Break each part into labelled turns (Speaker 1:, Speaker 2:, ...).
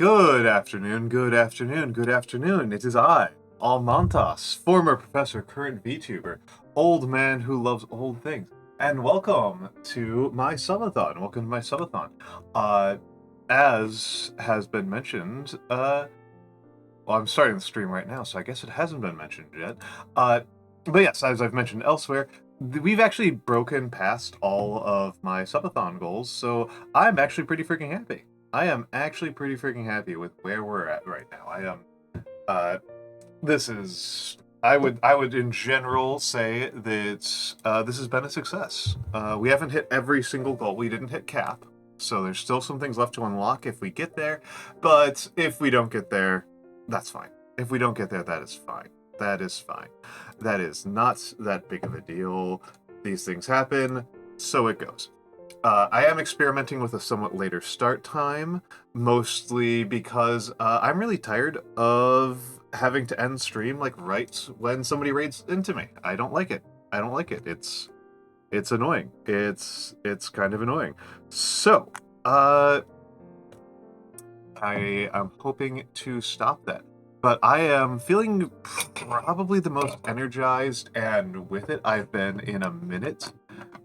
Speaker 1: Good afternoon, good afternoon, good afternoon. It is I, Almantas, former professor, current VTuber, old man who loves old things. And welcome to my subathon. Welcome to my subathon. As has been mentioned, well, I'm starting the stream right now, so I guess it hasn't been mentioned yet. But yes, as I've mentioned elsewhere, we've actually broken past all of my subathon goals, so I'm actually pretty freaking happy. I am actually pretty freaking happy with where we're at right now. I would in general say that this has been a success. We haven't hit every single goal. We didn't hit cap, so there's still some things left to unlock if we get there, but if we don't get there, that's fine. If we don't get there, that is fine. That is fine. That is not that big of a deal. These things happen, so it goes. I am experimenting with a somewhat later start time, mostly because I'm really tired of having to end stream like right when somebody raids into me. I don't like it. I don't like it. It's annoying. It's kind of annoying. So, I am hoping to stop that. But I am feeling probably the most energized and with it I've been in a minute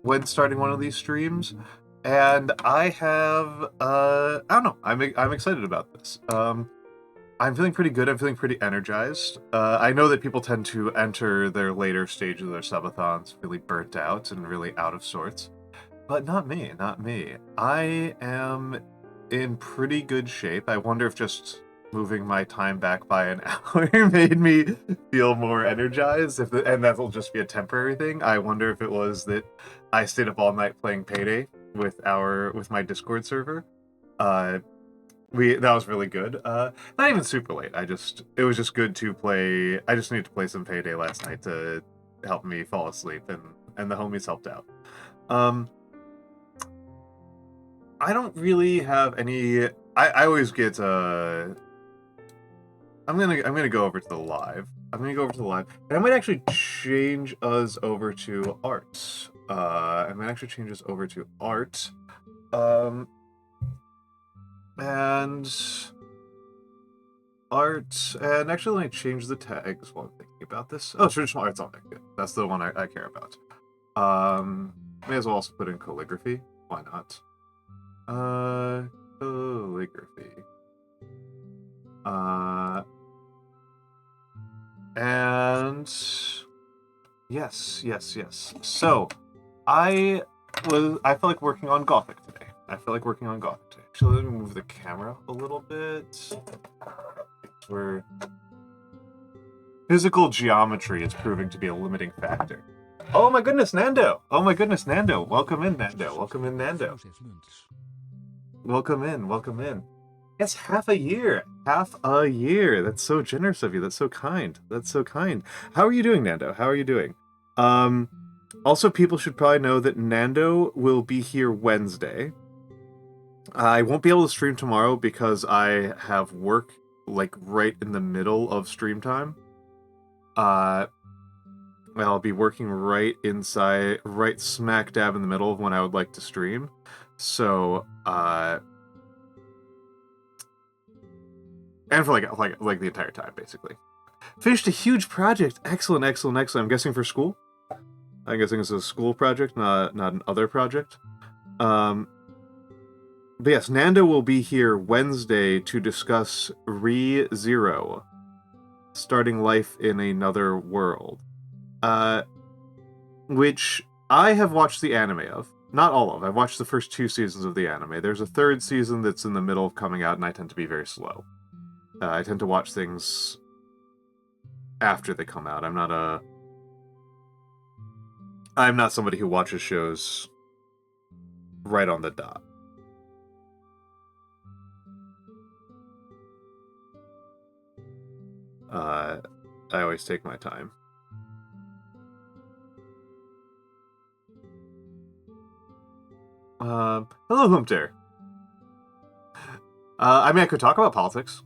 Speaker 1: when starting one of these streams, and I have I don't know, I'm excited about this. I'm feeling pretty good. I'm feeling pretty energized. I know that people tend to enter their later stages of their subathons really burnt out and really out of sorts, but not me. Not me. I am in pretty good shape. I wonder if just moving my time back by an hour made me feel more energized, and that'll just be a temporary thing. I wonder if it was that I stayed up all night playing Payday with my Discord server. That was really good. Not even super late. It was just good to play. I just needed to play some Payday last night to help me fall asleep, and the homies helped out. I don't really have any. I always get I'm gonna go over to the live. I'm gonna go over to the live, and I might actually change us over to art. I might actually change us over to art. And art, and actually let me change the tags while I'm thinking about this. Oh, traditional art's on there. Good. That's the one I care about. May as well also put in calligraphy. Why not? Calligraphy. And yes. So I felt like working on Gothic today. Actually, let me move the camera a little bit. Where physical geometry is proving to be a limiting factor. Oh my goodness, Nando! Welcome in, Nando. Welcome in. It's half a year. That's so generous of you. That's so kind. How are you doing, Nando? How are you doing? Also, people should probably know that Nando will be here Wednesday. I won't be able to stream tomorrow because I have work like right in the middle of stream time. I'll be working right smack dab in the middle of when I would like to stream. So, and for like the entire time, basically. Finished a huge project. Excellent. I'm guessing for school. I'm guessing it's a school project, not an other project. But yes, Nando will be here Wednesday to discuss ReZero, Starting Life in Another World, which I have watched the anime of. Not all of. I've watched the first 2 seasons of the anime. There's a 3rd season that's in the middle of coming out, and I tend to be very slow. I tend to watch things after they come out. I'm not somebody who watches shows right on the dot. I always take my time. Hello, Humpter. I mean, I could talk about politics.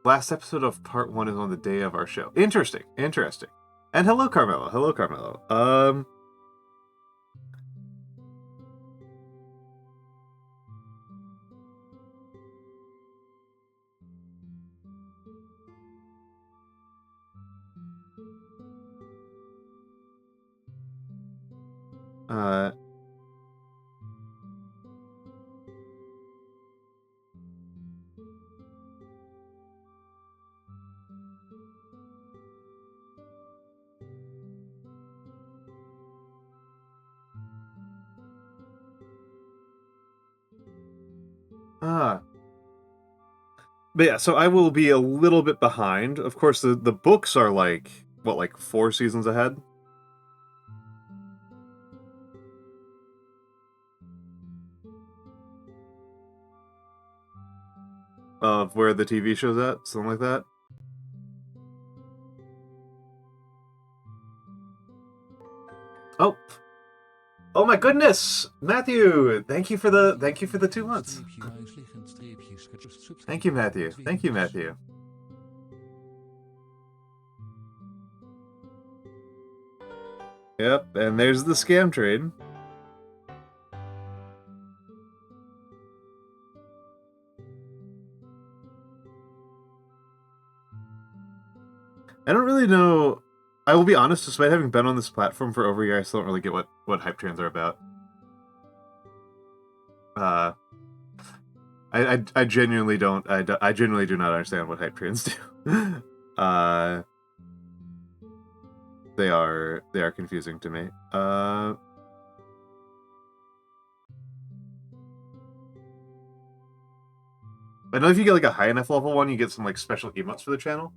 Speaker 1: Last episode of part 1 is on the day of our show. Interesting. And hello, Carmelo. But yeah, so I will be a little bit behind. Of course, the books are like, what, like 4 seasons ahead? Of where the TV show's at? Something like that? Oh. Oh my goodness! Matthew! Thank you for the 2 months. Thank you, Matthew. Thank you, Matthew. Yep, and there's the scam train. I don't really know. I will be honest, despite having been on this platform for over a year, I still don't really get what hype trains are about. I genuinely don't. I genuinely do not understand what hype trains do. They are confusing to me. I know if you get like a high enough level one, you get some like special emotes for the channel.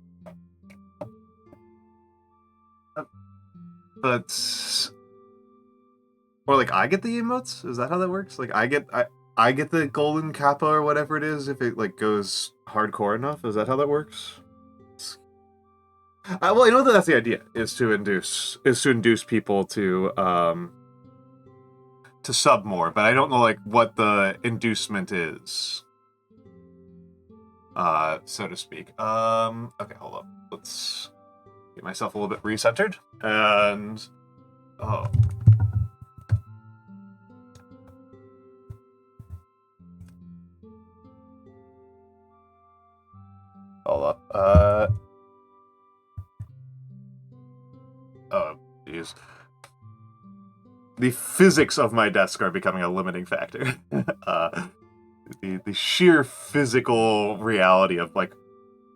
Speaker 1: But or like I get the emotes? Is that how that works? Like I get the golden kappa or whatever it is if it like goes hardcore enough. Is that how that works? Well, I know that's the idea, is to induce people to sub more, but I don't know like what the inducement is, so to speak. Okay, hold up. Let's get myself a little bit recentered, and oh. Hold up. Oh, jeez. The physics of my desk are becoming a limiting factor. The sheer physical reality of like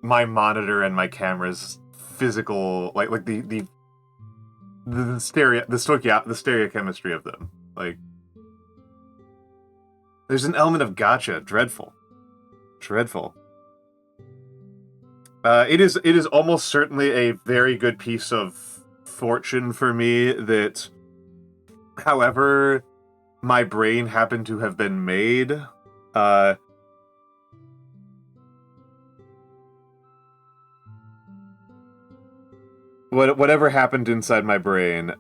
Speaker 1: my monitor and my camera's physical, like the stereochemistry of them. Like, there's an element of gotcha. Dreadful. It is almost certainly a very good piece of fortune for me that, however my brain happened to have been made, whatever happened inside my brain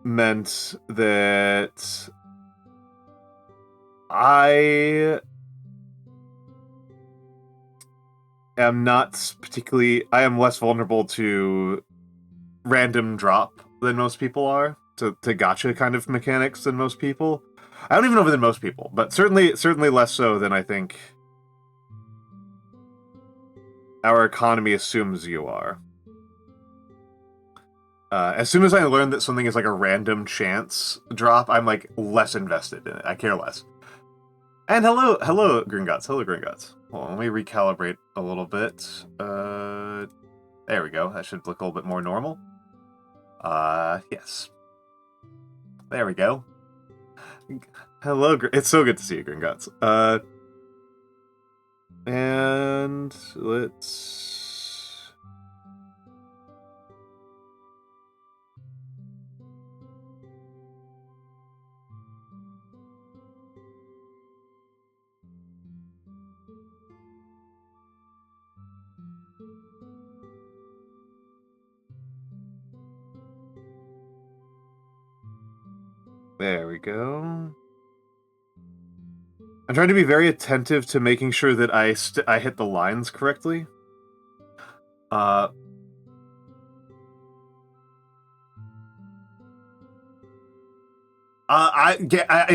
Speaker 1: meant that I am less vulnerable to random drop than most people are, to gotcha kind of mechanics than most people. I don't even know than most people, but certainly less so than I think our economy assumes you are. As soon as I learn that something is like a random chance drop, I'm like less invested in it. I care less. And hello, Gringotts. Hello, Gringotts. Hold on, let me recalibrate a little bit. There we go. That should look a little bit more normal. Yes. There we go. Hello, it's so good to see you, Gringotts. And let's... There we go. I'm trying to be very attentive to making sure that I hit the lines correctly. It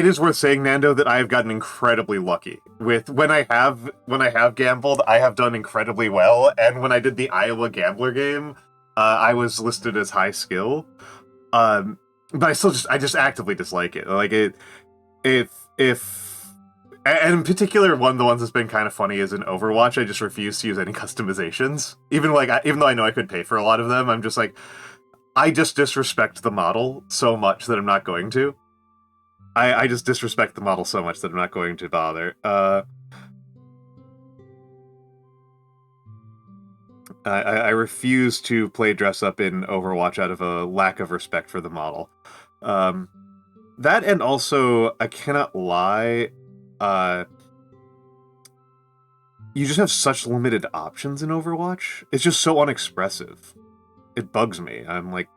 Speaker 1: is worth saying, Nando, that I have gotten incredibly lucky with when I have gambled. I have done incredibly well, and when I did the Iowa Gambler game, I was listed as high skill. but I just actively dislike it. Like if and in particular, one of the ones that's been kind of funny is in Overwatch. I just refuse to use any customizations, even though I know I could pay for a lot of them. I'm just like, I just disrespect the model so much that I'm not going to. I just disrespect the model so much that I'm not going to bother. I refuse to play dress up in Overwatch out of a lack of respect for the model. That, and also, I cannot lie, you just have such limited options in Overwatch. It's just so unexpressive. It bugs me. I'm like...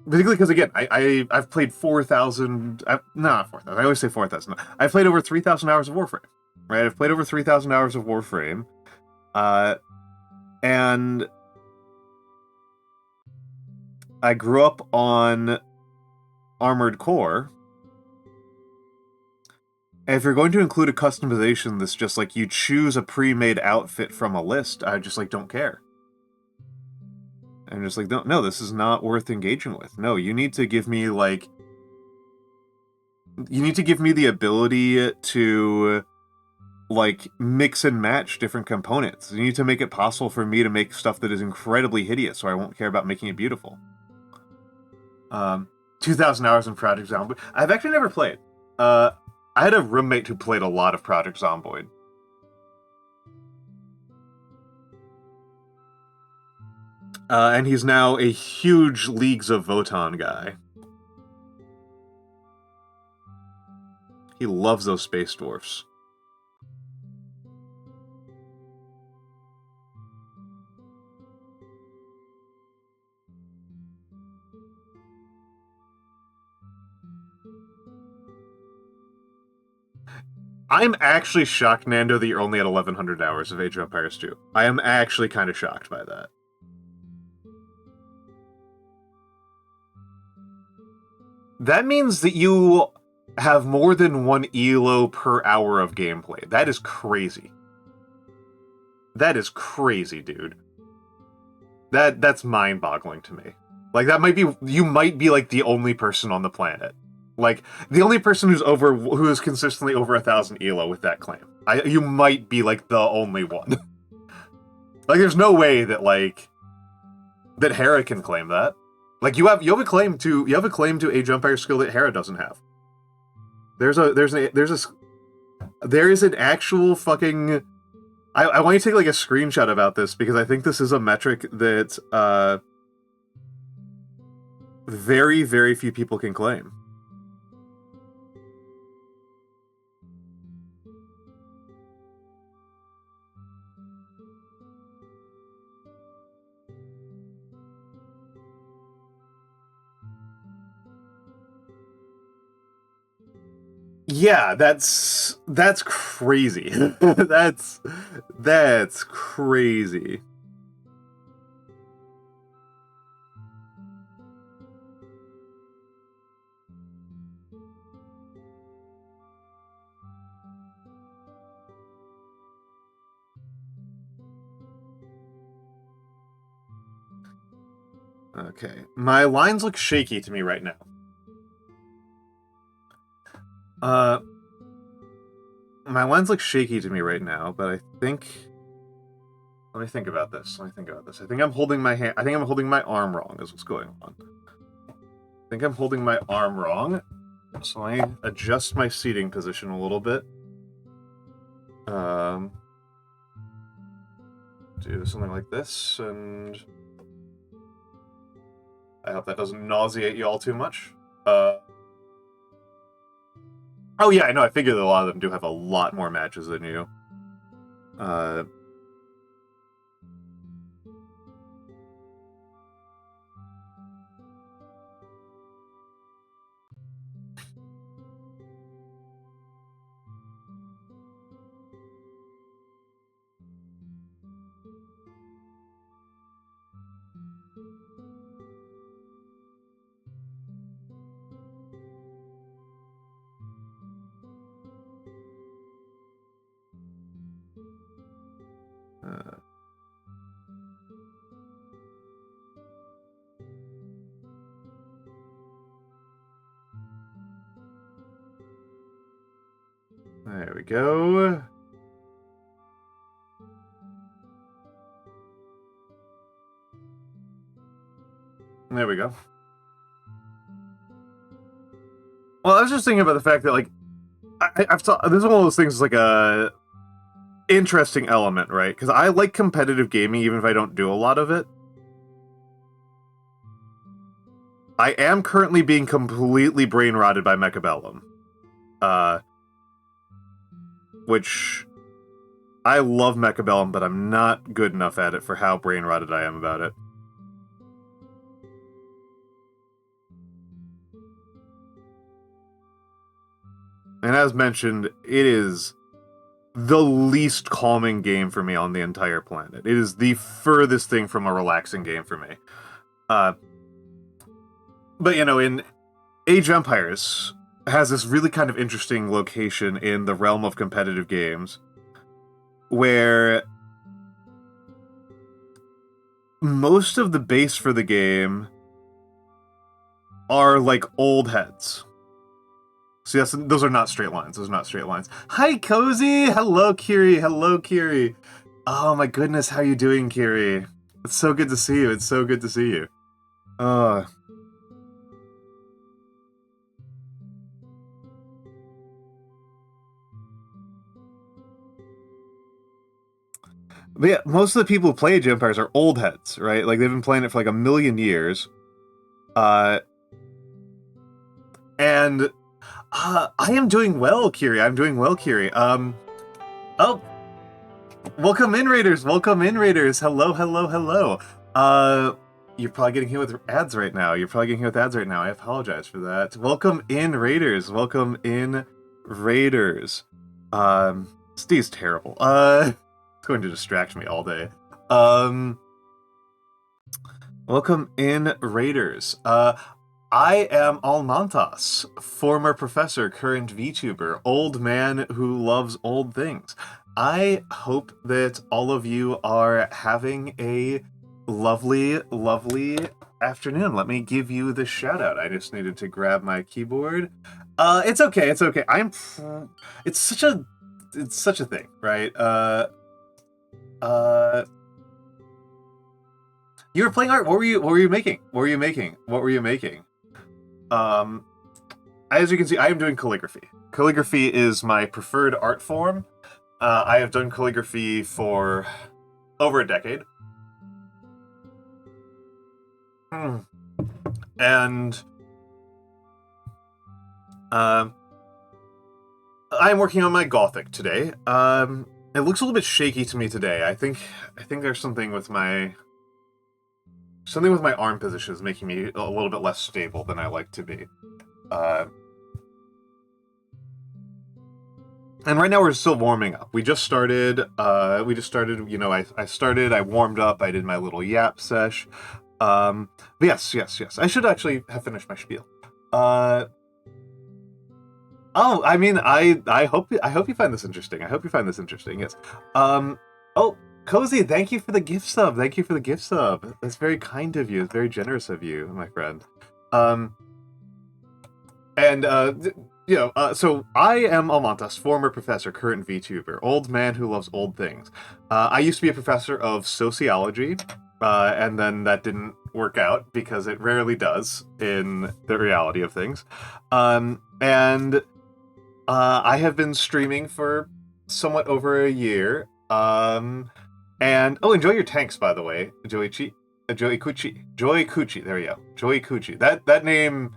Speaker 1: Particularly because, again, I've played 4,000... not 4,000. I always say 4,000. I've played over 3,000 hours of Warframe. Right? I've played over 3,000 hours of Warframe. And I grew up on Armored Core. And if you're going to include a customization that's just like you choose a pre-made outfit from a list, I just like don't care. I'm just like, no, this is not worth engaging with. No, you need to give me like... You need to give me the ability to like mix and match different components. You need to make it possible for me to make stuff that is incredibly hideous, so I won't care about making it beautiful. 2,000 hours in Project Zomboid. I've actually never played. I had a roommate who played a lot of Project Zomboid. And he's now a huge Leagues of Votann guy. He loves those space dwarfs. I'm actually shocked, Nando, that you're only at 1,100 hours of Age of Empires 2. I am actually kind of shocked by that. That means that you have more than 1 ELO per hour of gameplay. That is crazy. That is crazy, dude. That's mind-boggling to me. Like, you might be, like, the only person on the planet. Like, the only person who is consistently over 1,000 ELO with that claim. You might be, like, the only one. Like, there's no way that, like, that Hera can claim that. Like, you have a claim to Age of Empires skill that Hera doesn't have. There is an actual fucking... I want you to take, like, a screenshot about this, because I think this is a metric that, very, very few people can claim. Yeah, that's crazy. That's crazy. Okay, my lines look shaky to me right now. My lines look shaky to me right now, but I think... Let me think about this. I think I'm holding my hand... I think I'm holding my arm wrong, is what's going on. I think I'm holding my arm wrong. So I adjust my seating position a little bit. Do something like this, and... I hope that doesn't nauseate you all too much. Oh yeah, I know, I figured that a lot of them do have a lot more matches than you. we go. There we go. Well, I was just thinking about the fact that, like, I've thought this is one of those things, like a interesting element, right? Because I like competitive gaming, even if I don't do a lot of it. I am currently being completely brain rotted by Mechabellum, which I love Mechabellum, but I'm not good enough at it for how brain rotted I am about it. And as mentioned, it is the least calming game for me on the entire planet. It is the furthest thing from a relaxing game for me. But, you know, in Age of Empires has this really kind of interesting location in the realm of competitive games where most of the base for the game are like old heads. So yes, those are not straight lines. Those are not straight lines. Hi, Cozy! Hello, Kiri! Hello, Kiri! Oh my goodness, how you doing, Kiri? It's so good to see you. It's so good to see you. But yeah, most of the people who play Age of Empires are old heads, right? Like, they've been playing it for like a million years. And I am doing well, Kiri. I'm doing well, Kiri. Oh, welcome in, Raiders. Welcome in, Raiders. Hello, hello, hello. You're probably getting hit with ads right now. You're probably getting hit with ads right now. I apologize for that. Welcome in, Raiders. Welcome in, Raiders. Steve's terrible. It's going to distract me all day. Welcome in, Raiders. I am Almantas, former professor, current VTuber, old man who loves old things. I hope that all of you are having a lovely, lovely afternoon. Let me give you the shout out. I just needed to grab my keyboard. It's okay. It's okay. It's such a thing, right? You were playing art. What were you making? What were you making? What were you making? As you can see, I am doing calligraphy. Calligraphy is my preferred art form. I have done calligraphy for over a decade. And I'm working on my Gothic today. It looks a little bit shaky to me today. I think there's something with my arm position is making me a little bit less stable than I like to be. And right now we're still warming up. We just started, you know, I warmed up, I did my little yap sesh. But yes. I should actually have finished my spiel. Oh, I mean, I hope you find this interesting. I hope you find this interesting, yes. Oh, Cozy, thank you for the gift sub. Thank you for the gift sub. That's very kind of you. It's very generous of you, my friend. You know, so I am Almantas, former professor, current VTuber, old man who loves old things. I used to be a professor of sociology, and then that didn't work out because it rarely does in the reality of things. I have been streaming for somewhat over a year. And oh, enjoy your tanks, by the way, Joey Kuchi. There we go, Joey Kuchi. That name.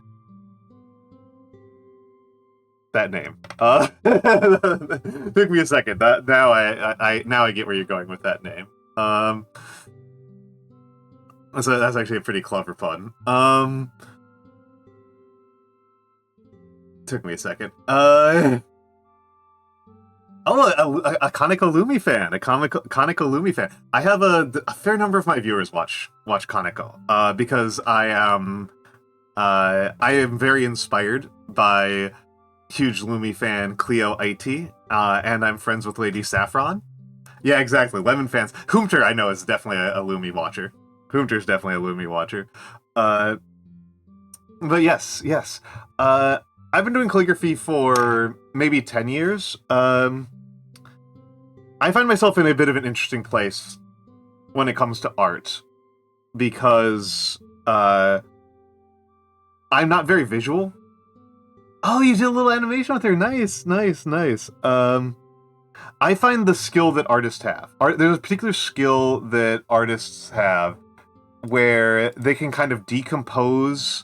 Speaker 1: Took me a second. Now I get where you're going with that name. So that's actually a pretty clever pun. Took me a second. Oh, a Kaneko Lumi fan. A Kaneko Lumi fan. I have a fair number of my viewers watch Kaneko, because I am very inspired by huge Lumi fan Cleo IT, and I'm friends with Lady Saffron. Yeah, exactly. Lemon fans. Hoomter, I know, is definitely a Lumi watcher. Hoomter's definitely a Lumi watcher. But yes. I I've been doing calligraphy for maybe 10 years. I find myself in a bit of an interesting place when it comes to art, because I'm not very visual. Oh, you did a little animation with her. Nice, nice, nice. I find the skill that artists have. There's a particular skill that artists have where they can kind of decompose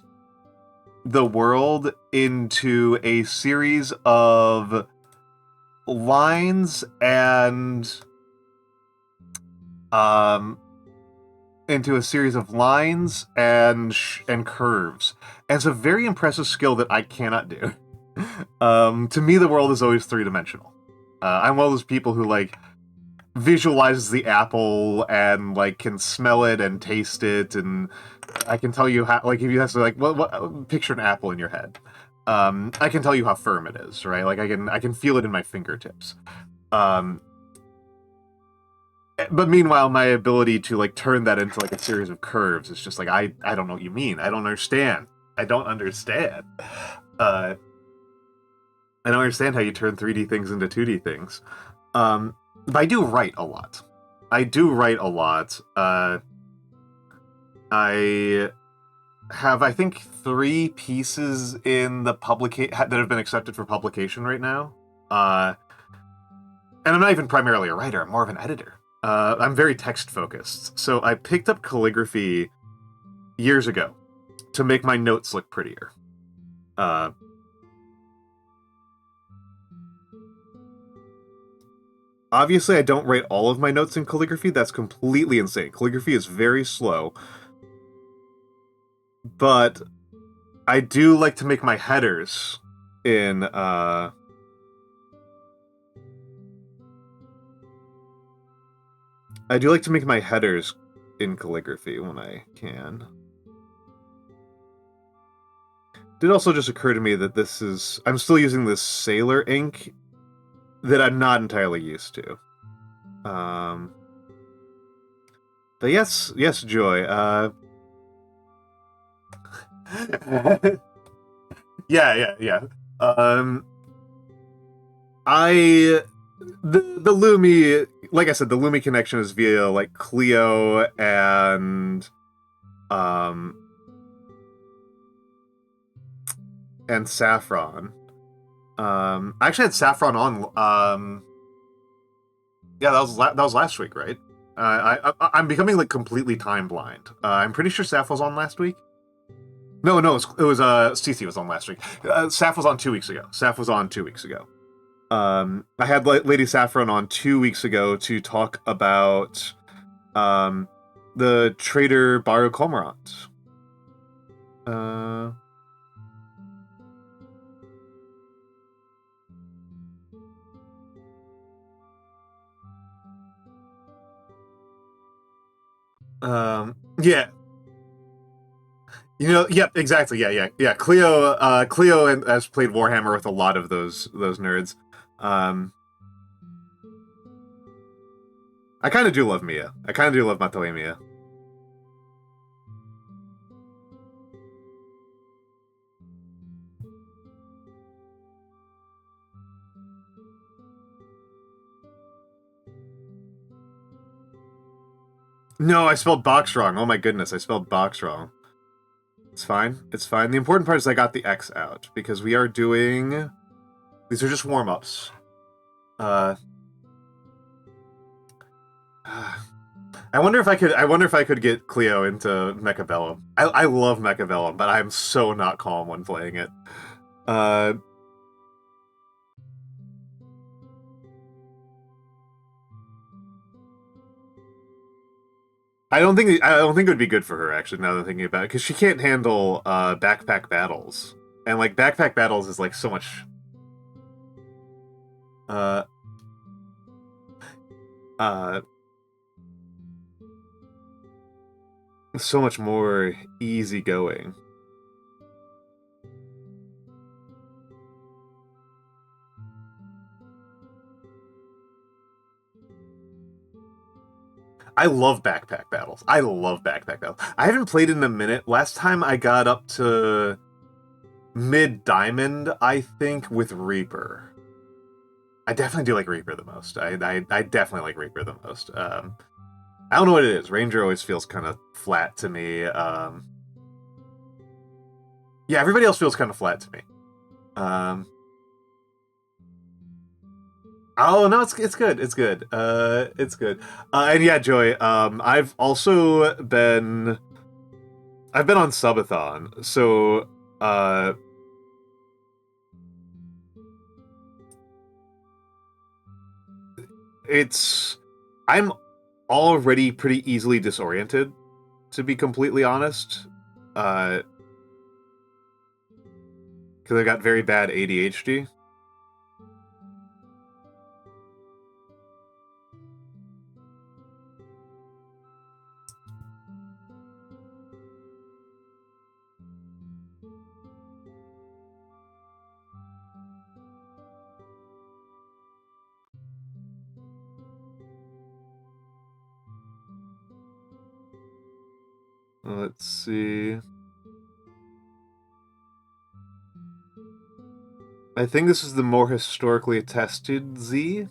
Speaker 1: the world into a series of lines and curves. And it's a very impressive skill that I cannot do. To me, the world is always three-dimensional. I'm one of those people who, like, visualizes the apple and, like, can smell it and taste it, and I can tell you how, like, if you have to, like, what picture an apple in your head. I can tell you how firm it is, right? Like, I can feel it in my fingertips. But meanwhile, my ability to, like, turn that into, like, a series of curves is just like, I don't know what you mean. I don't understand. I don't understand. I don't understand how you turn 3D things into 2D things. But I do write a lot. I have, I think, 3 pieces in the that have been accepted for publication right now. And I'm not even primarily a writer, I'm more of an editor. I'm very text-focused. So I picked up calligraphy years ago to make my notes look prettier. Obviously, I don't write all of my notes in calligraphy. That's completely insane. Calligraphy is very slow. But I do like to make my headers in, I do like to make my headers in calligraphy when I can. It did also just occur to me that I'm still using this Sailor ink that I'm not entirely used to. But yes, Joy. Yeah. The Lumi, like I said, the Lumi connection is via, like, Clio and Saffron. I actually had Saffron on. Yeah, that was last week, right? I'm becoming, like, completely time blind. I'm pretty sure Saf was on last week. No, it was CC was on last week. Saf was on 2 weeks ago. I had Lady Saffron on 2 weeks ago to talk about the Trader Baru Cormorant. Yeah. You know, yep, exactly, yeah. Cleo has played Warhammer with a lot of those nerds. I kind of do love Mia. I kind of do love Matoe Mia. No, I spelled box wrong. Oh my goodness, I spelled box wrong. It's fine. The important part is I got the X out, because we are doing... These are just warm-ups. I wonder if I could get Cleo into Mechabellum. I love Mechabellum, but I'm so not calm when playing it. I don't think it would be good for her, actually, now that I'm thinking about it, because she can't handle backpack battles. And, like, backpack battles is, like, so much... so much more easygoing. I love backpack battles. I haven't played in a minute. Last time I got up to mid-diamond, I think, with Reaper. I definitely do like Reaper the most. I definitely like Reaper the most. I don't know what it is. Ranger always feels kind of flat to me. Yeah, everybody else feels kind of flat to me. Oh no, it's good. It's good. It's good. And yeah, Joy. I've also been on Subathon, so I'm already pretty easily disoriented, to be completely honest. Because I got very bad ADHD. Let's see. I think this is the more historically attested Z.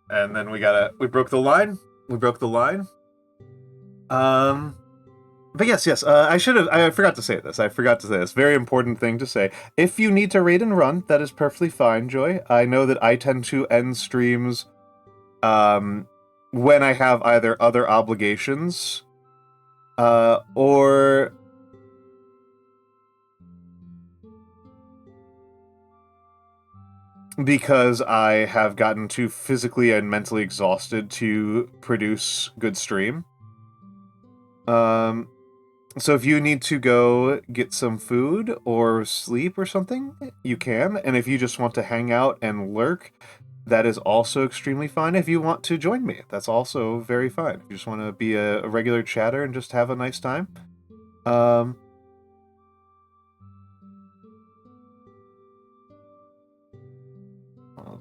Speaker 1: And then we broke the line. We broke the line. But yes, I forgot to say this. I forgot to say this. Very important thing to say. If you need to raid and run, that is perfectly fine, Joy. I know that I tend to end streams, when I have either other obligations, or because I have gotten too physically and mentally exhausted to produce good stream. So if you need to go get some food or sleep or something, you can. And if you just want to hang out and lurk, that is also extremely fine. If you want to join me, that's also very fine. If you just want to be a regular chatter and just have a nice time. Hold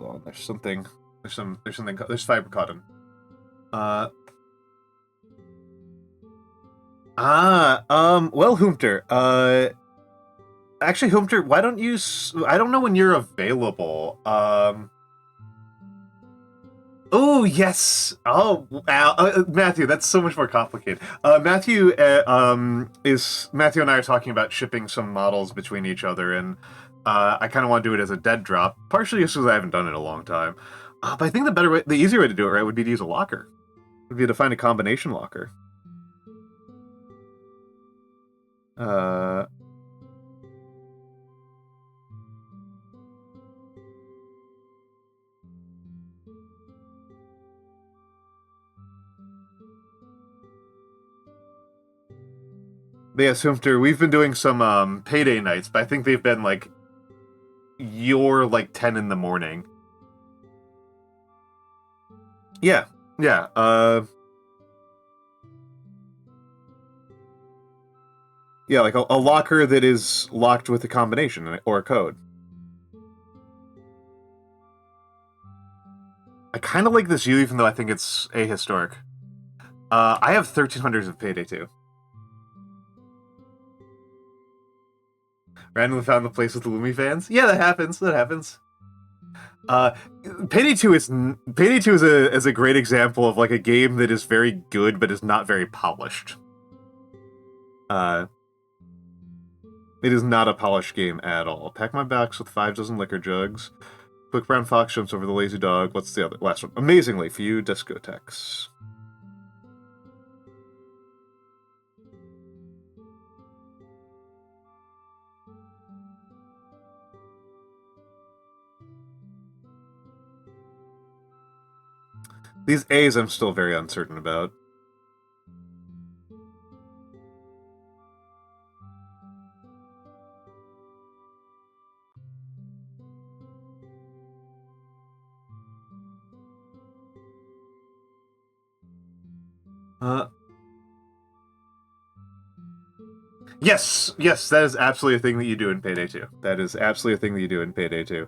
Speaker 1: on, there's fiber cotton. Well, Hoomter, actually, Hoomter, why don't you, I don't know when you're available, oh, yes! Oh, Matthew, that's so much more complicated. Matthew and I are talking about shipping some models between each other, and, I kind of want to do it as a dead drop, partially just because I haven't done it in a long time. But I think the easier way to do it, right, would be to use a locker. Would be to find a combination locker. But yes, Humter, we've been doing some payday nights, but I think they've been like your like 10 in the morning. Yeah, yeah. Yeah, like a locker that is locked with a combination or a code. I kind of like this view, even though I think it's ahistoric. I have 1300s of Payday 2. Randomly found the place with the Lumi fans. Yeah, that happens. That happens. Payday 2 is a great example of like a game that is very good but is not very polished. It is not a polished game at all. Pack my box with 5 dozen liquor jugs. Quick brown fox jumps over the lazy dog. What's the other last one? Amazingly, for you, discotheques. These A's I'm still very uncertain about. Yes, that is absolutely a thing that you do in Payday 2. That is absolutely a thing that you do in Payday 2.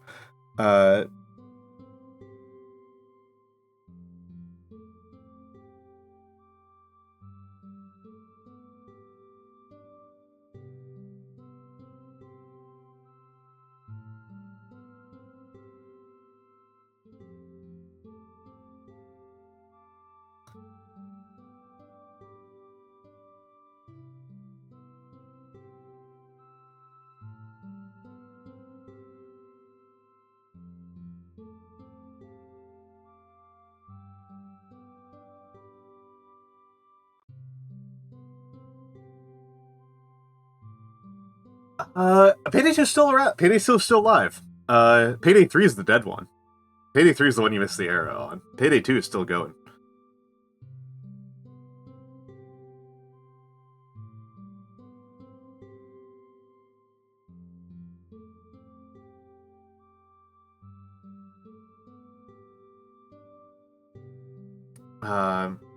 Speaker 1: Payday 2 is still around. Payday's still alive. Payday 3 is the dead one. Payday 3 is the one you missed the arrow on. Payday 2 is still going.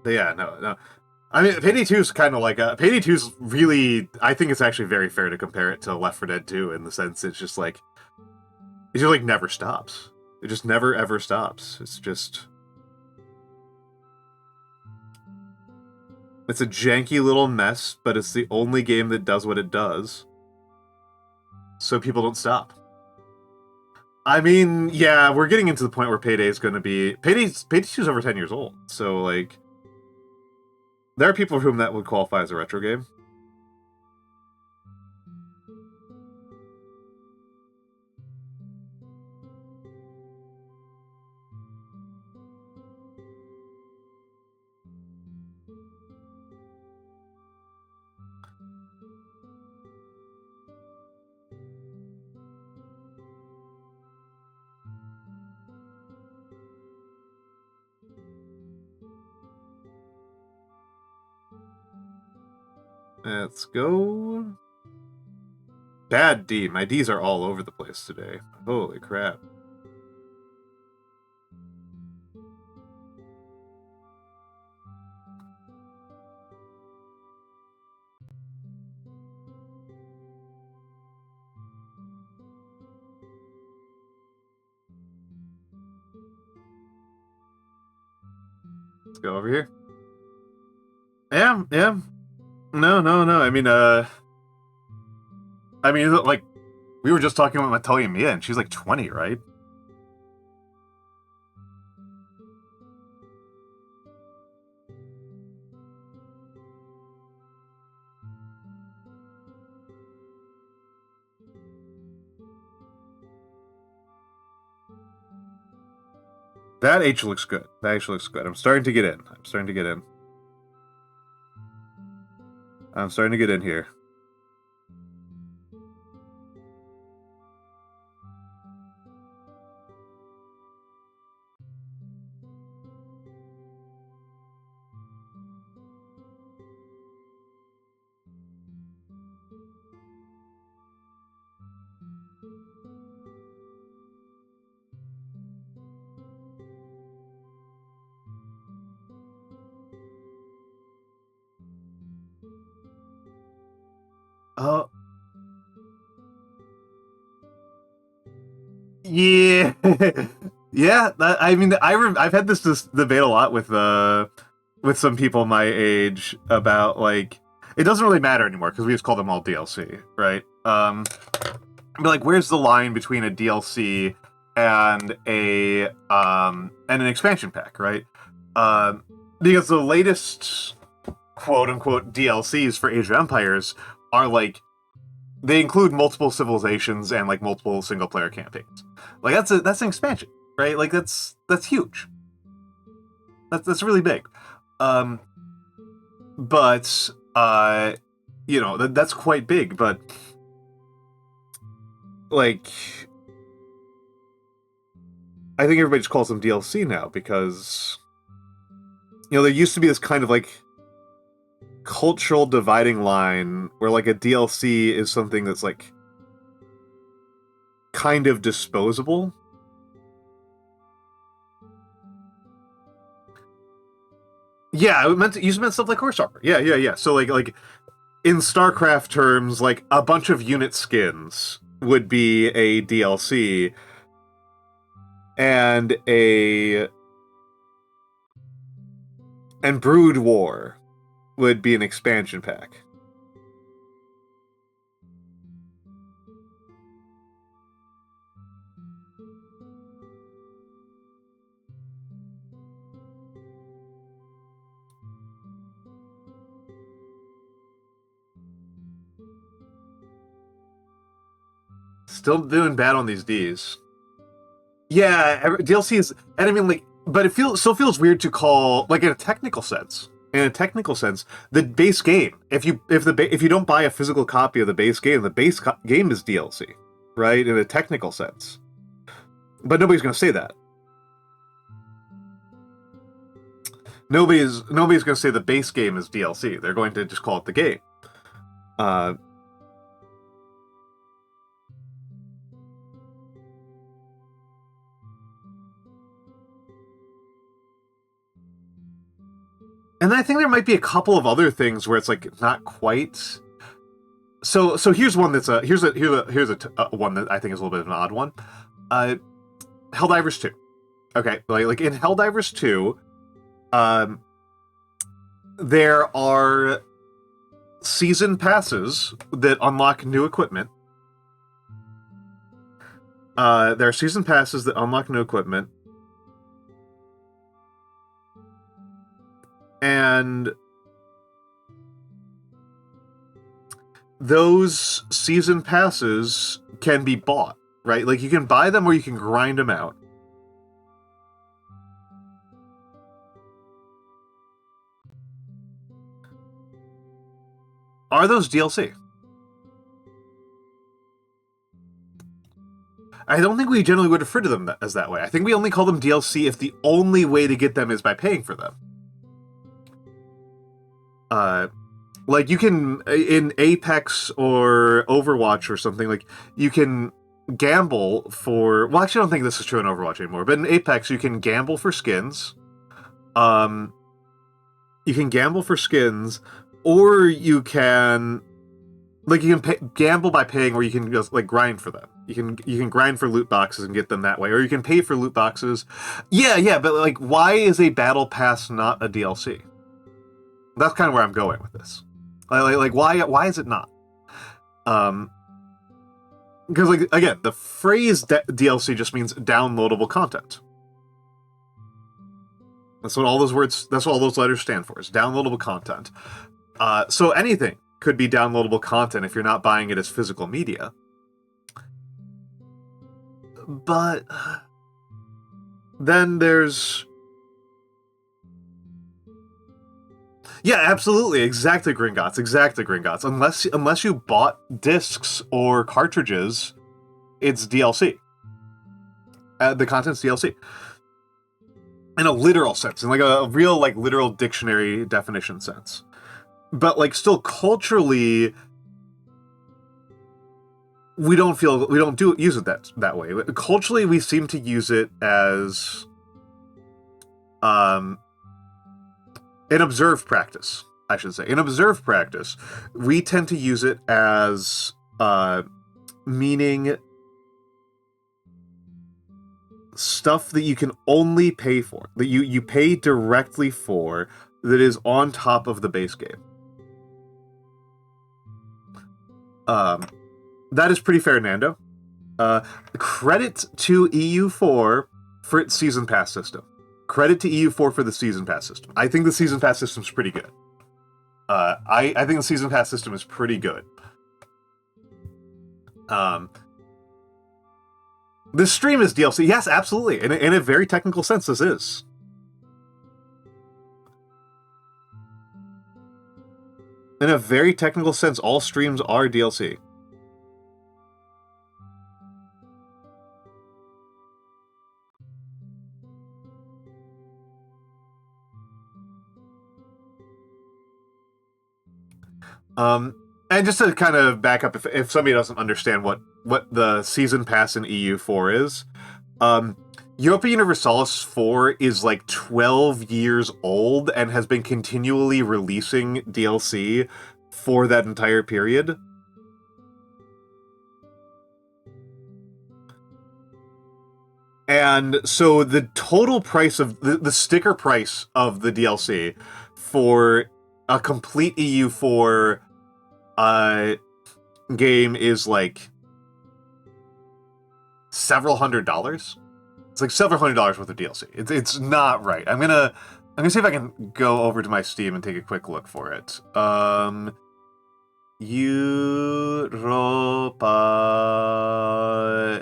Speaker 1: But yeah, no. I mean, Payday 2 is kind of like Payday 2 is really. I think it's actually very fair to compare it to Left 4 Dead 2 in the sense it just like never stops. It just never ever stops. It's a janky little mess, but it's the only game that does what it does, so people don't stop. I mean, yeah, we're getting into the point where Payday is going to be... Payday 2 is over 10 years old, so, like... There are people for whom that would qualify as a retro game. Let's go. Bad D. My Ds are all over the place today. Holy crap. Let's go over here. Yeah. No. I mean, like, we were just talking about Matoya Mia, and she's like 20, right? That actually looks good. I'm starting to get in. I'm starting to get in here. Yeah, yeah. I mean, I've had this debate a lot with some people my age about, like, it doesn't really matter anymore because we just call them all DLC, right? But like, where's the line between a DLC and an expansion pack, right? Because the latest quote unquote DLCs for Age of Empires are like, they include multiple civilizations and like multiple single player campaigns. Like that's an expansion, right? Like that's huge. That's really big. But you know, that's quite big, but like, I think everybody just calls them DLC now because, you know, there used to be this kind of like cultural dividing line where like a DLC is something that's like kind of disposable. Yeah, you meant stuff like horse armor. Yeah. So like in StarCraft terms, like a bunch of unit skins would be a DLC, and Brood War would be an expansion pack. Still doing bad on these Ds. Yeah, DLC is, and I mean, like, but it still feels weird to call, like, in a technical sense, in a technical sense, the base game. If you don't buy a physical copy of the base game game is DLC, right? In a technical sense, but nobody's going to say that. Nobody's going to say the base game is DLC. They're going to just call it the game. And I think there might be a couple of other things where it's like not quite. So here's one that's here's a one that I think is a little bit of an odd one. Helldivers 2. Okay, like in Helldivers 2, there are season passes that unlock new equipment. There are season passes that unlock new equipment. And those season passes can be bought, right? Like, you can buy them or you can grind them out. Are those DLC? I don't think we generally would refer to them as that way. I think we only call them DLC if the only way to get them is by paying for them. Like, you can, in Apex or Overwatch or something, like, you can gamble for... Well, actually, I don't think this is true in Overwatch anymore, but in Apex, you can gamble for skins. You can gamble for skins, or you can... Like, you can gamble by paying, or you can just, like, grind for them. You can grind for loot boxes and get them that way, or you can pay for loot boxes. Yeah, but, like, why is a battle pass not a DLC? That's kind of where I'm going with this. Like why is it not? Because, like, again, the phrase DLC just means downloadable content. That's what all those words, that's what all those letters stand for, is downloadable content. So anything could be downloadable content if you're not buying it as physical media. But then there's... Yeah, absolutely. Exactly, Gringotts. Unless you bought discs or cartridges, it's DLC. The content's DLC. In a literal sense, in like a real, like, literal dictionary definition sense. But, like, still culturally, we don't use it that way. Culturally, we seem to use it as in observed practice, I should say. In observed practice, we tend to use it as meaning stuff that you can only pay for, that you pay directly for, that is on top of the base game. That is pretty fair, Nando. Credit to EU4 for its season pass system. Credit to EU4 for the season pass system. I think the season pass system is pretty good. I think the season pass system is pretty good. This stream is DLC. Yes, absolutely. In a very technical sense, this is. In a very technical sense, all streams are DLC. And just to kind of back up, if somebody doesn't understand what the season pass in EU4 is, Europa Universalis 4 is like 12 years old and has been continually releasing DLC for that entire period. And so the total price of the sticker price of the DLC for a complete EU4 game is like several $100s. It's like several $100s worth of DLC. It's not right. I'm gonna see if I can go over to my Steam and take a quick look for it. Europa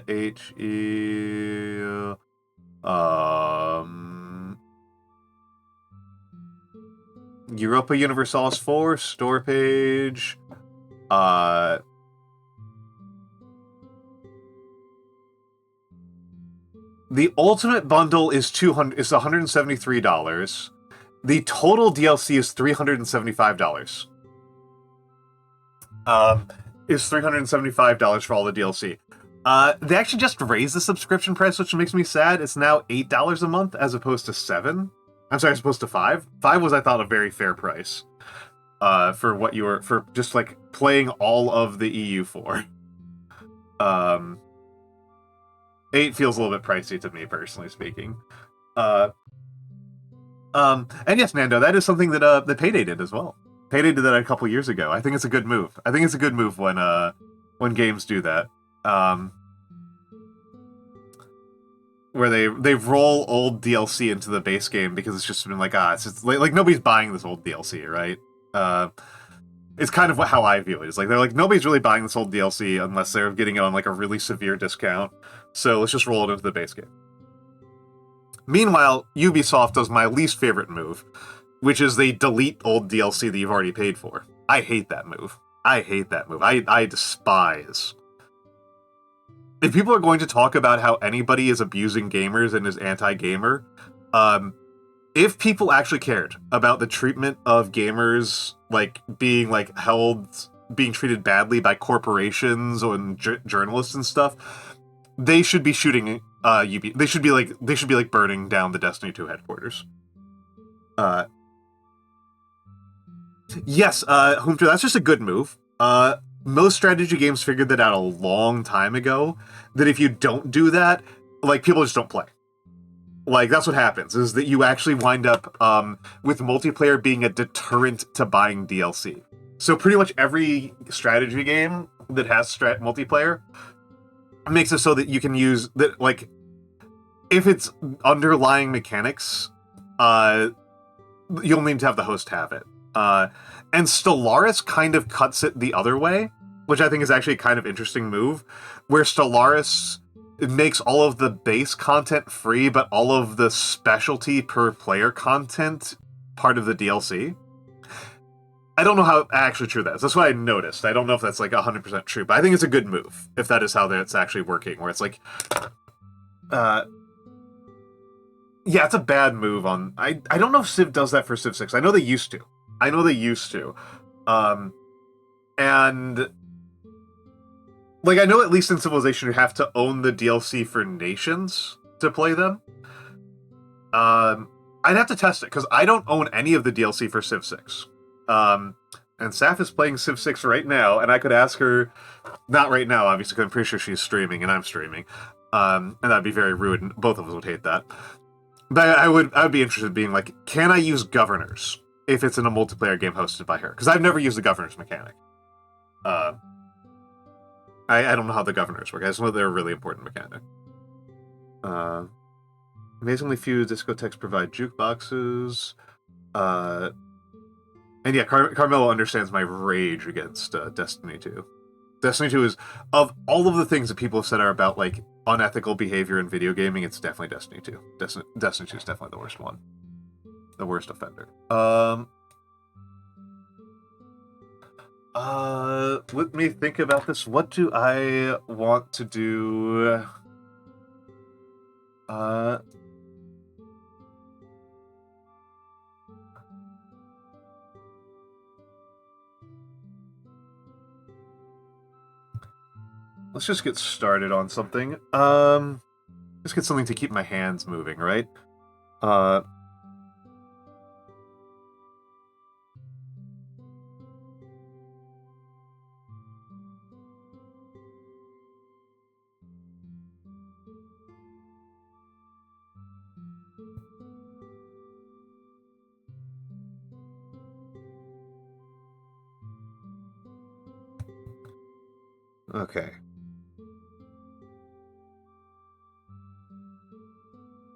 Speaker 1: HE Europa Universalis 4 store page. The ultimate bundle is $173. The total DLC is $375. Is $375 for all the DLC. They actually just raised the subscription price, which makes me sad. It's now $8 a month as opposed to $7. I'm sorry, as opposed to $5. $5 was, I thought, a very fair price. For what you were, for just like playing all of the EU for. 8 feels a little bit pricey to me, personally speaking. And yes, Nando, that is something that that Payday did as well. Payday did that a couple years ago. I think it's a good move. I think it's a good move when games do that. Where they roll old DLC into the base game because it's just been like, it's just like nobody's buying this old DLC, right? It's kind of how I view it. It's like they're like, nobody's really buying this old DLC unless they're getting it on like a really severe discount. So let's just roll it into the base game. Meanwhile, Ubisoft does my least favorite move, which is they delete old DLC that you've already paid for. I hate that move. I hate that move. I despise. If people are going to talk about how anybody is abusing gamers and is anti-gamer, if people actually cared about the treatment of gamers, like being like being treated badly by corporations and journalists and stuff, they should be shooting they should be like burning down the Destiny 2 headquarters. Yes, Humter, that's just a good move. Most strategy games figured that out a long time ago, that if you don't do that, like, people just don't play. Like, that's what happens, is that you actually wind up with multiplayer being a deterrent to buying DLC. So pretty much every strategy game that has multiplayer makes it so that you can use that, like, if it's underlying mechanics, you'll need to have the host have it. And Stellaris kind of cuts it the other way, which I think is actually a kind of interesting move, where Stellaris makes all of the base content free, but all of the specialty per player content part of the DLC. I don't know how actually true that is. That's what I noticed. I don't know if that's like 100% true, but I think it's a good move, if that is how it's actually working, where it's like... yeah, it's a bad move on... I don't know if Civ does that for Civ 6. I know they used to. And... like, I know at least in Civilization you have to own the DLC for nations to play them. I'd have to test it, because I don't own any of the DLC for Civ 6. And Saf is playing Civ 6 right now, and I could ask her... not right now, obviously, because I'm pretty sure she's streaming, and I'm streaming. And that'd be very rude, and both of us would hate that. But I would be interested in being like, can I use governors if it's in a multiplayer game hosted by her? Because I've never used the governors mechanic. I don't know how the governors work. I just know they're a really important mechanic. Amazingly few discotheques provide jukeboxes. And yeah, Carmelo understands my rage against Destiny 2. Destiny 2 is, of all of the things that people have said are about, like, unethical behavior in video gaming, it's definitely Destiny 2. Destiny 2 is definitely the worst one. The worst offender. Let me think about this. What do I want to do? Let's just get started on something. Just get something to keep my hands moving, right? Okay.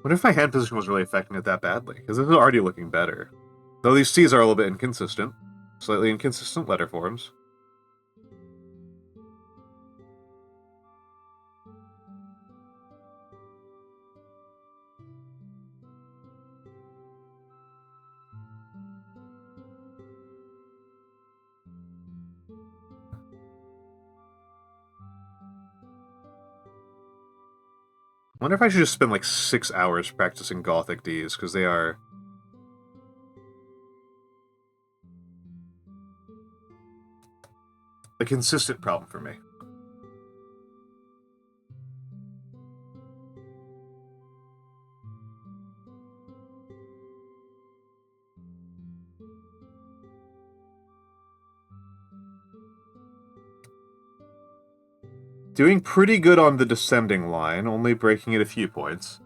Speaker 1: What if my hand position was really affecting it that badly? Because this is already looking better. Though these T's are a little bit inconsistent. Slightly inconsistent letter forms. wonder if I should just spend like 6 hours practicing Gothic Ds, because they are... a consistent problem for me. Doing pretty good on the descending line, only breaking it a few points.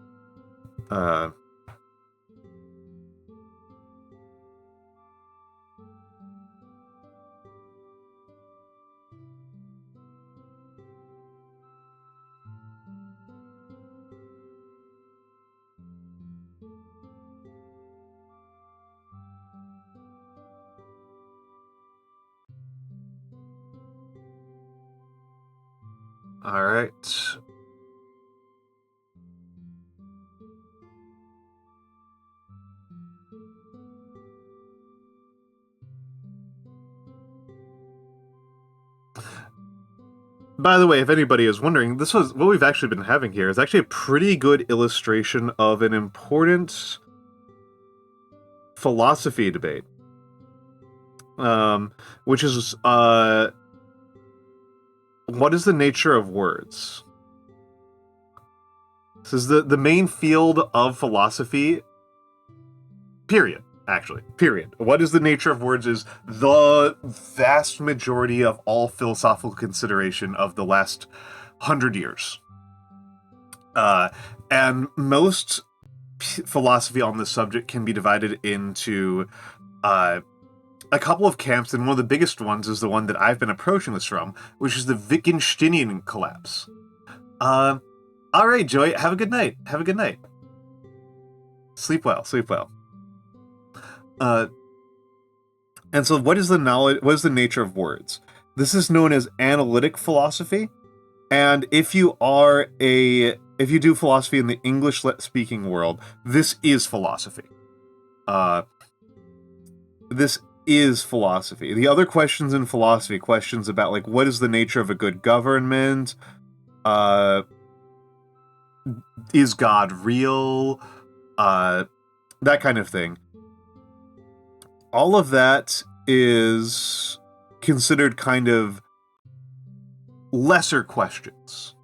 Speaker 1: All right. By the way, if anybody is wondering, this was what we've actually been having here is actually a pretty good illustration of an important philosophy debate, which is what is the nature of words? This is the main field of philosophy, period. Actually, period. What is the nature of words is the vast majority of all philosophical consideration of the last 100 years. And most philosophy on this subject can be divided into a couple of camps, and one of the biggest ones is the one that I've been approaching this from, which is the Wittgensteinian collapse. All right, Joy, have a good night. Have a good night. Sleep well, sleep well. And so what is the nature of words? This is known as analytic philosophy. And if you do philosophy in the English-speaking world, this is philosophy. This is philosophy. The other questions in philosophy, questions about, like, what is the nature of a good government? Is God real? That kind of thing. All of that is considered kind of lesser questions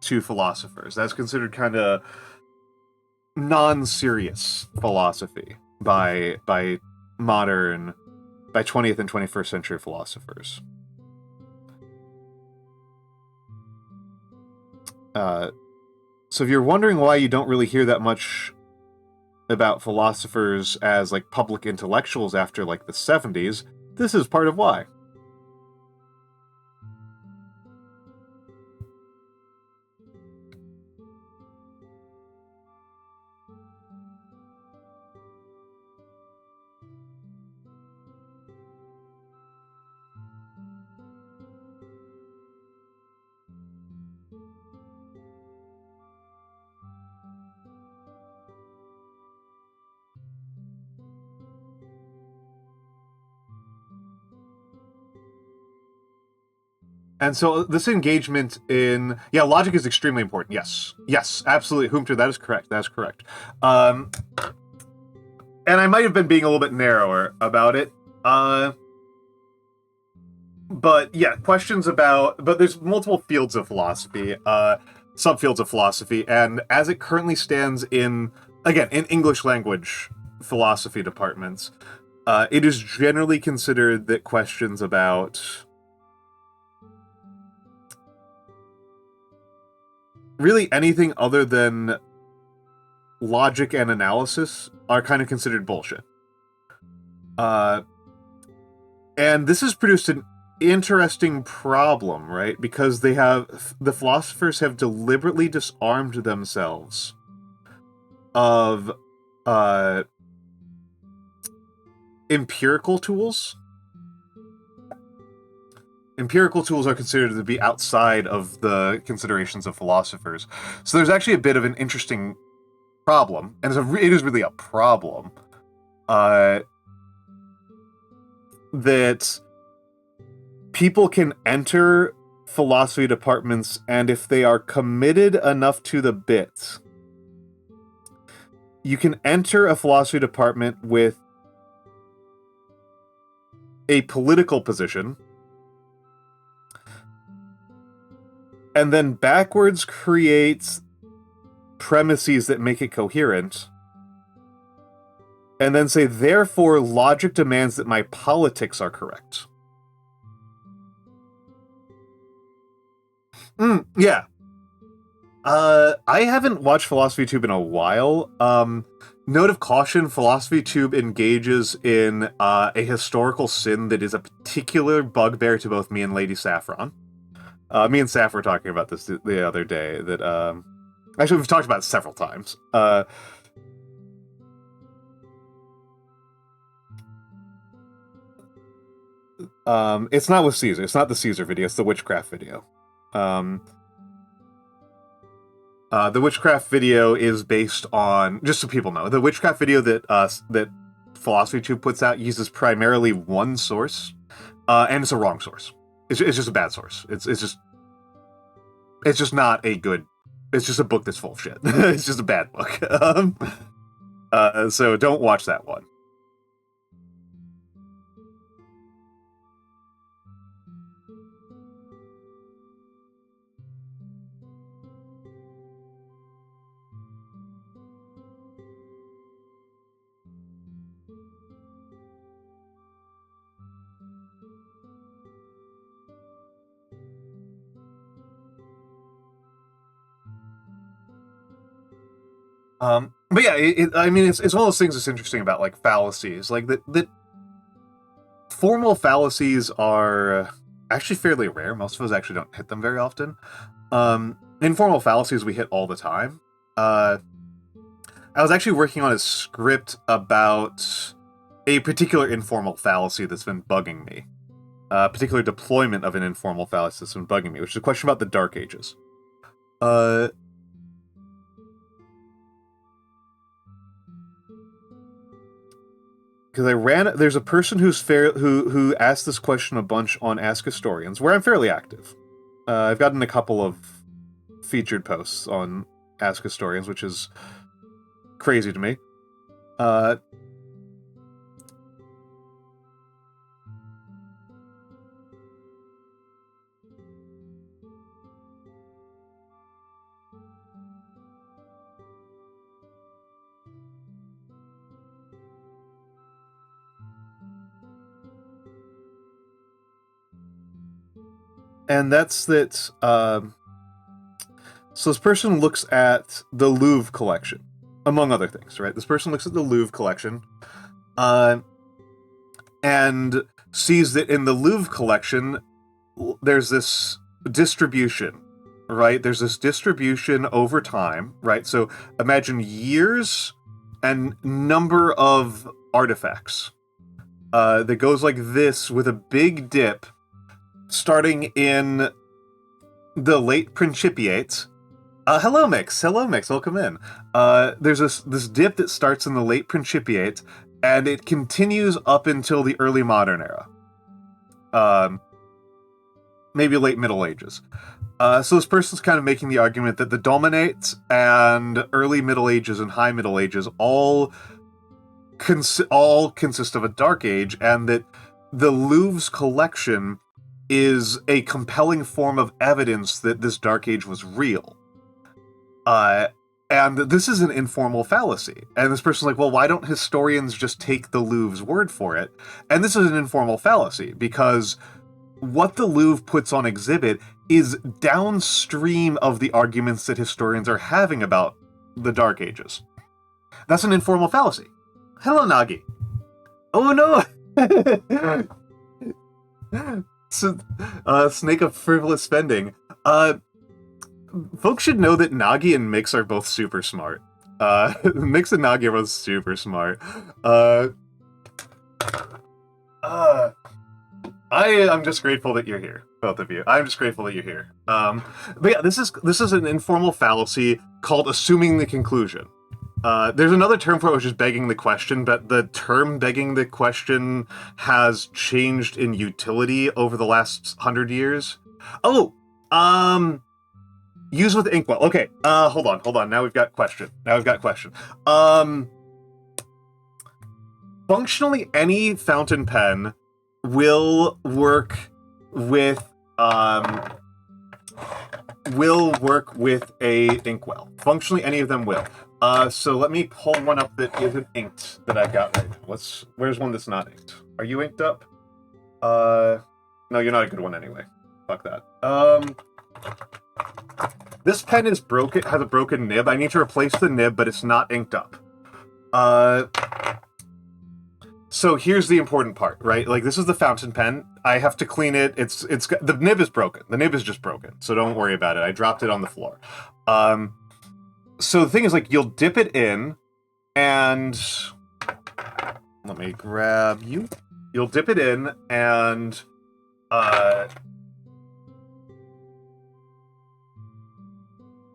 Speaker 1: to philosophers. That's considered kind of non-serious philosophy by 20th and 21st century philosophers. So if you're wondering why you don't really hear that much about philosophers as, like, public intellectuals after, like, the 70s, this is part of why. And so this engagement in... Yeah, logic is extremely important. Yes. Yes, absolutely. Humter, that is correct. That is correct. And I might have been being a little bit narrower about it. But yeah, questions about... But there's multiple fields of philosophy, subfields of philosophy, and as it currently stands in, again, in English language philosophy departments, it is generally considered that questions about... really anything other than logic and analysis are kind of considered bullshit. And this has produced an interesting problem, right? Because the philosophers have deliberately disarmed themselves of empirical tools. Empirical tools are considered to be outside of the considerations of philosophers. So there's actually a bit of an interesting problem, and it is really a problem, that people can enter philosophy departments, and if they are committed enough to the bit, you can enter a philosophy department with a political position, and then backwards create premises that make it coherent, and then say, therefore, logic demands that my politics are correct. Yeah. I haven't watched PhilosophyTube in a while. Note of caution, PhilosophyTube engages in a historical sin that is a particular bugbear to both me and Lady Saffron. Me and Saf were talking about this the other day, that, actually, we've talked about it several times. It's not with Caesar. It's not the Caesar video. It's the witchcraft video. The witchcraft video is based on, just so people know, the witchcraft video that that PhilosophyTube puts out uses primarily one source, and it's a wrong source. It's just a bad source. It's just not a good. It's just a book that's full of shit. It's just a bad book. So don't watch that one. But yeah, I mean, it's one of those things that's interesting about, like, fallacies. Like, that formal fallacies are actually fairly rare. Most of us actually don't hit them very often. Informal fallacies we hit all the time. I was actually working on a script about a particular informal fallacy that's been bugging me. A particular deployment of an informal fallacy that's been bugging me, which is a question about the Dark Ages. Because there's a person who asked this question a bunch on Ask Historians, where I'm fairly active. I've gotten a couple of featured posts on Ask Historians, which is crazy to me. And that's that, so this person looks at the Louvre collection, among other things, right? This person looks at the Louvre collection, and sees that in the Louvre collection, there's this distribution, right? There's this distribution over time, right? So imagine years and number of artifacts that goes like this, with a big dip starting in the late Principiate. Hello Mix, welcome in. There's this dip that starts in the late Principiate, and it continues up until the early modern era. Maybe late Middle Ages. So this person's kind of making the argument that the Dominate and early Middle Ages and High Middle Ages all consist of a Dark Age, and that the Louvre's collection is a compelling form of evidence that this Dark Age was real. And this is an informal fallacy. And this person's like, well, why don't historians just take the Louvre's word for it? And this is an informal fallacy, because what the Louvre puts on exhibit is downstream of the arguments that historians are having about the Dark Ages. That's an informal fallacy. Hello, Nagi. Oh, no! Snake of frivolous spending. Folks should know that Nagi and Mix are both super smart. Mix and Nagi are both super smart. I'm just grateful that you're here, both of you. I'm just grateful that you're here. But yeah, this is an informal fallacy called assuming the conclusion. There's another term for it, which is begging the question, but the term begging the question has changed in utility over the last 100 years. Oh, Use with inkwell. Okay. Hold on. Now we've got question. Functionally, any fountain pen will work with a inkwell. Functionally, any of them will. So let me pull one up that isn't inked that I've got right now. Where's one that's not inked? Are you inked up? No, you're not a good one anyway. Fuck that. This pen is broken, has a broken nib. I need to replace the nib, but it's not inked up. So here's the important part, right? Like, this is the fountain pen. I have to clean it. The nib is broken. The nib is just broken, so don't worry about it. I dropped it on the floor. So the thing is, like, you'll dip it in, and let me grab you. You'll dip it in, and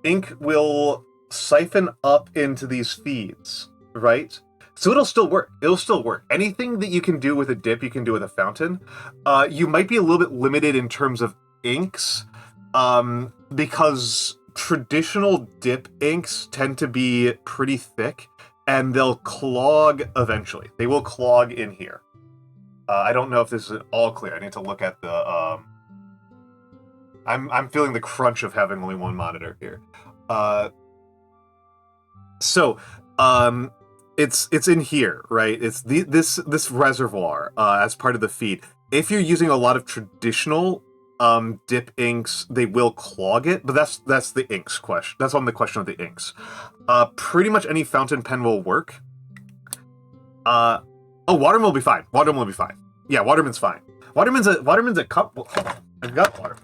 Speaker 1: ink will siphon up into these feeds, right? So it'll still work. Anything that you can do with a dip, you can do with a fountain. You might be a little bit limited in terms of inks, because traditional dip inks tend to be pretty thick, and they'll clog eventually. They will clog in here. I don't know if this is all clear. I need to look at the... I'm feeling the crunch of having only one monitor here. It's in here, right? It's this reservoir as part of the feed. If you're using a lot of traditional dip inks, they will clog it, but that's the inks question. That's on the question of the inks. Pretty much any fountain pen will work. Waterman will be fine. Yeah, Waterman's fine. Waterman's a cup. Well, I've got water.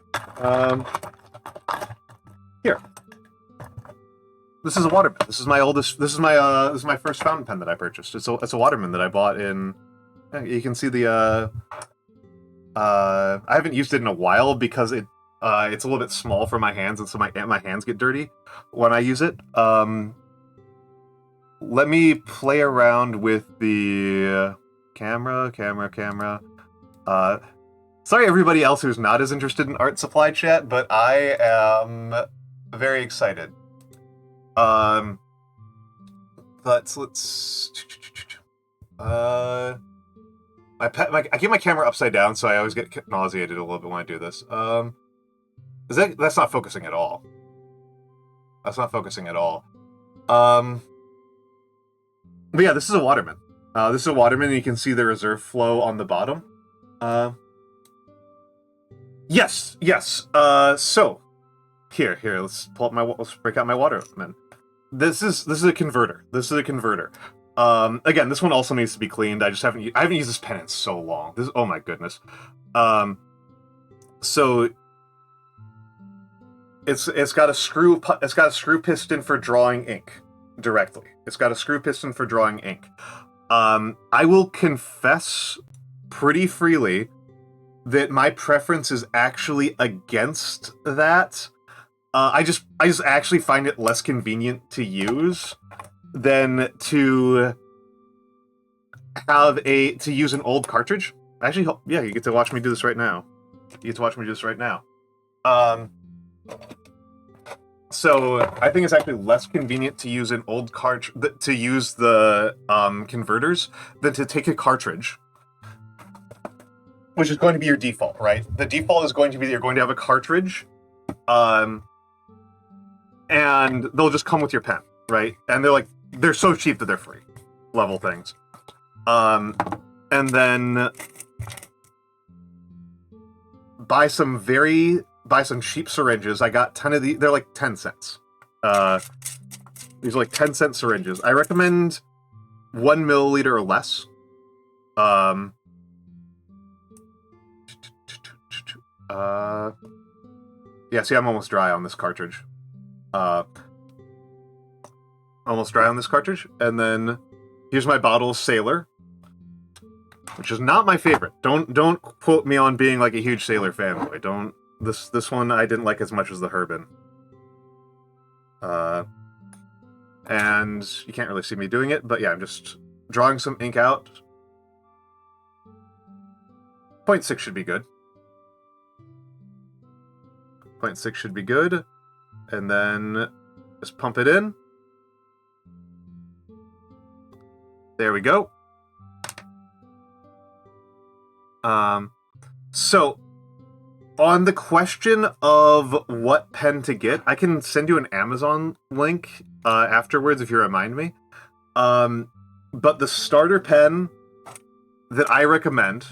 Speaker 1: Here. This is a Waterman. This is my first fountain pen that I purchased. It's a Waterman that I bought in. You can see the. I haven't used it in a while because it's a little bit small for my hands, and so my hands get dirty when I use it. Let me play around with the camera. Sorry, everybody else who's not as interested in art supply chat, but I am very excited. Let's I keep my camera upside down, so I always get nauseated a little bit when I do this. That's not focusing at all. But yeah, this is a Waterman. And you can see the reserve flow on the bottom. Yes. So here, let's break out my Waterman. This is a converter. Again, this one also needs to be cleaned. I haven't used this pen in so long. Oh my goodness. So it's got a screw piston for drawing ink directly. I will confess pretty freely that my preference is actually against that. I just actually find it less convenient to use than to use an old cartridge. Actually, yeah, you get to watch me do this right now. So I think it's actually less convenient to use an old to use the converters than to take a cartridge, which is going to be your default, right? The default is going to be that you're going to have a cartridge, and they'll just come with your pen, right? And they're so cheap that they're free level things. And then buy some cheap syringes. I got 10 of these. They're like 10 cents. These are like 10-cent syringes. I recommend 1 milliliter or less. Yeah, see, I'm almost dry on this cartridge. And then here's my bottle of Sailor, which is not my favorite. Don't quote me on being like a huge Sailor fanboy. This one I didn't like as much as the Herbin. And you can't really see me doing it, but yeah, I'm just drawing some ink out. 0.6 should be good. 0.6 should be good. And then just pump it in. There we go. So, on the question of what pen to get, I can send you an Amazon link afterwards if you remind me. But the starter pen that I recommend,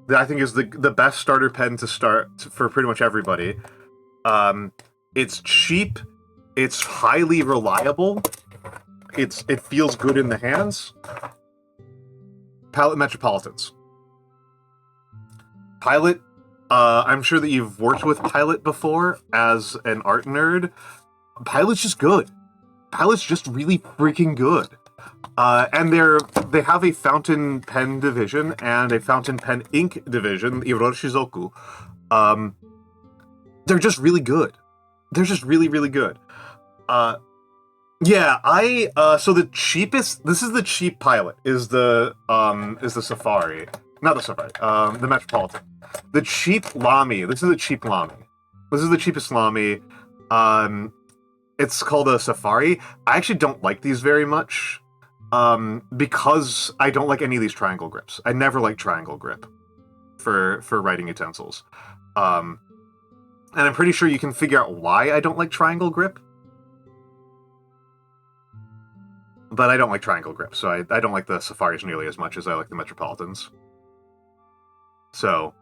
Speaker 1: that I think is the best starter pen to start for pretty much everybody, it's cheap, it's highly reliable, it feels good in the hands. Pilot Metropolitans. Pilot, I'm sure that you've worked with Pilot before as an art nerd. Pilot's just good. Pilot's just really freaking good. And they have a fountain pen division and a fountain pen ink division, Iroshizoku. They're just really good. They're just really, really good. Yeah, so the cheapest, this is the cheap Pilot, is the Safari. Not the Safari, the Metropolitan. The cheap Lamy, this is the cheap Lamy. This is the cheapest Lamy. It's called a Safari. I actually don't like these very much, because I don't like any of these triangle grips. I never like triangle grip for writing utensils. And I'm pretty sure you can figure out why I don't like triangle grip. But I don't like triangle grip, so I don't like the Safaris nearly as much as I like the Metropolitans. So,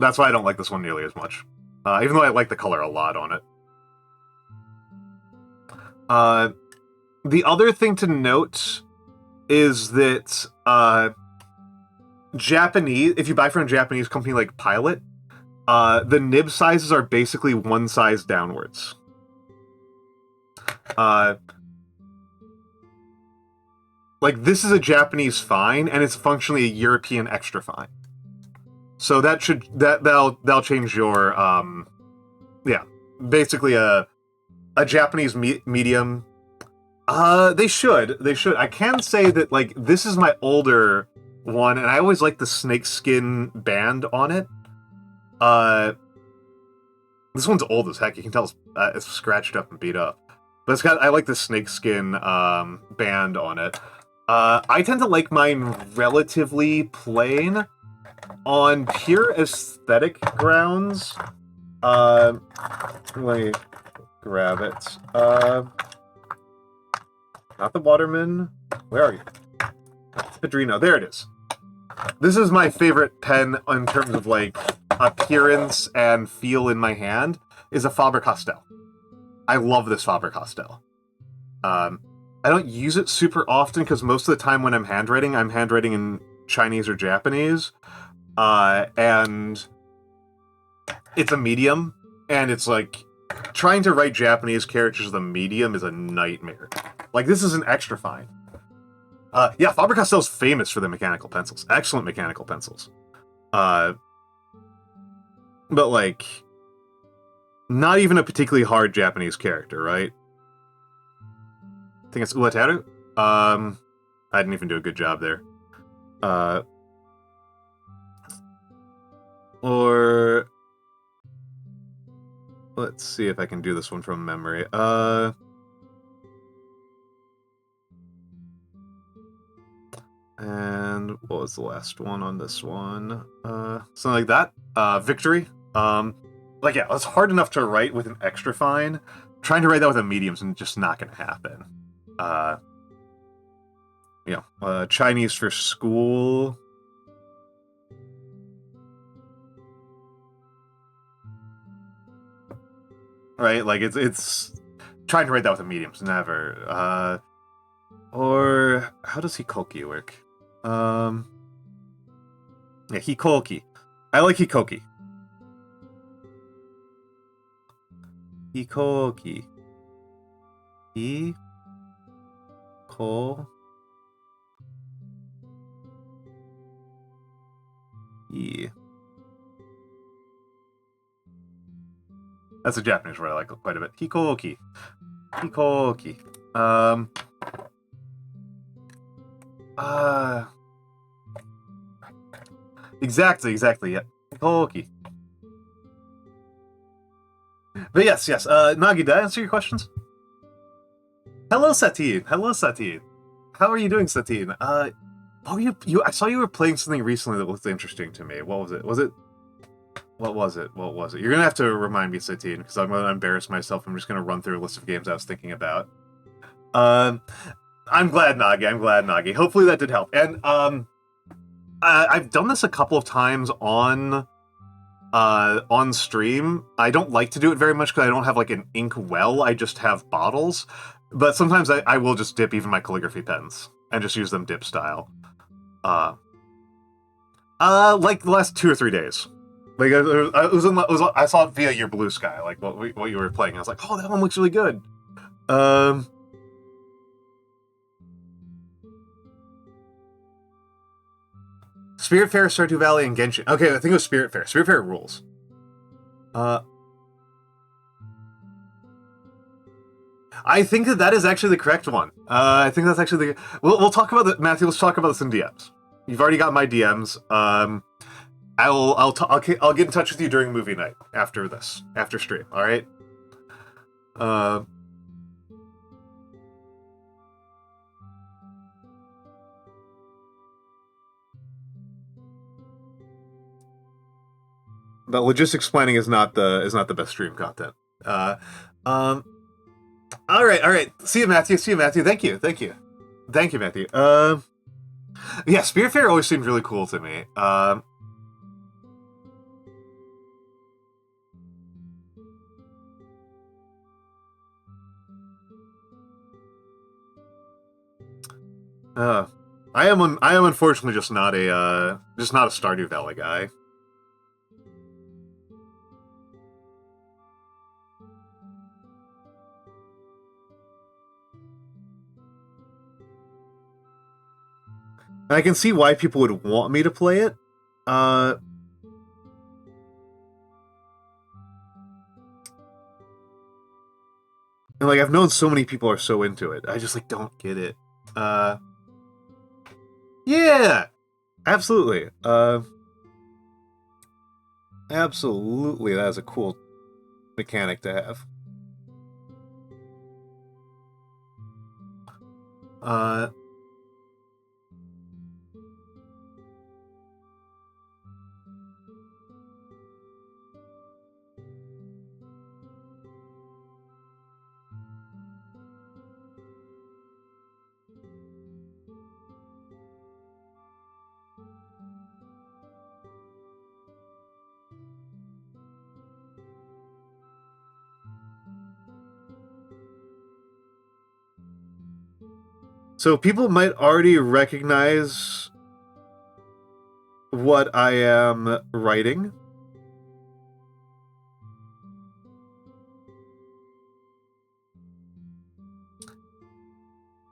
Speaker 1: that's why I don't like this one nearly as much. Even though I like the color a lot on it. The other thing to note is that Japanese, if you buy from a Japanese company like Pilot, the nib sizes are basically one size downwards. Like, this is a Japanese fine, and it's functionally a European extra fine. So that'll change your, yeah, basically a Japanese medium. They should. I can say that, like, this is my older one, and I always like the snakeskin band on it. This one's old as heck. You can tell it's scratched up and beat up. But I like the snakeskin band on it. I tend to like mine relatively plain. On pure aesthetic grounds, let me grab it. Not the Waterman. Where are you? Padrino. There it is. This is my favorite pen in terms of, like, appearance and feel in my hand, is a Faber-Castell. I love this Faber-Castell. I don't use it super often because most of the time when I'm handwriting in Chinese or Japanese. And it's a medium, and it's like, trying to write Japanese characters with a medium is a nightmare. Like, this is an extra fine. Yeah, Faber-Castell's famous for the mechanical pencils. Excellent mechanical pencils. But, like, not even a particularly hard Japanese character, right? I think it's Ueteru. I didn't even do a good job there. Or let's see if I can do this one from memory. And what was the last one on this one? Something like that. Victory. Like, yeah, it's hard enough to write with an extra fine. Trying to write that with a medium's just not going to happen. Chinese for school. Right, like, it's trying to write that with a medium's never. Or how does Hikoki work? Yeah, Hikoki. I like Hikoki. Hikoki. That's a Japanese word I like quite a bit. Hikoki. Exactly, yeah. Hikoki. But yes, yes. Nagi, did I answer your questions? Hello, Satine. Hello, Satine. How are you doing, Satine? Oh, you. I saw you were playing something recently that looked interesting to me. What was it? What was it? What was it? You're gonna have to remind me, Satine, because I'm gonna embarrass myself. I'm just gonna run through a list of games I was thinking about. I'm glad, Nagi. I'm glad, Nagi. Hopefully that did help. And I've done this a couple of times on stream. I don't like to do it very much because I don't have like an ink well. I just have bottles. But sometimes I will just dip even my calligraphy pens and just use them dip style. Like the last 2 or 3 days. Like I saw it via your blue sky, like what you were playing. I was like, oh, that one looks really good. Spiritfarer, Stardew Valley, and Genshin. Okay, I think it was Spiritfarer. Spiritfarer rules. I think that is actually the correct one. I think that's actually the. We'll talk about Matthew. Let's talk about this in DMs. You've already got my DMs. I'll get in touch with you during movie night after stream. All right. But logistics planning is not the best stream content. All right. See you, Matthew. Thank you, Matthew. Yeah, Spiritfarer always seemed really cool to me. I am unfortunately just not a Stardew Valley guy. And I can see why people would want me to play it. And like I've known so many people are so into it. I just like don't get it. Yeah, absolutely. Absolutely, that is a cool mechanic to have. So people might already recognize what I am writing.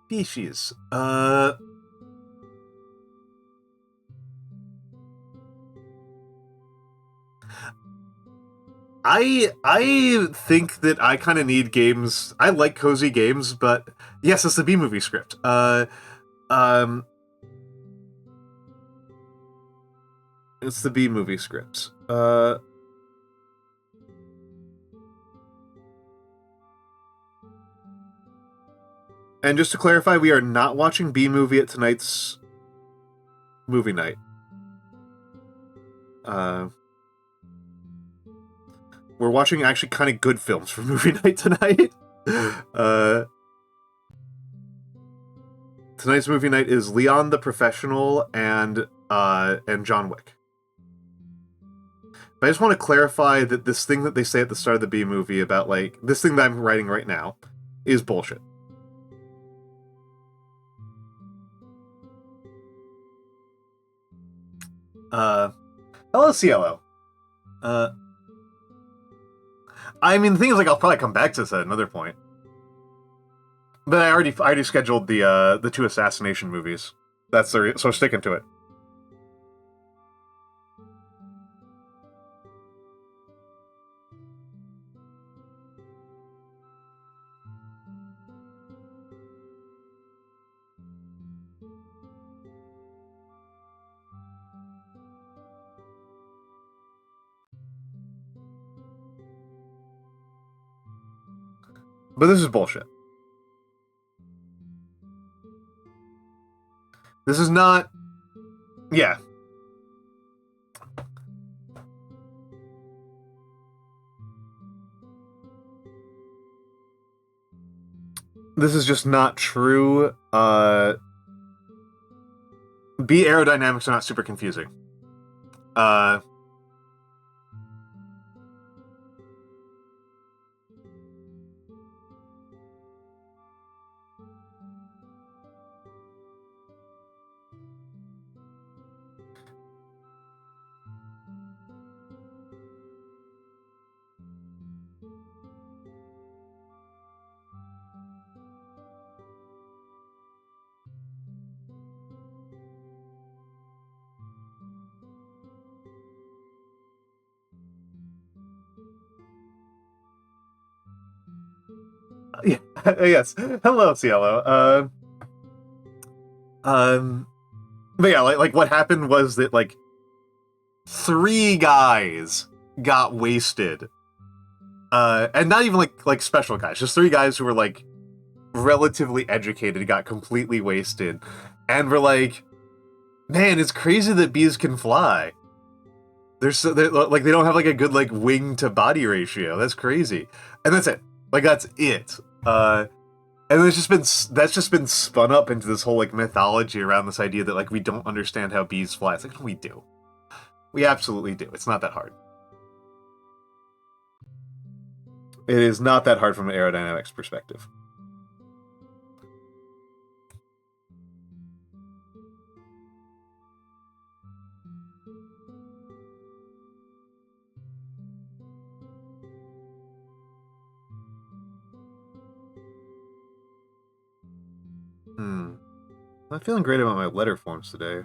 Speaker 1: Species. I think that I kind of need games. I like cozy games, but yes, it's the B-movie script. It's the B-movie script. And just to clarify, we are not watching B-movie at tonight's movie night. We're watching actually kind of good films for movie night tonight. Tonight's movie night is Leon the Professional and John Wick. But I just want to clarify that this thing that they say at the start of the B movie about like this thing that I'm writing right now is bullshit. Hello, CLO. I mean, the thing is, like, I'll probably come back to this at another point. But I already scheduled the 2 assassination movies. That's so sticking to it. But this is bullshit. This is not... Yeah. This is just not true. B aerodynamics are not super confusing. Yeah, yes. Hello, Cielo. But yeah, like what happened was that like 3 guys got wasted. And not even like special guys, just 3 guys who were like relatively educated got completely wasted. And we're like, man, it's crazy that bees can fly. They're like they don't have like a good like wing to body ratio. That's crazy. And that's it. Like that's it. And that's just been spun up into this whole like mythology around this idea that like we don't understand how bees fly. It's like, no, we do. We absolutely do. It's not that hard. It is not that hard from an aerodynamics perspective. I'm not feeling great about my letter forms today.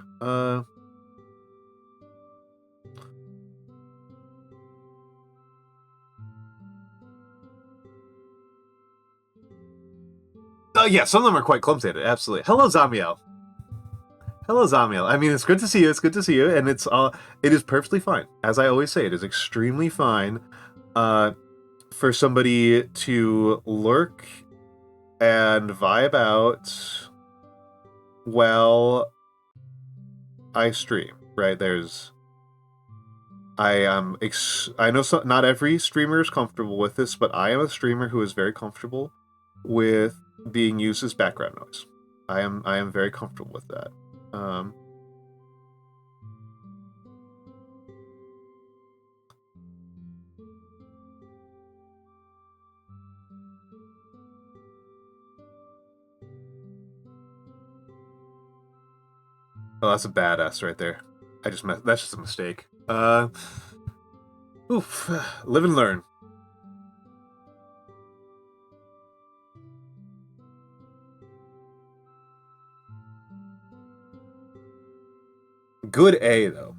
Speaker 1: Yeah, some of them are quite clumsy at it, absolutely. Hello, Zamiel. Hello, Zamiel. I mean, it's good to see you. It's good to see you, and it is perfectly fine. As I always say, it is extremely fine for somebody to lurk and vibe out while I stream. Right? I know not every streamer is comfortable with this, but I am a streamer who is very comfortable with being used as background noise. I am very comfortable with that. Oh, that's a badass right there. That's just a mistake. Oof. Live and learn. Good A though.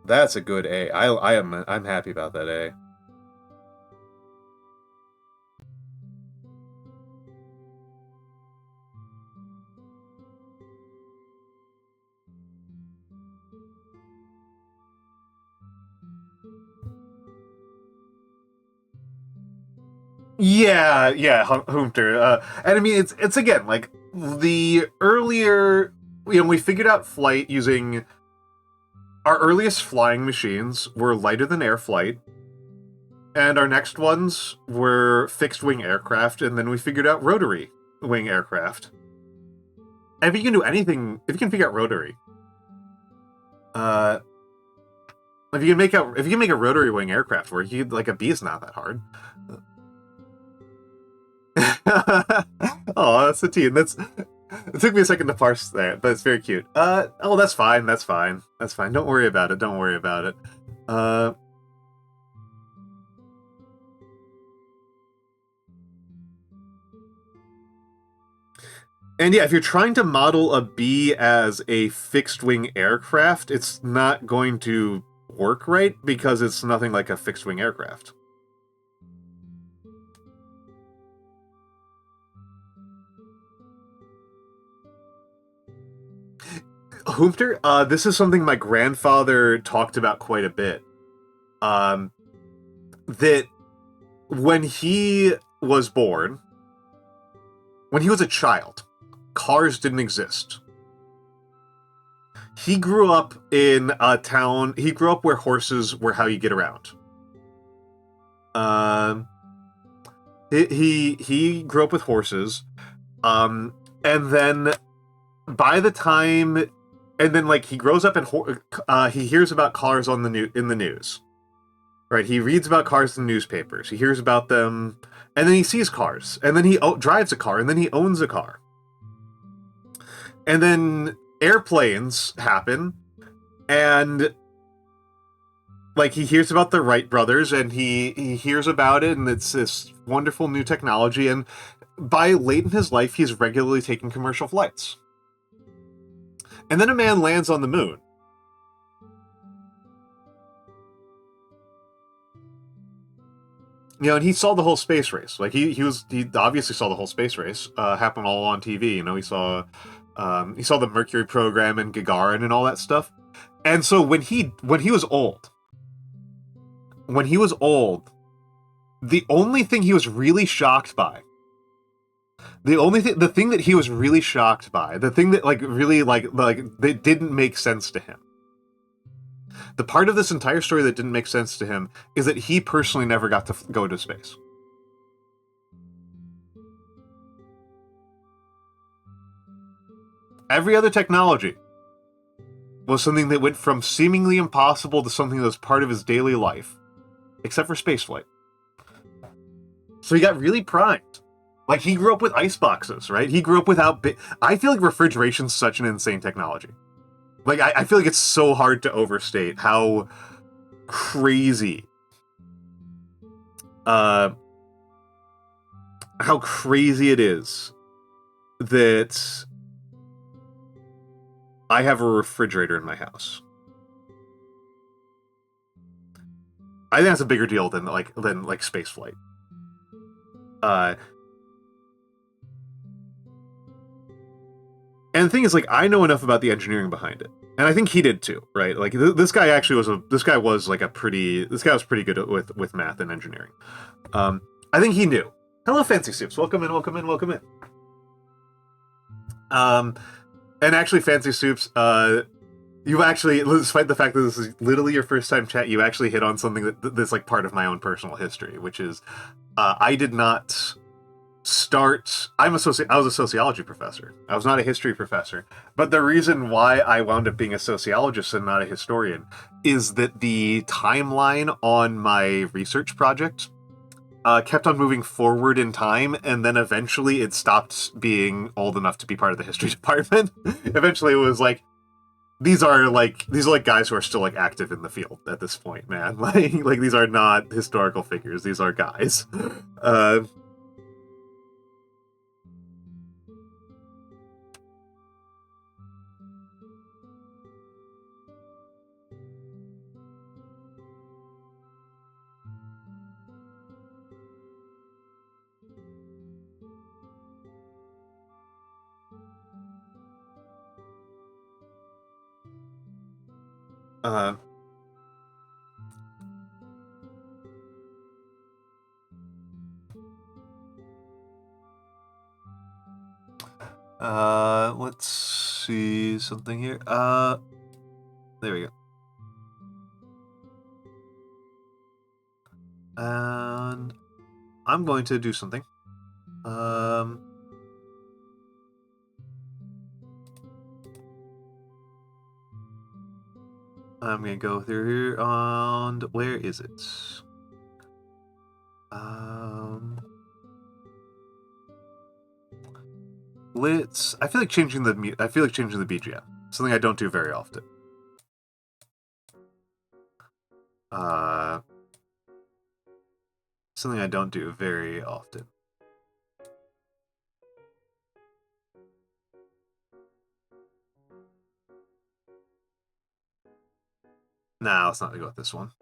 Speaker 1: That's a good A. I'm happy about that A. Yeah, Hunter. And I mean, it's again like the earlier, we figured out flight using our earliest flying machines were lighter than air flight, and our next ones were fixed wing aircraft, and then we figured out rotary wing aircraft. And if you can do anything, if you can figure out rotary, if you can make a rotary wing aircraft work, like a bee is not that hard. Oh, that's a teen. It took me a second to parse that, but it's very cute. Oh, that's fine. That's fine. That's fine. Don't worry about it. Don't worry about it. And yeah, if you're trying to model a bee as a fixed-wing aircraft, it's not going to work right because it's nothing like a fixed-wing aircraft. Hoopter, this is something my grandfather talked about quite a bit. That when he was born, when he was a child, cars didn't exist. He grew up in a town. He grew up where horses were how you get around. He grew up with horses, and then by the time, and then like he grows up and he hears about cars on in the news, right? He reads about cars in newspapers. He hears about them, and then he sees cars, and then he drives a car, and then he owns a car, and then airplanes happen, and like he hears about the Wright brothers, and he hears about it, and it's this wonderful new technology, and by late in his life, he's regularly taking commercial flights. And then a man lands on the moon. You know, and he saw the whole space race. Like he obviously saw the whole space race happen all on TV. You know, he saw the Mercury program and Gagarin and all that stuff. And so when he was old, the only thing he was really shocked by, the thing that he was really shocked by, the thing that like really like that didn't make sense to him, the part of this entire story that didn't make sense to him is that he personally never got to go to space. Every other technology was something that went from seemingly impossible to something that was part of his daily life, except for spaceflight. So he got really primed. Like, he grew up with ice boxes, right? He grew up without... I feel like refrigeration's such an insane technology. Like, I feel like it's so hard to overstate how crazy... how crazy it is that I have a refrigerator in my house. I think that's a bigger deal than space flight. And the thing is, like, I know enough about the engineering behind it, and I think he did too, right? Like, this guy actually was pretty good with math and engineering. I think he knew. Hello, Fancy Soups. Welcome in. And actually, Fancy Soups, you actually, despite the fact that this is literally your first time chat, you actually hit on something that's like part of my own personal history, which is I did not start... I was a sociology professor. I was not a history professor. But the reason why I wound up being a sociologist and not a historian is that the timeline on my research project kept on moving forward in time, and then eventually it stopped being old enough to be part of the history department. Eventually it was like, these are guys who are still like active in the field at this point, man. Like these are not historical figures. These are guys. Let's see something here. There we go. And I'm going to do something. I'm gonna go through here, and where is it? I feel like changing the BGM. Something I don't do very often. Something I don't do very often. Nah, let's not go with this one.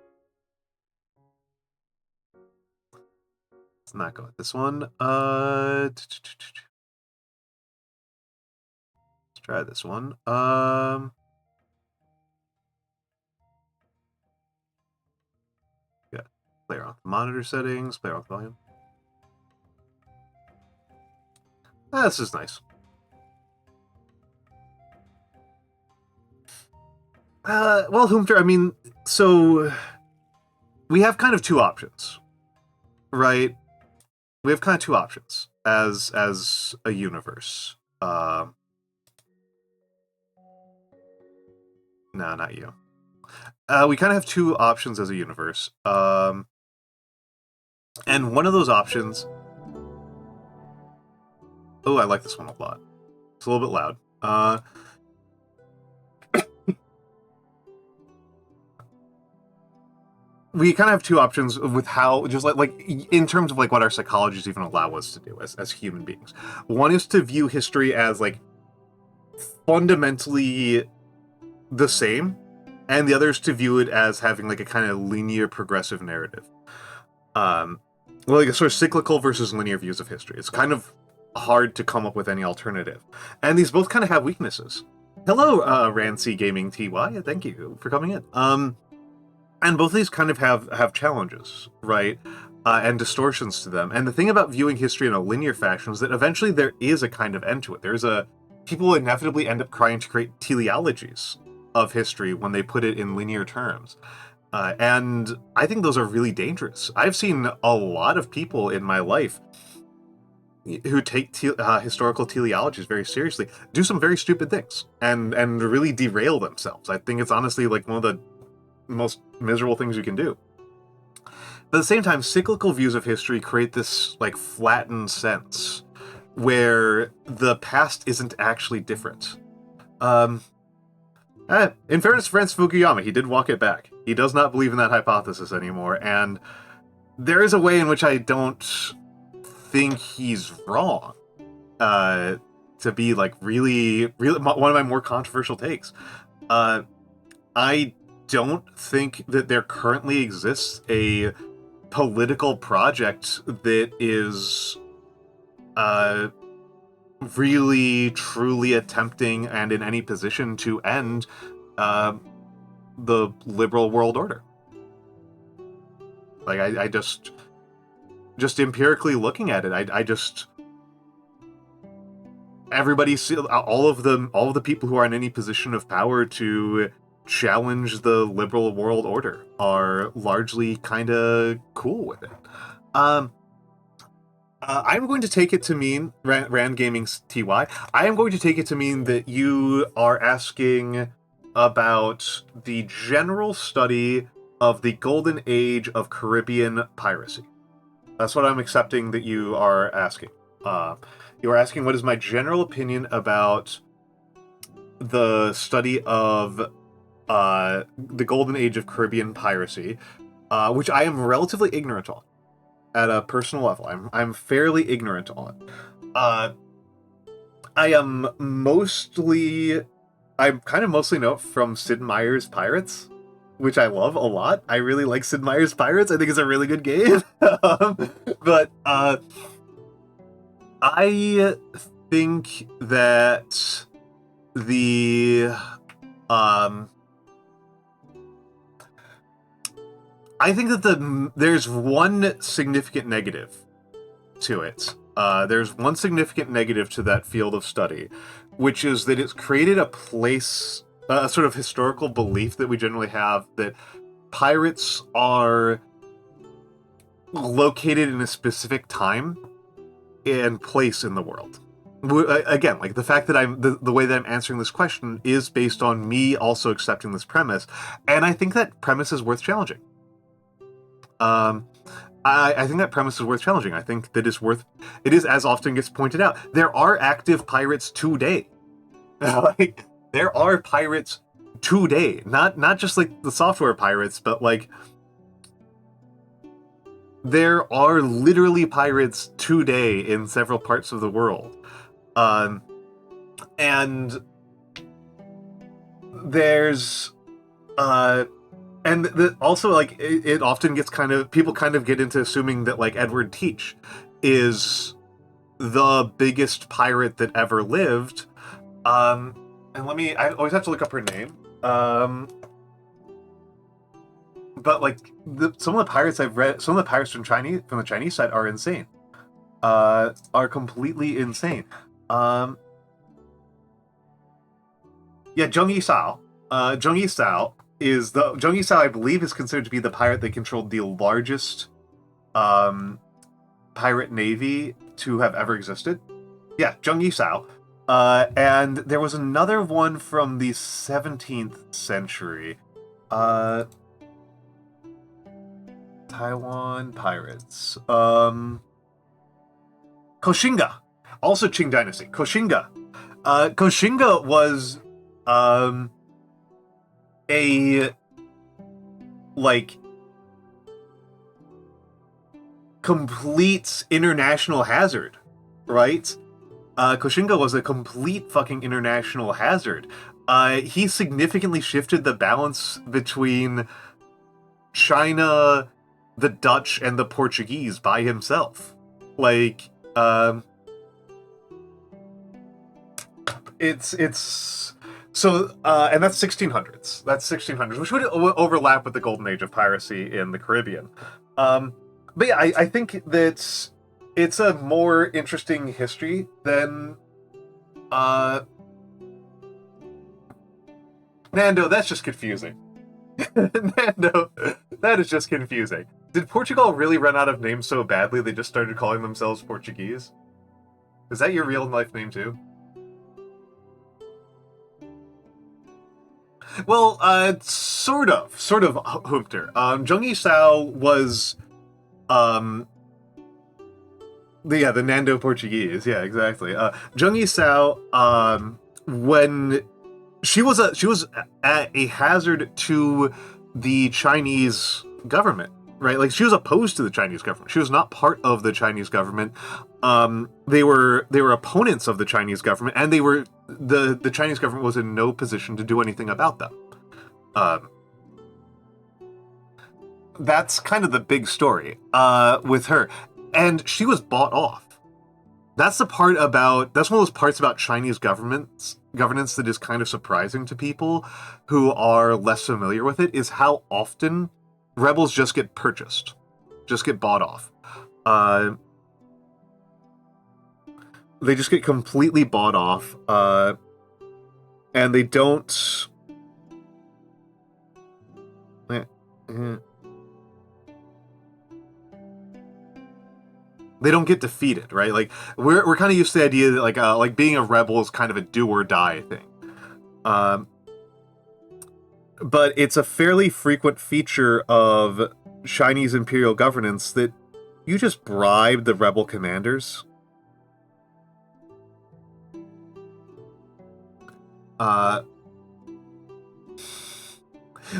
Speaker 1: Let's not go with this one. Let's try this one. Yeah, player on the monitor settings, player on the volume. This is nice. Well, Humter, I mean, so we have kind of two options, right? We have kind of two options as a universe. No, not you. We kind of have two options as a universe. And one of those options... Oh, I like this one a lot. It's a little bit loud. We kind of have two options with how, just like in terms of like what our psychologies even allow us to do as human beings. One is to view history as like fundamentally the same, and the other is to view it as having like a kind of linear progressive narrative. Well, like a sort of cyclical versus linear views of history. It's kind of hard to come up with any alternative. And these both kind of have weaknesses. Hello, Rancy Gaming TY, thank you for coming in. And both of these kind of have challenges, right? And distortions to them. And the thing about viewing history in a linear fashion is that eventually there is a kind of end to it. People inevitably end up trying to create teleologies of history when they put it in linear terms. And I think those are really dangerous. I've seen a lot of people in my life who take historical teleologies very seriously do some very stupid things and really derail themselves. I think it's honestly like one of the most miserable things you can do. But at the same time, cyclical views of history create this like flattened sense where the past isn't actually different. In fairness to Francis Fukuyama, he did walk it back. He does not believe in that hypothesis anymore, and there is a way in which I don't think he's wrong. To be like really one of my more controversial takes. I don't think that there currently exists a political project that is really truly attempting and in any position to end the liberal world order. Like I just empirically looking at it, I just everybody, all of the people who are in any position of power to challenge the liberal world order are largely kind of cool with it. I'm going to take it to mean, Rand Gaming TY, I am going to take it to mean that you are asking about the general study of the golden age of Caribbean piracy. That's what I'm accepting that you are asking. You are asking what is my general opinion about the study of the golden age of Caribbean piracy, which I am relatively ignorant on at a personal level. I'm fairly ignorant on. I kind of mostly know from Sid Meier's Pirates, which I love a lot. I really like Sid Meier's Pirates. I think it's a really good game. But I think that there's one significant negative to it. There's one significant negative to that field of study, which is that it's created a place, a sort of historical belief that we generally have that pirates are located in a specific time and place in the world. Again, like the fact that the way that I'm answering this question is based on me also accepting this premise, and I think that premise is worth challenging. I think that premise is worth challenging. I think that it is, as often gets pointed out, there are active pirates today. Like, there are pirates today. Not just like the software pirates, but like there are literally pirates today in several parts of the world. And there's also, like, it often gets people kind of get into assuming that, like, Edward Teach is the biggest pirate that ever lived. And I always have to look up her name. But, like, some of the pirates I've read, some of the pirates from the Chinese side are insane. are completely insane. Yeah, Zheng Yisao. Zheng Yisao Zheng Yisao, I believe, is considered to be the pirate that controlled the largest pirate navy to have ever existed. Yeah, Zheng Yisao. And there was another one from the 17th century. Taiwan pirates. Koshinga. Also Qing Dynasty. Koshinga. Koshinga was a like complete international hazard, right? Koshinga was a complete fucking international hazard. He significantly shifted the balance between China, the Dutch, and the Portuguese by himself. Like, it's so, and that's 1600s. That's 1600s, which would overlap with the golden age of piracy in the Caribbean. But yeah, I think that it's a more interesting history than Nando. That's just confusing. Nando, that is just confusing. Did Portugal really run out of names so badly they just started calling themselves Portuguese? Is that your real life name too? Well, sort of, Humpter. Zheng Yisao was, the Nando Portuguese. Yeah, exactly. Zheng Yisao, when she was a hazard to the Chinese government, right? Like, she was opposed to the Chinese government. She was not part of the Chinese government. They were opponents of the Chinese government, and the Chinese government was in no position to do anything about them. That's kind of the big story with her, and she was bought off. That's one of those parts about Chinese governance that is kind of surprising to people who are less familiar with it, is how often rebels just get purchased, just get bought off. They just get completely bought off, and they don't. They don't get defeated, right? Like, we're kind of used to the idea that like being a rebel is kind of a do or die thing. But it's a fairly frequent feature of Chinese imperial governance that you just bribe the rebel commanders.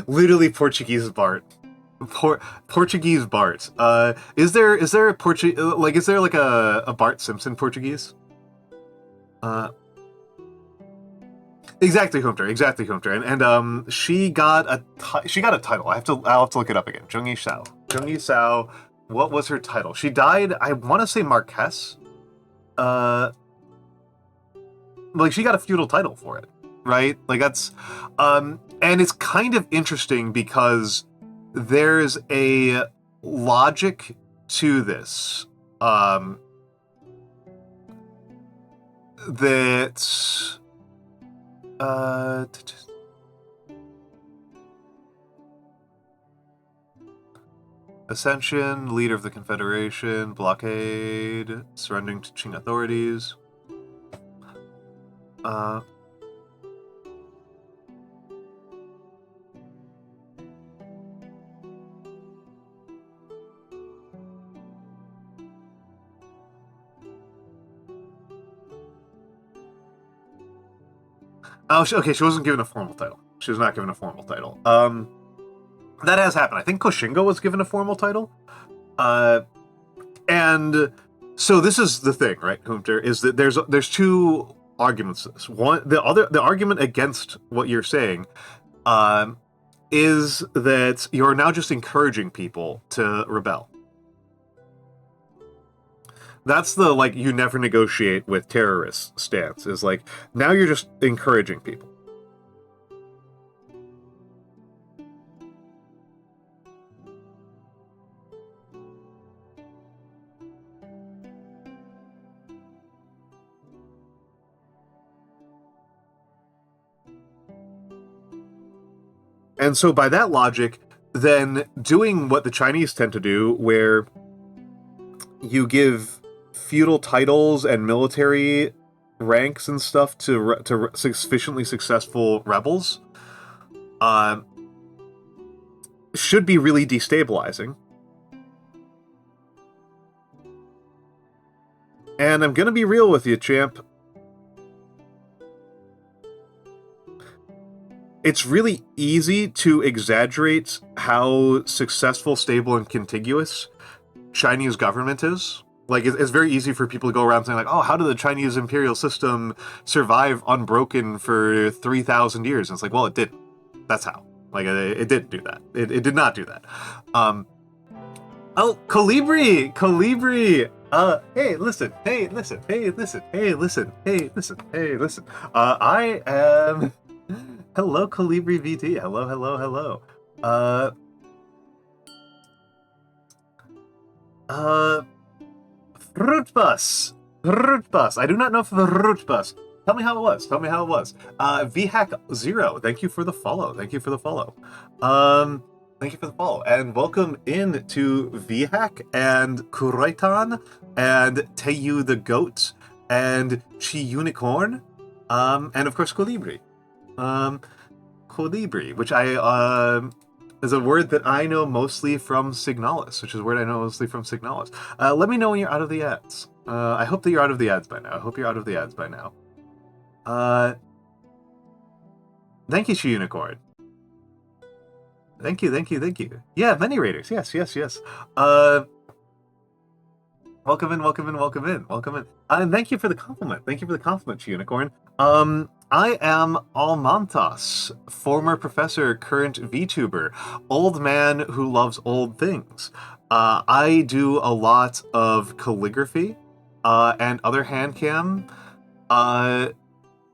Speaker 1: Literally Portuguese Bart. Portuguese Bart. Is there a is there like a Bart Simpson Portuguese? Exactly, Humter. And she got a title. I'll have to look it up again. Zheng Yisao. What was her title? She died, I want to say Marquess. Like, she got a feudal title for it, right? Like, that's and it's kind of interesting because there's a logic to this that Ascension, leader of the Confederation, blockade, surrendering to Qing authorities. Oh, okay, she wasn't given a formal title. She was not given a formal title. That has happened. I think Koshinga was given a formal title. And so this is the thing, right, Humter, is that there's two arguments to this. The argument against what you're saying is that you're now just encouraging people to rebel. That's the, like, you never negotiate with terrorists stance, is like, now you're just encouraging people. And so by that logic, then doing what the Chinese tend to do, where you give feudal titles and military ranks and stuff to sufficiently successful rebels, should be really destabilizing. And I'm gonna be real with you, champ. It's really easy to exaggerate how successful, stable, and contiguous Chinese government is. Like, it's very easy for people to go around saying, like, oh, how did the Chinese imperial system survive unbroken for 3,000 years? And it's like, well, it didn't. That's how. Like, it didn't do that. It did not do that. Oh, Calibri! Calibri! Hey, listen, hey, listen, hey, listen, hey, listen, hey, listen, hey, listen. I am... Hello, Calibri VT. Hello, hello, hello. Fruit bus. Fruit bus. I do not know if the fruit bus. Tell me how it was. Tell me how it was. VHack 0. Thank you for the follow. Thank you for the follow. Thank you for the follow. And welcome in to VHack and Kuraitan and Teiyu the Goat and Chi Unicorn. And of course Colibri. Colibri, which is a word that I know mostly from Signalis, which is a word I know mostly from Signalis. Let me know when you're out of the ads. I hope that you're out of the ads by now. I hope you're out of the ads by now. Thank you, Chi Unicorn. Thank you, thank you, thank you. Yeah, many raiders. Yes, yes, yes. Welcome in, welcome in, welcome in, welcome in. And thank you for the compliment. Thank you for the compliment, Chi Unicorn. I am Almantas, former professor, current VTuber, old man who loves old things. I do a lot of calligraphy and other handcam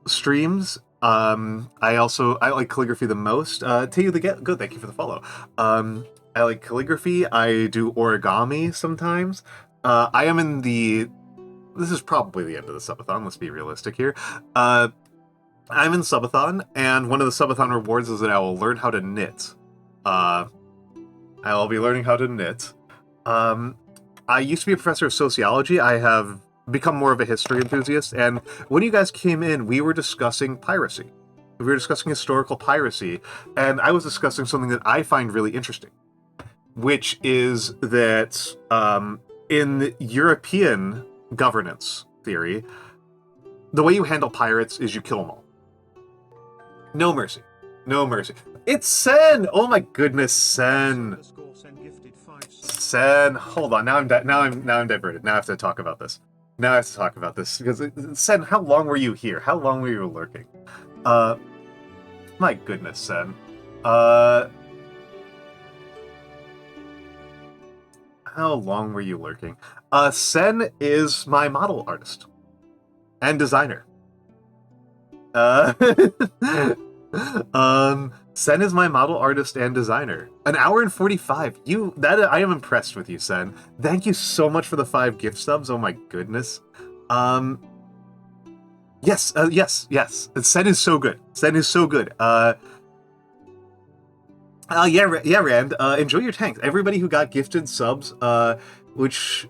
Speaker 1: streams. I like calligraphy the most. To you, good. Thank you for the follow. I like calligraphy. I do origami sometimes. I am in the. This is probably the end of the subathon. Let's be realistic here. I'm in subathon, and one of the subathon rewards is that I will learn how to knit. I will be learning how to knit. I used to be a professor of sociology. I have become more of a history enthusiast, and when you guys came in, we were discussing piracy. We were discussing historical piracy, and I was discussing something that I find really interesting, which is that in European governance theory, the way you handle pirates is you kill them all. No mercy. No mercy. It's Sen! Oh my goodness, Sen. Sen, hold on. Now I'm diverted. Now I have to talk about this. Now I have to talk about this because Sen, how long were you here? How long were you lurking? My goodness, Sen. How long were you lurking? Sen is my model artist and designer. Sen is my model artist and designer. An hour and 45. I am impressed with you, Sen. Thank you so much for the 5 gift subs. Oh my goodness. Yes, yes. Sen is so good. Sen is so good. Yeah, Rand. Enjoy your tanks. Everybody who got gifted subs, which...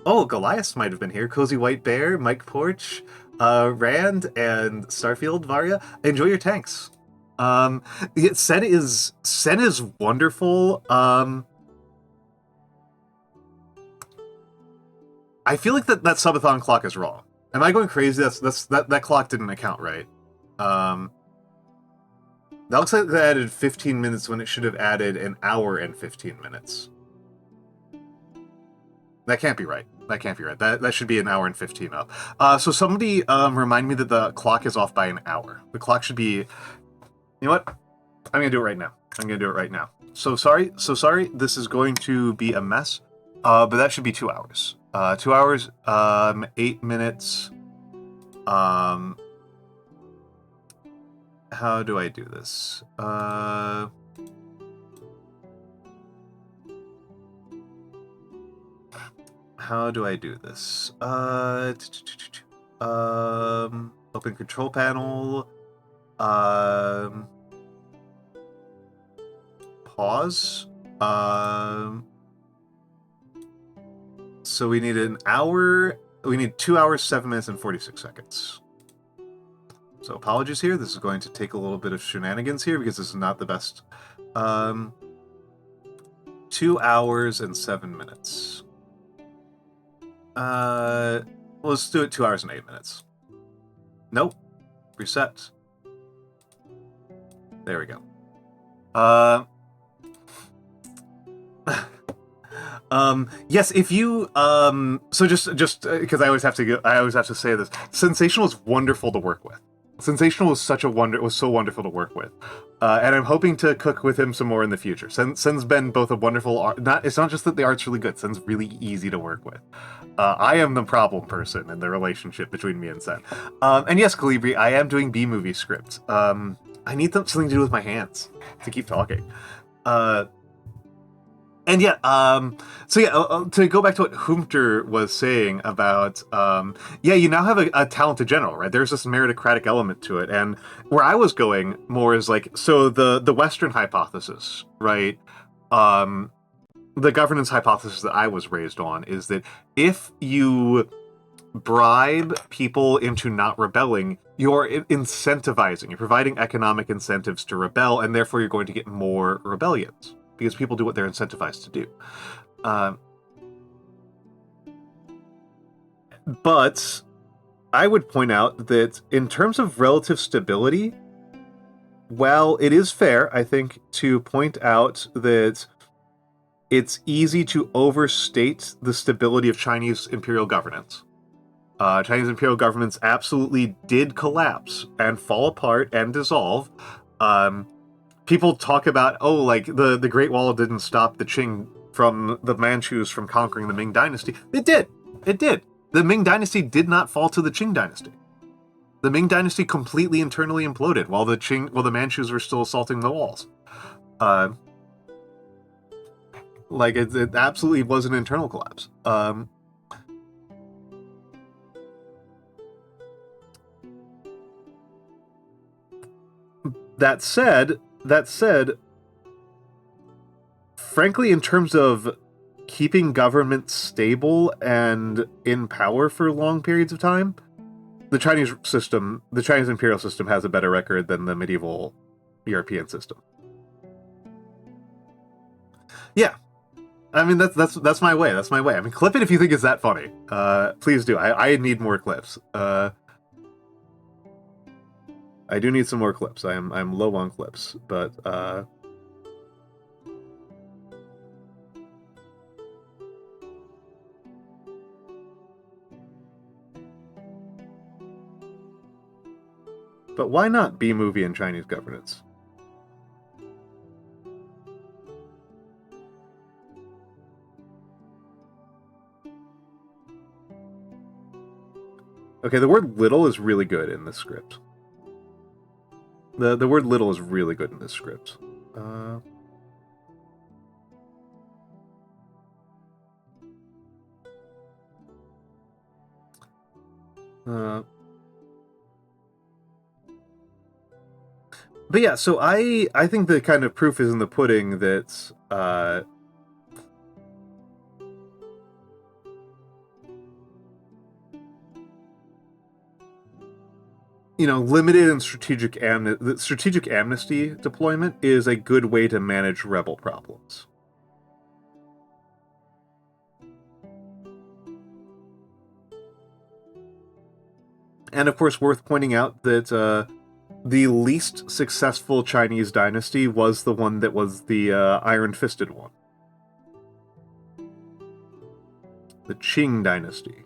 Speaker 1: Oh, Goliath might have been here. Cozy White Bear, Mike Porch, Rand, and Starfield Varya. Enjoy your tanks. Sen is wonderful. I feel like that subathon clock is wrong. Am I going crazy? That clock didn't account right. That looks like they added 15 minutes when it should have added an hour and 15 minutes. That can't be right. That can't be right. That should be an hour and 15 up. So somebody remind me that the clock is off by an hour. The clock should be... You know what? I'm gonna do it right now. I'm gonna do it right now. So sorry. This is going to be a mess. But that should be 2 hours. 2 hours, 8 minutes. How do I do this? How do I do this? Open control panel. pause. So we need an hour. We need 2 hours, 7 minutes, and 46 seconds. So apologies here. This is going to take a little bit of shenanigans here because this is not the best. 2 hours and 7 minutes. Let's do it 2 hours and 8 minutes. Nope. Reset. There we go. Yes, if you so just because I always have to say this, Sensational is wonderful to work with. Sensational was so wonderful to work with, and I'm hoping to cook with him some more in the future. Sen's been both a wonderful art. It's not just that the art's really good. Sen's really easy to work with. I am the problem person in the relationship between me and Sen. And yes, Calligraphy, I am doing B-movie scripts. I need something to do with my hands to keep talking. And yeah, so yeah, to go back to what Humter was saying about, yeah, you now have a talented general, right? There's this meritocratic element to it, and where I was going more is like, so the Western hypothesis, right? The governance hypothesis that I was raised on is that if you bribe people into not rebelling, you're incentivizing, you're providing economic incentives to rebel, and therefore you're going to get more rebellions. Because people do what they're incentivized to do. But I would point out that in terms of relative stability, while it is fair, I think, to point out that it's easy to overstate the stability of Chinese imperial governance. Chinese imperial governments absolutely did collapse and fall apart and dissolve. People talk about, oh, like, the Great Wall didn't stop the Manchus from conquering the Ming Dynasty. It did. It did. The Ming Dynasty did not fall to the Qing Dynasty. The Ming Dynasty completely internally imploded while the Manchus were still assaulting the walls. Like, it absolutely was an internal collapse. That said, frankly, in terms of keeping government stable and in power for long periods of time, the Chinese imperial system has a better record than the medieval European system. Yeah. I mean, that's my way. That's my way. I mean, clip it if you think it's that funny. Please do. I need more clips. I do need some more clips. I'm low on clips, but why not B-movie and Chinese governance? Okay, the word little is really good in this script. The word little is really good in this script. But yeah, so I think the kind of proof is in the pudding that you know, limited and strategic amnesty deployment is a good way to manage rebel problems. And of course, worth pointing out that the least successful Chinese dynasty was the one that was the iron-fisted one. The Qing dynasty.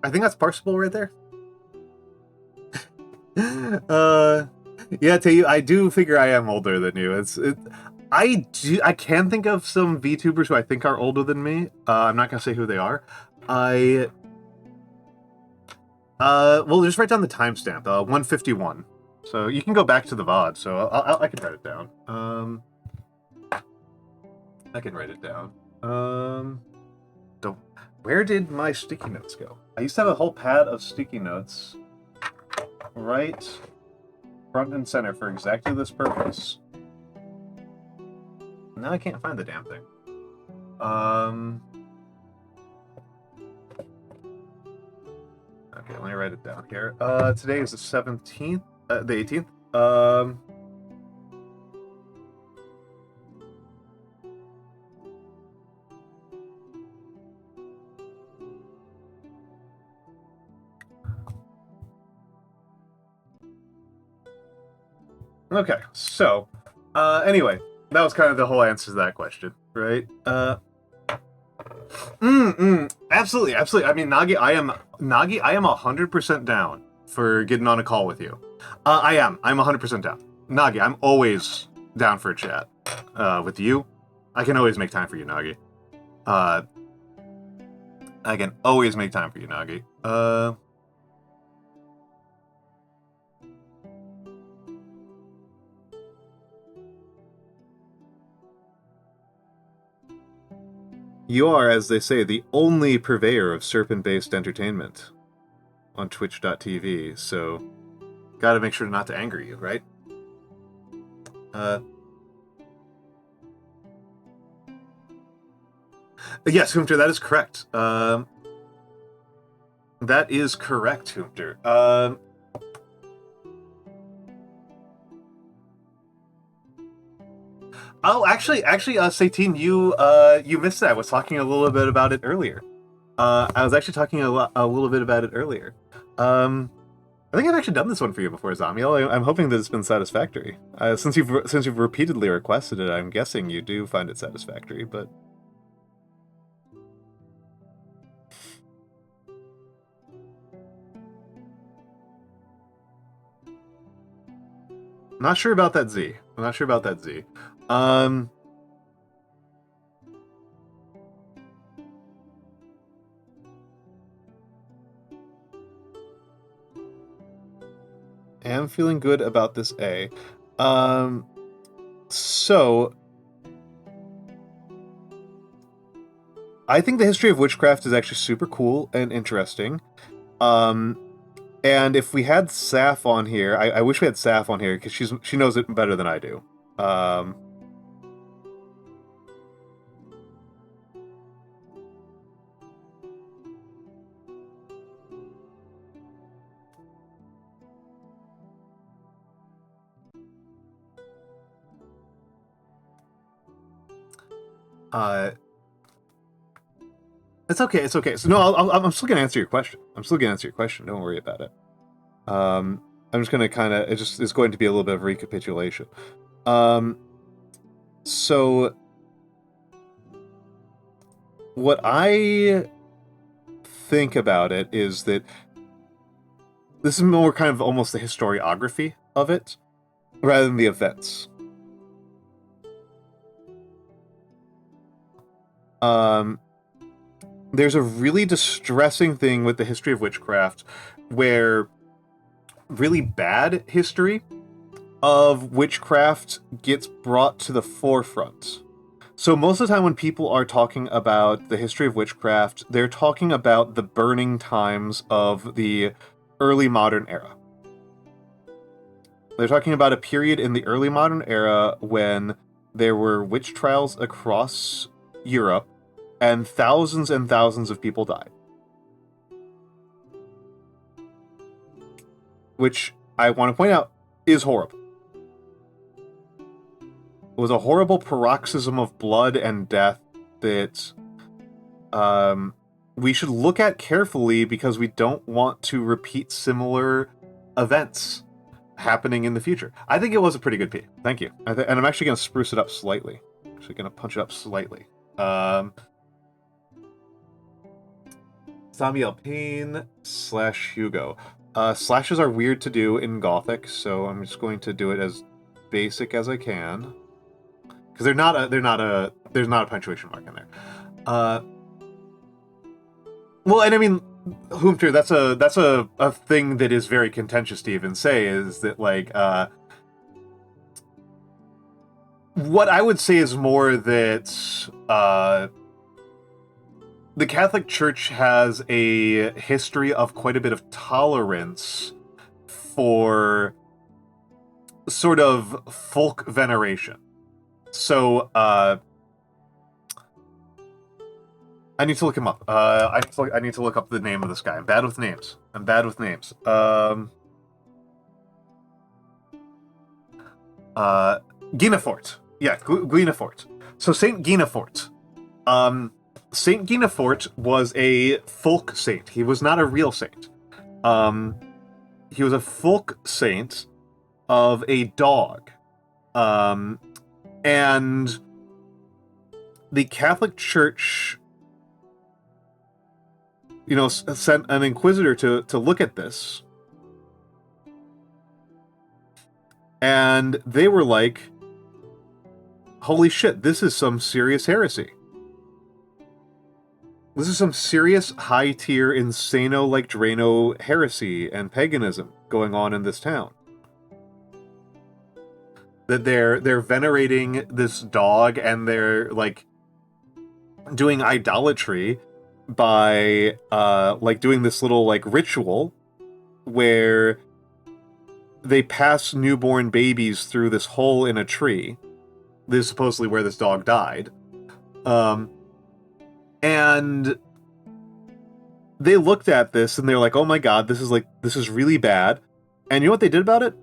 Speaker 1: I think that's parsable right there. Yeah, to you, I do figure I am older than you. I can think of some VTubers who I think are older than me. I'm not gonna say who they are. Well, just write down the timestamp, 151. So you can go back to the VOD. So I can write it down. I can write it down. Where did my sticky notes go? I used to have a whole pad of sticky notes, right front and center for exactly this purpose. Now I can't find the damn thing. Okay, let me write it down here. Today is the 17th, the 18th. Okay, so, anyway, that was kind of the whole answer to that question, right? Absolutely, absolutely. I mean, Nagi, I am 100% down for getting on a call with you. I'm 100% down. Nagi, I'm always down for a chat. With you, I can always make time for you, Nagi. I can always make time for you, Nagi. You are, as they say, the only purveyor of serpent-based entertainment on Twitch.tv, so gotta make sure not to anger you, right? Yes, Hoomter, that is correct. That is correct, Hoomter. Oh, actually, Satine, you missed that. I was talking a little bit about it earlier. I was actually talking a little bit about it earlier. I think I've actually done this one for you before, Zamiel. I'm hoping that it's been satisfactory. Since you've repeatedly requested it, I'm guessing you do find it satisfactory, but... Not sure about that Z. I'm not sure about that Z. Am feeling good about this A. So... I think the history of witchcraft is actually super cool and interesting. And if we had Saf on here, I wish we had Saf on here, because she knows it better than I do. It's okay, it's okay. So no, I'm still gonna answer your question. Don't worry about it. I'm just gonna kind of, it's going to be a little bit of recapitulation. So what I think about it is that this is more kind of almost the historiography of it, rather than the events. There's a really distressing thing with the history of witchcraft where really bad history of witchcraft gets brought to the forefront. So most of the time when people are talking about the history of witchcraft, they're talking about the burning times of the early modern era. They're talking about a period in the early modern era when there were witch trials across Europe, and thousands of people died. Which, I want to point out, is horrible. It was a horrible paroxysm of blood and death that we should look at carefully, because we don't want to repeat similar events happening in the future. I think it was a pretty good P. Thank you. And I'm actually going to spruce it up slightly. Actually going to punch it up slightly. Samuel Payne / Hugo. Slashes are weird to do in Gothic, so I'm just going to do it as basic as I can. because there's not a punctuation mark in there. Well, and I mean, Humter, that's a thing that is very contentious to even say, is that, like, what I would say is more that the Catholic Church has a history of quite a bit of tolerance for sort of folk veneration. So, I need to look him up. I need to look up the name of this guy. I'm bad with names. Guinefort. Yeah, Guinefort. So Saint Guinefort. Saint Guinefort was a folk saint. He was not a real saint. He was a folk saint of a dog. And the Catholic Church, you know, sent an inquisitor to look at this. And they were like, holy shit, this is some serious heresy. This is some serious high-tier, insano like Drano heresy and paganism going on in this town. That they're venerating this dog, and they're, like, doing idolatry by, like, doing this little, like, ritual where they pass newborn babies through this hole in a tree. This is supposedly where this dog died. And they looked at this and they're like, oh my god, this is really bad. And you know what they did about it?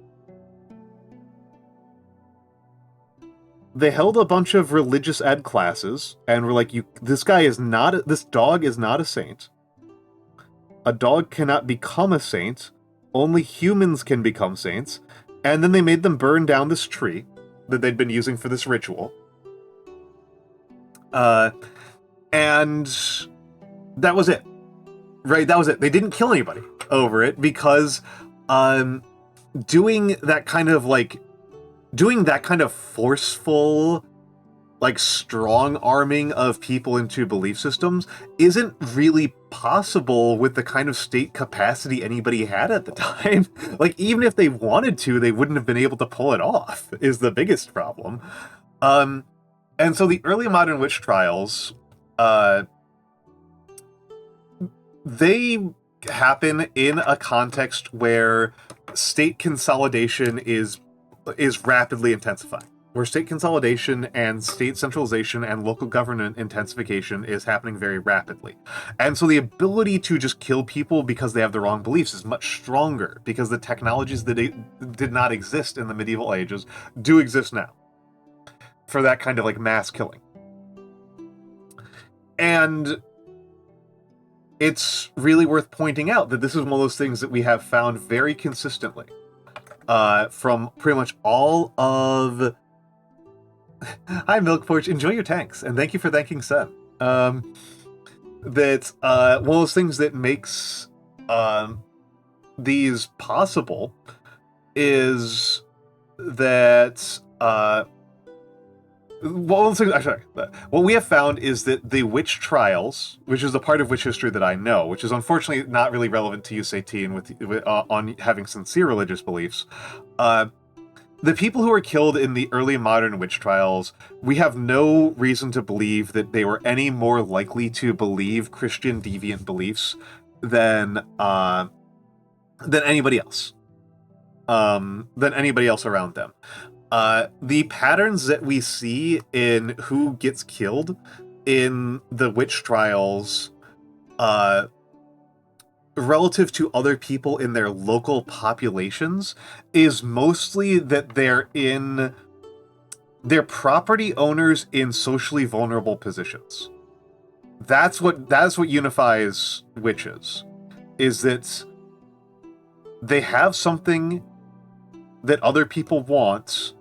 Speaker 1: They held a bunch of religious ed classes and were like, this dog is not a saint. A dog cannot become a saint. Only humans can become saints. And then they made them burn down this tree that they'd been using for this ritual. And that was it. Right, that was it. They didn't kill anybody over it because doing that kind of forceful, like, strong-arming of people into belief systems isn't really possible with the kind of state capacity anybody had at the time. Like, even if they wanted to, they wouldn't have been able to pull it off, is the biggest problem. And so the early modern witch trials, they happen in a context where state consolidation is rapidly intensifying. Where state consolidation and state centralization and local government intensification is happening very rapidly. And so the ability to just kill people because they have the wrong beliefs is much stronger, because the technologies that did not exist in the medieval ages do exist now for that kind of, like, mass killing. And it's really worth pointing out that this is one of those things that we have found very consistently from pretty much all of... Hi, Milkporch. Enjoy your tanks, and thank you for thanking Sen. That's one of those things that makes these possible is that what we have found is that the witch trials, which is a part of witch history that I know, which is unfortunately not really relevant to you, Satine, on having sincere religious beliefs, the people who were killed in the early modern witch trials, we have no reason to believe that they were any more likely to believe Christian deviant beliefs than anybody else. Than anybody else around them. The patterns that we see in who gets killed in the witch trials, relative to other people in their local populations, is mostly that they're property owners in socially vulnerable positions. That's what unifies witches, is that they have something that other people want,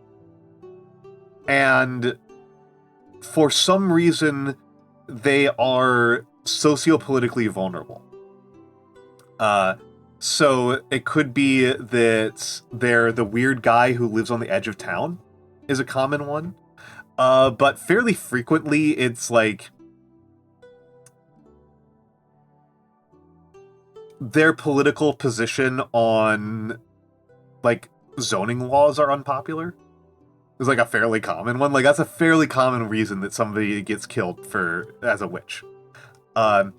Speaker 1: and for some reason they are sociopolitically vulnerable. So it could be that they're the weird guy who lives on the edge of town is a common one. But fairly frequently, it's like their political position on like zoning laws are unpopular. Is like a fairly common one. Like that's a fairly common reason that somebody gets killed for as a witch. And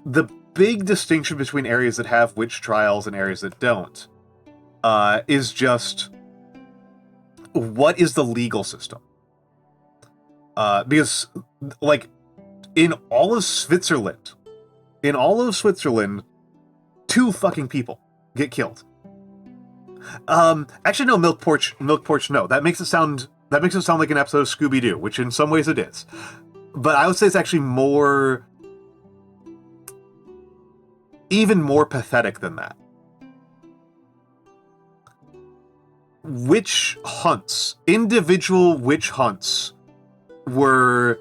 Speaker 1: the big distinction between areas that have witch trials and areas that don't is just what is the legal system? Because like in all of Switzerland, 2 fucking people get killed. Actually, no, Milk Porch, no. That makes it sound like an episode of Scooby-Doo, which in some ways it is. But I would say it's actually even more pathetic than that. Witch hunts, individual witch hunts, were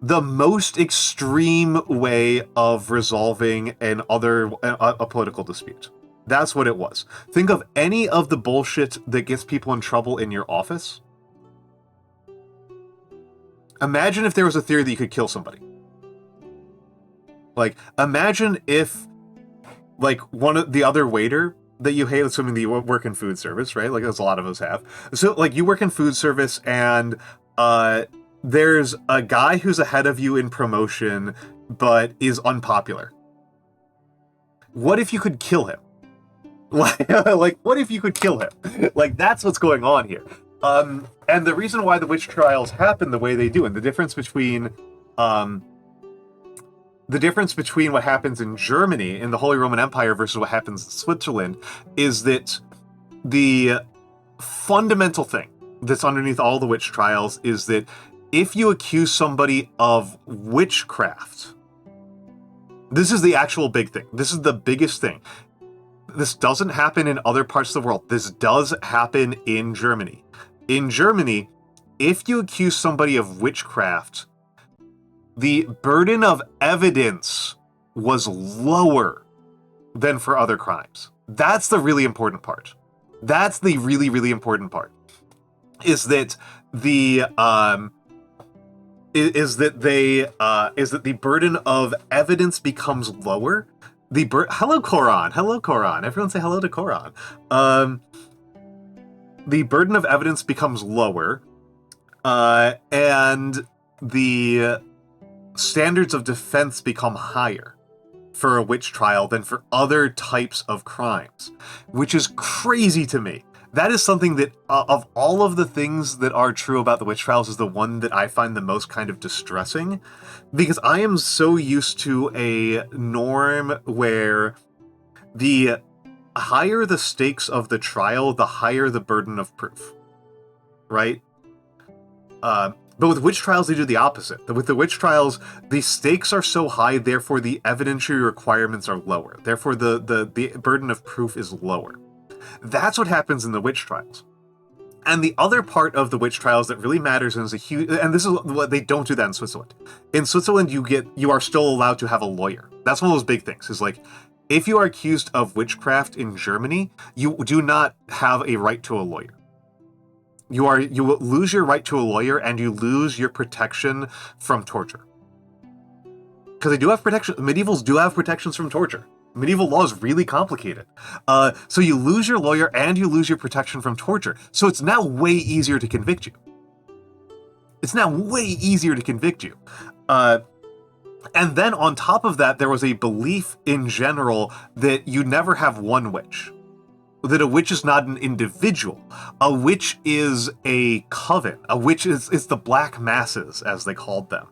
Speaker 1: the most extreme way of resolving a political dispute. That's what it was. Think of any of the bullshit that gets people in trouble in your office. Imagine if there was a theory that you could kill somebody. Like, imagine if, like, one of the other waiter that you hate, assuming that you work in food service, right? Like, as a lot of us have. So, like, you work in food service and, there's a guy who's ahead of you in promotion, but is unpopular. What if you could kill him? Like, what if you could kill him? Like, that's what's going on here. And the reason why the witch trials happen the way they do, and the difference between what happens in Germany, in the Holy Roman Empire, versus what happens in Switzerland, is that the fundamental thing that's underneath all the witch trials is that if you accuse somebody of witchcraft, this is the actual big thing. This is the biggest thing. This doesn't happen in other parts of the world. This does happen in Germany. In Germany, if you accuse somebody of witchcraft, the burden of evidence was lower than for other crimes. That's the really important part. That's the really, really important part. Is that the burden of evidence becomes lower. Hello, Koran. Everyone say hello to Koran. The burden of evidence becomes lower, and the standards of defense become higher for a witch trial than for other types of crimes, which is crazy to me. That is something that, of all of the things that are true about the witch trials, is the one that I find the most kind of distressing, because I am so used to a norm where the higher the stakes of the trial, the higher the burden of proof, right? But with witch trials, they do the opposite. With the witch trials, the stakes are so high, therefore the evidentiary requirements are lower. Therefore, the burden of proof is lower. That's what happens in the witch trials. And the other part of the witch trials that really matters and is a huge, and this is what they don't do that in Switzerland. In Switzerland, you are still allowed to have a lawyer. That's one of those big things. Is like, if you are accused of witchcraft in Germany, you do not have a right to a lawyer. You lose your right to a lawyer, and you lose your protection from torture. Because they do have protection. Medievals do have protections from torture. Medieval law is really complicated. So you lose your lawyer and you lose your protection from torture. So it's now way easier to convict you. And then on top of that, there was a belief in general that you never have one witch. That a witch is not an individual. A witch is a coven. A witch is the black masses, as they called them.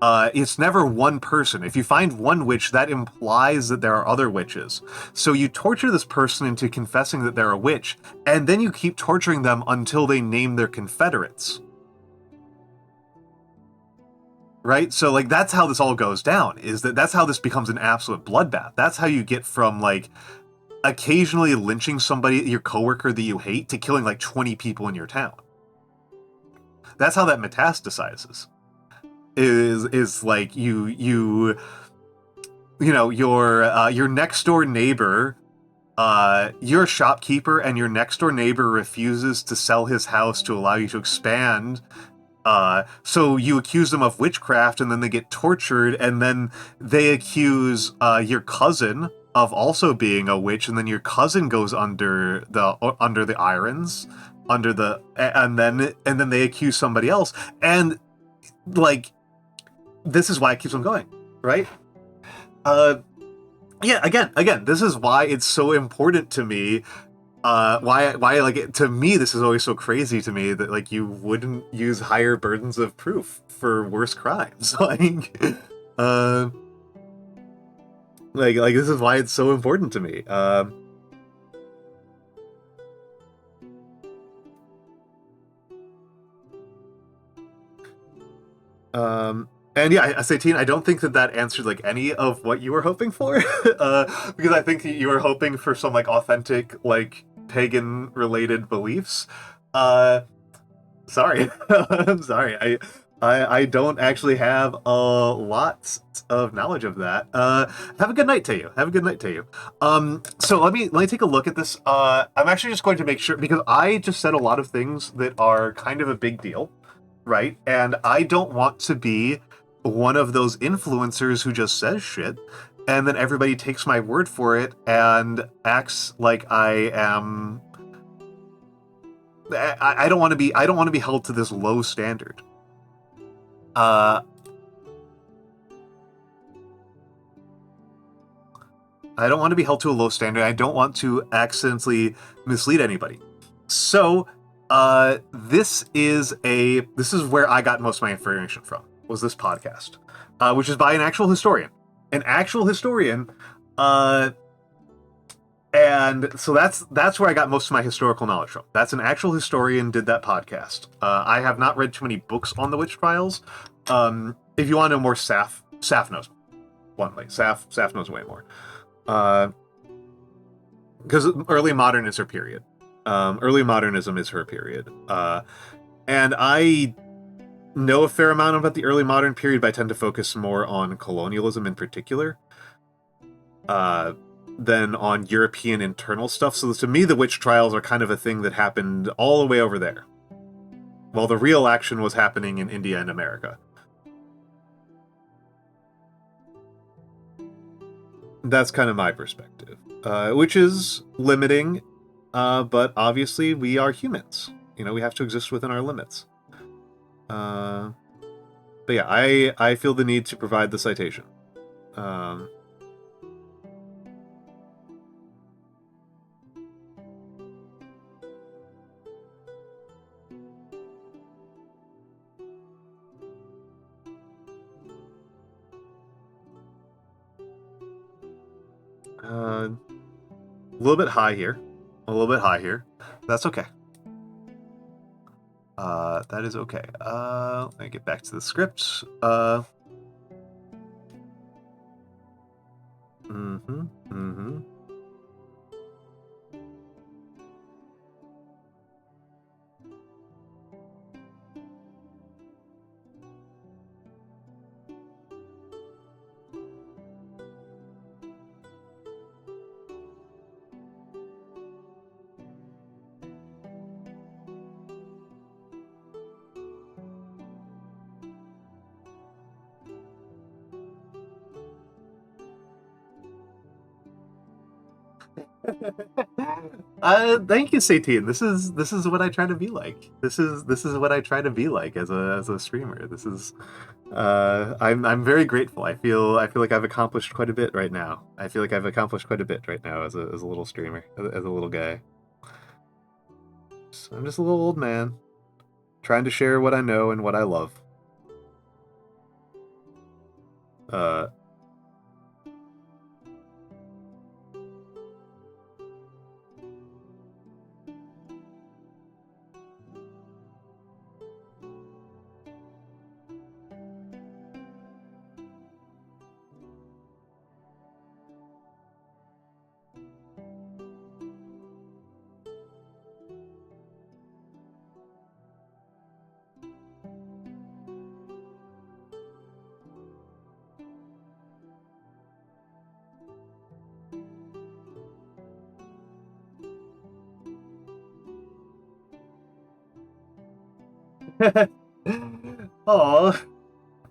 Speaker 1: It's never one person. If you find one witch, that implies that there are other witches. So you torture this person into confessing that they're a witch, and then you keep torturing them until they name their confederates. Right? So, like, that's how this all goes down, that's how this becomes an absolute bloodbath. That's how you get from, like, occasionally lynching somebody, your coworker that you hate, to killing like 20 people in your town. That's how that metastasizes. Is like your next door neighbor you're a shopkeeper and your next door neighbor refuses to sell his house to allow you to expand. So you accuse them of witchcraft, and then they get tortured, and then they accuse your cousin of also being a witch, and then your cousin goes under the irons, and then they accuse somebody else, and like this is why it keeps on going, right? Yeah, again, this is why it's so important to me. Why like to me this is always so crazy to me that like you wouldn't use higher burdens of proof for worse crimes. Like this is why it's so important to me. And yeah, Satine, I don't think that answered like any of what you were hoping for, because I think you were hoping for some like authentic like pagan related beliefs. Sorry, I'm sorry. I don't actually have a lot of knowledge of that. Have a good night to you. Have a good night to you. So let me take a look at this. I'm actually just going to make sure, because I just said a lot of things that are kind of a big deal, right? And I don't want to be one of those influencers who just says shit, and then everybody takes my word for it and acts like I am. I don't want to be. I don't want to be held to this low standard. I don't want to be held to a low standard. I don't want to accidentally mislead anybody. So, this is where I got most of my information from, was this podcast, which is by an actual historian. An actual historian, and so that's where I got most of my historical knowledge from. That's an actual historian did that podcast. I have not read too many books on the witch trials. If you want to know more, Saf knows. Bluntly, Saf knows way more. Because early modern is her period. Early modernism is her period. And I know a fair amount about the early modern period, but I tend to focus more on colonialism in particular than on European internal stuff. So to me, the witch trials are kind of a thing that happened all the way over there, while the real action was happening in India and America. That's kind of my perspective, which is limiting, but obviously we are humans. You know, we have to exist within our limits. But yeah, I feel the need to provide the citation. A little bit high here. A little bit high here. That's okay. That is okay. Let me get back to the script. Thank you, Satine. This is what I try to be like. This is what I try to be like as a streamer. This is I'm very grateful. I feel like I've accomplished quite a bit right now. I feel like I've accomplished quite a bit right now as a little streamer, as a little guy. So I'm just a little old man trying to share what I know and what I love. Oh,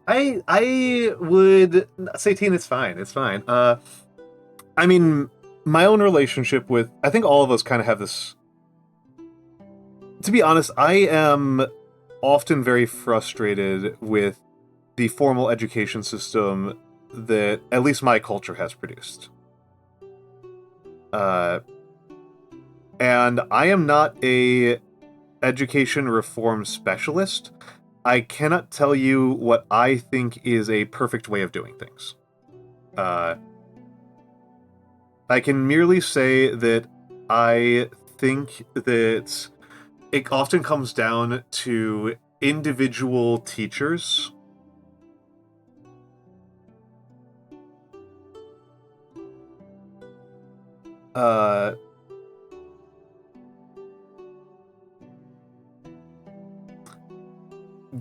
Speaker 1: I would say, teen. It's fine. It's fine. I mean, my own relationship with, I think all of us kind of have this. To be honest, I am often very frustrated with the formal education system that at least my culture has produced. And I am not a education reform specialist. I cannot tell you what I think is a perfect way of doing things. I can merely say that I think that it often comes down to individual teachers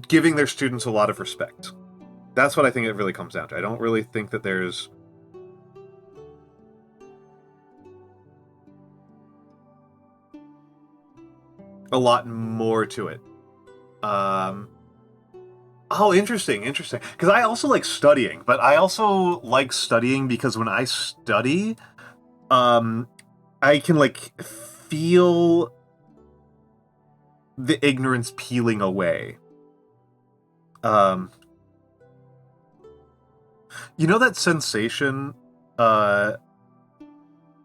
Speaker 1: giving their students a lot of respect. That's what I think it really comes down to. I don't really think that there's a lot more to it. Oh, interesting. Because I also like studying, but I also like studying because when I study, I can, like, feel the ignorance peeling away. You know that sensation? I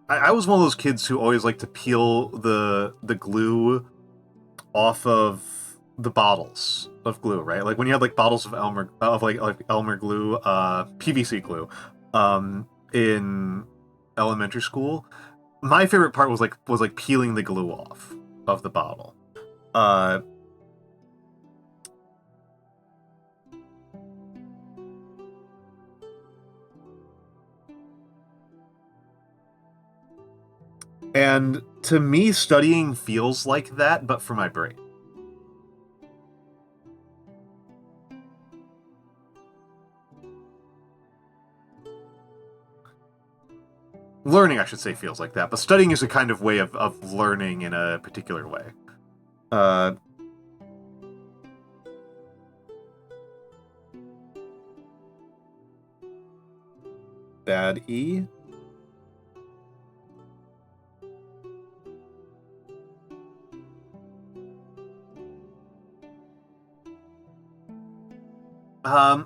Speaker 1: was one of those kids who always liked to peel the glue off of the bottles of glue, right? Like when you had like bottles of Elmer glue, PVC glue, in elementary school. My favorite part was like peeling the glue off of the bottle. And to me, studying feels like that, but for my brain. Learning, I should say, feels like that, but studying is a kind of way of learning in a particular way. Bad E?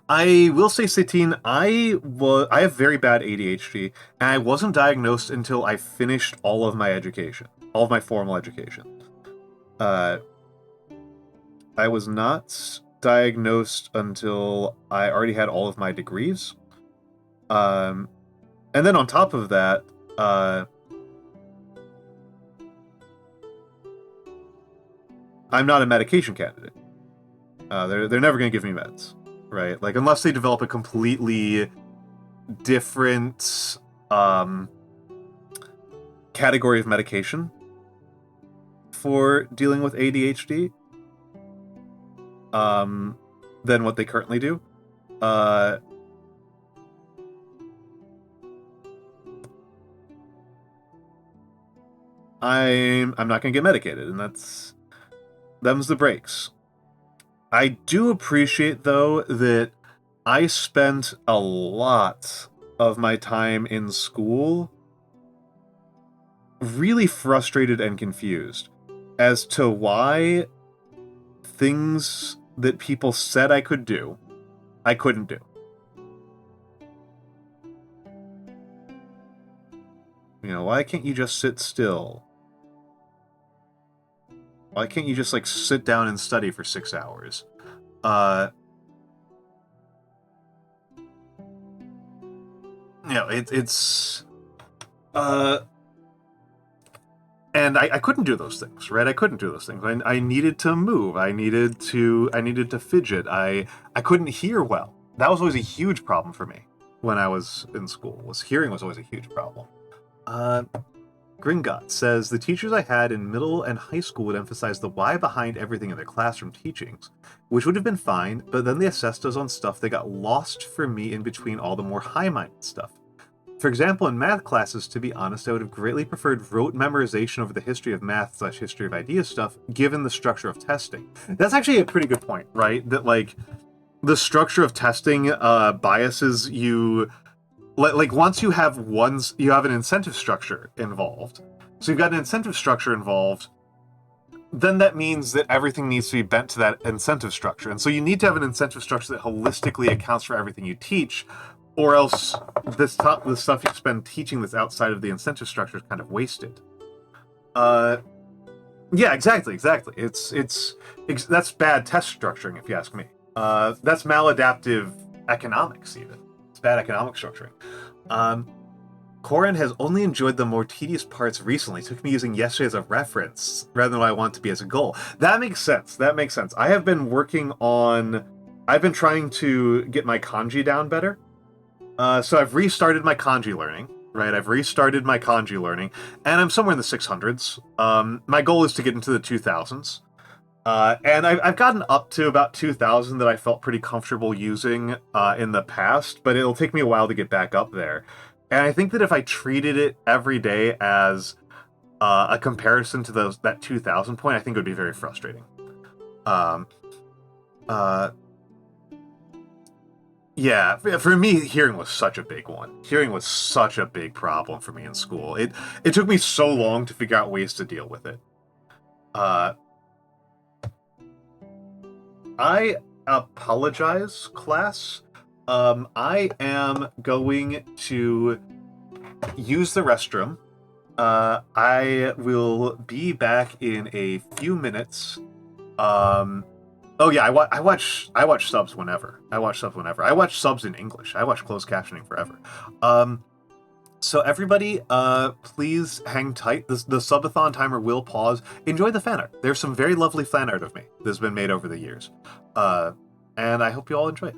Speaker 1: I will say, Satine, I have very bad ADHD, and I wasn't diagnosed until I finished all of my education, all of my formal education. I was not diagnosed until I already had all of my degrees. And then on top of that, I'm not a medication candidate. They're never going to give me meds. Right? Like, unless they develop a completely different category of medication for dealing with ADHD than what they currently do. I'm not going to get medicated, and them's the breaks. I do appreciate, though, that I spent a lot of my time in school really frustrated and confused as to why things that people said I could do, I couldn't do. You know, why can't you just sit still? Why can't you just, like, sit down and study for 6 hours? You know, it's... And I couldn't do those things, right? I couldn't do those things. I needed to move. I needed to fidget. I couldn't hear well. That was always a huge problem for me when I was in school. Hearing was always a huge problem. Gringot says, the teachers I had in middle and high school would emphasize the why behind everything in their classroom teachings, which would have been fine, but then they assessed us on stuff that got lost for me in between all the more high-minded stuff. For example, in math classes, to be honest, I would have greatly preferred rote memorization over the history of math / history of ideas stuff, given the structure of testing. That's actually a pretty good point, right? That, like, the structure of testing biases you... Like, once you have you have an incentive structure involved. So you've got an incentive structure involved, then that means that everything needs to be bent to that incentive structure. And so you need to have an incentive structure that holistically accounts for everything you teach, or else the stuff you spend teaching that's outside of the incentive structure is kind of wasted. Yeah, exactly. That's bad test structuring, if you ask me. That's maladaptive economics, even. It's bad economic structuring. Corin has only enjoyed the more tedious parts recently. Took me using yesterday as a reference rather than what I want to be as a goal. That makes sense. I have been I've been trying to get my kanji down better. So I've restarted my kanji learning, right? And I'm somewhere in the 600s. My goal is to get into the 2000s. And I've gotten up to about 2000 that I felt pretty comfortable using in the past, but it'll take me a while to get back up there. And I think that if I treated it every day as a comparison to that 2000 point, I think it would be very frustrating. Yeah, for me, hearing was such a big one. Hearing was such a big problem for me in school. It took me so long to figure out ways to deal with it. I apologize, class. I am going to use the restroom. I will be back in a few minutes. Oh yeah, I watch subs whenever. I watch subs in English. I watch closed captioning forever. So everybody, please hang tight. The subathon timer will pause. Enjoy the fan art. There's some very lovely fan art of me that's been made over the years. And I hope you all enjoy it.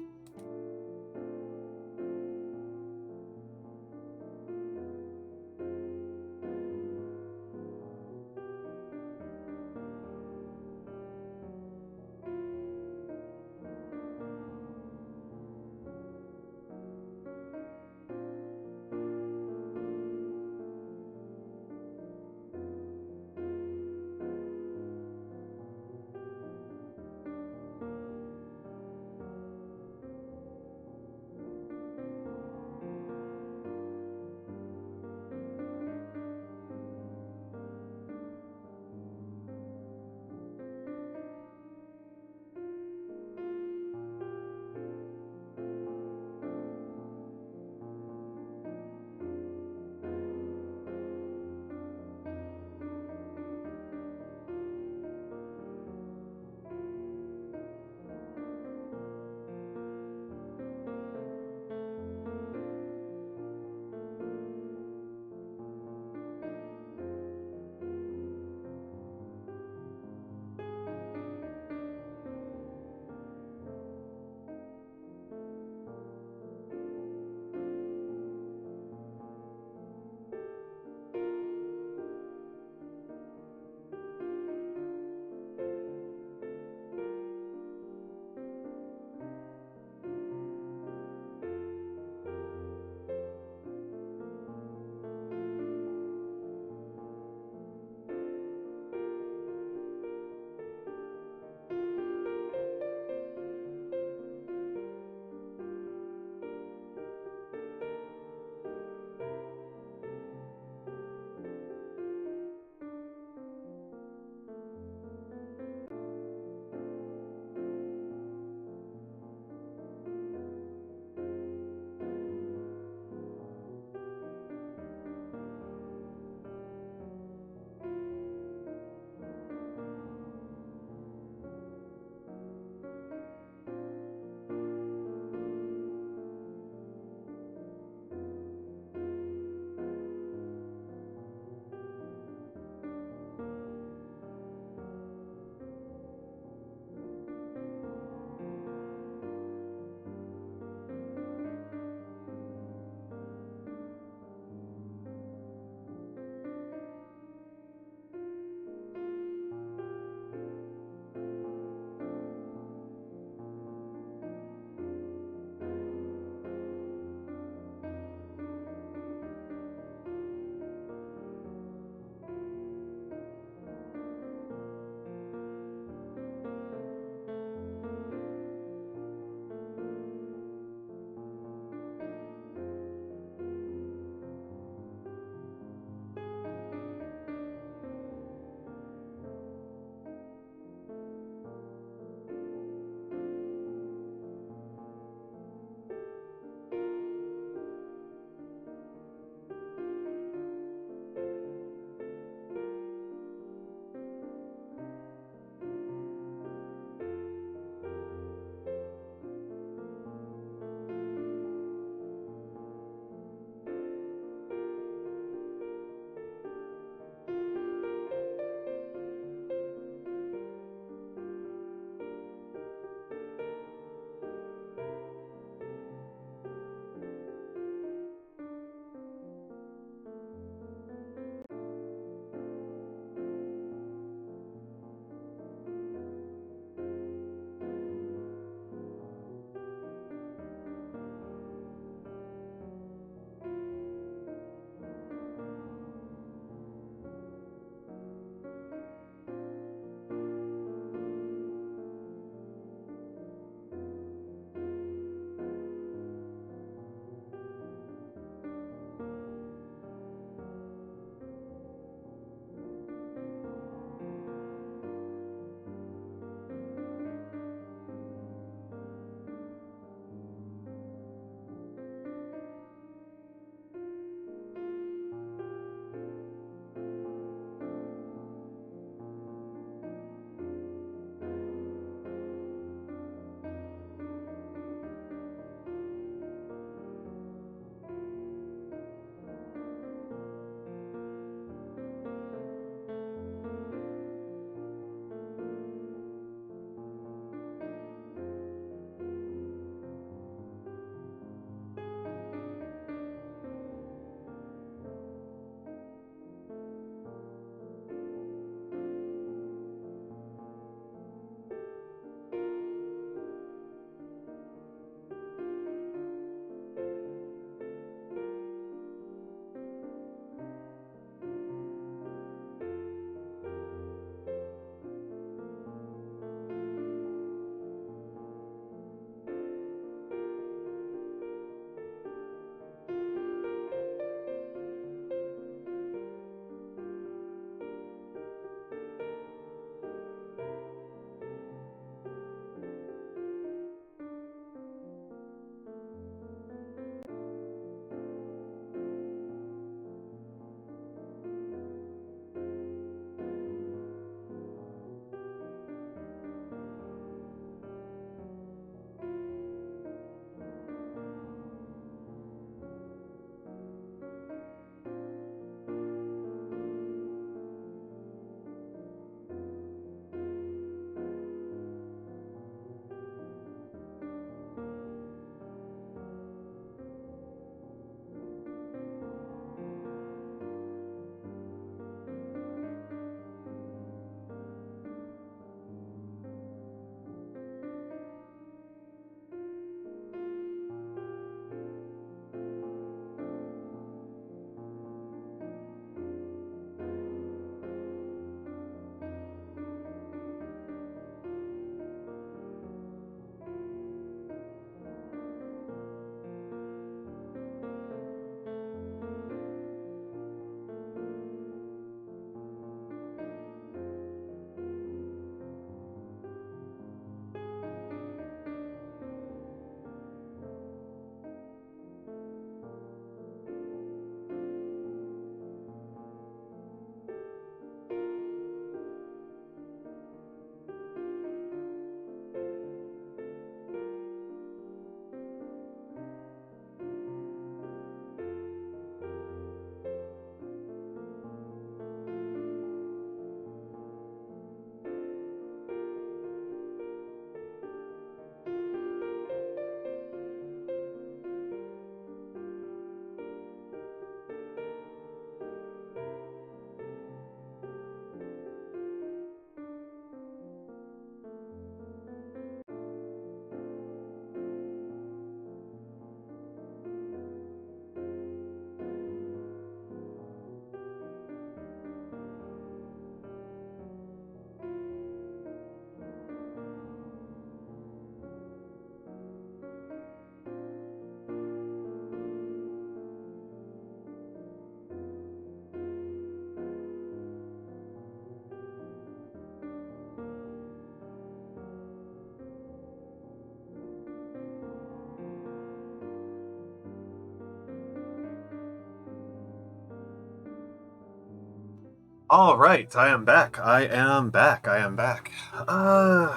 Speaker 1: All right, I am back. I am back. I am back. I'll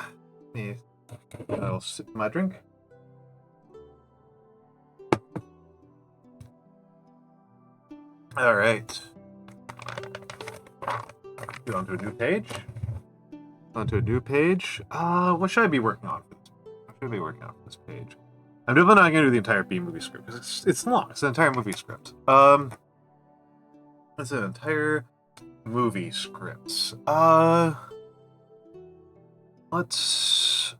Speaker 1: sip my drink. All right. Go on to a new page. Onto a new page. What should I be working on? What should I be working on for this page? I'm definitely not going to do the entire B-movie script because it's long. It's an entire movie script. It's an entire movie script. Let's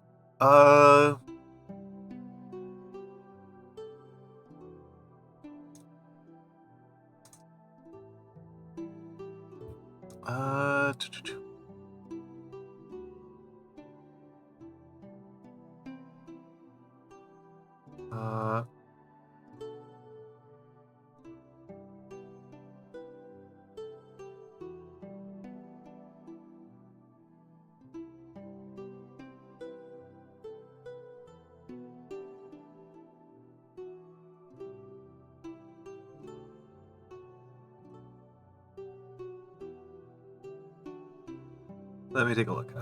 Speaker 1: let me take a look.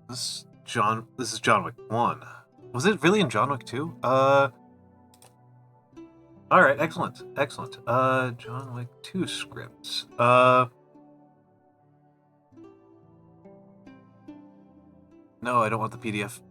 Speaker 1: This is John Wick 1. Was it really in John Wick 2? Alright, excellent. Excellent. John Wick 2 scripts. No, I don't want the PDF.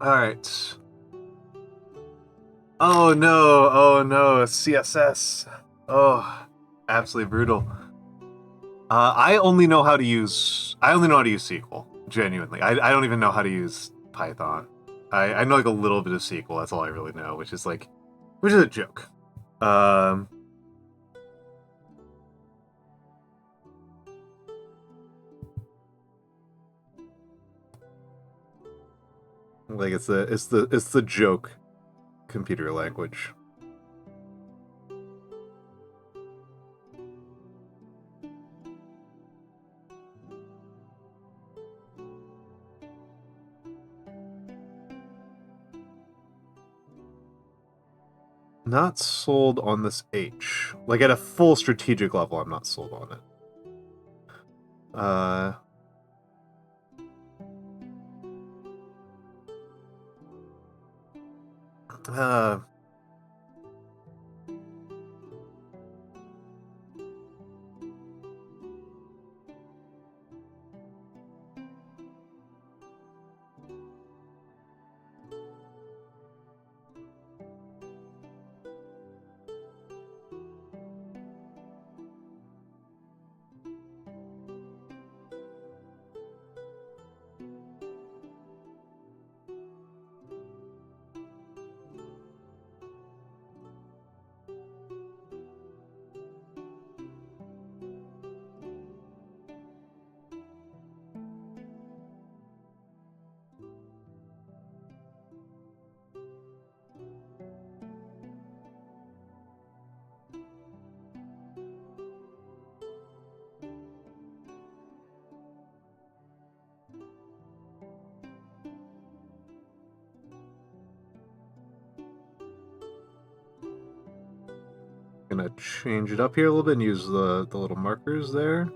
Speaker 1: Alright. Oh no, CSS. Oh, absolutely brutal. I only know how to use SQL, genuinely. I don't even know how to use Python. I know like a little bit of SQL, that's all I really know, which is a joke. Like it's the joke computer language. Not sold on this H. Like at a full strategic level, I'm not sold on it. Gonna change it up here a little bit and use the little markers there.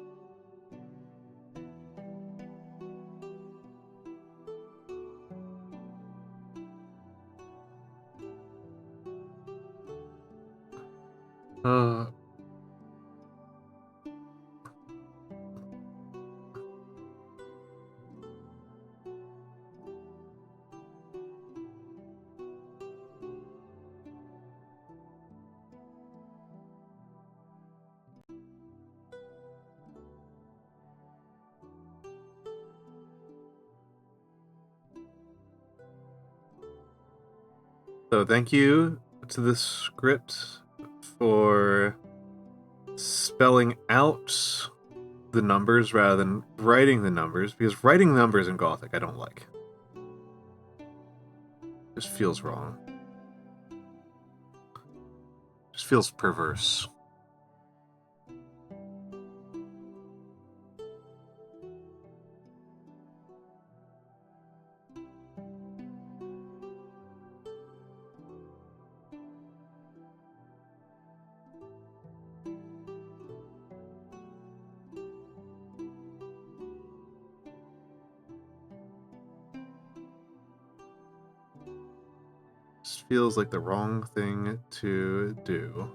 Speaker 1: So thank you to the script for spelling out the numbers rather than writing the numbers, because writing numbers in Gothic I don't like. It just feels wrong. Just feels perverse. Just feels like the wrong thing to do.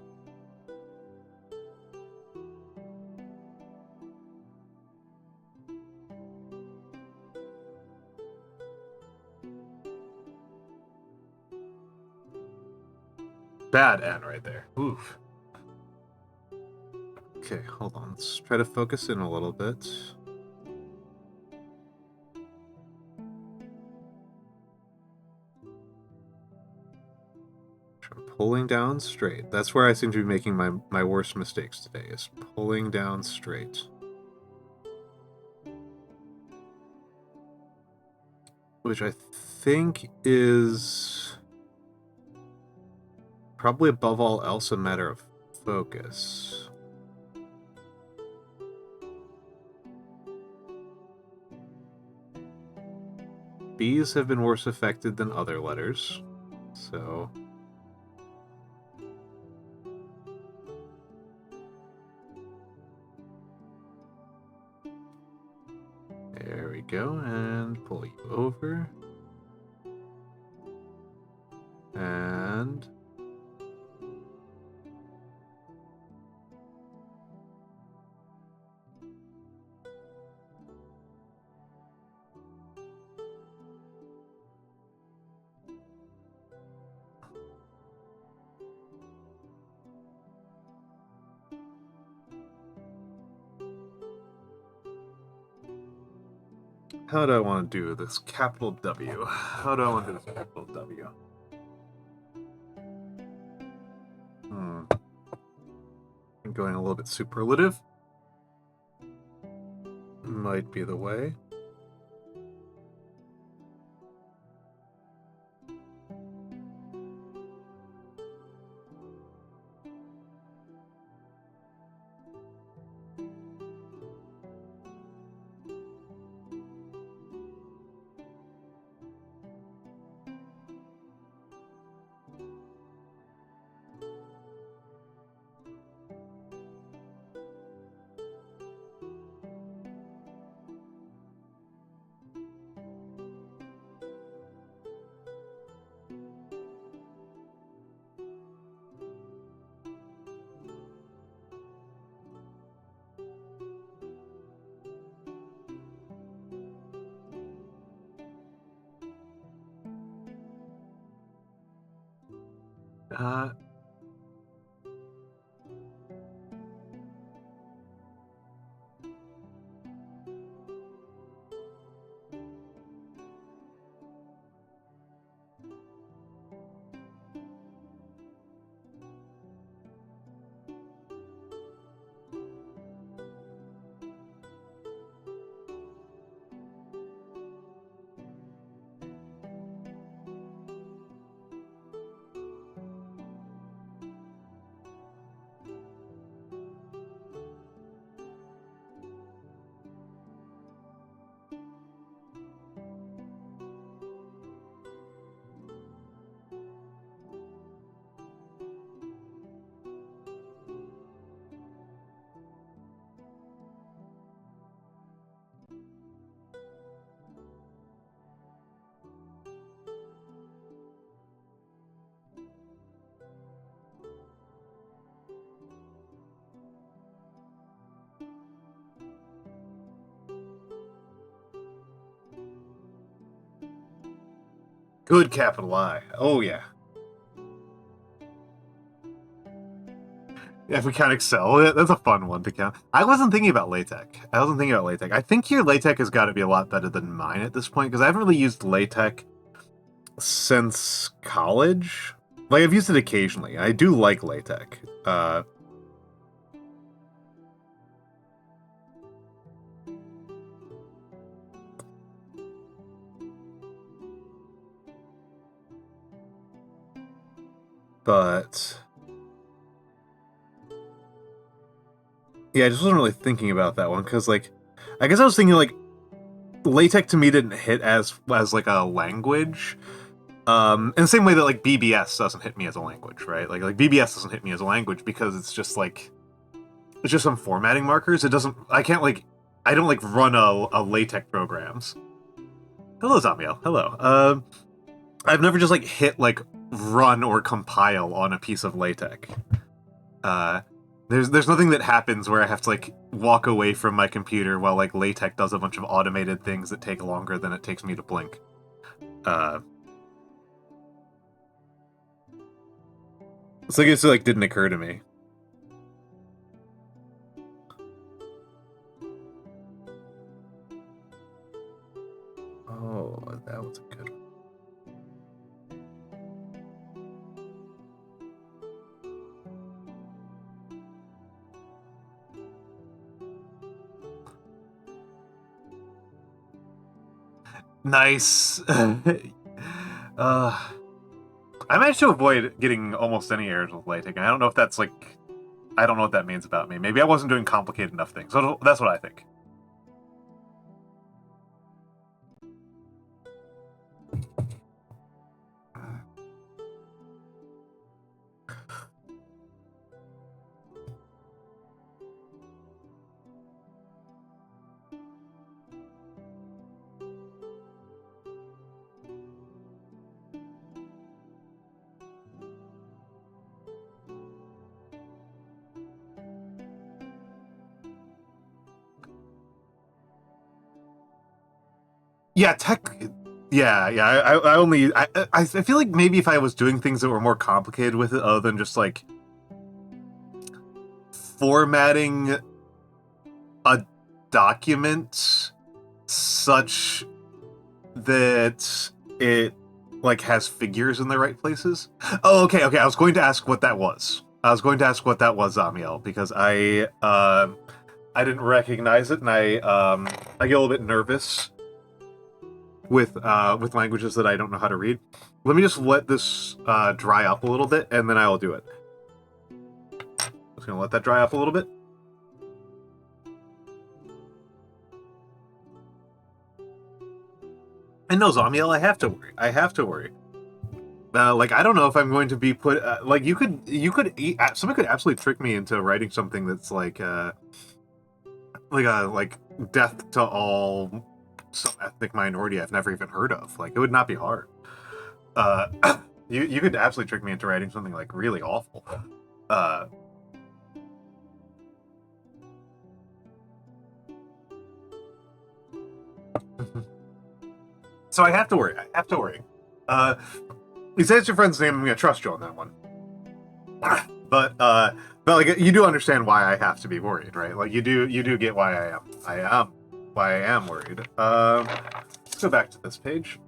Speaker 1: Bad N right there. Oof. Okay, hold on. Let's try to focus in a little bit. Pulling down straight. That's where I seem to be making my worst mistakes today, is pulling down straight. Which I think is probably above all else a matter of focus. B's have been worse affected than other letters, so... There we go, and pull you over. And... how do I want to do this? Capital W. How do I want to do this capital W? I'm going a little bit superlative. Might be the way. Good capital I. Oh, yeah. Yeah, if we count Excel, that's a fun one to count. I wasn't thinking about LaTeX. I think your LaTeX has got to be a lot better than mine at this point, because I haven't really used LaTeX since college. Like, I've used it occasionally. I do like LaTeX. But Yeah, I just wasn't really thinking about that one, because, like, I guess I was thinking, like, LaTeX to me didn't hit as like a language. In the same way that, like, BBS doesn't hit me as a language, right? Like BBS doesn't hit me as a language because it's just, like, it's just some formatting markers. It doesn't, I can't, like, I don't, like, run a LaTeX programs. Hello, Zamiel. Hello. I've never just, like, hit, like, run or compile on a piece of LaTeX. There's nothing that happens where I have to, like, walk away from my computer while, like, LaTeX does a bunch of automated things that take longer than it takes me to blink. So I guess it, like, didn't occur to me. Oh, that was a good one. Nice. I managed to avoid getting almost any errors with LaTeX, and I don't know if that's, like, I don't know what that means about me. Maybe I wasn't doing complicated enough things. So that's what I think. Yeah, tech. Yeah. I feel like maybe if I was doing things that were more complicated with it, other than just, like, formatting a document such that it, like, has figures in the right places. Oh, okay. I was going to ask what that was. Zamiel, because I didn't recognize it, and I get a little bit nervous with languages that I don't know how to read. Let me just let this dry up a little bit, and then I will do it. Just gonna let that dry up a little bit. And no, Zamiel, I have to worry. Like, I don't know if I'm going to be put. Like, somebody could absolutely trick me into writing something that's like death to all some ethnic minority I've never even heard of. Like, it would not be hard. You could absolutely trick me into writing something, like, really awful. So I have to worry. You say it's your friend's name, I'm gonna trust you on that one. But like, you do understand why I have to be worried, right? Like, you do get why I am worried. Let's go back to this page.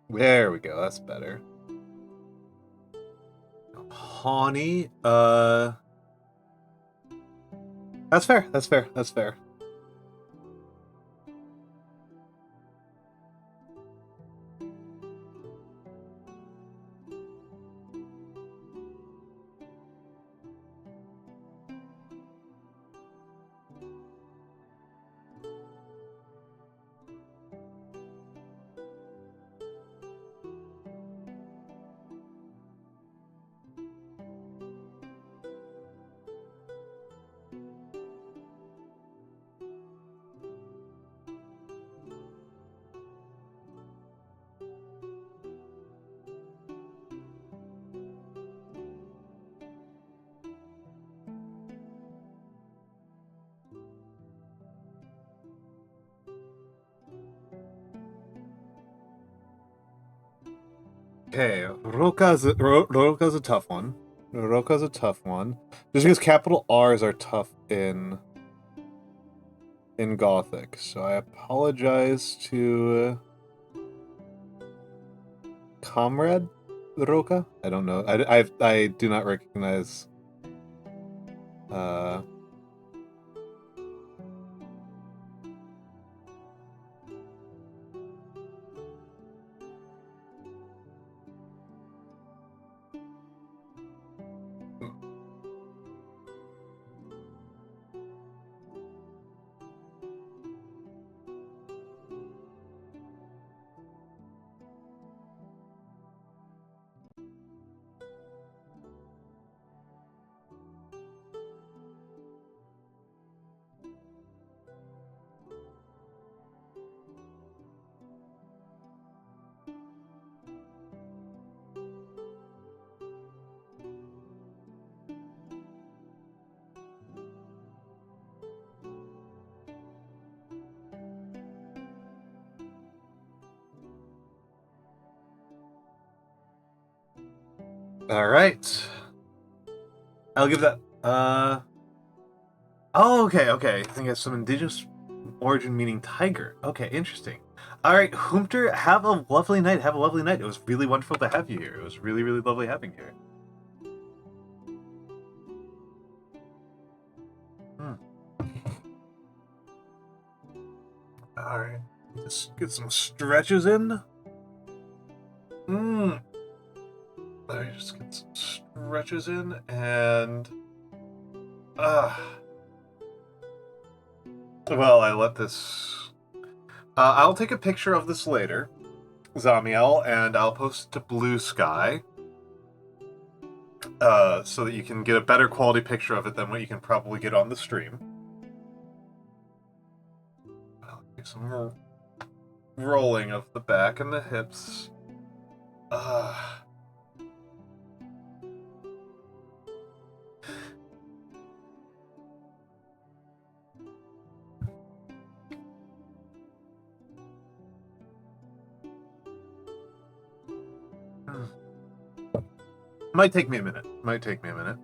Speaker 1: There we go. That's better. Hawnee. That's fair. Okay, Roka's a tough one. Roka's a tough one. Just because capital R's are tough in Gothic, so I apologize to Comrade Roka. I don't know. I do not recognize. All right. I'll give that. Oh, okay. I think it's some indigenous origin meaning tiger. Okay, interesting. All right, Humter, have a lovely night. Have a lovely night. It was really wonderful to have you here. It was really, really lovely having you here. All right, just get some stretches in. All right, just get some stretches in and. Well, I let this. I'll take a picture of this later, Zamiel, and I'll post it to Blue Sky, so that you can get a better quality picture of it than what you can probably get on the stream. I'll do some more rolling of the back and the hips. Might take me a minute. Might take me a minute.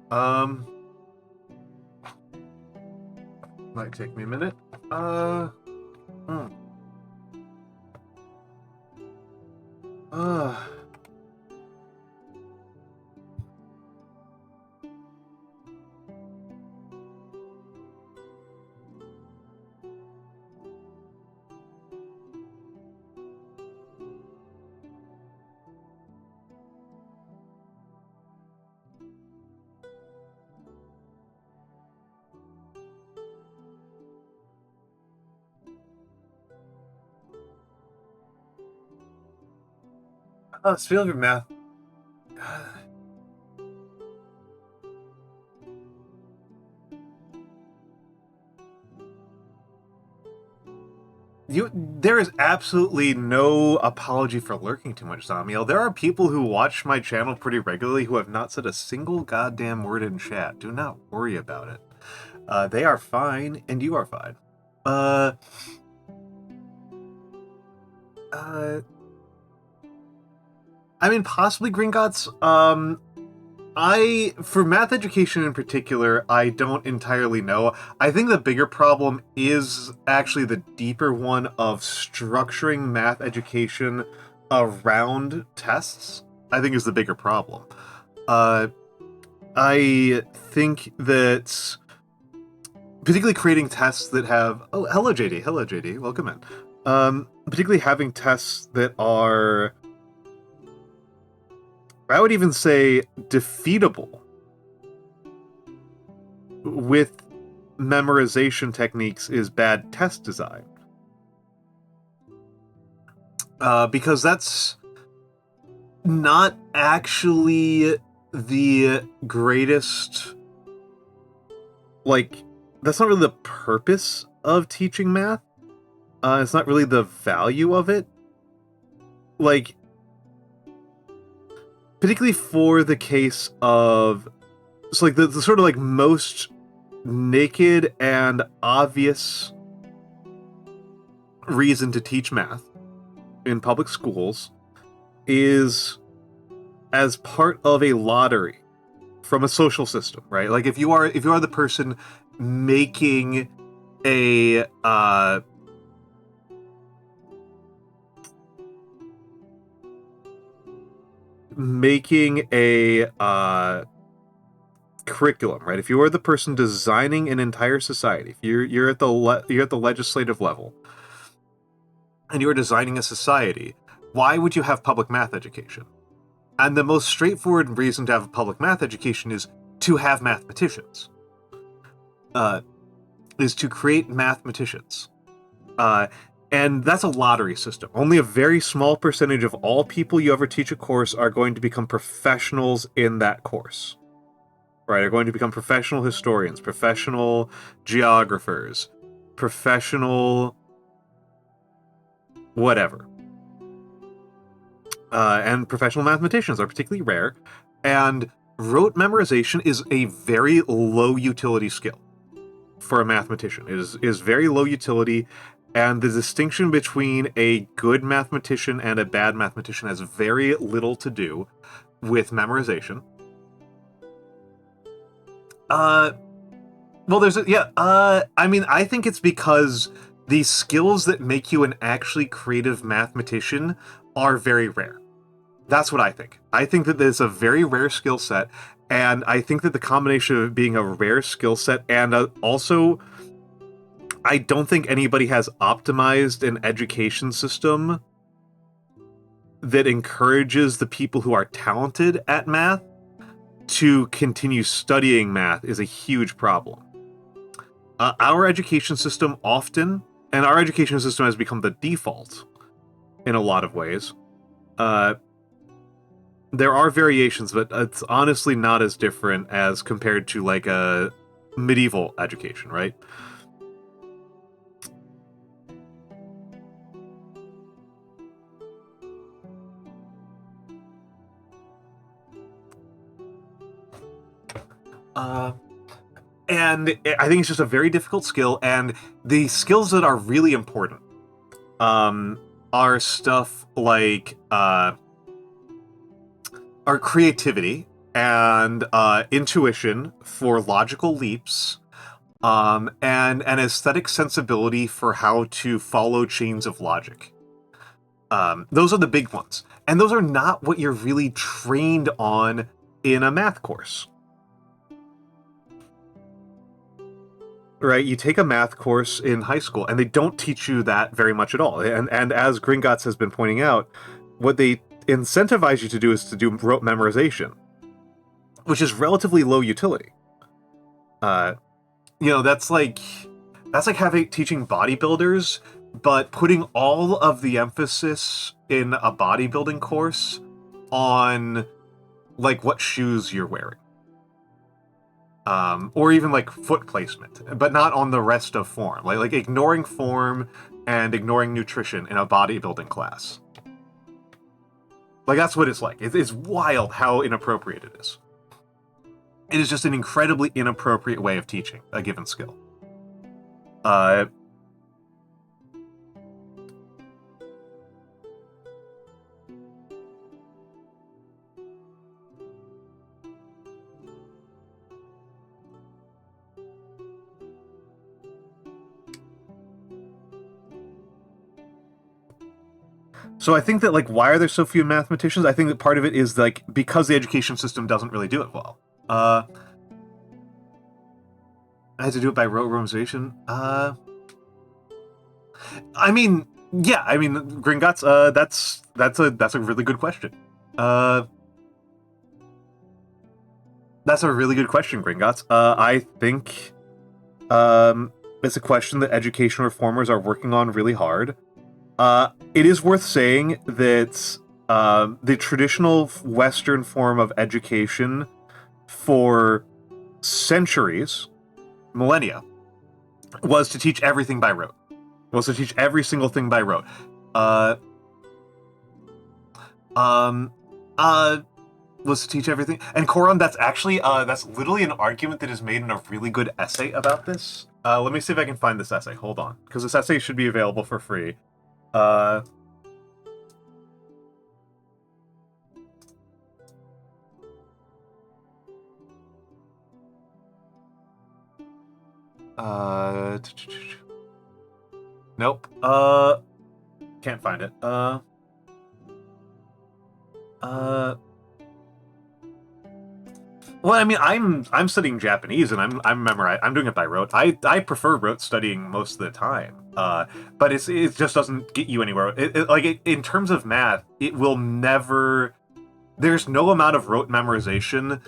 Speaker 1: Speaking of math. There is absolutely no apology for lurking too much, Zamiel. There are people who watch my channel pretty regularly who have not said a single goddamn word in chat. Do not worry about it. They are fine, and you are fine. I mean, possibly Gringotts. For math education in particular, I don't entirely know. I think the bigger problem is actually the deeper one of structuring math education around tests, I think is the bigger problem. I think that particularly creating tests that have... Oh, hello, JD. Hello, JD. Welcome in. Particularly having tests that are... I would even say defeatable with memorization techniques is bad test design. Because that's not actually the greatest... Like, that's not really the purpose of teaching math. It's not really the value of it. Like... Particularly for the case of... So, like, the sort of, like, most naked and obvious reason to teach math in public schools is as part of a lottery from a social system, right? Like if you are the person making a curriculum, right? If you are the person designing an entire society, if you're at the legislative level, and you're designing a society, why would you have public math education? And the most straightforward reason to have a public math education is to have mathematicians. Is to create mathematicians. And that's a lottery system. Only a very small percentage of all people you ever teach a course are going to become professionals in that course. Right? Are going to become professional historians, professional geographers, professional whatever. And professional mathematicians are particularly rare. And rote memorization is a very low utility skill for a mathematician. It is very low utility, and the distinction between a good mathematician and a bad mathematician has very little to do with memorization. Well, there's I mean, I think it's because the skills that make you an actually creative mathematician are very rare. That's what I think. I think that there's a very rare skill set, and I think that the combination of it being a rare skill set and also, I don't think anybody has optimized an education system that encourages the people who are talented at math to continue studying math is a huge problem. Our education system often, and our education system has become the default in a lot of ways. There are variations, but it's honestly not as different as compared to like a medieval education, right? And I think it's just a very difficult skill, and the skills that are really important are stuff like our creativity and intuition for logical leaps, and an aesthetic sensibility for how to follow chains of logic. Those are the big ones. And those are not what you're really trained on in a math course. Right, you take a math course in high school, and they don't teach you that very much at all. And as Gringotts has been pointing out, what they incentivize you to do is to do rote memorization, which is relatively low utility. That's like teaching bodybuilders, but putting all of the emphasis in a bodybuilding course on like what shoes you're wearing. Or even like foot placement, but not on the rest of form. Like ignoring form and ignoring nutrition in a bodybuilding class. Like that's what it's like. It's wild how inappropriate it is. It is just an incredibly inappropriate way of teaching a given skill. So I think that, like, why are there so few mathematicians? I think that part of it is, like, because the education system doesn't really do it well. I had to do it by rote memorization. I mean, yeah, I mean, Gringotts, that's a really good question. That's a really good question, Gringotts. I think it's a question that education reformers are working on really hard. It is worth saying that the traditional Western form of education for centuries, millennia, was to teach everything by rote. Was to teach every single thing by rote. Was to teach everything. And Koron, that's actually, that's literally an argument that is made in a really good essay about this. Let me see if I can find this essay. Hold on. Because this essay should be available for free. Nope. Can't find it. Well, I mean, I'm studying Japanese, and I'm doing it by rote. I prefer rote studying most of the time. But it just doesn't get you anywhere. In terms of math, it will never. There's no amount of rote memorization.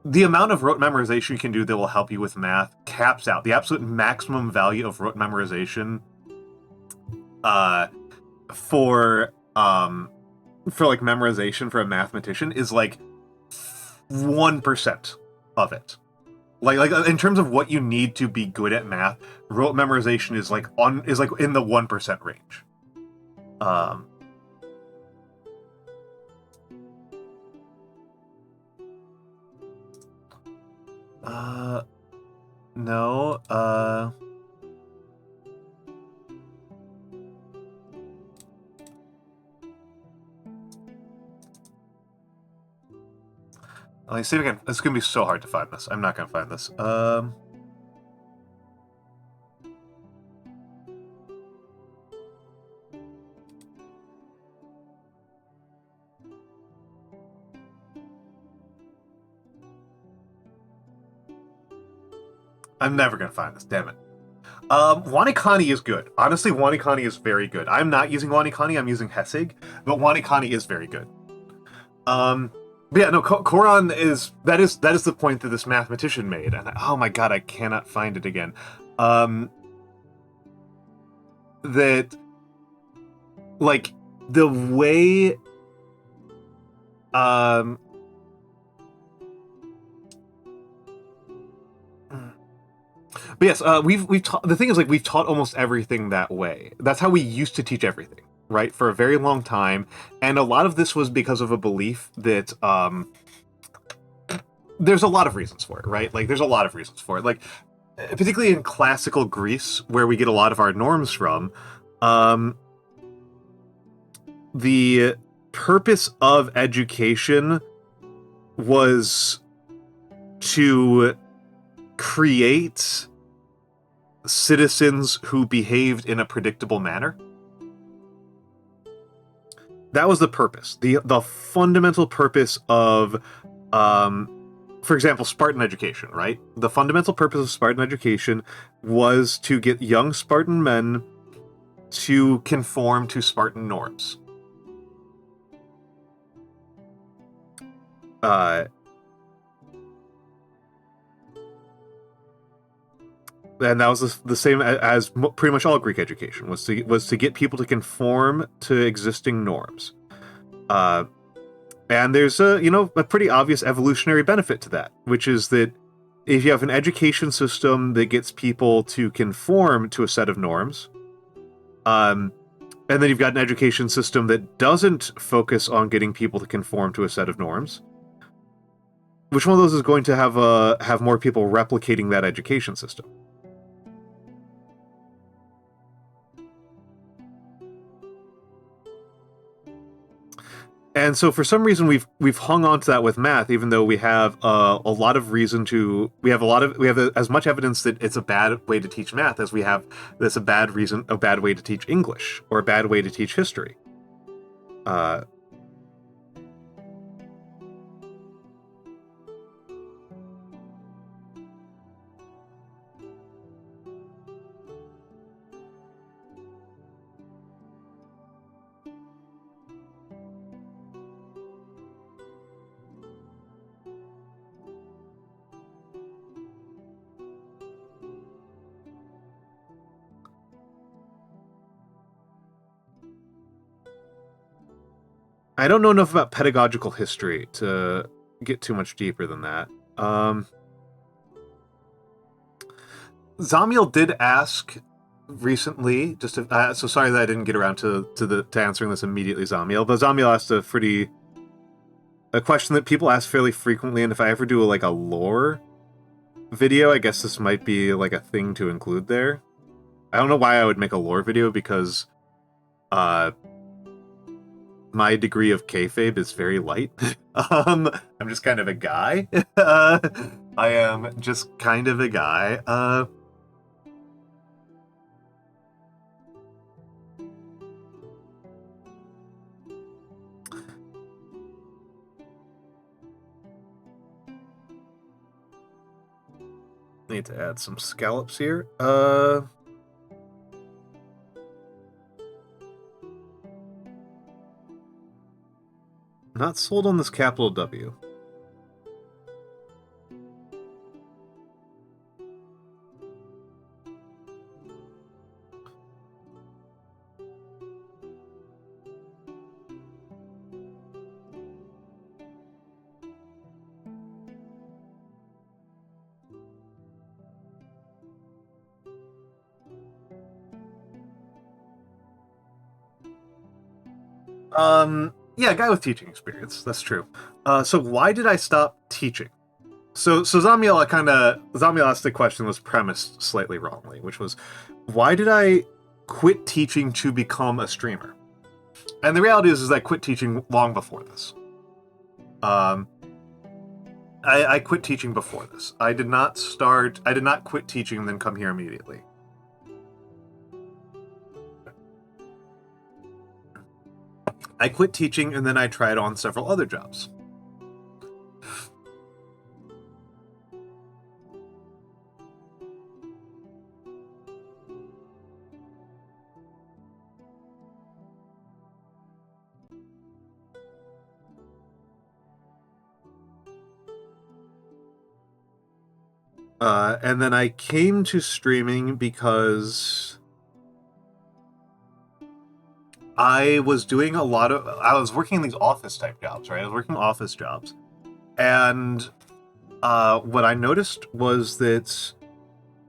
Speaker 1: The amount of rote memorization you can do that will help you with math caps out. The absolute maximum value of rote memorization for like memorization for a mathematician is like 1% of it. Like in terms of what you need to be good at math, rote memorization is like in the 1% range. No, let me see if I can. It's gonna be so hard to find this. I'm not gonna find this. I'm never gonna find this. Damn it. Wanikani is good. Honestly, Wanikani is very good. I'm not using Wanikani. I'm using Hessig, but Wanikani is very good. But yeah, no, Koran is the point that this mathematician made, and oh my god, I cannot find it again. That, like, the way, but yes, we've taught. The thing is, like, we've taught almost everything that way. That's how we used to teach everything, right? For a very long time, and a lot of this was because of a belief that there's a lot of reasons for it, right? Like, there's a lot of reasons for it. Like, particularly in classical Greece, where we get a lot of our norms from, the purpose of education was to create citizens who behaved in a predictable manner. That was the purpose. The fundamental purpose of, for example, Spartan education, right? The fundamental purpose of Spartan education was to get young Spartan men to conform to Spartan norms. And that was the same as pretty much all Greek education, was to get people to conform to existing norms. And there's a pretty obvious evolutionary benefit to that, which is that if you have an education system that gets people to conform to a set of norms, and then you've got an education system that doesn't focus on getting people to conform to a set of norms, which one of those is going to have more people replicating that education system? And so, for some reason, we've hung on to that with math, even though we have a lot of reason to. We have as much evidence that it's a bad way to teach math as we have that's a bad way to teach English or a bad way to teach history. I don't know enough about pedagogical history to get too much deeper than that. Zamiel did ask recently, just to, so sorry that I didn't get around to answering this immediately, Zamiel, but Zamiel asked a question that people ask fairly frequently, and if I ever do a lore video, I guess this might be like a thing to include there. I don't know why I would make a lore video, because my degree of kayfabe is very light. I'm just kind of a guy. I am just kind of a guy. Need to add some scallops here. Not sold on this capital W. Yeah, guy with teaching experience. That's true. So why did I stop teaching? So Zamiel asked the question was premised slightly wrongly, which was, why did I quit teaching to become a streamer? And the reality is I quit teaching long before this. I quit teaching before this. I did not quit teaching and then come here immediately. I quit teaching and then I tried on several other jobs. And then I came to streaming because I was doing I was working these office type jobs, right? I was working office jobs. And what I noticed was that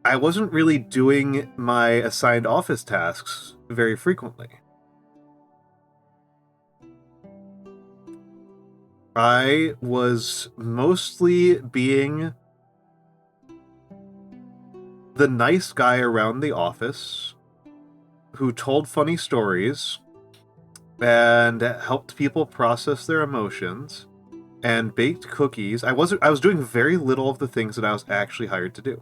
Speaker 1: I wasn't really doing my assigned office tasks very frequently. I was mostly being the nice guy around the office who told funny stories and helped people process their emotions and baked cookies. I was doing very little of the things that I was actually hired to do.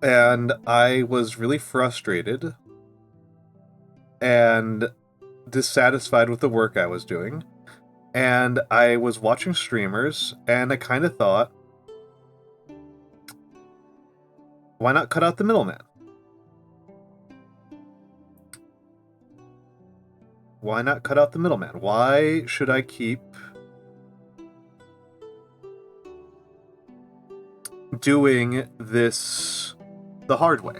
Speaker 1: And I was really frustrated and dissatisfied with the work I was doing. And I was watching streamers, and I kind of thought, why not cut out the middleman? Why not cut out the middleman? Why should I keep doing this the hard way?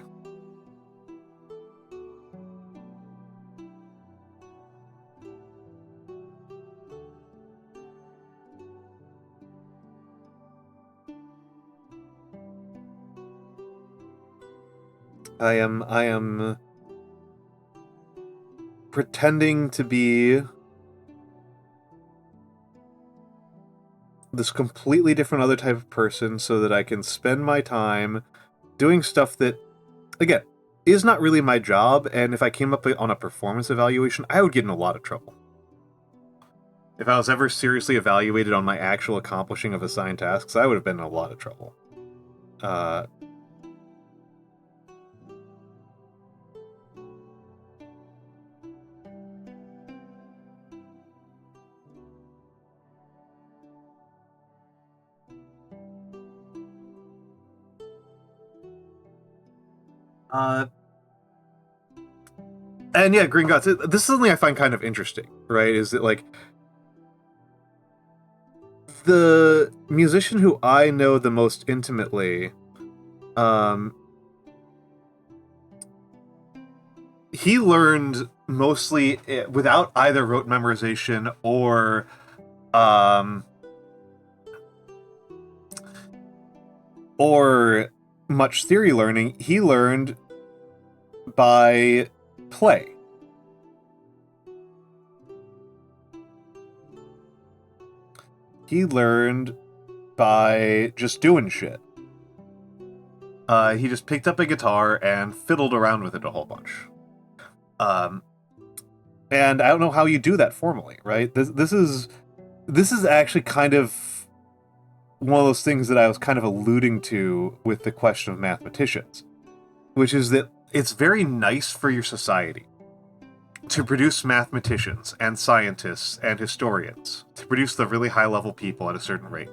Speaker 1: I am pretending to be this completely different other type of person so that I can spend my time doing stuff that, again, is not really my job, and if I came up on a performance evaluation, I would get in a lot of trouble. If I was ever seriously evaluated on my actual accomplishing of assigned tasks, I would have been in a lot of trouble. And yeah, Green Gods, this is something I find kind of interesting, right? Is that, like, the musician who I know the most intimately, he learned mostly without either rote memorization or or much theory learning. He learned by play. He learned by just doing shit. He just picked up a guitar and fiddled around with it a whole bunch. And I don't know how you do that formally, right? This is actually kind of one of those things that I was kind of alluding to with the question of mathematicians, which is that it's very nice for your society to produce mathematicians and scientists and historians, to produce the really high-level people at a certain rate.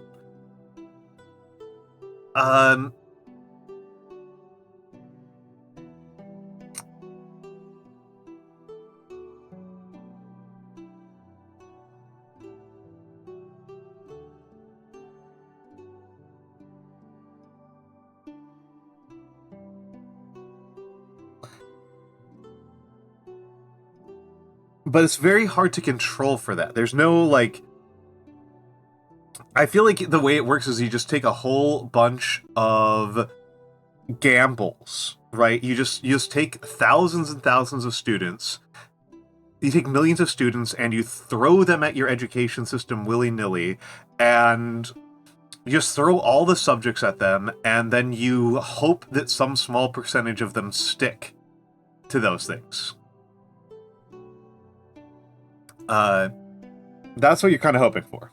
Speaker 1: But it's very hard to control for that. There's no, like... I feel like the way it works is you just take a whole bunch of gambles, right? You just take thousands and thousands of students, you take millions of students, and you throw them at your education system willy-nilly, and you just throw all the subjects at them, and then you hope that some small percentage of them stick to those things. That's what you're kind of hoping for.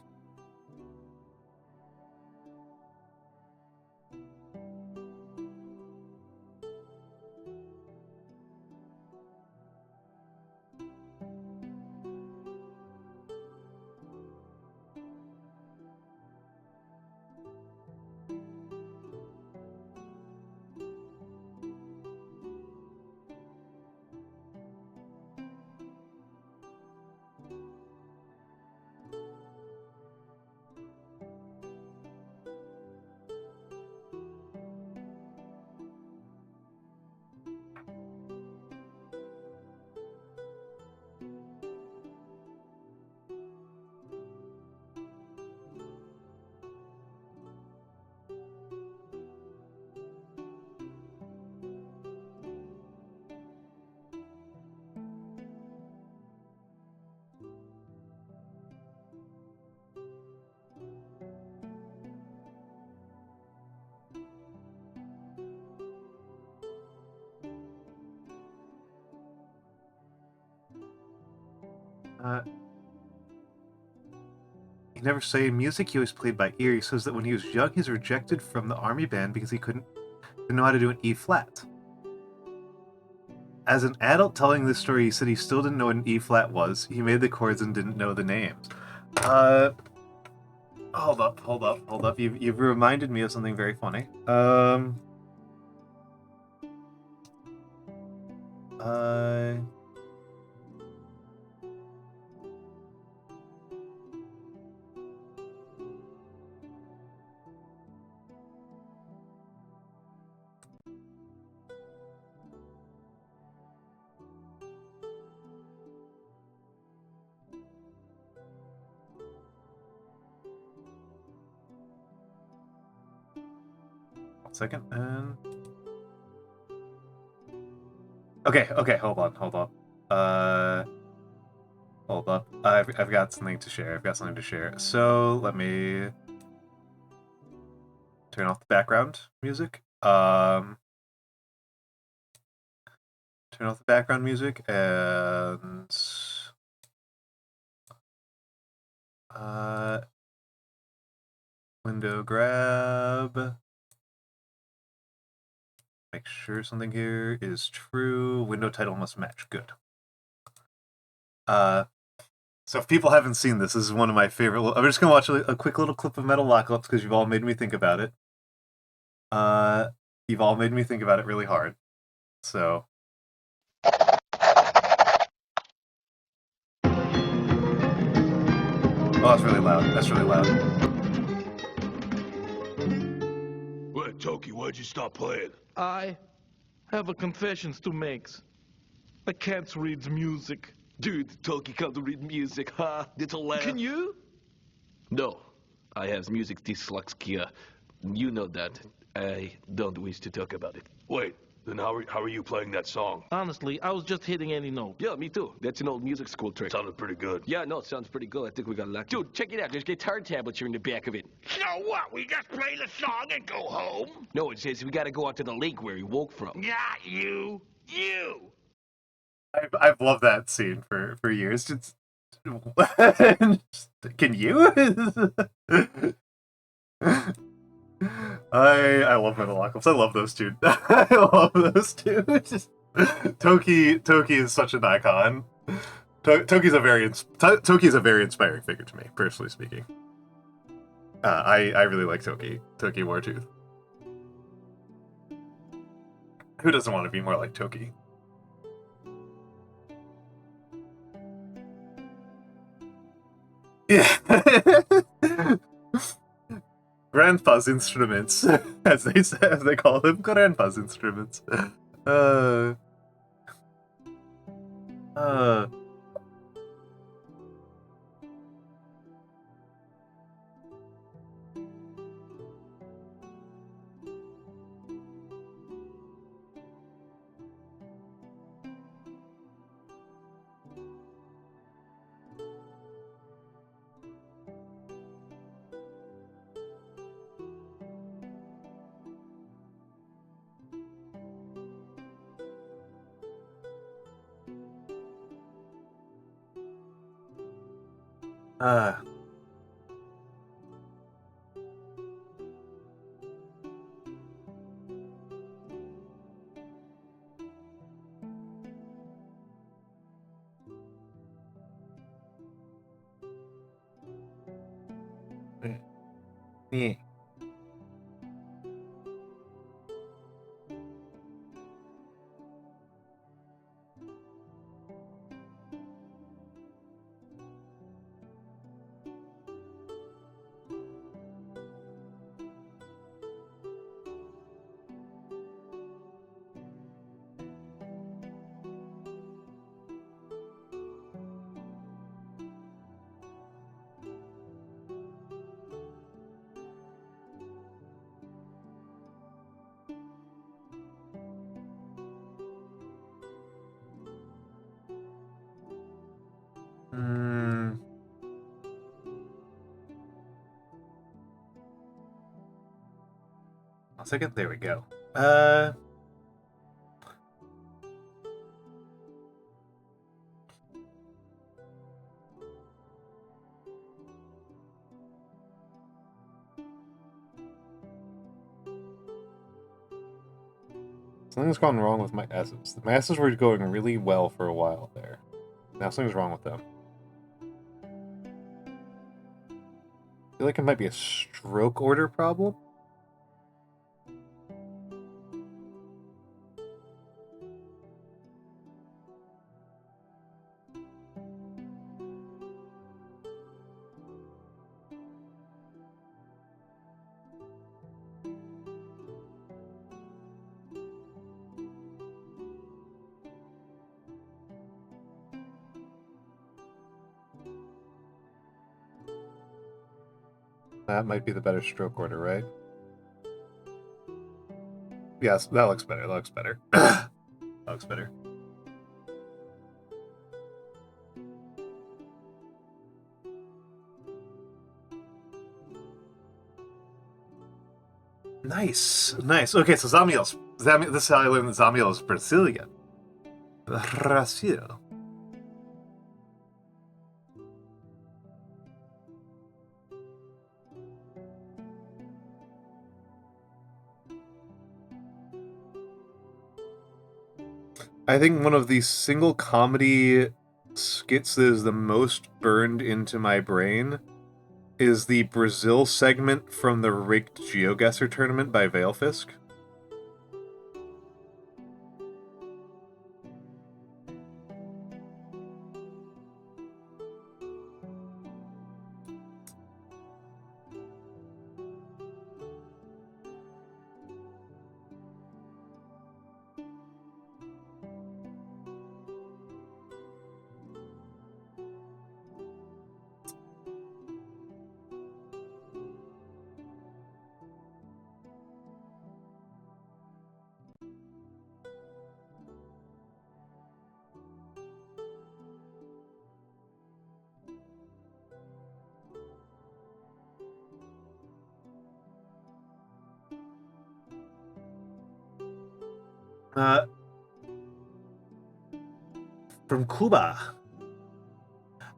Speaker 1: He never say music, he always played by ear. He says that when he was young, he was rejected from the army band because he didn't know how to do an E flat. As an adult telling this story, he said he still didn't know what an E flat was. He made the chords and didn't know the names. Hold up. You've reminded me of something very funny. Second, and okay, hold on. Hold up. I've got something to share. So let me turn off the background music. Turn off the background music and window grab. Make sure something here is true. Window title must match. Good. So if people haven't seen this, this is one of my favorite... I'm just going to watch a quick little clip of Metalocalypse because you've all made me think about it. You've all made me think about it really hard. So... Oh, that's really loud. That's really loud.
Speaker 2: What, Toki, why'd you stop playing?
Speaker 3: I have a confessions to make. I can't read music.
Speaker 2: Dude, Toki can't read music, huh? That's a laugh.
Speaker 3: Can you?
Speaker 2: No, I have music dyslexia.
Speaker 4: You know that. I don't wish to talk about it.
Speaker 2: Wait, then how are you playing that song?
Speaker 3: Honestly, I was just hitting any note.
Speaker 4: Yeah, me too. That's an old music school trick.
Speaker 2: Sounded pretty good.
Speaker 4: Yeah, no, it sounds pretty good. I think we got lucky. Dude, check it out. There's guitar tablature in the back of it.
Speaker 2: So what? We just play the song and go home?
Speaker 4: No, it says we gotta go out to the lake where he woke from.
Speaker 2: Not you. You.
Speaker 1: I've loved that scene for years. Just, can you? I love Metalocalypse. I love those two. I love those two. Just Toki is such an icon. Toki's a very inspiring figure to me, personally speaking. I really like Toki Wartooth. Who doesn't want to be more like Toki? Yeah. Grandpa's instruments, as they call them, Grandpa's instruments. Yeah. One second, there we go. Something's gone wrong with my S's. My S's were going really well for a while there. Now something's wrong with them. I feel like it might be a stroke order problem. That might be the better stroke order, right? Yes, that looks better. That looks better. That looks better. Nice, nice. Okay, so Zamiel's. This is how I learned that Zamiel is Brazilian. Brazil. I think one of the single comedy skits that is the most burned into my brain is the Brazil segment from the rigged GeoGuessr tournament by Veilfisk. Uh, from Cuba.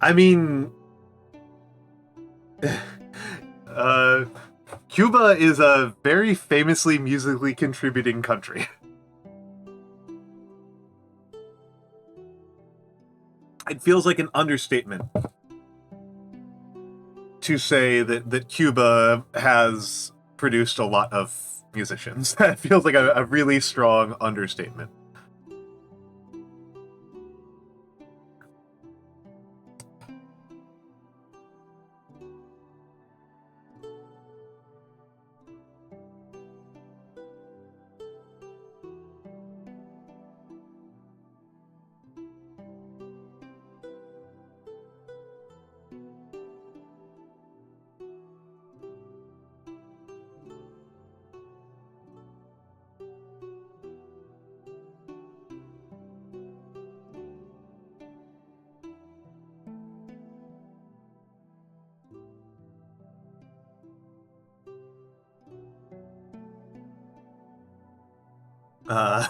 Speaker 1: I mean, Cuba is a very famously musically contributing country. It feels like an understatement to say that Cuba has produced a lot of musicians. That feels like a really strong understatement. Uh,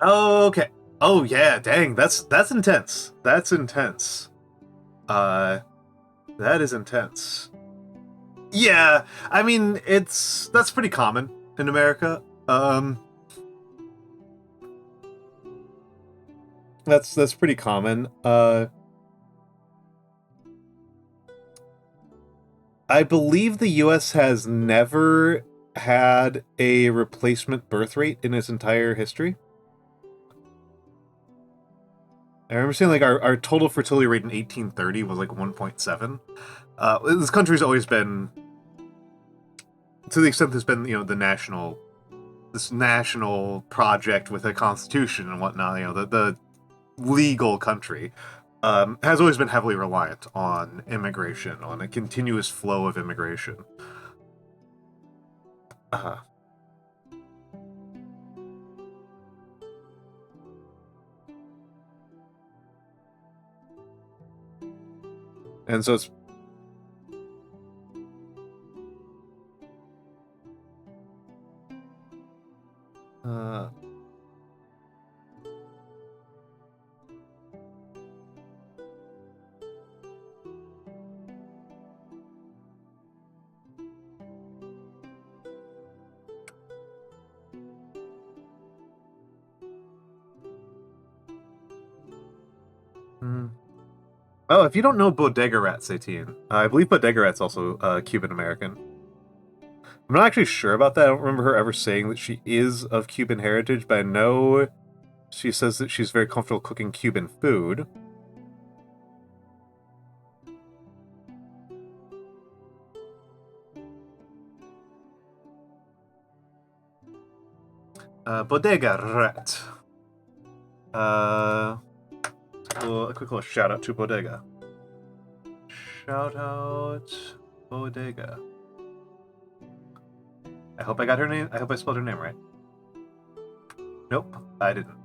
Speaker 1: okay. Oh yeah, dang, that's intense. That's intense. That is intense. Yeah, I mean, that's pretty common in America. That's pretty common. I believe the US has never had a replacement birth rate in its entire history. I remember seeing like our total fertility rate in 1830 was like 1.7. This country's always been, to the extent there's been, this national project with a constitution and whatnot, the legal country, has always been heavily reliant on immigration, on a continuous flow of immigration. And so it's Oh, if you don't know Bodega Rat, 18, I believe Bodega Rat's also Cuban American. I'm not actually sure about that. I don't remember her ever saying that she is of Cuban heritage, but I know she says that she's very comfortable cooking Cuban food. Bodega Rat. A quick little shout out to Bodega. Shout out Bodega. I hope I got her name. I hope I spelled her name right. Nope, I didn't.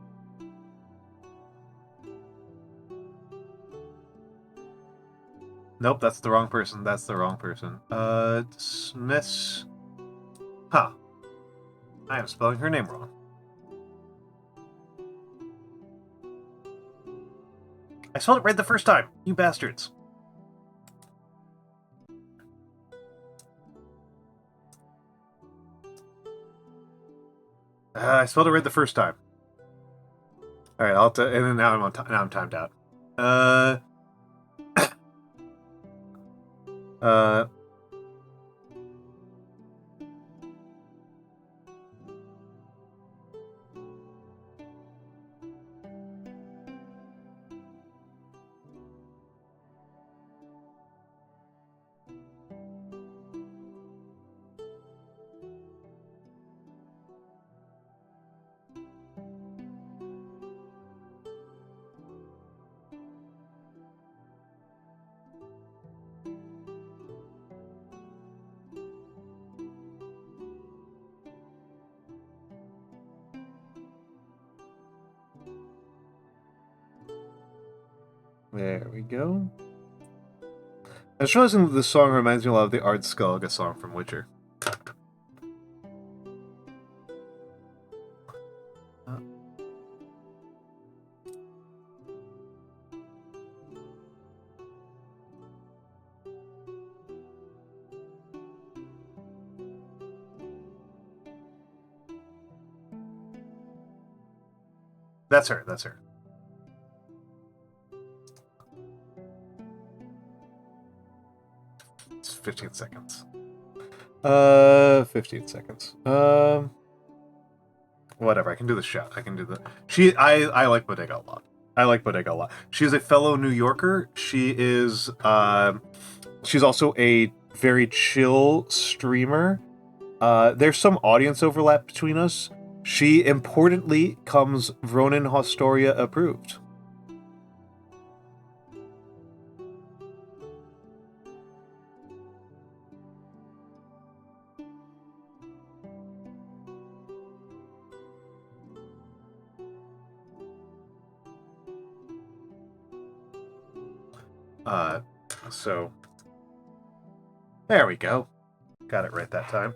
Speaker 1: Nope, that's the wrong person. That's the wrong person. Smiths. Huh. I am spelling her name wrong. I spelled it right the first time, you bastards. I spelled it right the first time. All right, and then now I'm timed out. There we go. I was realizing that this song reminds me a lot of the Ard Skellige song from Witcher. That's her, that's her. It's 15 seconds. 15 seconds. Whatever, I can do the shot. I can do the... I like Bodega a lot. I like Bodega a lot. She is a fellow New Yorker. She is, she's also a very chill streamer. There's some audience overlap between us. She, importantly, comes Ronin Hostoria approved. So there we go. Got it right that time.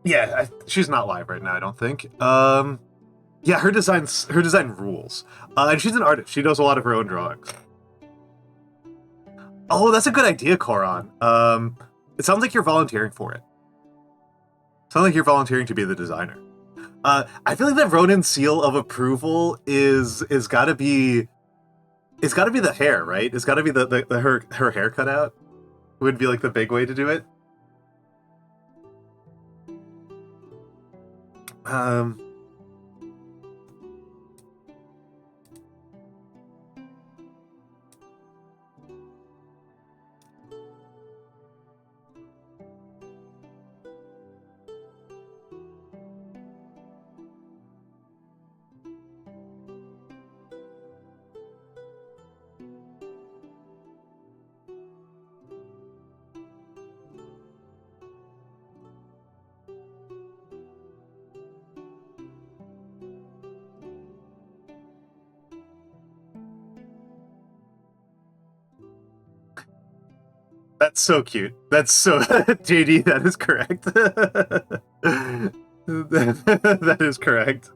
Speaker 1: Yeah, she's not live right now, I don't think. Yeah, her design rules. And she's an artist. She does a lot of her own drawings. Oh, that's a good idea, Koron. It sounds like you're volunteering for it. Sounds like you're volunteering to be the designer. I feel like that Ronin seal of approval is gotta be... It's gotta be the hair, right? It's gotta be her hair cut out. Would be like the big way to do it. That's so cute. That's so... JD, that is correct. That is correct.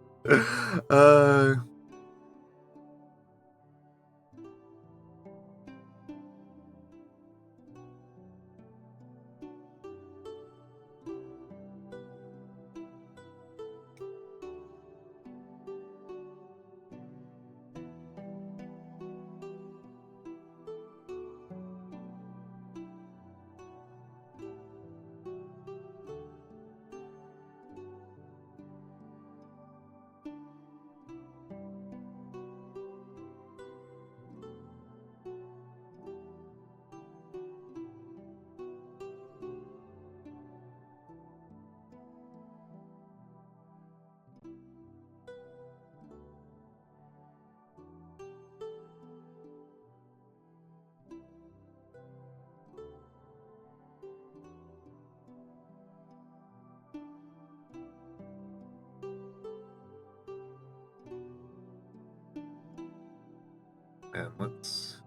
Speaker 1: And let's...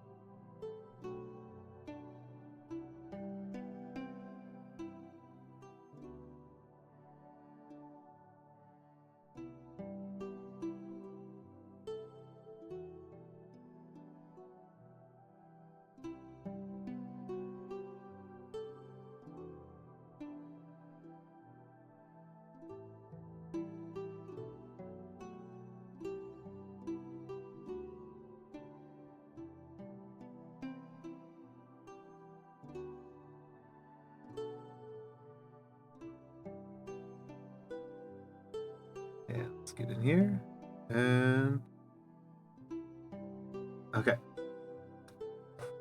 Speaker 1: Yeah, let's get in here. And... Okay.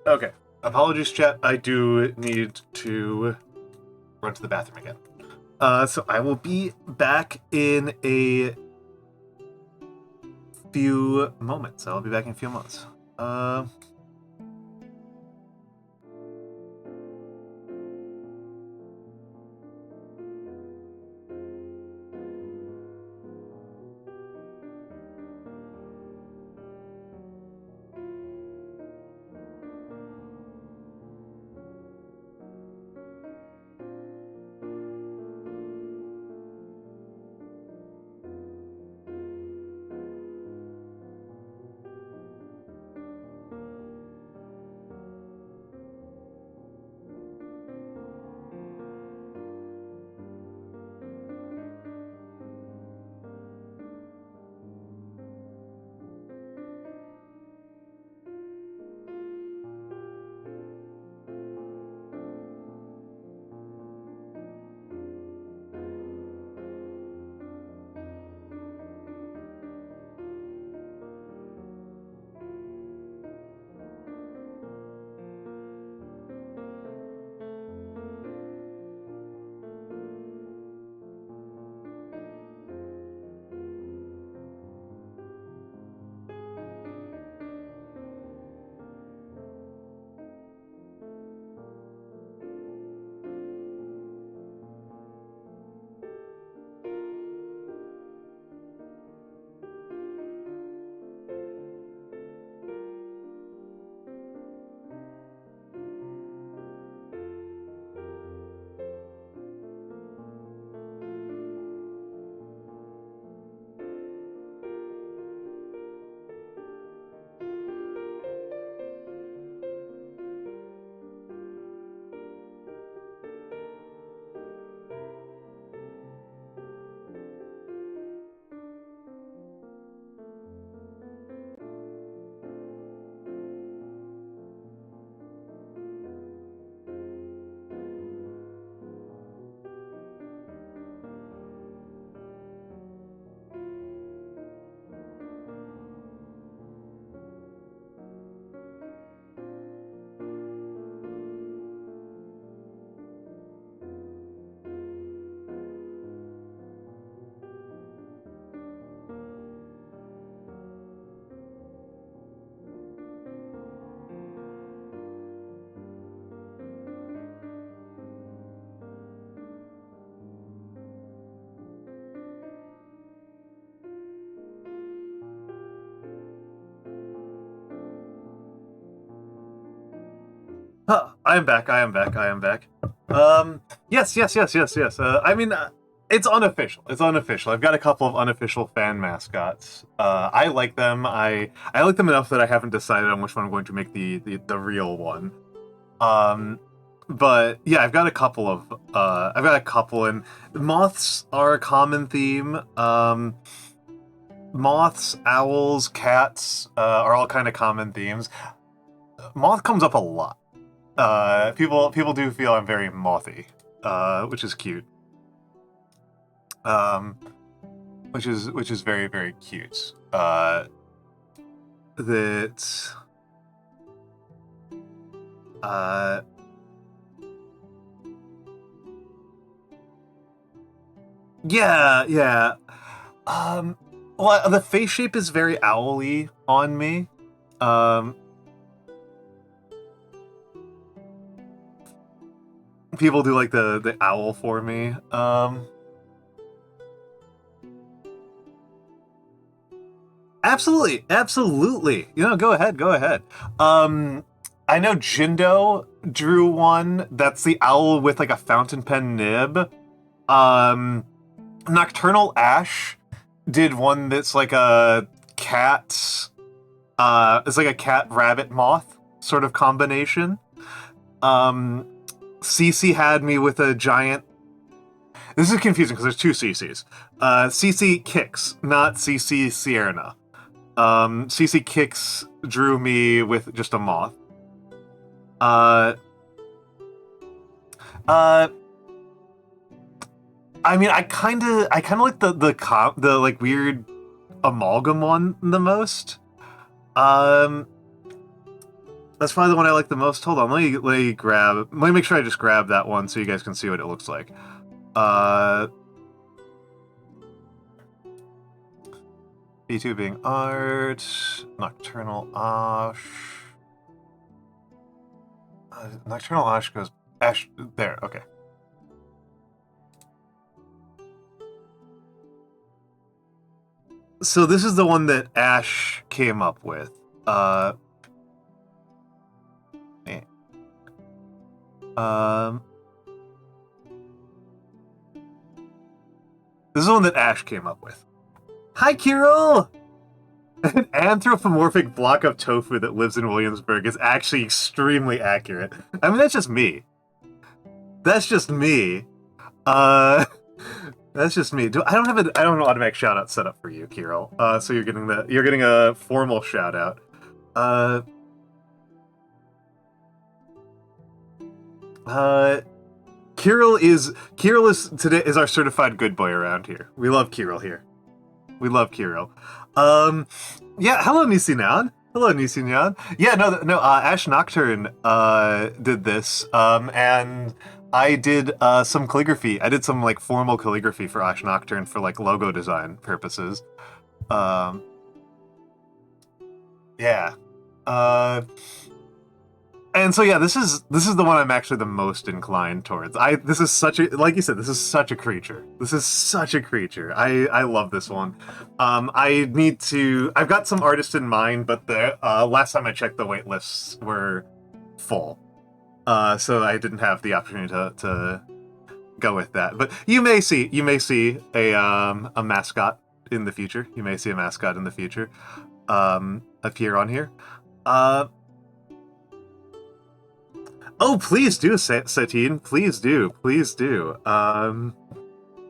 Speaker 1: Okay. Apologies, chat. I do need to run to the bathroom again. So I will be back in a few moments. I'll be back in a few months. I am back. I am back. I am back. Yes. I mean, it's unofficial. It's unofficial. I've got a couple of unofficial fan mascots. I like them. I like them enough that I haven't decided on which one I'm going to make the real one. But yeah, I've got a couple, and moths are a common theme. Moths, owls, cats are all kind of common themes. Moth comes up a lot. People do feel I'm very mothy, which is cute. Which is very, very cute. Yeah. Well, the face shape is very owly on me. People do like the owl for me. Absolutely. You know, go ahead. I know Jindo drew one that's the owl with like a fountain pen nib. Nocturnal Ash did one that's like a cat. It's like a cat rabbit moth sort of combination. CC had me with a giant. This is confusing because there's two CCs. CC Kicks, not CC Sierra. CC Kicks drew me with just a moth. I mean, I kind of like the like weird amalgam one the most. That's probably the one I like the most. Hold on, let me make sure I just grab that one so you guys can see what it looks like. VTubing art, Nocturnal Ash. Nocturnal Ash goes Ash there. Okay. So this is the one that Ash came up with. This is the one that Ash came up with. Hi, Kirill! An anthropomorphic block of tofu that lives in Williamsburg is actually extremely accurate. I mean, that's just me. That's just me. I don't have an automatic shout out set up for you, Kirill. So you're getting a formal shout out. Kirill is our certified good boy around here. We love Kirill here. We love Kirill. Yeah, hello Nisinyan. Hello Nisinyan. Yeah, no, Ash Nocturne did this. And I did some calligraphy. I did some like formal calligraphy for Ash Nocturne for like logo design purposes. Yeah. And so yeah, this is the one I'm actually the most inclined towards. This is such a, like you said, this is such a creature. This is such a creature. I love this one. I've got some artists in mind, but the last time I checked, the wait lists were full. So I didn't have the opportunity to go with that. But you may see a mascot in the future. You may see a mascot in the future appear on here. Oh, please do, Satine. Please do. Please do.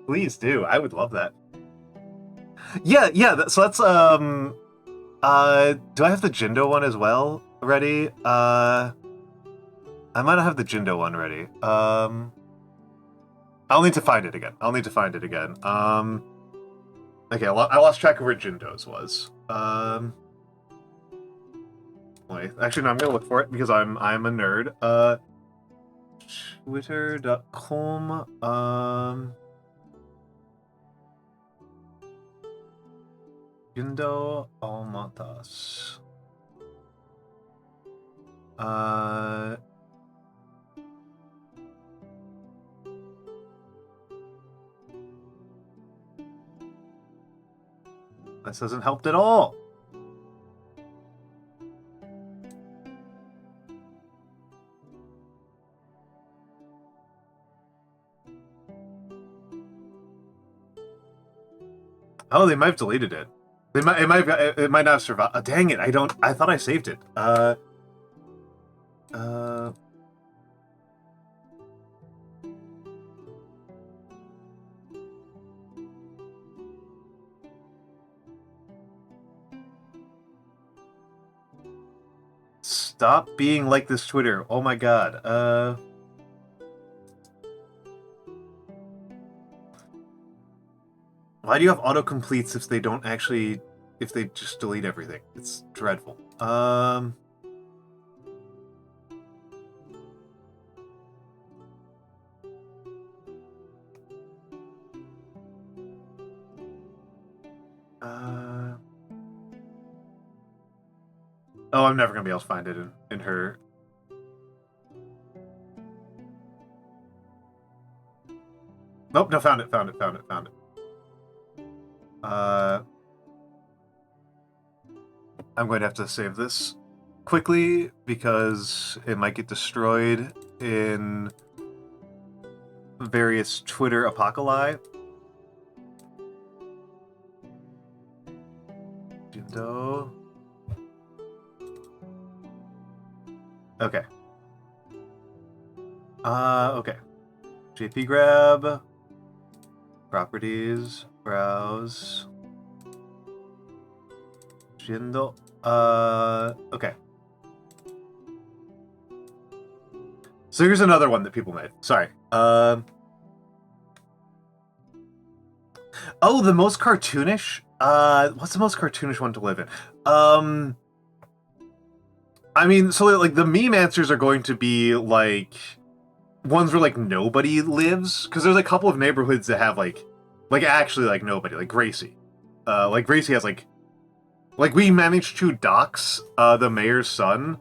Speaker 1: Please do. I would love that. Yeah. So that's do I have the Jindo one as well ready? I might not have the Jindo one ready. I'll need to find it again. Okay, I lost track of where Jindo's was. Wait, actually, no, I'm gonna look for it because I'm a nerd. Twitter.com. Jindo Almantas. This hasn't helped at all. Oh, they might have deleted it. It might not have survived. Oh, dang it! I thought I saved it. Stop being like this Twitter. Oh my god. Why do you have autocompletes if they don't actually, if they just delete everything? It's dreadful. Oh, I'm never gonna be able to find it in her. Nope, no, found it. I'm going to have to save this quickly because it might get destroyed in various Twitter apocalypse. Jindo. Okay. Okay. JP grab. Properties. Browse. Jindo. Okay. So here's another one that people made. Sorry. Oh, the most cartoonish? What's the most cartoonish one to live in? I mean, so, like, the meme answers are going to be, like, ones where, like, nobody lives. Because there's a couple of neighborhoods that have, like, actually, like, nobody. Like, Gracie. Like, Gracie has, like, we managed to dox, the mayor's son,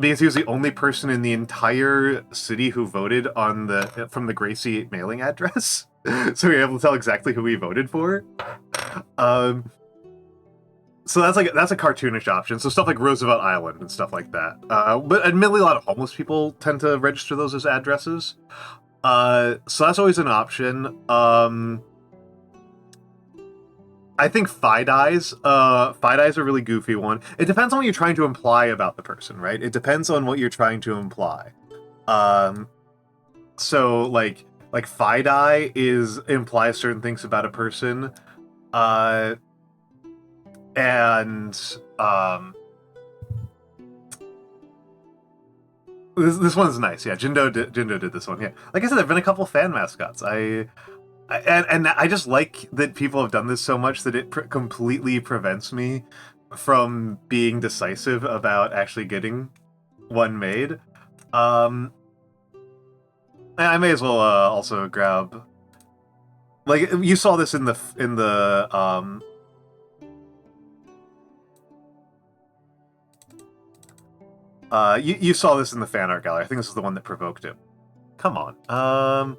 Speaker 1: because he was the only person in the entire city who voted on from the Gracie mailing address. So we were able to tell exactly who he voted for. So that's a cartoonish option. So stuff like Roosevelt Island and stuff like that. But admittedly, a lot of homeless people tend to register those as addresses. So that's always an option. I think FIDEYEs. FIDEYEs are a really goofy one. It depends on what you're trying to imply about the person, right? It depends on what you're trying to imply. So like FIDEYE implies certain things about a person. This one's nice. Yeah, Jindo did this one. Yeah, like I said, there've been a couple fan mascots. And I just like that people have done this so much that it completely prevents me from being decisive about actually getting one made. And I may as well also grab, like, you saw this in the you saw this in the fan art gallery. I think this is the one that provoked it. Come on.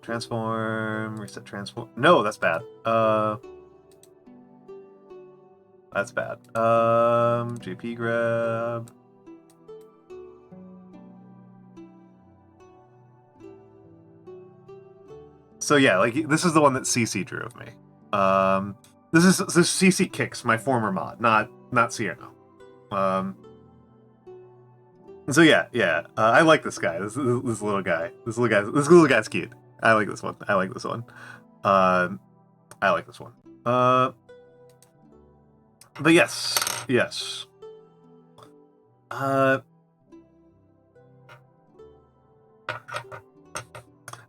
Speaker 1: Transform, reset transform. No, that's bad. That's bad. JP grab. So yeah, like, this is the one that CC drew of me. This is CC Kicks, my former mod, not Sierra. So yeah. I like this guy. This little guy. This little guy's cute. I like this one. I like this one. But yes.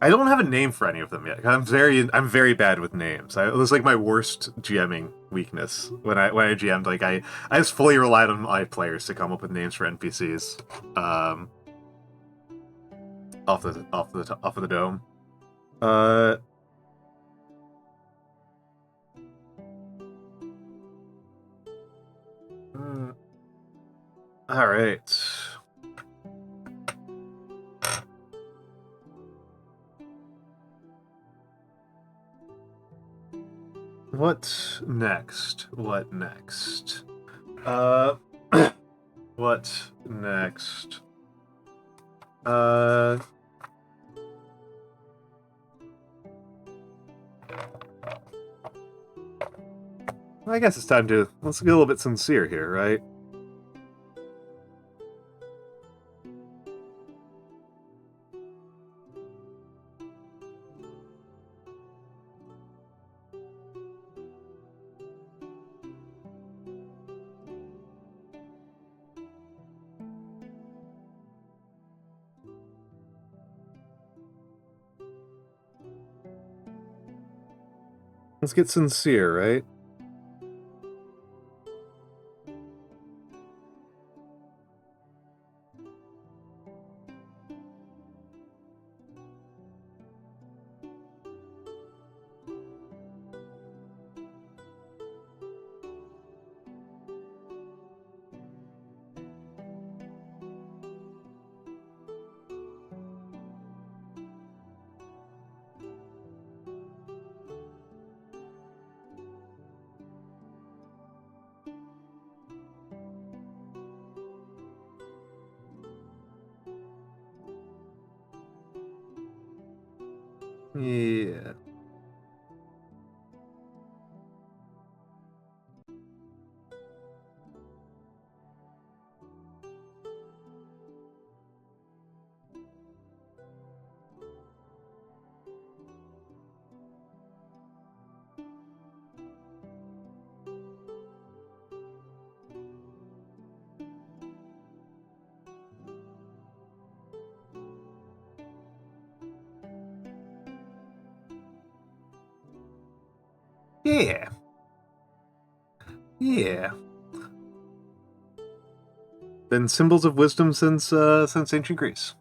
Speaker 1: I don't have a name for any of them yet. I'm very bad with names. It was like my worst GMing weakness when I GM'd. Like I just fully relied on my players to come up with names for NPCs. Off of the dome. All right. What next? What next? I guess it's time to, let's get a little bit sincere here, right? Let's get sincere, right? Yeah. Yeah. Yeah. Been symbols of wisdom since ancient Greece.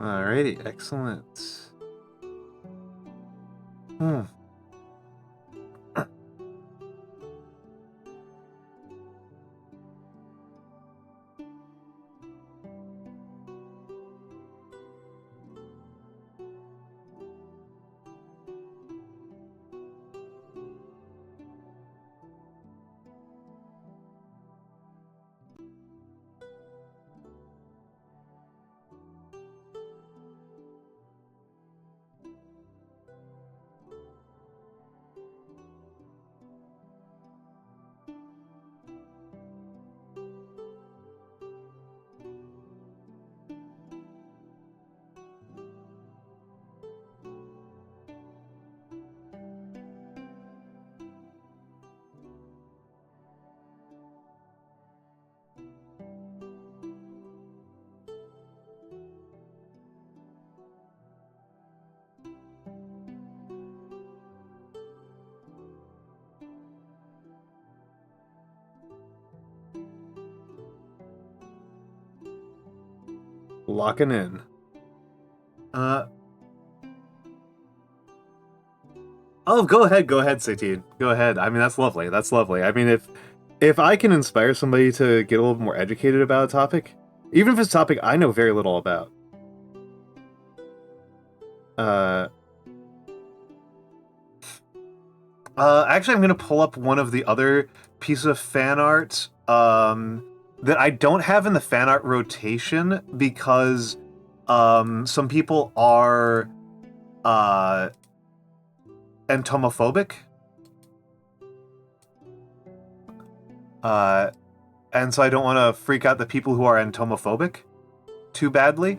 Speaker 1: Alrighty, excellent. Locking in. Oh, go ahead, Satine. Go ahead. I mean, that's lovely. That's lovely. I mean, if I can inspire somebody to get a little more educated about a topic, even if it's a topic I know very little about, actually, I'm gonna pull up one of the other pieces of fan art that I don't have in the fan art rotation because some people are entomophobic. And so I don't want to freak out the people who are entomophobic too badly.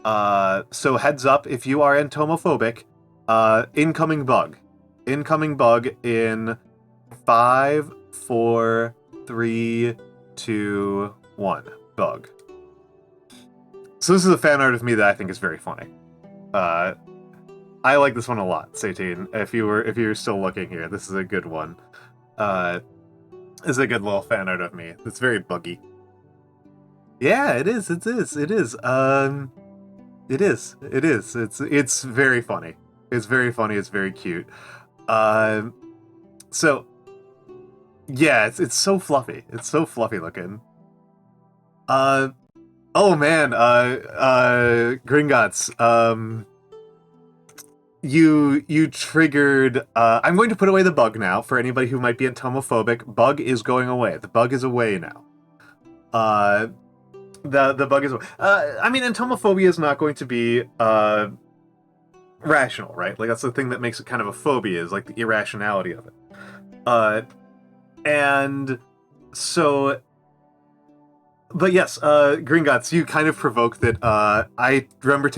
Speaker 1: So heads up, if you are entomophobic, incoming bug. Incoming bug in 5, 4, 3, 2, 1. Bug. So this is a fan art of me that I think is very funny. I like this one a lot, Satine. If you're still looking here, this is a good one. This is a good little fan art of me. It's very buggy. Yeah, it is. It is. It is. It is. It is. It's very funny. It's very funny. It's very cute. So yeah, it's so fluffy. It's so fluffy looking. Oh man, Gringotts, you triggered, I'm going to put away the bug now for anybody who might be entomophobic. Bug is going away. The bug is away now. The bug is away. I mean, entomophobia is not going to be, rational, right? Like, that's the thing that makes it kind of a phobia, is, like, the irrationality of it. And so... But yes, Gringotts, you kind of provoked that, I remember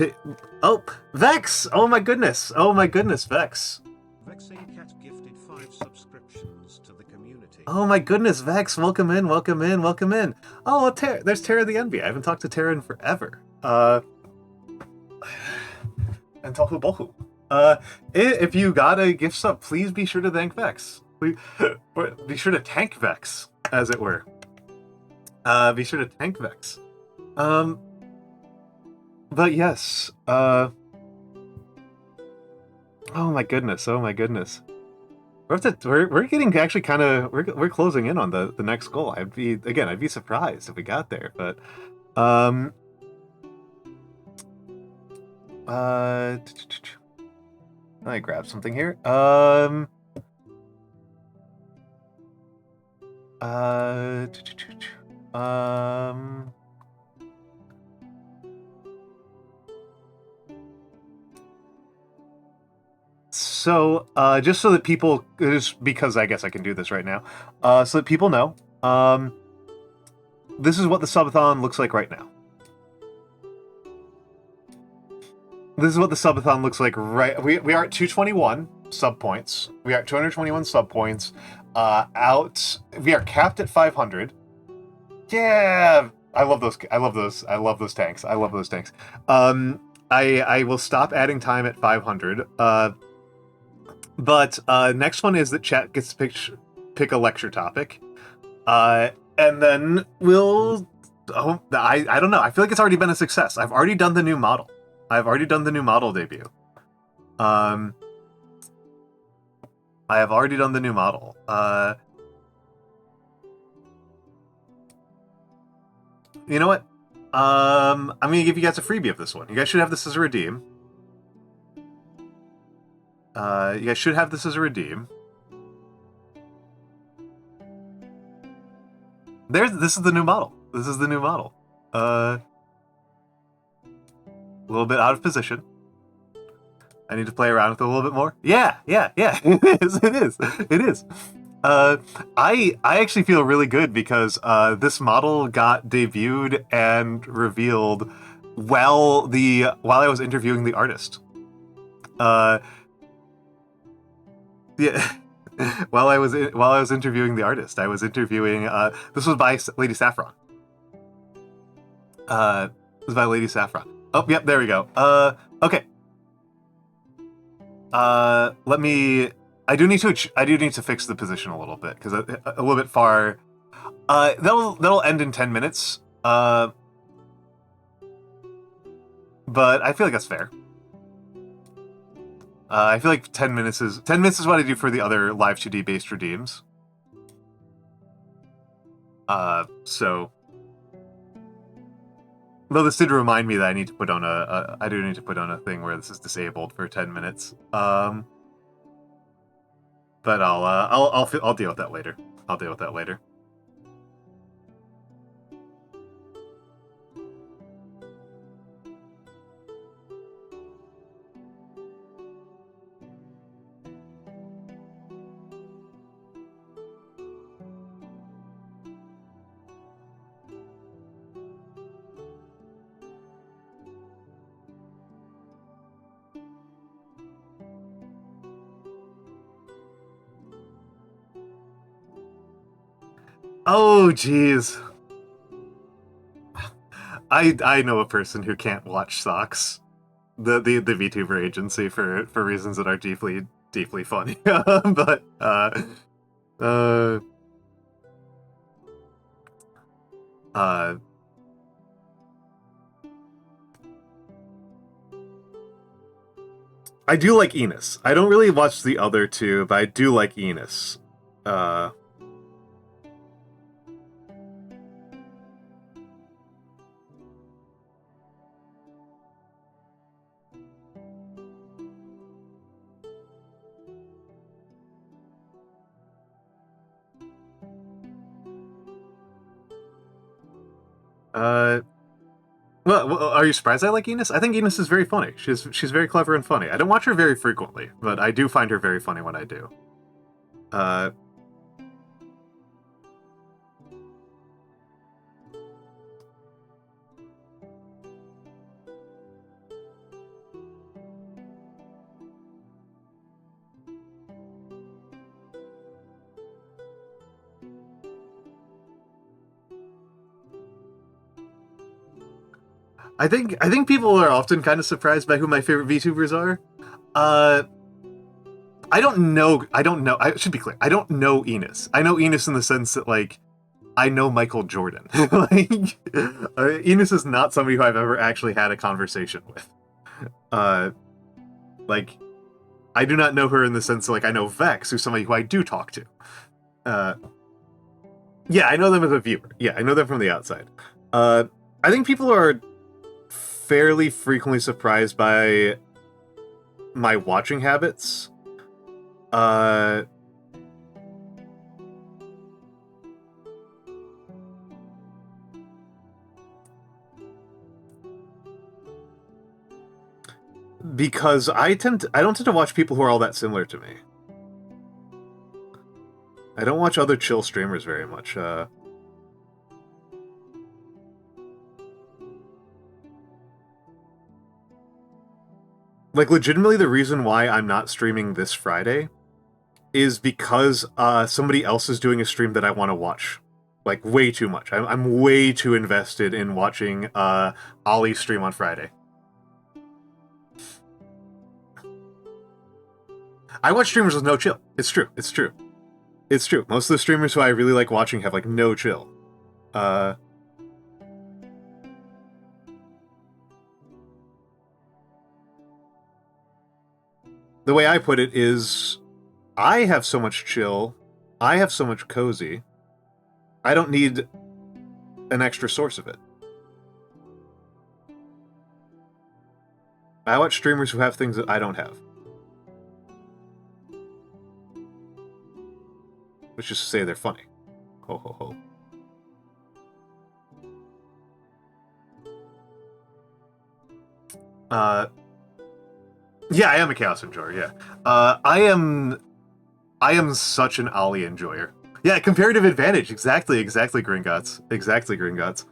Speaker 1: Oh, Vex! Oh my goodness! Oh my goodness, Vex!
Speaker 5: Vexacat gifted 5 subscriptions to the community.
Speaker 1: Oh my goodness, Vex! Welcome in, welcome in, welcome in! Oh, there's Tara the Envy. I haven't talked to Tara in forever. And Tohu Bohu. If you got a gift sub, please be sure to thank Vex. Be sure to tank Vex, as it were. Be sure to tank Vex. But yes, oh my goodness, oh my goodness. We're getting actually kind of, we're closing in on the next goal. I'd be surprised if we got there, but, let me grab something here. So, just so that people, just because I guess I can do this right now, so that people know, this is what the subathon looks like right now. This is what the subathon looks like right... We are at 221 sub points. We are at 221 sub points. We are capped at 500. Yeah! I love those tanks. I love those tanks. I will stop adding time at 500. But next one is that chat gets to pick a lecture topic. And then we'll... Oh, I don't know. I feel like it's already been a success. I've already done the new model. I've already done the new model debut. I have already done the new model. You know what? I'm gonna give you guys a freebie of this one. You guys should have this as a redeem. You guys should have this as a redeem. This is the new model. This is the new model. A little bit out of position. I need to play around with it a little bit more. Yeah. It is. I actually feel really good because this model got debuted and revealed while I was interviewing the artist. Yeah. while I was interviewing the artist, I was interviewing. This was by Lady Saffron. This was by Lady Saffron. Oh, yep, there we go. Okay. Let me. I do need to fix the position a little bit because a little bit far. That'll end in 10 minutes. But I feel like that's fair. I feel like 10 minutes is what I do for the other live 2D based redeems. So. Though this did remind me that I need to put on I do need to put on a thing where this is disabled for 10 minutes. But I'll deal with that later. I'll deal with that later. Oh, jeez. I know a person who can't watch socks. The VTuber agency for reasons that are deeply funny. But I do like Enos. I don't really watch the other two, but I do like Enos. Well, are you surprised I like Enos? I think Enos is very funny. She's very clever and funny. I don't watch her very frequently, but I do find her very funny when I do. I think people are often kind of surprised by who my favorite VTubers are. I don't know. I should be clear. I don't know Enos. I know Enos in the sense that, like, I know Michael Jordan. Like, Enos is not somebody who I've ever actually had a conversation with. Like, I do not know her in the sense that, like, I know Vex, who's somebody who I do talk to. Yeah, I know them as a viewer. Yeah, I know them from the outside. I think people are fairly frequently surprised by my watching habits. Because I don't tend to watch people who are all that similar to me. I don't watch other chill streamers very much. Like, legitimately, the reason why I'm not streaming this Friday is because somebody else is doing a stream that I want to watch. Like, way too much. I'm way too invested in watching Ollie stream on Friday. I watch streamers with no chill. It's true. It's true. It's true. Most of the streamers who I really like watching have, like, no chill. The way I put it is, I have so much chill, I have so much cozy, I don't need an extra source of it. I watch streamers who have things that I don't have. Which is to say they're funny. Ho ho ho. Yeah, I am a chaos enjoyer, yeah. I am such an Ollie enjoyer. Yeah, comparative advantage. Exactly, Gringotts. Exactly, Gringotts.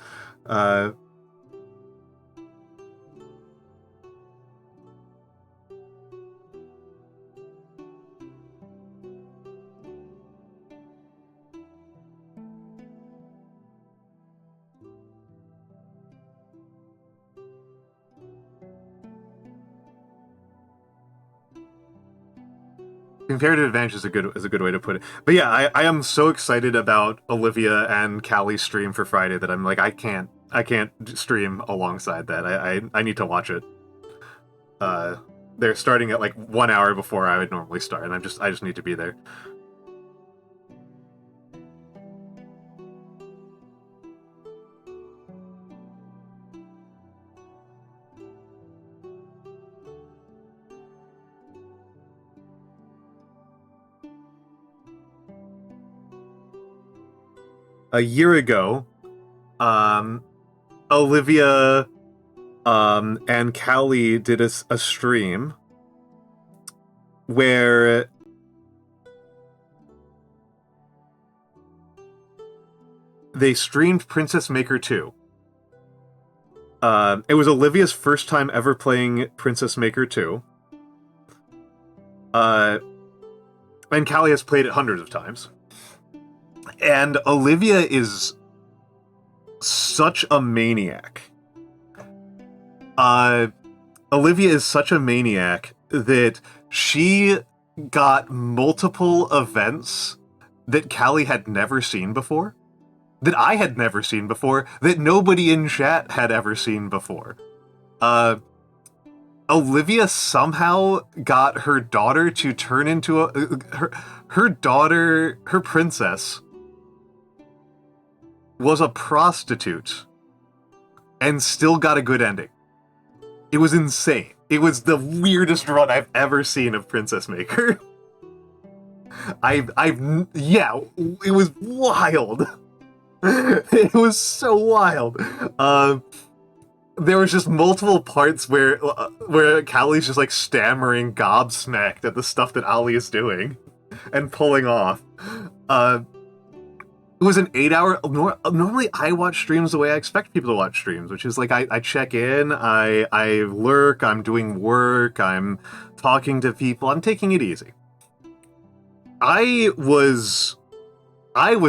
Speaker 1: Comparative advantage is a good way to put it. But yeah, I am so excited about Olivia and Callie's stream for Friday that I'm like, I can't stream alongside that. I need to watch it. They're starting at like 1 hour before I would normally start, and I just need to be there. A year ago, Olivia and Callie did a stream where they streamed Princess Maker 2. It was Olivia's first time ever playing Princess Maker 2. And Callie has played it hundreds of times. And Olivia is such a maniac. Olivia is such a maniac that she got multiple events that Callie had never seen before, that I had never seen before, that nobody in chat had ever seen before. Olivia somehow got her daughter to turn into her princess was a prostitute and still got a good ending. It was insane. It was the weirdest run I've ever seen of Princess Maker. Yeah, it was wild. It was so wild. There was just multiple parts where Callie's just like stammering, gobsmacked at the stuff that Ali is doing and pulling off. It was an 8-hour. Normally, I watch streams the way I expect people to watch streams, which is like I check in, I lurk, I'm doing work, I'm talking to people, I'm taking it easy. I was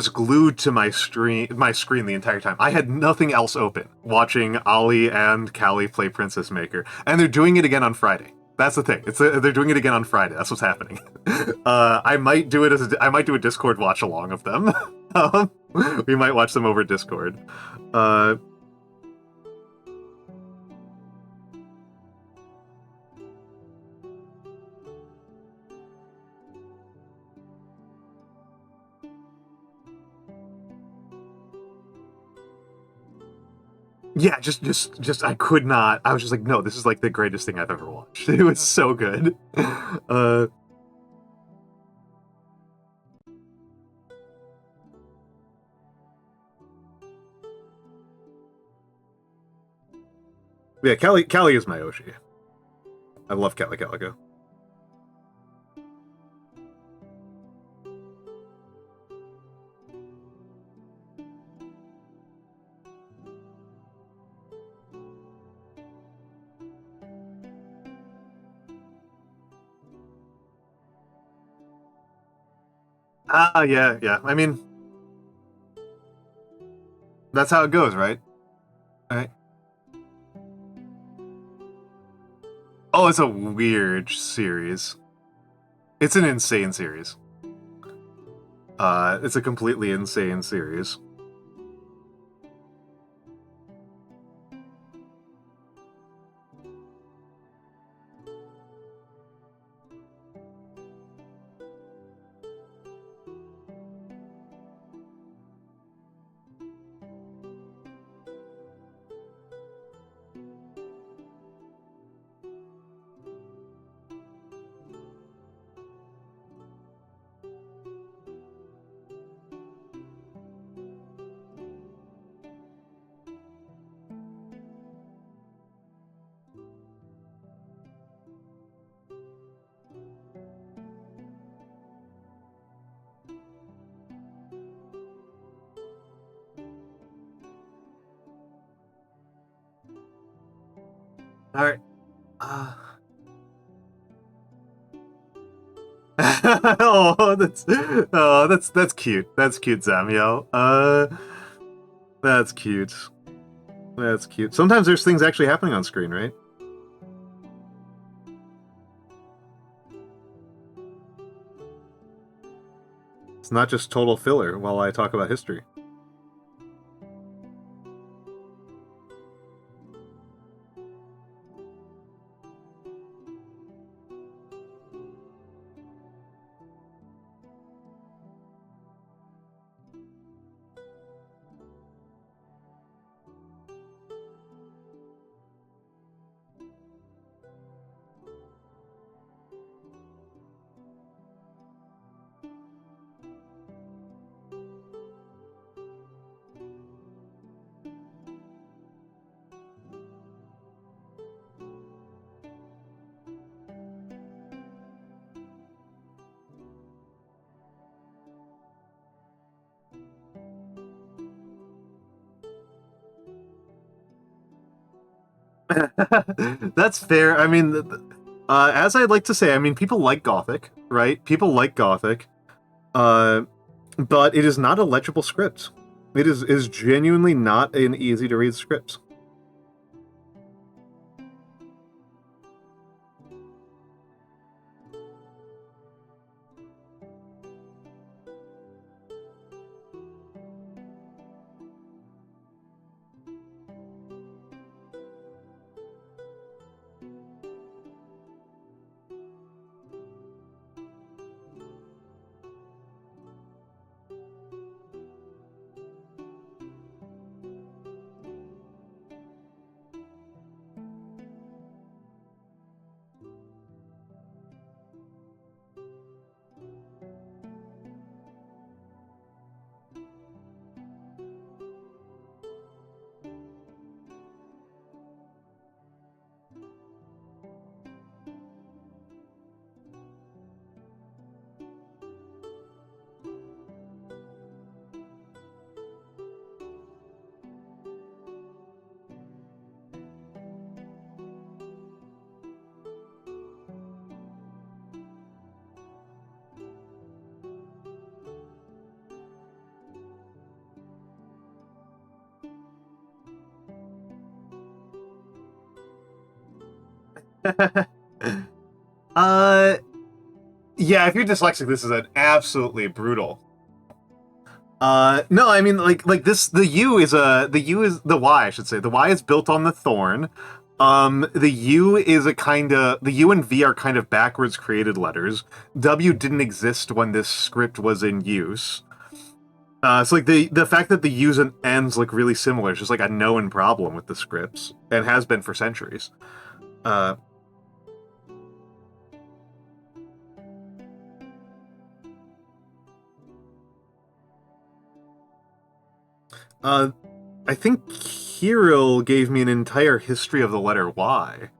Speaker 1: glued to my screen the entire time. I had nothing else open, watching Ollie and Callie play Princess Maker, and they're doing it again on Friday. That's the thing. They're doing it again on Friday. That's what's happening. I might do a Discord watch along of them. We might watch them over Discord. Yeah, just I could not. I was just like, no, this is like the greatest thing I've ever watched. It was so good. Yeah, Callie is my Oshi. I love Callie Calico. Yeah. I mean, that's how it goes, right? Right. Oh, it's a weird series. It's an insane series. It's a completely insane series. All right. That's cute. That's cute, Zamio. That's cute. That's cute. Sometimes there's things actually happening on screen, right? It's not just total filler while I talk about history. That's fair. I mean, as I'd like to say, I mean, people like Gothic, right? People like Gothic. but it is not a legible script. It is genuinely not an easy to read script. Yeah, if you're dyslexic, this is an absolutely brutal. No, I mean, like this, the U is the Y, I should say. The Y is built on the thorn. The U is the U and V are kind of backwards created letters. W didn't exist when this script was in use. So like the fact that the U's and N's look really similar is just like a known problem with the scripts, and has been for centuries. I think Kirill gave me an entire history of the letter Y.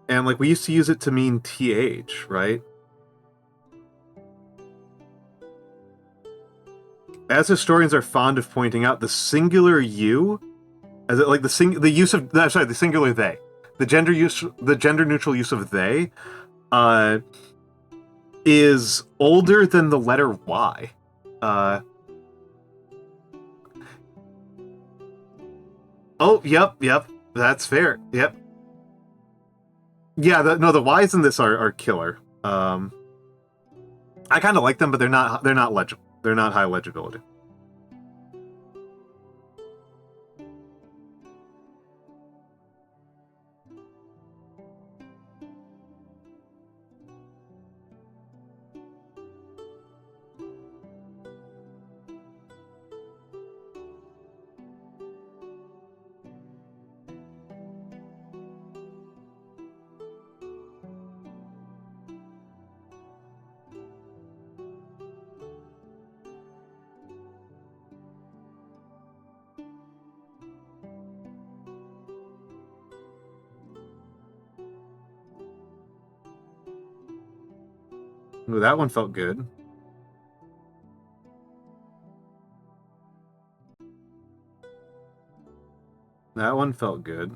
Speaker 1: And like we used to use it to mean TH, right? As historians are fond of pointing out, the singular U, as it like the singular they, the gender neutral use of they, is older than the letter Y. Oh, yep, that's fair. Yep. Yeah, the Ys in this are killer. I kind of like them, but they're not legible. They're not high legibility. Ooh, that one felt good. That one felt good.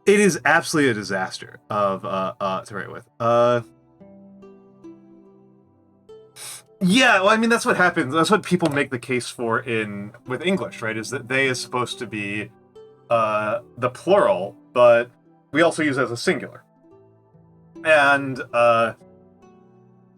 Speaker 1: It is absolutely a disaster of to write with. Yeah, well, I mean that's what happens. That's what people make the case for with English, right? Is that they is supposed to be the plural, but we also use it as a singular. And I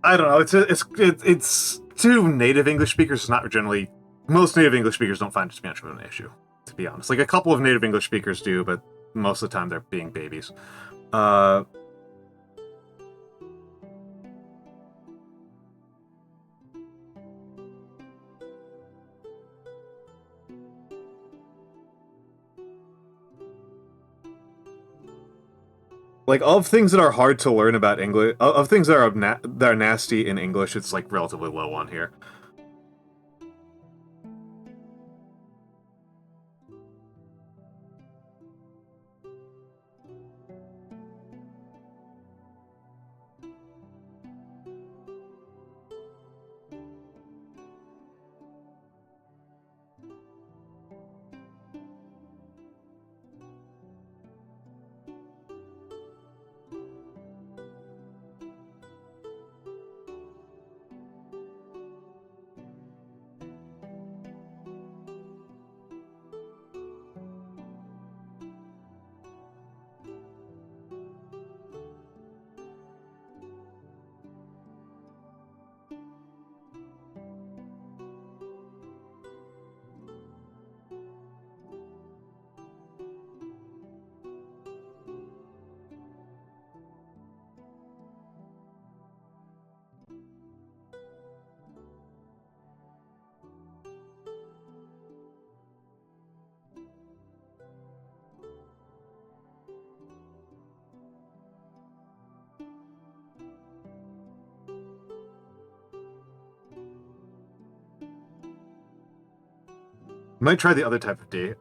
Speaker 1: don't know. It's to native English speakers. It's not generally. Most native English speakers don't find it to be much of an issue, to be honest. Like a couple of native English speakers do, but most of the time they're being babies. Like, of things that are hard to learn about English, of things that are nasty in English, it's like relatively low on here. Might try the other type of D.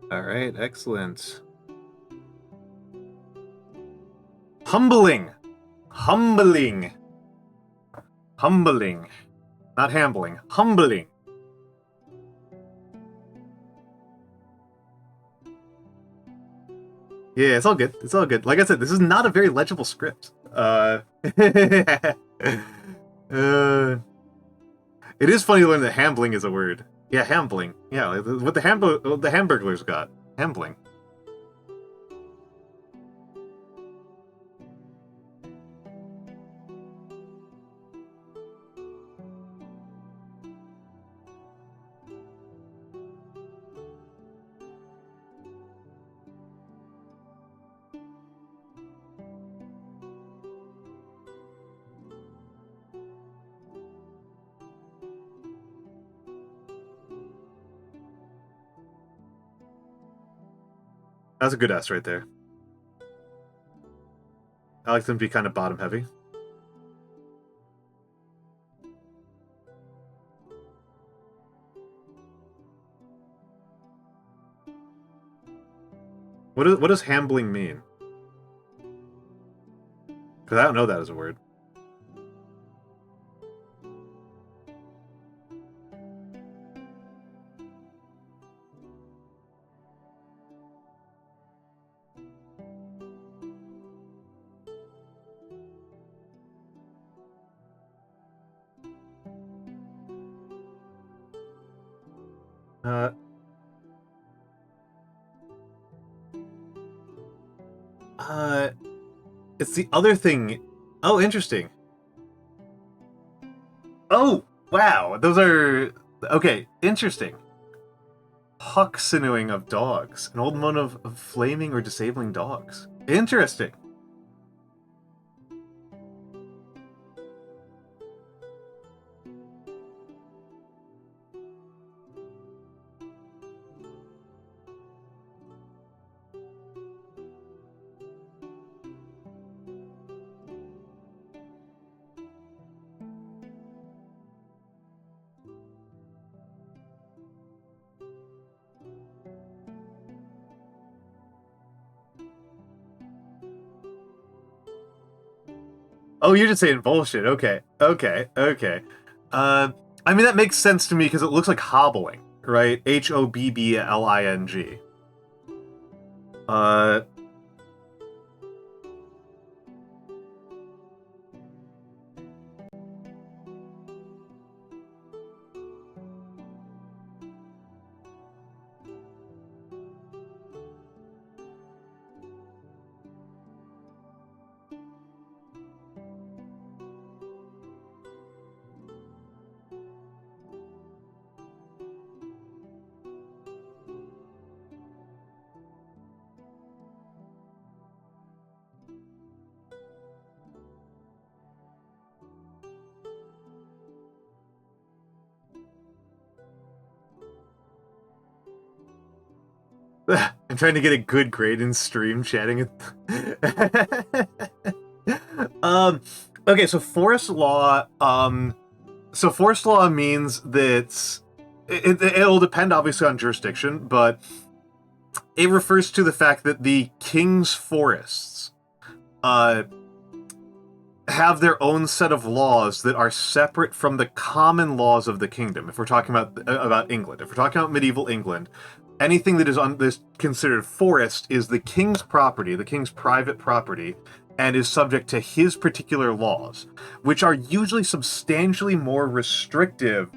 Speaker 1: All right, excellent. Humbling. Humbling. Humbling. Not hambling. Humbling. Yeah, it's all good. It's all good. Like I said, this is not a very legible script. It is funny to learn that hambling is a word. Yeah, hambling. Yeah, like what the Hamburglers got. Hambling. That's a good S right there. I like them to be kind of bottom heavy. What does hambling mean? Because I don't know that as a word. It's the other thing. Oh, interesting. Oh, wow. Those are... Okay, interesting. Hawk-sinewing of dogs. An old mode of flaming or disabling dogs. Interesting. Oh, you're just saying bullshit. Okay. Okay. Okay. I mean, that makes sense to me because it looks like hobbling, right? Hobbling. Uh, I'm trying to get a good grade in stream chatting. Okay, so forest law. So forest law means that it'll depend obviously on jurisdiction, but it refers to the fact that the king's forests have their own set of laws that are separate from the common laws of the kingdom. If we're talking about England, if we're talking about medieval England, anything that is considered forest is the king's property, the king's private property, and is subject to his particular laws, which are usually substantially more restrictive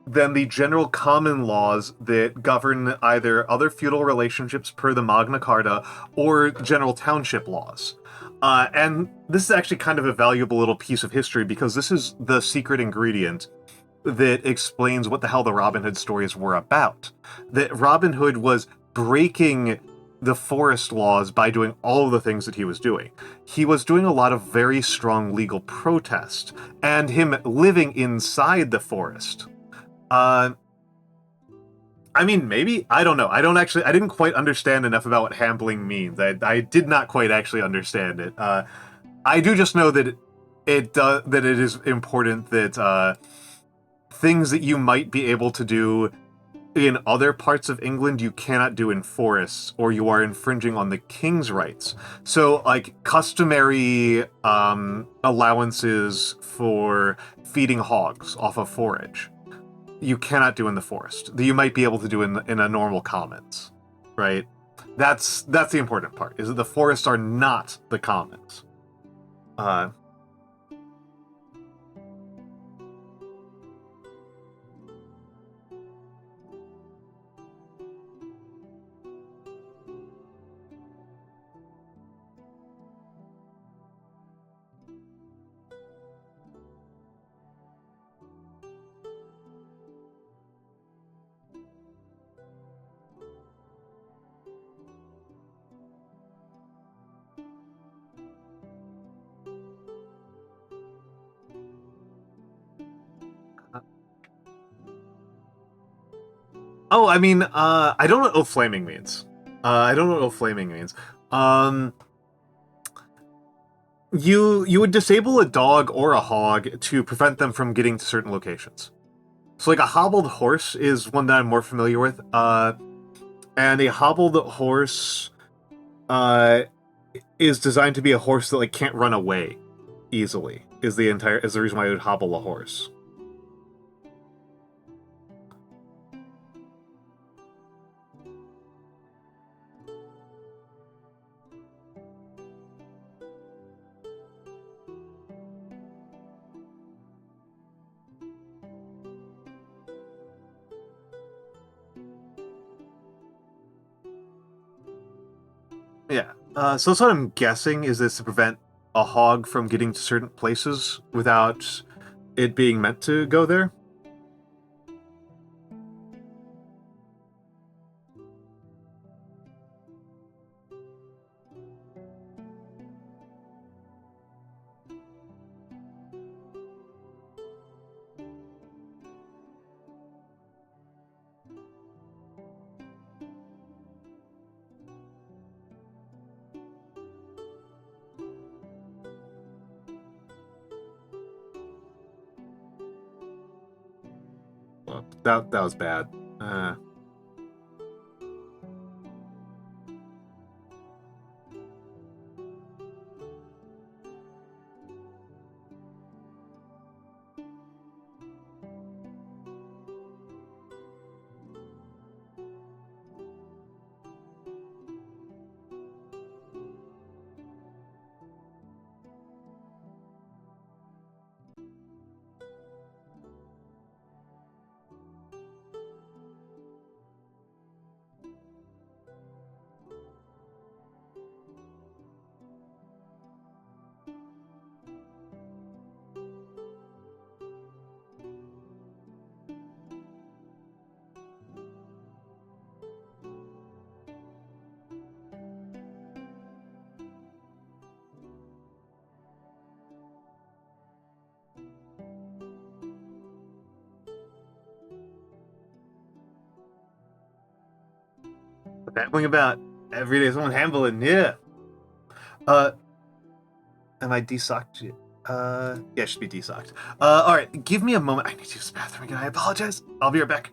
Speaker 1: than the general common laws that govern either other feudal relationships per the Magna Carta or general township laws. And this is actually kind of a valuable little piece of history because this is the secret ingredient that explains what the hell the Robin Hood stories were about. That Robin Hood was breaking the forest laws by doing all of the things that he was doing. He was doing a lot of very strong legal protest, and him living inside the forest. I mean, maybe? I don't know. I didn't quite understand enough about what hambling means. I did not quite actually understand it. I do just know that that it is important that things that you might be able to do in other parts of England you cannot do in forests, or you are infringing on the king's rights. So, like, customary allowances for feeding hogs off of forage, you cannot do in the forest. That you might be able to do in a normal commons, right? That's the important part, is that the forests are not the commons. Oh, I mean, I don't know what flaming means. I don't know what flaming means. You would disable a dog or a hog to prevent them from getting to certain locations. So, like, a hobbled horse is one that I'm more familiar with. And a hobbled horse is designed to be a horse that, like, can't run away easily. Is the reason why I would hobble a horse. Yeah. So that's what I'm guessing, is this to prevent a hog from getting to certain places without it being meant to go there? Well, that was bad. babbling about every day someone handling, yeah. Am I desocked? Yeah, I should be desocked. Alright, give me a moment. I need to use the bathroom again. I apologize. I'll be right back.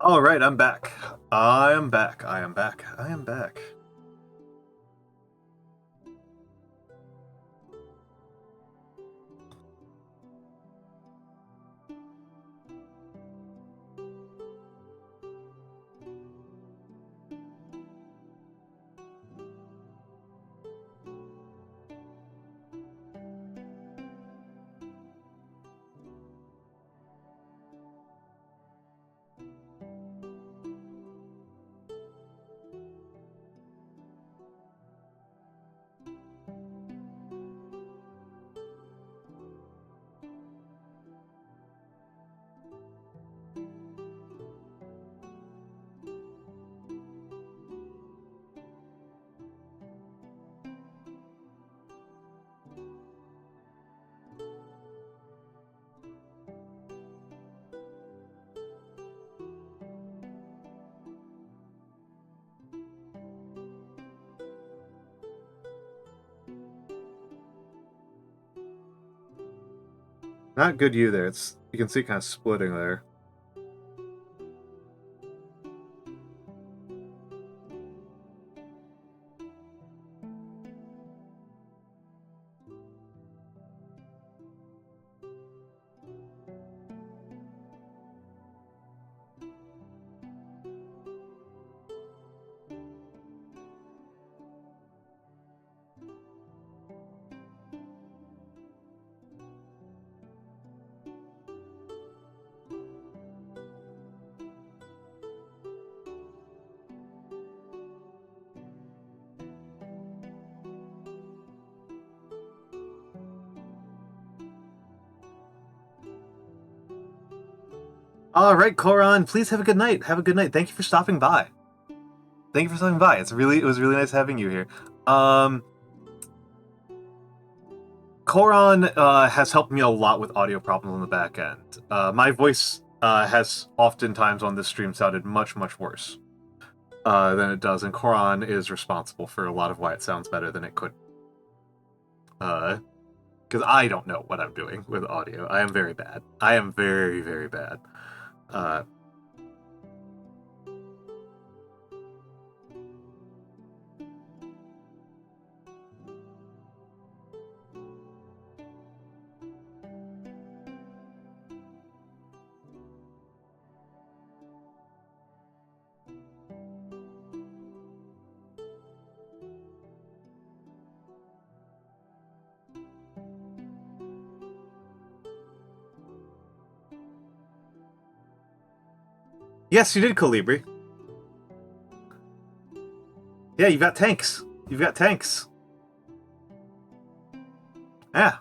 Speaker 1: All right, I'm back. I am back. I am back. I am back. Not good you there. It's you can see it kind of splitting there. All right, Koran, please have a good night. Have a good night. Thank you for stopping by. Thank you for stopping by. It was really nice having you here. Koran has helped me a lot with audio problems on the back end. My voice has oftentimes on this stream sounded much, much worse than it does, and Koran is responsible for a lot of why it sounds better than it could. Because I don't know what I'm doing with audio. I am very bad. I am very, very bad. Yes, you did, Calibri. Yeah, you've got tanks. You've got tanks. Yeah.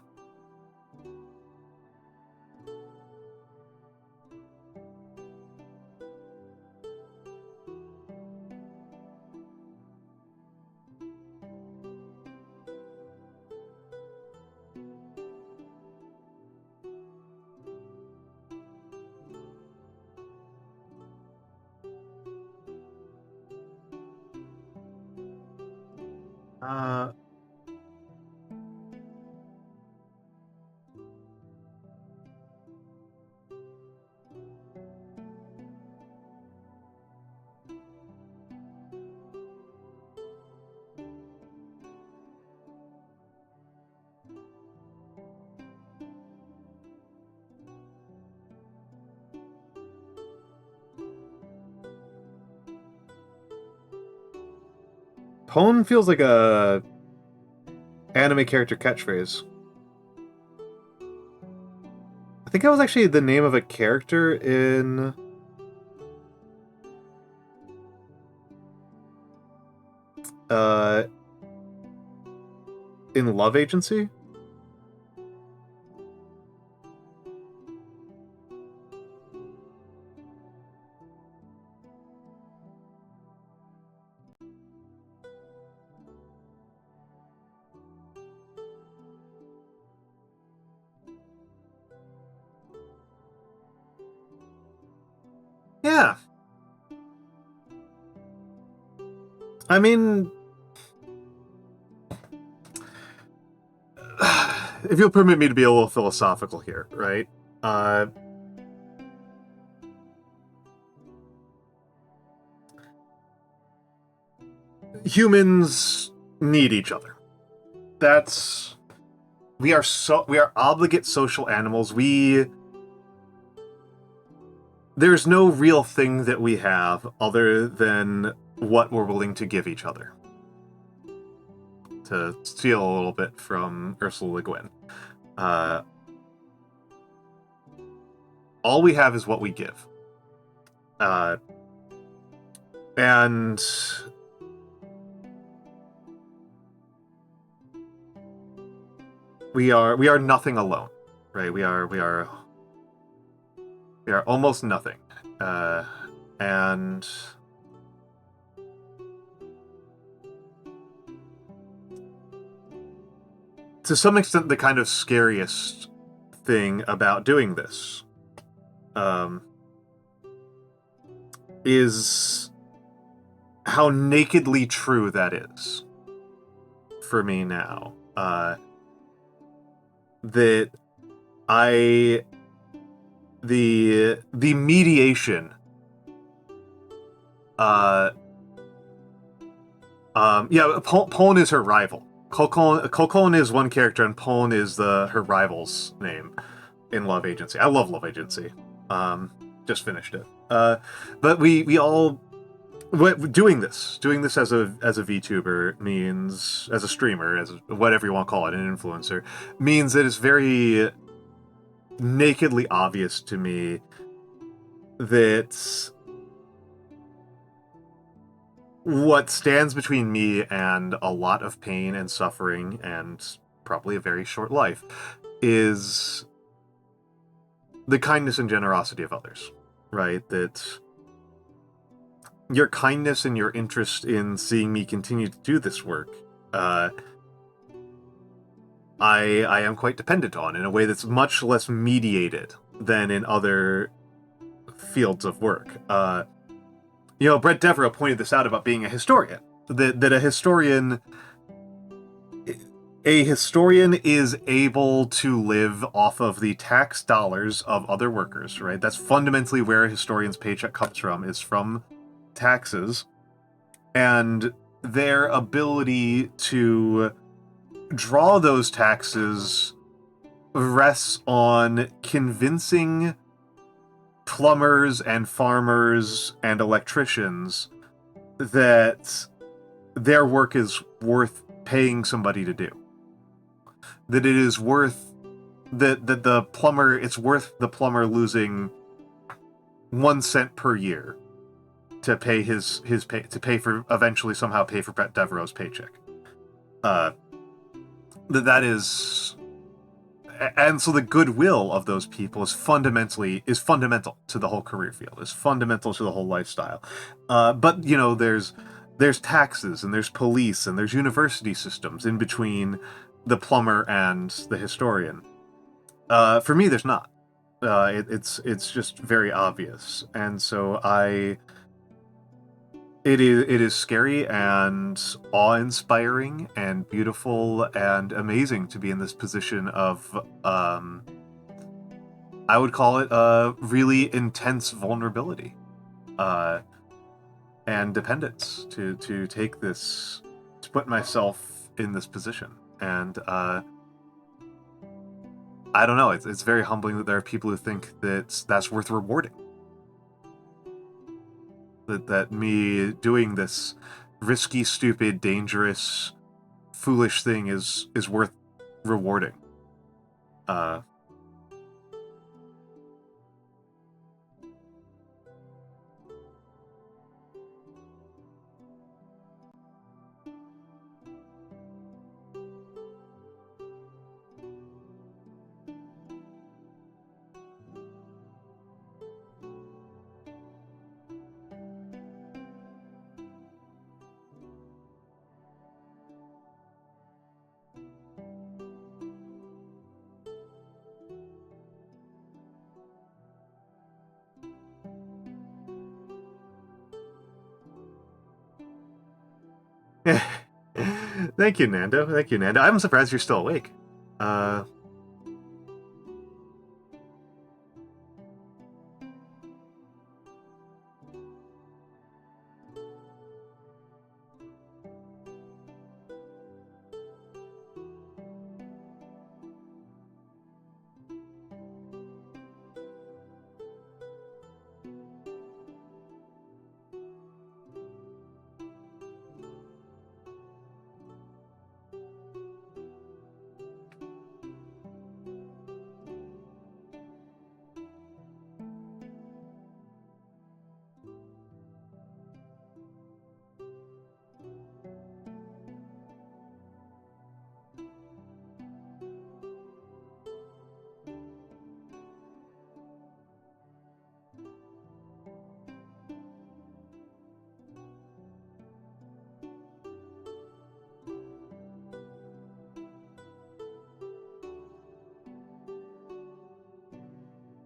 Speaker 1: Pwn feels like a anime character catchphrase. I think that was actually the name of a character in Love Agency. Yeah. I mean, if you'll permit me to be a little philosophical here, right? Humans need each other. We are obligate social animals. There's no real thing that we have other than what we're willing to give each other. To steal a little bit from Ursula Le Guin. All we have is what we give. And we are nothing alone, right? We are almost nothing, and to some extent, the kind of scariest thing about doing this is how nakedly true that is for me now. That the mediation. Pone is her rival. Kolkon is one character, and Pone is her rival's name in Love Agency. I love Love Agency. Just finished it. But we all doing this as a VTuber means, as a streamer, as whatever you want to call it, an influencer, means that it's very nakedly obvious to me that what stands between me and a lot of pain and suffering and probably a very short life is the kindness and generosity of others, right? That your kindness and your interest in seeing me continue to do this work, I am quite dependent on in a way that's much less mediated than in other fields of work. Brett Devereaux pointed this out about being a historian, that a historian is able to live off of the tax dollars of other workers, right? That's fundamentally where a historian's paycheck comes from, is from taxes, and their ability to draw those taxes rests on convincing plumbers and farmers and electricians that their work is worth paying somebody to do. That it is worth it's worth the plumber losing 1 cent per year to pay his pay, to pay for, eventually somehow pay for Brett Devereaux's paycheck. That is, and so the goodwill of those people is fundamental to the whole career field, is fundamental to the whole lifestyle. But there's taxes, and there's police, and there's university systems in between the plumber and the historian. For me, there's not. It's just very obvious, and so it is scary and awe-inspiring and beautiful and amazing to be in this position of, I would call it a really intense vulnerability and dependence to take this, to put myself in this position. And I don't know, it's very humbling that there are people who think that that's worth rewarding. That me doing this risky, stupid, dangerous, foolish thing is worth rewarding. Thank you, Nando. I'm surprised you're still awake.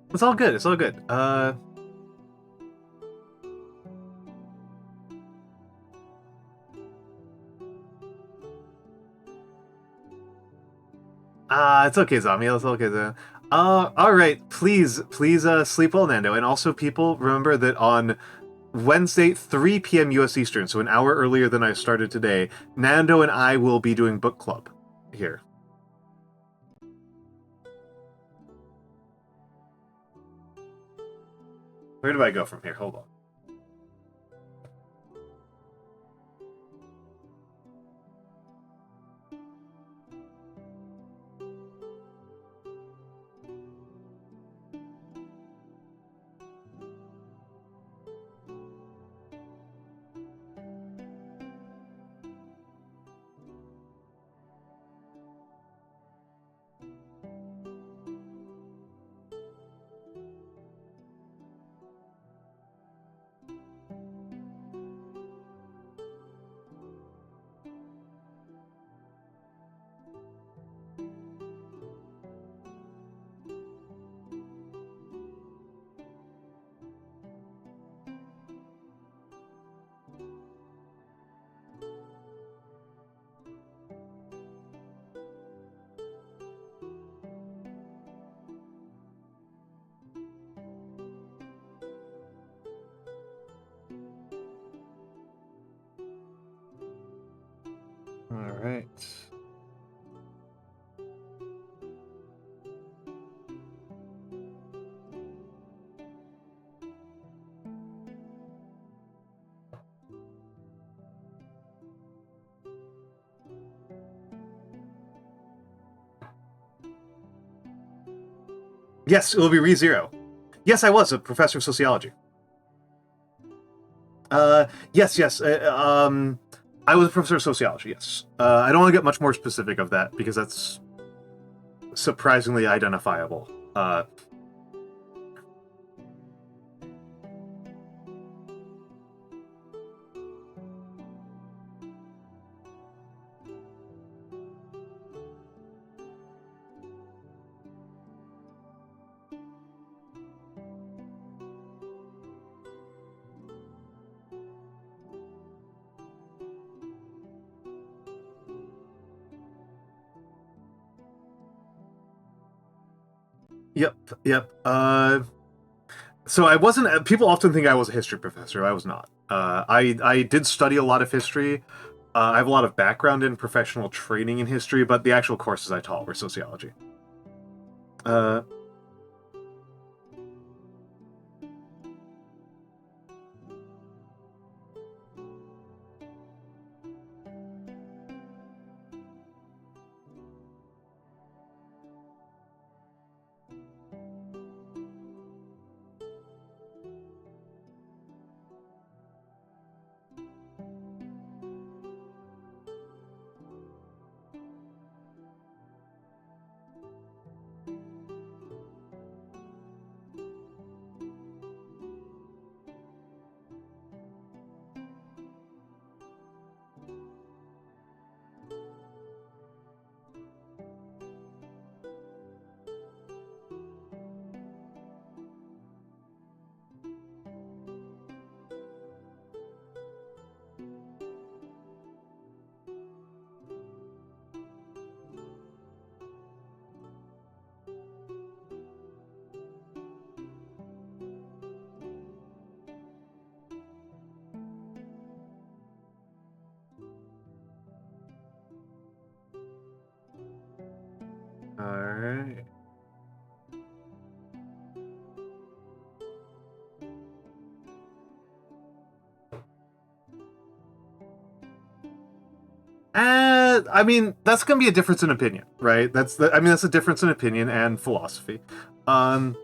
Speaker 1: It's all good. It's okay, Zombie. It's okay. All right. Please, sleep well, Nando. And also, people, remember that on Wednesday, 3 p.m. US Eastern, so an hour earlier than I started today, Nando and I will be doing book club here. Where do I go from here? Hold on. All right. Yes, it will be ReZero. Yes, I was a professor of sociology. Yes. I was a professor of sociology, yes. I don't want to get much more specific of that, because that's surprisingly identifiable. Yep. So I wasn't. People often think I was a history professor. I was not. I did study a lot of history. I have a lot of background in professional training in history, but the actual courses I taught were sociology. Alright. I mean, that's gonna be a difference in opinion, right? That's a difference in opinion and philosophy. That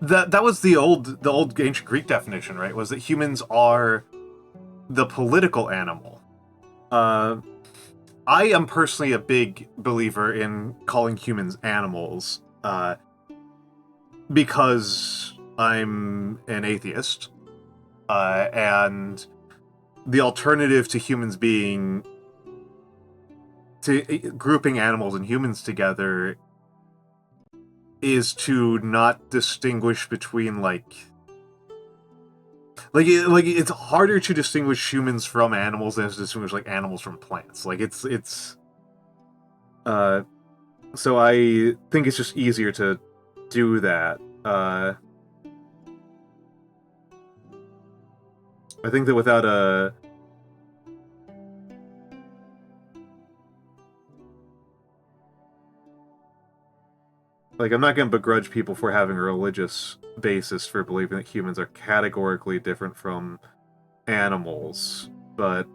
Speaker 1: was the old ancient Greek definition, right? Was that humans are the political animal. I am personally a big believer in calling humans animals, because I'm an atheist, and the alternative to humans being grouping animals and humans together is to not distinguish between like it's harder to distinguish humans from animals than to distinguish like animals from plants. Like it's So I think it's just easier to do that. I think that without a... Like, I'm not going to begrudge people for having a religious basis for believing that humans are categorically different from animals, but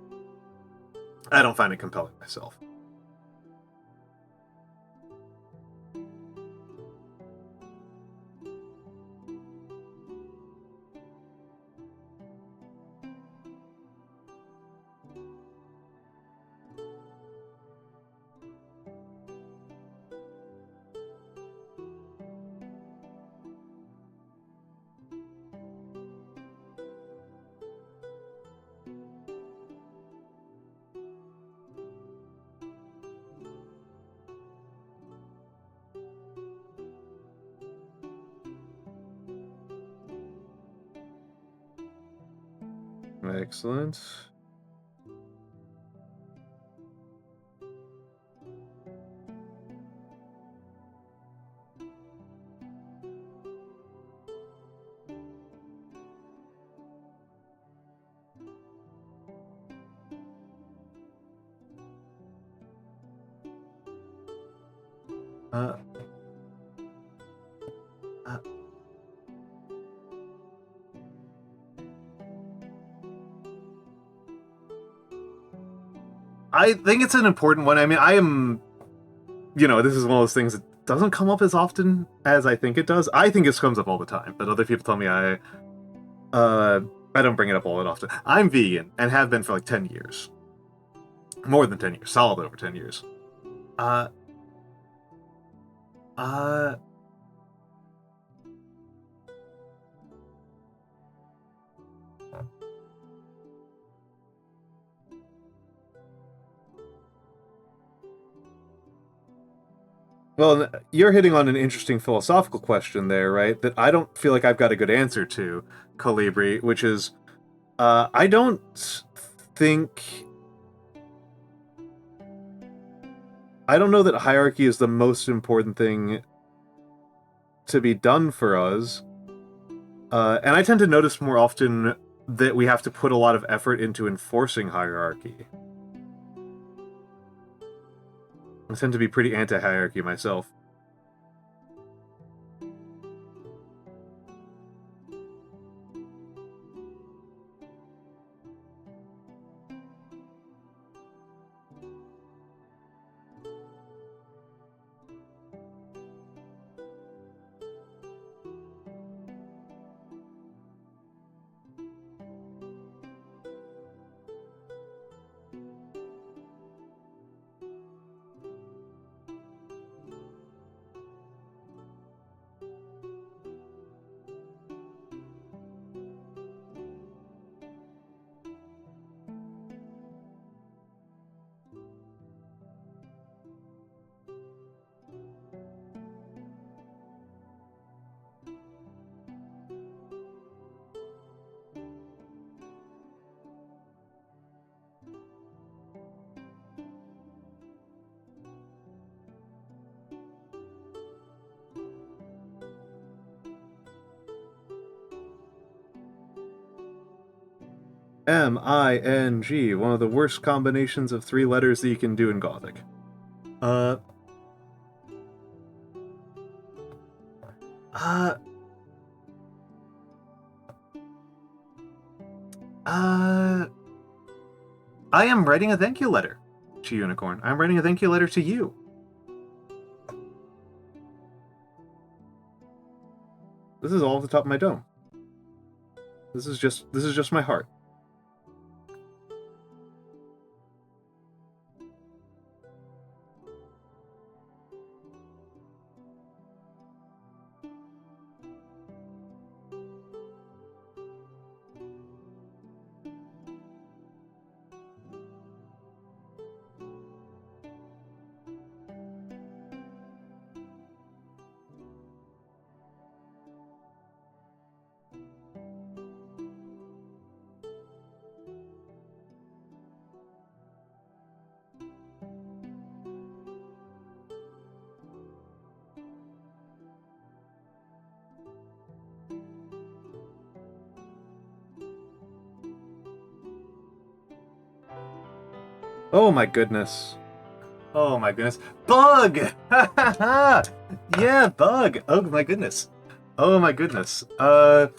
Speaker 1: I don't find it compelling myself. Excellent. I think it's an important one. I mean, I am, you know, this is one of those things that doesn't come up as often as I think it does. I think it comes up all the time, but other people tell me I don't bring it up all that often. I'm vegan and have been for like 10 years. More than 10 years. Solid over 10 years. Well, you're hitting on an interesting philosophical question there, right? That I don't feel like I've got a good answer to, Calibri, which is, I don't know that hierarchy is the most important thing to be done for us. And I tend to notice more often that we have to put a lot of effort into enforcing hierarchy. I tend to be pretty anti-hierarchy myself. M-I-N-G, one of the worst combinations of 3 letters that you can do in Gothic. I am writing a thank you letter to Unicorn. I'm writing a thank you letter to you. This is all off the top of my dome. This is just my heart. Oh my goodness. Oh my goodness. Bug! Yeah, Bug! Oh my goodness. Oh my goodness. Oh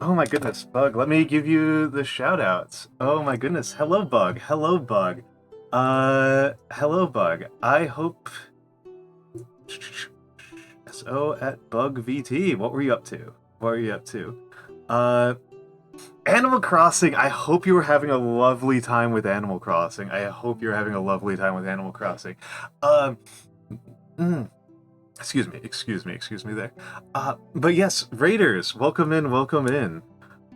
Speaker 1: my goodness, Bug. Let me give you the shout-outs. Oh my goodness. Hello, Bug. Hello, Bug. Hello, Bug. I hope... SO at Bug VT. What were you up to? What were you up to? Animal Crossing. I hope you were having a lovely time with Animal Crossing. I hope you're having a lovely time with Animal Crossing. Excuse me there. But yes, Raiders, welcome in, welcome in.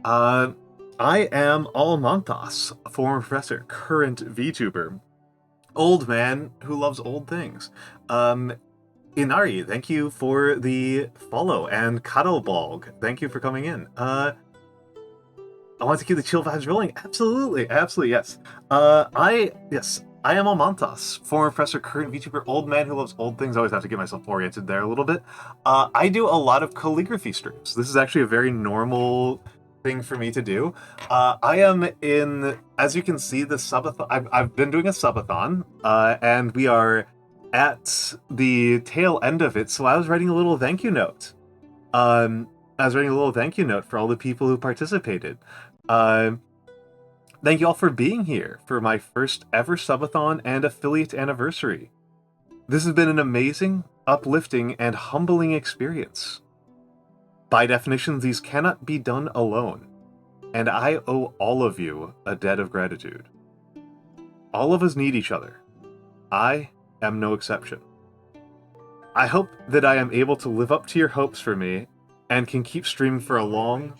Speaker 1: I am Almantas, a former professor, current VTuber, old man who loves old things. Inari, thank you for the follow, and Cuddlebalg, thank you for coming in. I want to keep the chill vibes rolling. Absolutely, yes. I am Almantas, former professor, current VTuber, old man who loves old things. I always have to get myself oriented there a little bit. I do a lot of calligraphy streams. This is actually a very normal thing for me to do. I am in, as you can see, the subathon. I've been doing a subathon, and we are at the tail end of it. So I was writing a little thank you note. I was writing a little thank you note for all the people who participated. Thank you all for being here for my first ever subathon and affiliate anniversary. This has been an amazing, uplifting, and humbling experience. By definition, these cannot be done alone, and I owe all of you a debt of gratitude. All of us need each other. I am no exception. I hope that I am able to live up to your hopes for me and can keep streaming for a long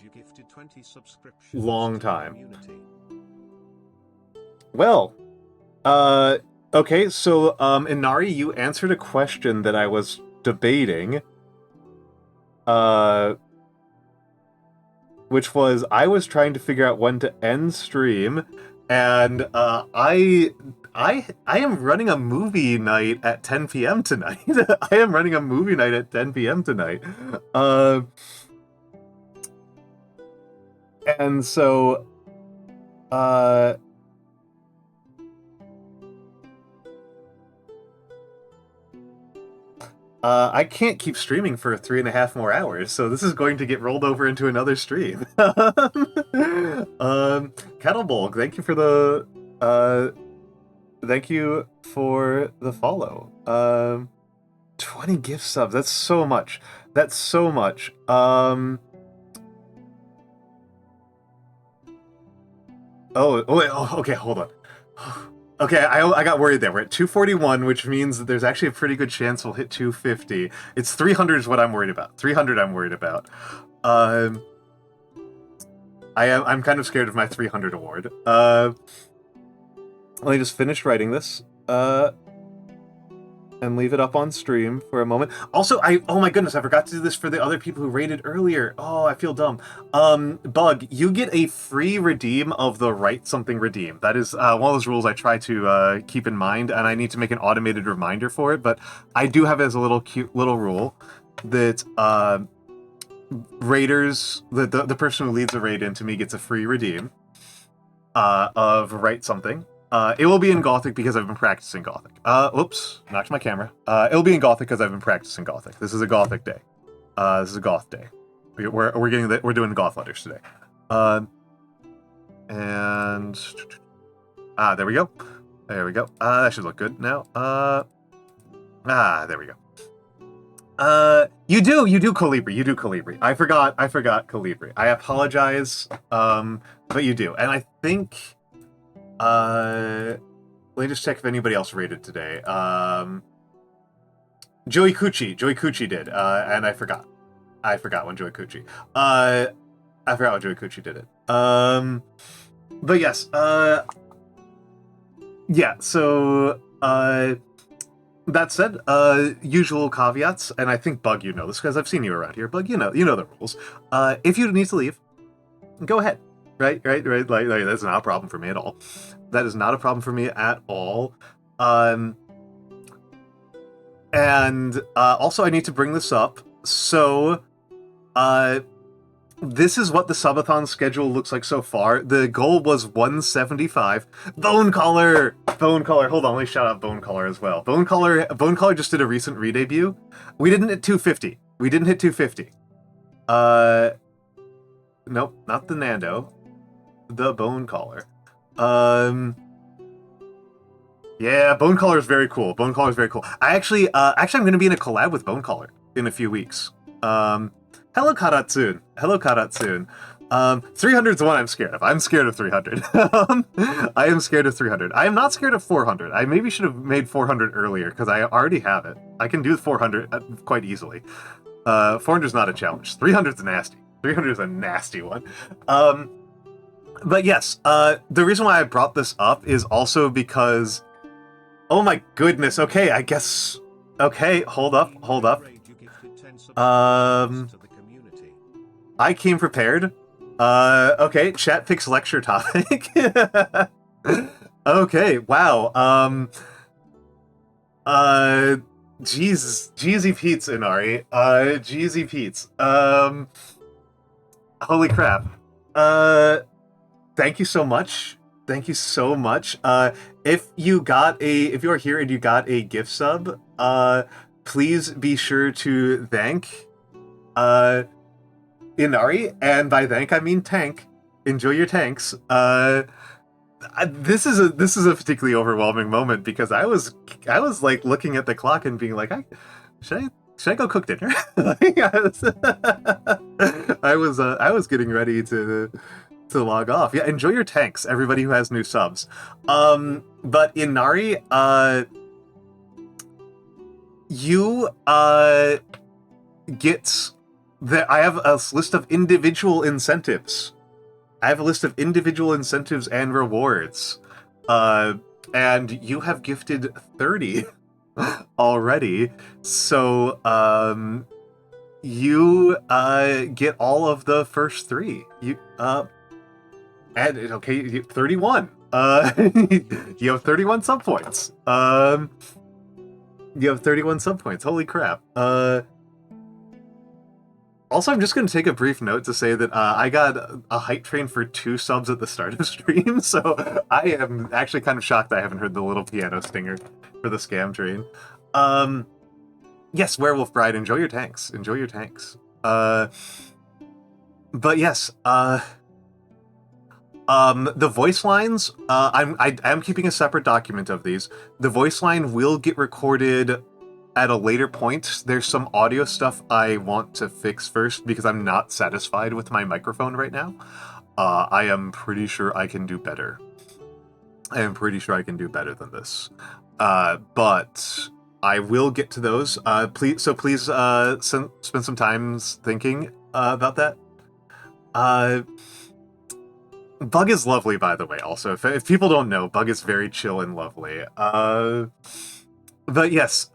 Speaker 1: time. Well, okay, so, Inari, you answered a question that I was debating, which was, I was trying to figure out when to end stream, and, I am running a movie night at 10 p.m. tonight. I am running a movie night at 10 p.m. tonight. And so, I can't keep streaming for 3.5 more hours, so this is going to get rolled over into another stream. Kettlebulg, thank you for the, thank you for the follow. 20 gift subs, that's so much. That's so much. Okay, hold on. Okay, I got worried there. We're at 241, which means that there's actually a pretty good chance we'll hit 250. It's 300 is what I'm worried about. 300 I'm worried about. I'm kind of scared of my 300 award. Let me just finish writing this. And leave it up on stream for a moment. Also, oh my goodness, I forgot to do this for the other people who rated earlier. Oh, I feel dumb. Bug, you get a free redeem of the write something redeem. That is one of those rules I try to keep in mind, and I need to make an automated reminder for it, but I do have it as a little cute little rule that raiders, the person who leads a raid into me gets a free redeem of write something. It will be in Gothic because I've been practicing Gothic. Oops, knocked my camera. It'll be in Gothic because I've been practicing Gothic. This is a Gothic day. This is a Goth day. We're doing Goth letters today. And there we go. There we go. That should look good now. There we go. You do Calibri. You do Calibri. I forgot Calibri. I apologize. But you do, and I think. Let me just check if anybody else rated today. Joey Cucci did, and I forgot when Joey Cucci. I forgot when Joey Cucci did it. But yes, yeah, so, that said, usual caveats, and I think, Bug, you know this, because I've seen you around here. Bug, you know the rules. If you need to leave, go ahead. Right, like, that's not a problem for me at all. That is not a problem for me at all. And also I need to bring this up. So, this is what the subathon schedule looks like so far. The goal was 175. Bone Caller! Bone Caller, hold on, let me shout out Bone Caller as well. Bone Caller just did a recent re-debut. We didn't hit 250. We didn't hit 250. Nope, not the Nando. The Bone Caller. Yeah, Bone Caller is very cool. Bone Caller is very cool. I'm going to be in a collab with Bone Caller in a few weeks. Hello, Karatsun. Hello, Karatsun. 300 is the one I'm scared of. I'm scared of 300. I am scared of 300. I am not scared of 400. I maybe should have made 400 earlier, because I already have it. I can do 400 quite easily. 400 is not a challenge. 300 is nasty. 300 is a nasty one. But yes, the reason why I brought this up is also because... Oh my goodness, okay, I guess... Okay, hold up. I came prepared. Okay, chat picks lecture topic. Okay, wow. Jeezy Pete's, Inari. Jeezy Pete's. Holy crap. Thank you so much. Thank you so much. If you are here and you got a gift sub, please be sure to thank Inari, and by thank I mean tank. Enjoy your tanks. This is a particularly overwhelming moment because I was like looking at the clock and being like, should I go cook dinner? I was getting ready to log off. Yeah, enjoy your tanks, everybody who has new subs. But Inari, you get I have a list of individual incentives. I have a list of individual incentives and rewards. And you have gifted 30 already. So, you get all of the first 3. You and okay, 31. You have 31 sub points. You have 31 sub points. Holy crap. Also, I'm just going to take a brief note to say that I got a hype train for 2 subs at the start of stream, so I am actually kind of shocked I haven't heard the little piano stinger for the scam train. Yes, Werewolf Bride, enjoy your tanks. Enjoy your tanks. But yes, the voice lines, I'm keeping a separate document of these. The voice line will get recorded at a later point. There's some audio stuff I want to fix first because I'm not satisfied with my microphone right now. I am pretty sure I can do better. I am pretty sure I can do better than this. But I will get to those. Please spend some time thinking about that. Bug is lovely, by the way, also. If people don't know, Bug is very chill and lovely. But yes,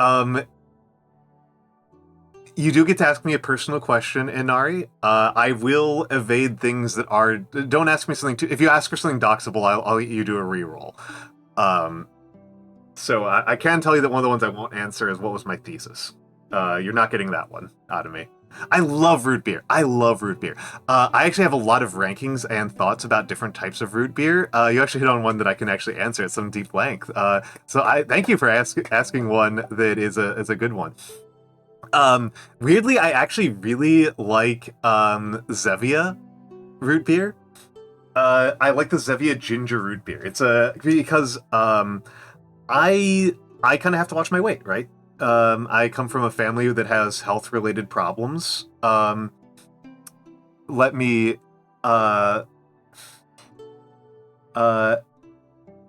Speaker 1: you do get to ask me a personal question, Inari. I will evade things that are... Don't ask me something too... If you ask for something doxable, I'll let you do a reroll. So I can tell you that one of the ones I won't answer is what was my thesis. You're not getting that one out of me. I love root beer. I love root beer. I actually have a lot of rankings and thoughts about different types of root beer. You actually hit on one that I can actually answer at some deep length. So I thank you for asking one that is a good one. Weirdly, I actually really like Zevia root beer. I like the Zevia ginger root beer. It's because I kind of have to watch my weight, right? I come from a family that has health-related problems. Let me, yeah,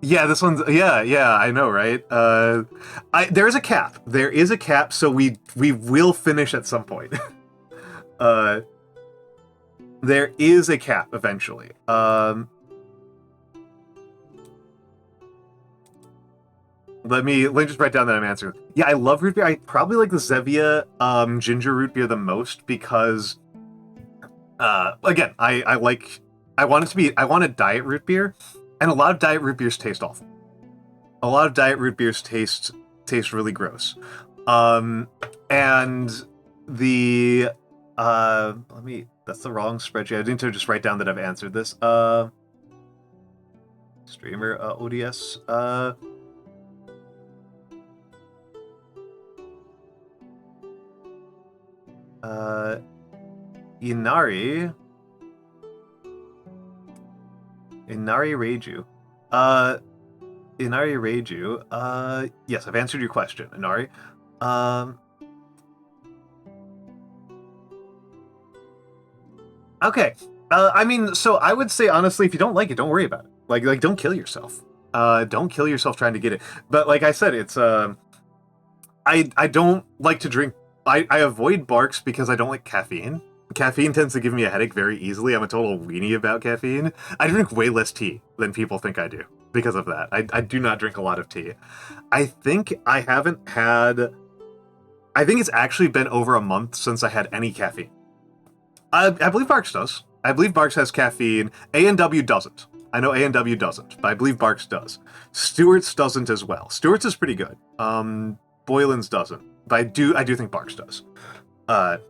Speaker 1: this one's, yeah, I know, right? There is a cap. There is a cap, so we will finish at some point. There is a cap eventually. Let me just write down that I'm answering. Yeah, I love root beer. I probably like the Zevia ginger root beer the most because, again, I want a diet root beer, and a lot of diet root beers taste awful. A lot of diet root beers taste really gross. And the That's the wrong spreadsheet. I need to just write down that I've answered this. Streamer ODS. Inari Reiju. Inari Reiju. Yes, I've answered your question, Inari. Okay. I mean, so I would say honestly, if you don't like it, don't worry about it. Like don't kill yourself. Don't kill yourself trying to get it. But like I said, it's I don't like to drink. I avoid barks because I don't like caffeine. Caffeine tends to give me a headache very easily. I'm a total weenie about caffeine. I drink way less tea than people think I do because of that. I do not drink a lot of tea. I think I haven't had... I think it's actually been over a month since I had any caffeine. I believe Barks does. I believe Barks has caffeine. A&W doesn't. I know A&W doesn't, but I believe Barks does. Stewart's doesn't as well. Stewart's is pretty good. Boylan's doesn't, but I do think Barks does. At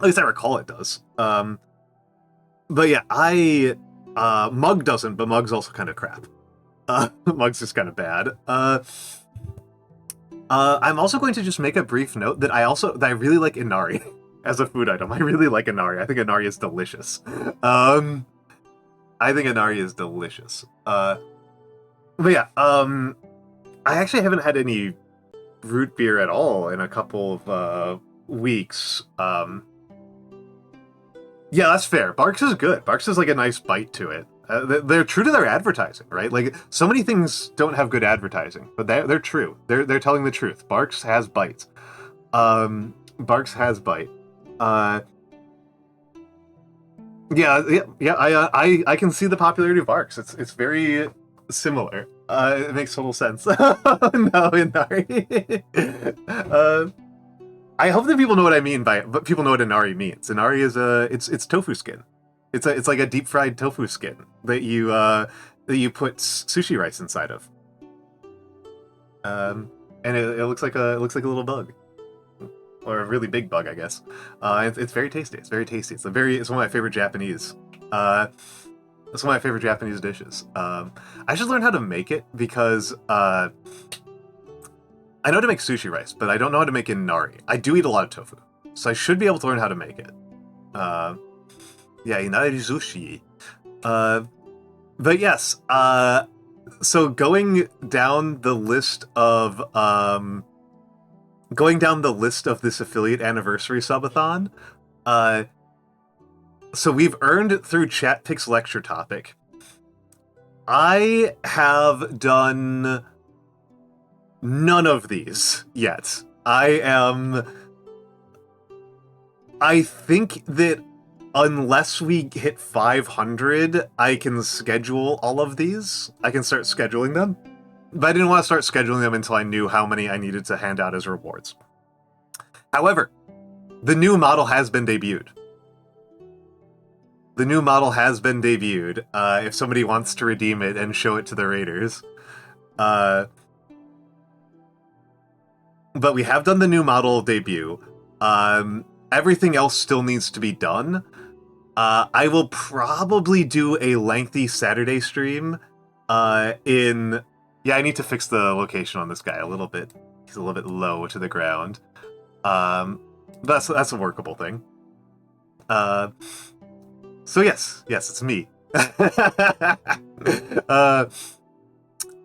Speaker 1: least I recall it does. But yeah, Mug doesn't, but Mug's also kind of crap. Mug's just kind of bad. I'm also going to just make a brief note that I really like Inari as a food item. I really like Inari. I think Inari is delicious. I think Inari is delicious. But yeah, I actually haven't had any root beer at all in a couple of weeks. Yeah, that's fair. Barks is good. Barks is like a nice bite to it. They're true to their advertising, right? Like, so many things don't have good advertising, but they're true. They're telling the truth. Barks has bites. Barks has bite. Yeah. I can see the popularity of Barks. It's very similar. It makes total sense. No, Inari. I hope that people know what I mean by it, but people know what Inari means. Inari is it's tofu skin. It's like a deep fried tofu skin that you put sushi rice inside of. And it looks like a little bug, or a really big bug, I guess. It's very tasty. It's very tasty. It's one of my favorite Japanese. It's one of my favorite Japanese dishes. I should learn how to make it because I know how to make sushi rice, but I don't know how to make inari. I do eat a lot of tofu, so I should be able to learn how to make it. Yeah, inari sushi. But yes, so going down the list of this affiliate anniversary subathon, so we've earned through Chat Picks lecture topic. I have done none of these yet. I think that unless we hit 500, I can schedule all of these. I can start scheduling them. But I didn't want to start scheduling them until I knew how many I needed to hand out as rewards. However, the new model has been debuted. The new model has been debuted, if somebody wants to redeem it and show it to the raiders. But we have done the new model debut. Everything else still needs to be done. I will probably do a lengthy Saturday stream Yeah, I need to fix the location on this guy a little bit. He's a little bit low to the ground. That's a workable thing. So yes, it's me.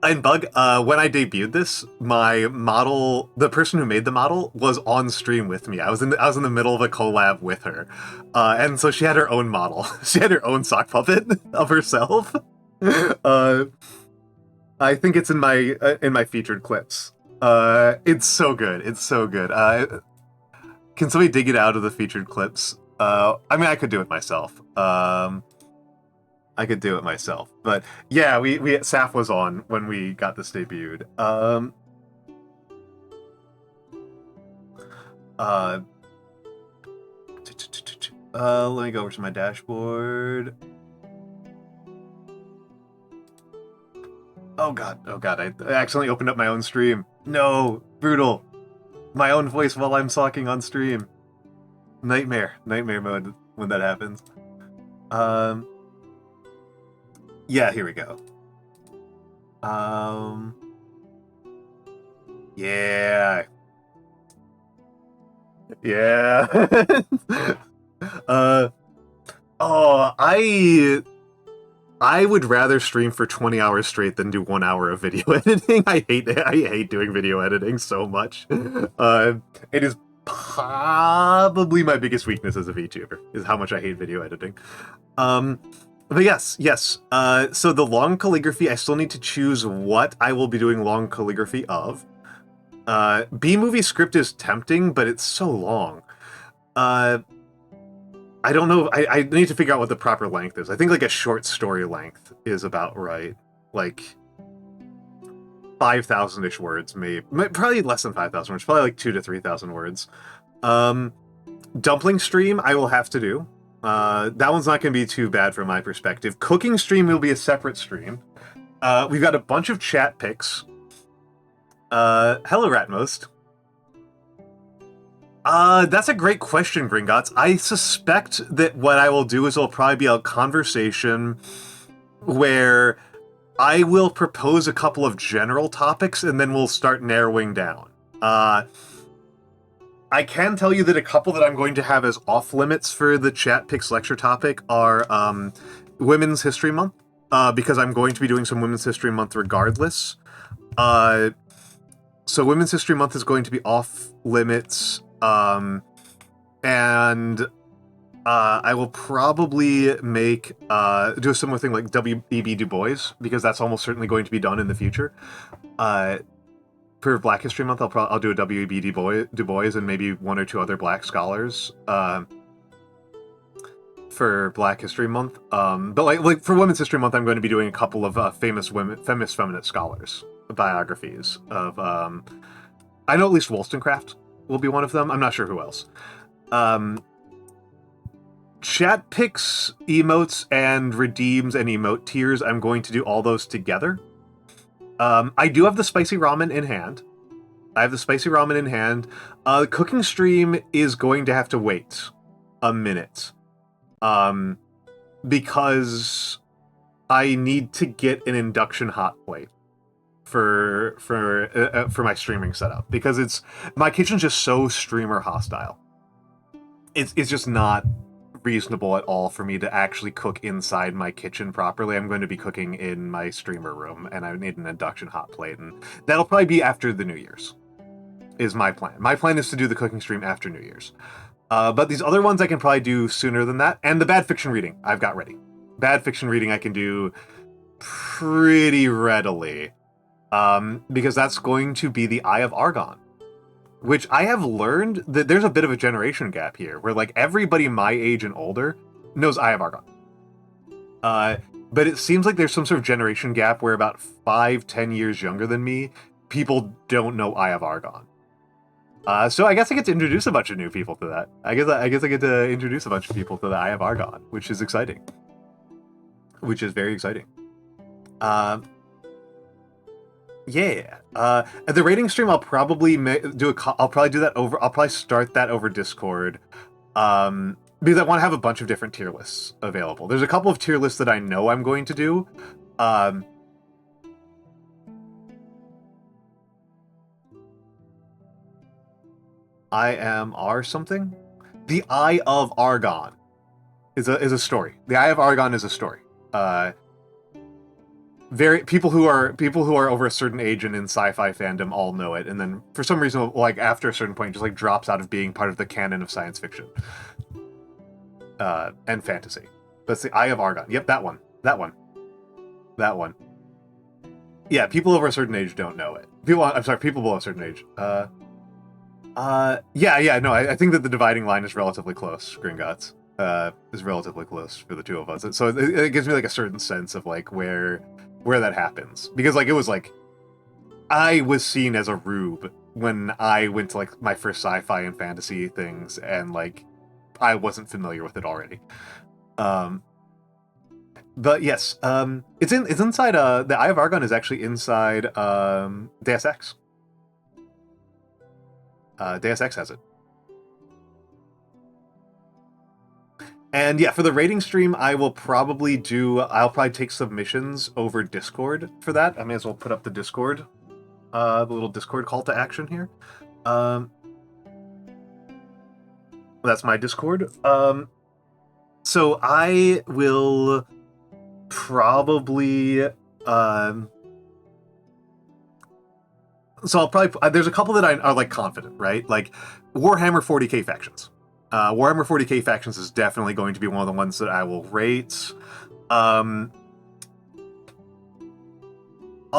Speaker 1: And Bug, when I debuted this, my model, the person who made the model, was on stream with me. I was in the middle of a collab with her, and so she had her own model. She had her own sock puppet of herself. I think it's in my featured clips. It's so good. It's so good. Can somebody dig it out of the featured clips? I mean, I could do it myself. I could do it myself, but yeah, we Saf was on when we got this debuted. Let me go over to my dashboard. Oh god, I accidentally opened up my own stream. No, brutal. My own voice while I'm talking on stream. Nightmare mode. when that happens. Yeah, here we go. Yeah. Yeah. Oh, I would rather stream for 20 hours straight than do 1 hour of video editing. I hate doing video editing so much. It is probably my biggest weakness as a VTuber, is how much I hate video editing. But yes. So the long calligraphy, I still need to choose what I will be doing long calligraphy of. B-movie script is tempting, but it's so long. I don't know. I need to figure out what the proper length is. I think like a short story length is about right. Like 5,000-ish words, maybe. Probably less than 5,000 words. Probably like 2,000 to 3,000 words. Dumpling stream I will have to do. That one's not going to be too bad from my perspective. Cooking stream will be a separate stream. We've got a bunch of chat pics. Hello, Ratmost. That's a great question, Gringotts. I suspect that what I will do is it'll probably be a conversation where I will propose a couple of general topics and then we'll start narrowing down. I can tell you that a couple that I'm going to have as off-limits for the Chat Picks lecture topic are Women's History Month, because I'm going to be doing some Women's History Month regardless. So Women's History Month is going to be off-limits. And I will probably make do a similar thing like W.E.B. Du Bois, because that's almost certainly going to be done in the future. For Black History Month, I'll do a W.E.B. Du Bois and maybe one or two other Black scholars for Black History Month. But like for Women's History Month, I'm going to be doing a couple of feminist feminist scholars biographies of. I know at least Wollstonecraft will be one of them. I'm not sure who else. Chat picks, emotes, and redeems and emote tiers. I'm going to do all those together. I do have the spicy ramen in hand. Cooking stream is going to have to wait a minute. Because I need to get an induction hot plate for my streaming setup, because my kitchen's just so streamer hostile. It's just not reasonable at all for me to actually cook inside my kitchen properly. I'm going to be cooking in my streamer room, and I need an induction hot plate, and that'll probably be after the New Year's, is my plan. My plan is to do the cooking stream after New Year's. But these other ones I can probably do sooner than that, and the bad fiction reading I've got ready. Bad fiction reading I can do pretty readily. Because that's going to be the Eye of Argon, which I have learned that there's a bit of a generation gap here, where like everybody my age and older knows Eye of Argon. But it seems like there's some sort of generation gap where about 5-10 years younger than me, people don't know Eye of Argon. So I guess I get to introduce a bunch of new people to that. I guess I get to introduce a bunch of people to the Eye of Argon, which is exciting. Which is very exciting. Yeah. The rating stream, I'll probably do that over. I'll probably start that over Discord, because I want to have a bunch of different tier lists available. There's a couple of tier lists that I know I'm going to do. I am R something. The Eye of Argon is a story. The Eye of Argon is a story. People who are over a certain age and in sci-fi fandom all know it, and then for some reason, like after a certain point, just like drops out of being part of the canon of science fiction and fantasy. That's the Eye of Argon. Yep, that one. Yeah, people over a certain age don't know it. People below a certain age. No, I think that the dividing line is relatively close. Gringotts is relatively close for the two of us, so it gives me like a certain sense of like where that happens, because like it was like I was seen as a rube when I went to like my first sci-fi and fantasy things, and like I wasn't familiar with it already. But yes, it's inside. The Eye of Argon is actually inside Deus Ex. Deus Ex has it. And yeah, for the rating stream, I'll probably take submissions over Discord for that. I may as well put up the Discord, the little Discord call to action here. That's my Discord. So I will probably, so I'll probably, there's a couple that I are like confident, right? Like Warhammer 40k factions. Warhammer 40k factions is definitely going to be one of the ones that I will rate. I'll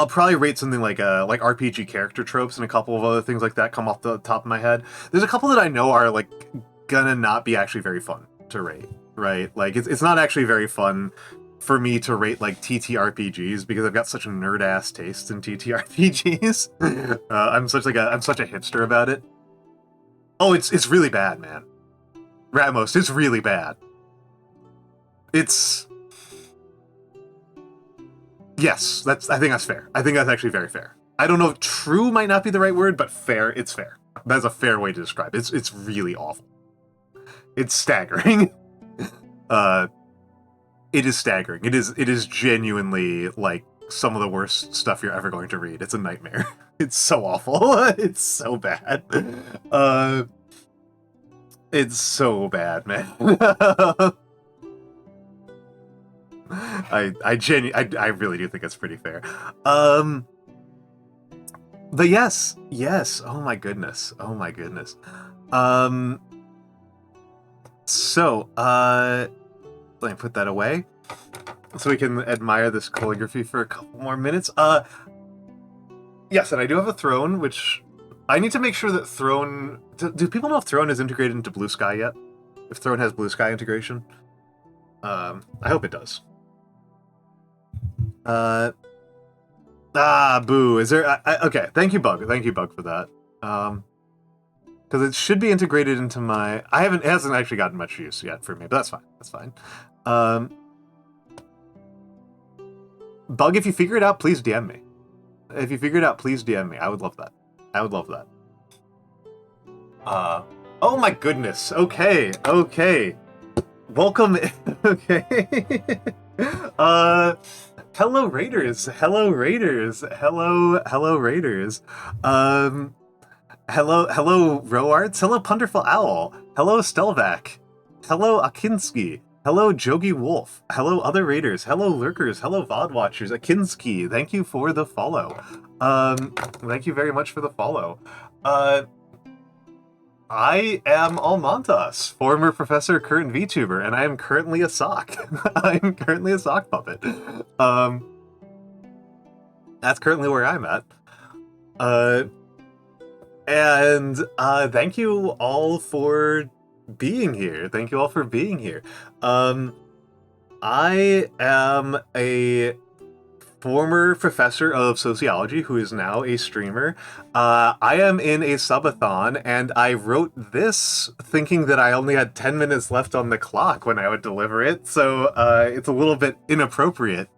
Speaker 1: probably rate something like RPG character tropes and a couple of other things like that come off the top of my head. There's a couple that I know are like gonna not be actually very fun to rate, right? Like it's not actually very fun for me to rate like TTRPGs because I've got such a nerd ass taste in TTRPGs. I'm such a hipster about it. Oh, it's really bad, man. Ratmost, it's really bad. Yes, I think that's fair. I think that's actually very fair. I don't know if true might not be the right word, but fair, it's fair. That's a fair way to describe it. It's really awful. It's staggering. It is staggering. It is genuinely like some of the worst stuff you're ever going to read. It's a nightmare. It's so awful. It's so bad. It's so bad, man. I really do think it's pretty fair. But yes. Oh my goodness. So, let me put that away so we can admire this calligraphy for a couple more minutes. Yes, and I do have a throne, which I need to make sure that Throne... Do people know if Throne is integrated into Blue Sky yet? If Throne has Blue Sky integration? I hope it does. Boo. Is there... okay, thank you, Bug. Thank you, Bug, for that. Because it should be integrated into my... It hasn't actually gotten much use yet for me, but that's fine. That's fine. Bug, if you figure it out, please DM me. If you figure it out, please DM me. I would love that. I would love that. Oh my goodness. Okay. Welcome. Okay. Hello Raiders. Hello Raiders. Hello Raiders. Hello Roarts. Hello Punderful Owl. Hello Stelvac. Hello Akinski. Hello Jogi Wolf. Hello other Raiders. Hello Lurkers. Hello VOD Watchers. Akinski, thank you for the follow. Thank you very much for the follow. I am Almantas, former professor, current VTuber, and I am currently a sock. I'm currently a sock puppet. That's currently where I'm at. And thank you all for being here. Thank you all for being here. I am a former professor of sociology who is now a streamer. I am in a subathon, and I wrote this thinking that I only had 10 minutes left on the clock when I would deliver it, so it's a little bit inappropriate.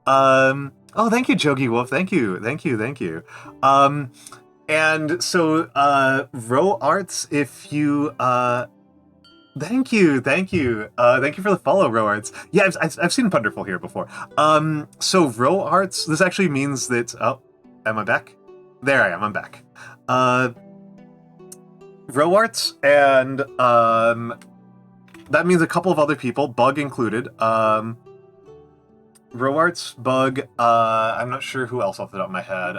Speaker 1: Oh, thank you, Jogi Wolf. Thank you. And so, Row Arts, if you, thank you for the follow, Row Arts. Yeah, I've seen Punderful here before. So Row Arts, this actually means that, oh, am I back? There I am, I'm back. Row Arts, and, that means a couple of other people, Bug included. Row Arts, Bug, I'm not sure who else off the top of my head.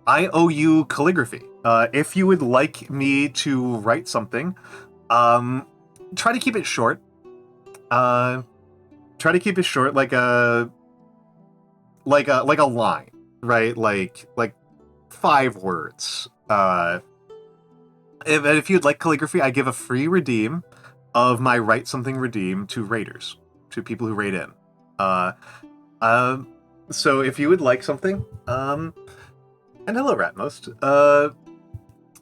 Speaker 1: I owe you calligraphy. If you would like me to write something, try to keep it short. Try to keep it short, like a line, right? Like 5 words. If you'd like calligraphy, I give a free redeem of my Write Something redeem to raiders, to people who raid in. So if you would like something, and hello, Ratmost.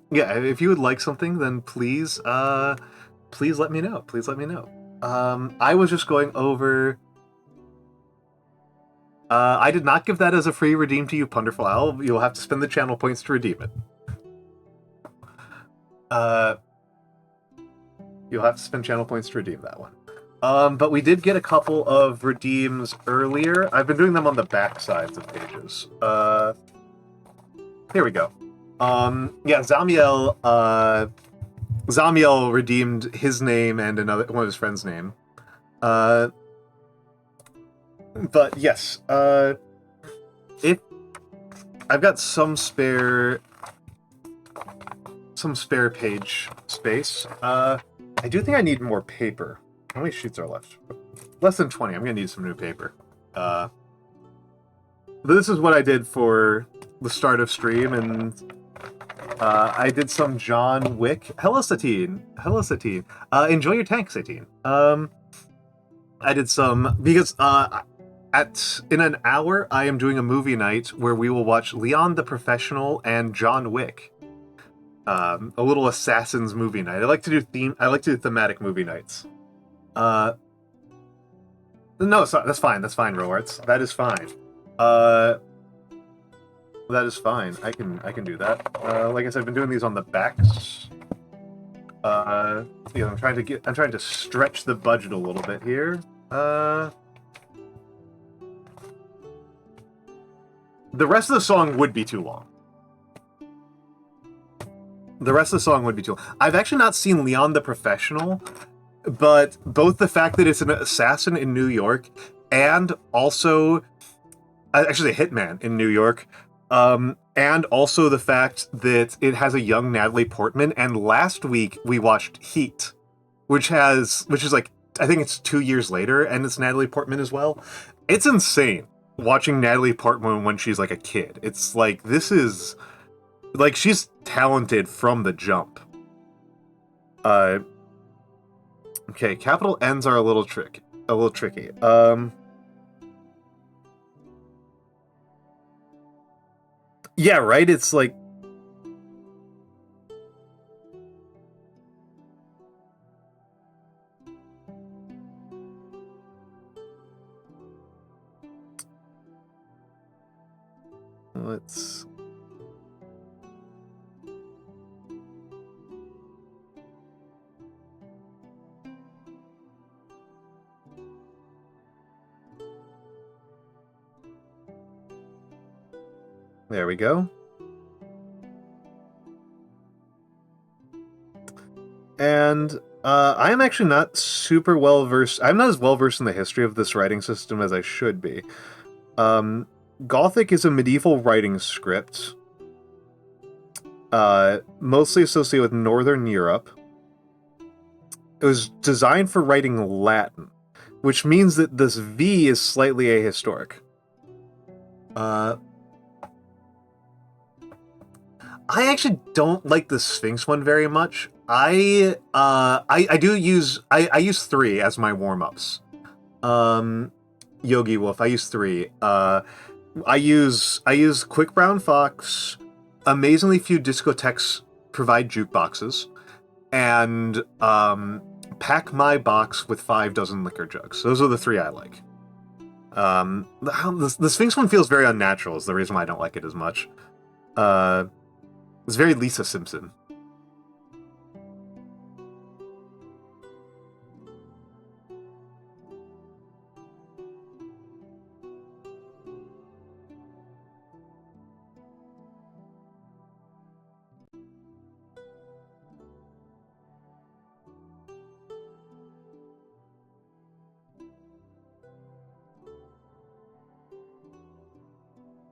Speaker 1: Yeah, if you would like something, then please let me know. Please let me know. I was just going over... I did not give that as a free redeem to you, Punderful Owl. You'll have to spend the channel points to redeem it. You'll have to spend channel points to redeem that one. But we did get a couple of redeems earlier. I've been doing them on the back sides of pages. Here we go. Yeah, Zamiel redeemed his name and one of his friends' name. But yes, if I've got some spare page space. I do think I need more paper. How many sheets are left? Less than 20. I'm gonna need some new paper. This is what I did for the start of stream, and I did some John Wick. Hello, Satine. Hello, Satine. Enjoy your tank, Satine. I did some because in an hour I am doing a movie night where we will watch Leon the Professional and John Wick. A little assassins movie night. I like to do thematic movie nights. No, that's fine. That's fine, Roarts. That is fine. That is fine. I can do that. Like I said, I've been doing these on the backs. I'm trying to stretch the budget a little bit here. The rest of the song would be too long. I've actually not seen Leon the Professional, but both the fact that it's an assassin in New York and also actually a hitman in New York, and also the fact that it has a young Natalie Portman. And last week we watched Heat, which is like, I think it's 2 years later, and it's Natalie Portman as well. It's insane watching Natalie Portman when she's like a kid. It's like, this is like, she's talented from the jump. Okay, capital N's are a little tricky. Yeah, right? It's like... Let's... There we go. And I am actually not super well versed. I'm not as well versed in the history of this writing system as I should be. Gothic is a medieval writing script, mostly associated with Northern Europe. It was designed for writing Latin, which means that this V is slightly ahistoric. I actually don't like the Sphinx one very much. I use 3 as my warm-ups. Yogi Wolf, I use 3. I use Quick Brown Fox. Amazingly few discotheques provide jukeboxes, and pack my box with 5 dozen liquor jugs. Those are the 3 I like. The Sphinx one feels very unnatural. Is the reason why I don't like it as much. It's very Lisa Simpson.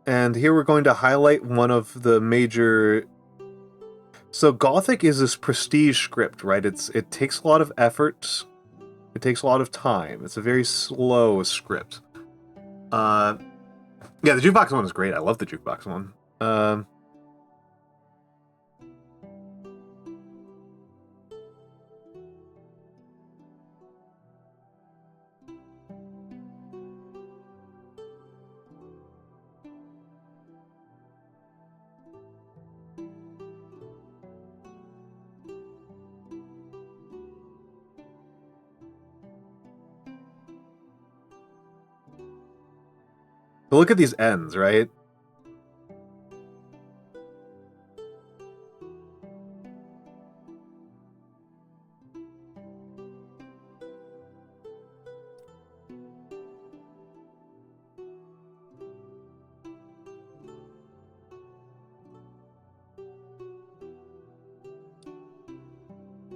Speaker 1: And here we're going to highlight one of the major... So Gothic is this prestige script, right? It takes a lot of effort. It takes a lot of time. It's a very slow script. Yeah, the jukebox one is great. I love the jukebox one. But look at these ends, right?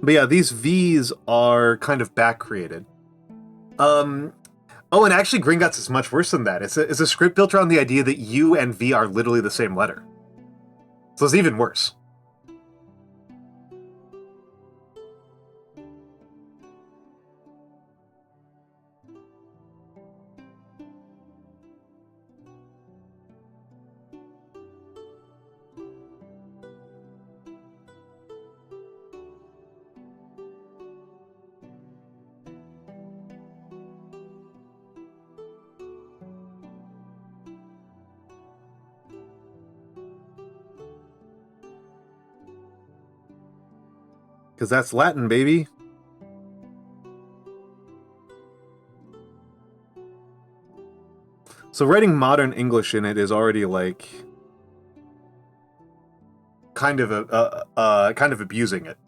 Speaker 1: But yeah, these V's are kind of back created. Oh, and actually Gringotts is much worse than that. It's a script built around the idea that U and V are literally the same letter. So it's even worse. Because that's Latin, baby. So writing modern English in it is already like kind of abusing it.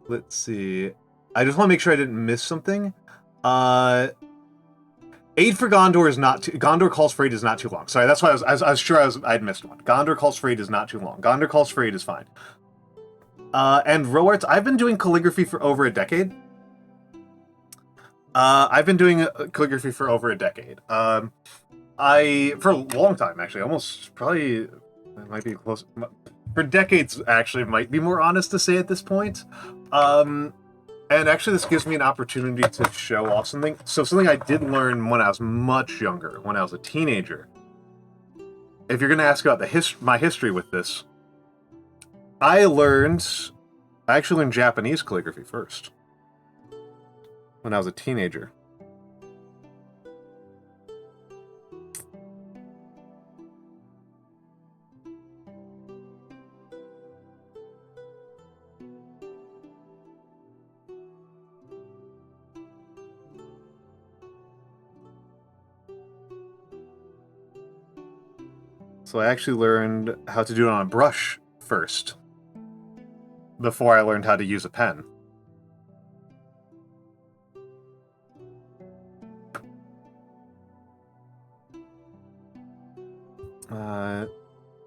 Speaker 1: Let's see. I just want to make sure I didn't miss something. Aid for Gondor is not too... Gondor Calls for Aid is not too long. Sorry, that's why I was sure I'd missed one. Gondor Calls for Aid is not too long. Gondor Calls for Aid is fine. And RoArts, I've been doing calligraphy for over a decade. I've been doing calligraphy for over a decade. For a long time, actually. Almost, probably, it might be close... For decades, actually, might be more honest to say at this point. And actually, this gives me an opportunity to show off something. So something I did learn when I was much younger, when I was a teenager. If you're going to ask about my history with this, I actually learned Japanese calligraphy first. When I was a teenager. So I actually learned how to do it on a brush first, before I learned how to use a pen.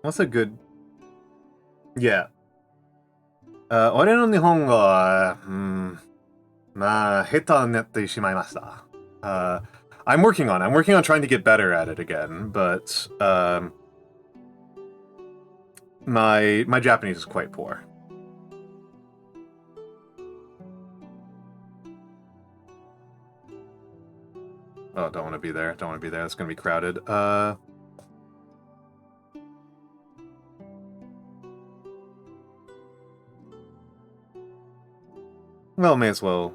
Speaker 1: What's a good... Yeah. 俺の日本語は、まあ、下手になってしまいました。I'm working on trying to get better at it again, but, my Japanese is quite poor. Oh, don't want to be there. Don't want to be there. It's going to be crowded. Well, may as well.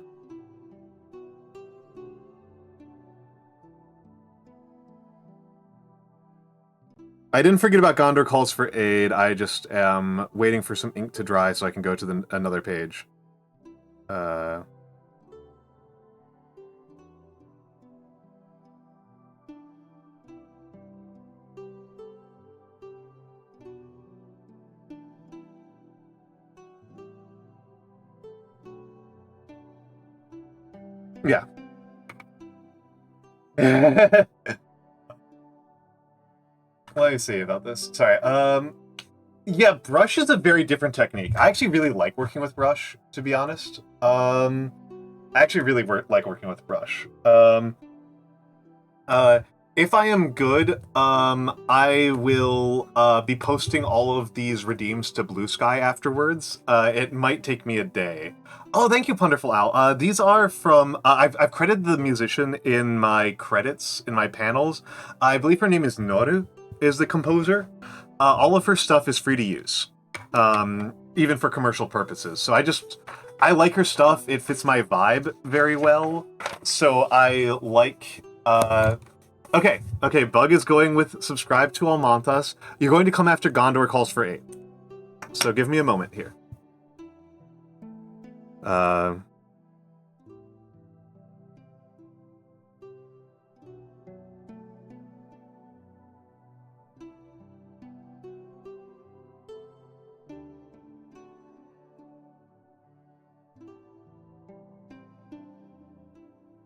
Speaker 1: I didn't forget about Gondor Calls for Aid. I just am waiting for some ink to dry so I can go to another page. Yeah. Let me see about this. Sorry. Yeah, brush is a very different technique. I actually really like working with brush, to be honest. I actually really like working with brush. If I am good, I will be posting all of these redeems to Blue Sky afterwards. It might take me a day. Oh, thank you, Punderful Owl. These are from... I've credited the musician in my credits, in my panels. I believe her name is Noru, is the composer. All of her stuff is free to use, even for commercial purposes. So I like her stuff. It fits my vibe very well. So I like... Okay, Bug is going with subscribe to Almantas. You're going to come after Gondor Calls for Aid. So give me a moment here.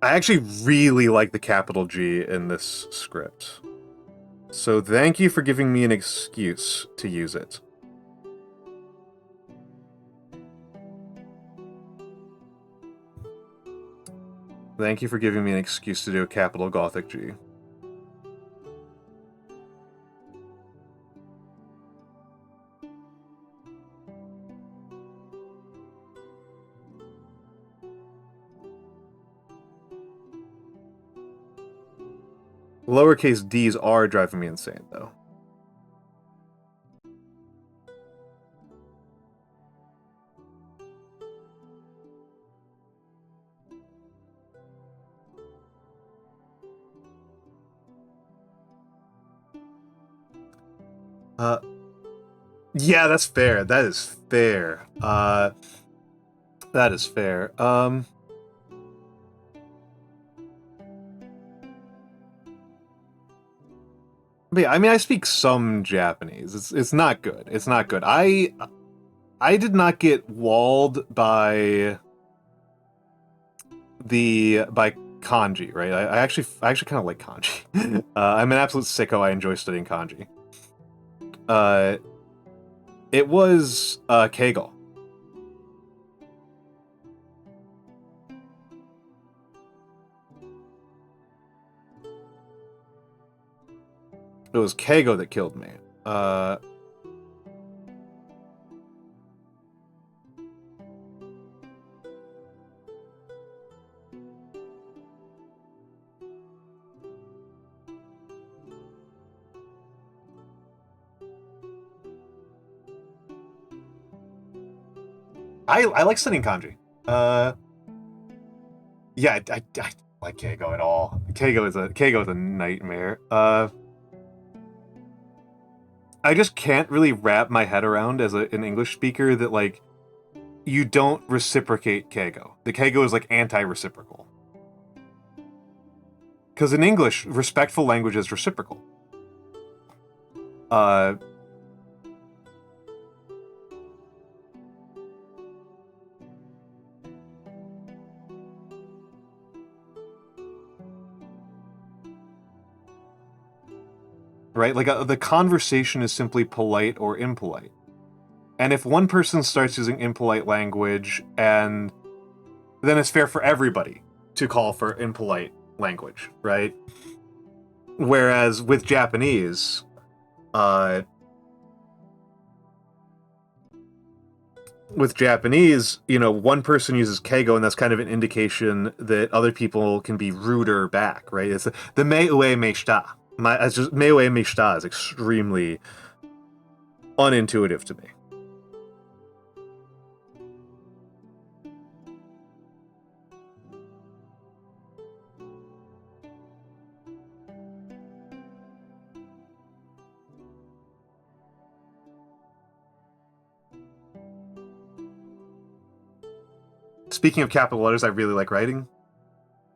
Speaker 1: I actually really like the capital G in this script. So thank you for giving me an excuse to use it. Thank you for giving me an excuse to do a capital Gothic G. Lowercase d's are driving me insane, though. Yeah, that's fair. That is fair. That is fair. But yeah, I mean, I speak some Japanese. It's not good. It's not good. I did not get walled by kanji, right? I actually kind of like kanji. I'm an absolute sicko. I enjoy studying kanji. It was Kegel. It was Keigo that killed me. I like studying kanji. Yeah, I don't like Keigo at all. Keigo is a nightmare. I just can't really wrap my head around as an English speaker that, like, you don't reciprocate Keigo. The Keigo is, like, anti-reciprocal. Because in English, respectful language is reciprocal. Right? Like, the conversation is simply polite or impolite. And if one person starts using impolite language, and then it's fair for everybody to call for impolite language, right? Whereas with Japanese, you know, one person uses Keigo, and that's kind of an indication that other people can be ruder back, right? It's the mei-ue mei-shita. Mei-ue mei-shita is extremely unintuitive to me. Speaking of capital letters, I really like writing.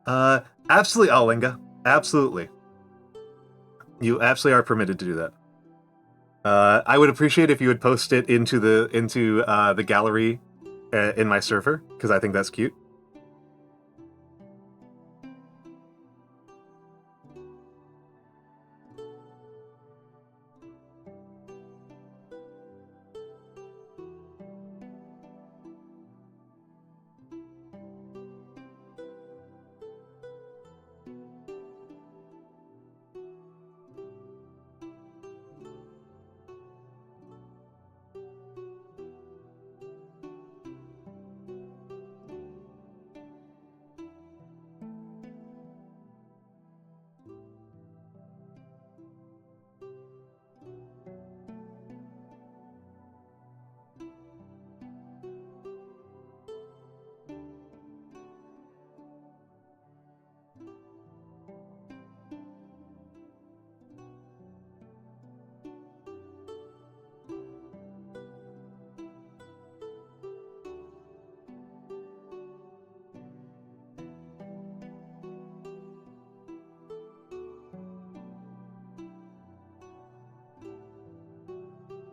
Speaker 1: Absolutely, Alinga. Absolutely. You absolutely are permitted to do that. I would appreciate if you would post it into the gallery in my server, because I think that's cute.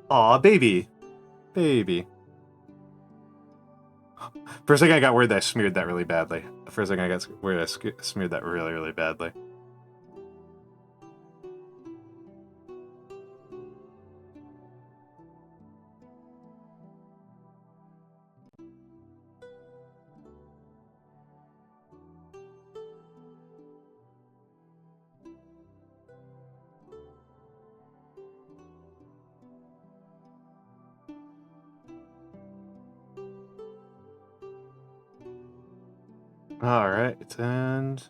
Speaker 1: Aw, baby. Baby. For a second I got worried that I smeared that really badly. For a second I got worried I smeared that really, really badly. All right, and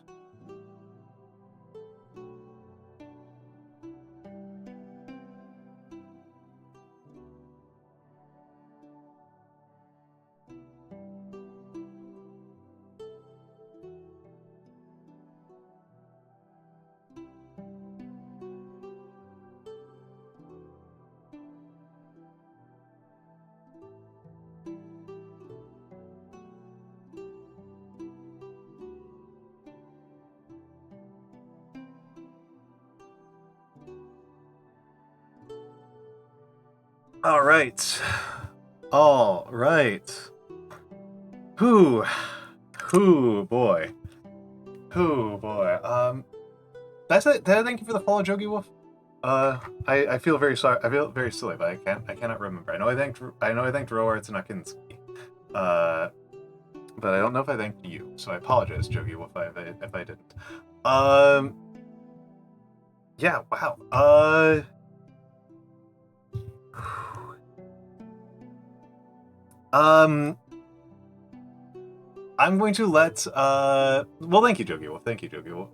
Speaker 1: all right. All right. Whew. Whew, boy. Whew, boy. That's it. Did I thank you for the follow, Jogi Wolf? I feel very sorry. I feel very silly, but I cannot remember. I know I thanked Roarts and Akinski. But I don't know if I thanked you, so I apologize, Jogi Wolf, if I didn't. Yeah, wow. I'm going to let well, thank you, Jogi Wolf. Thank you, Jogi Wolf.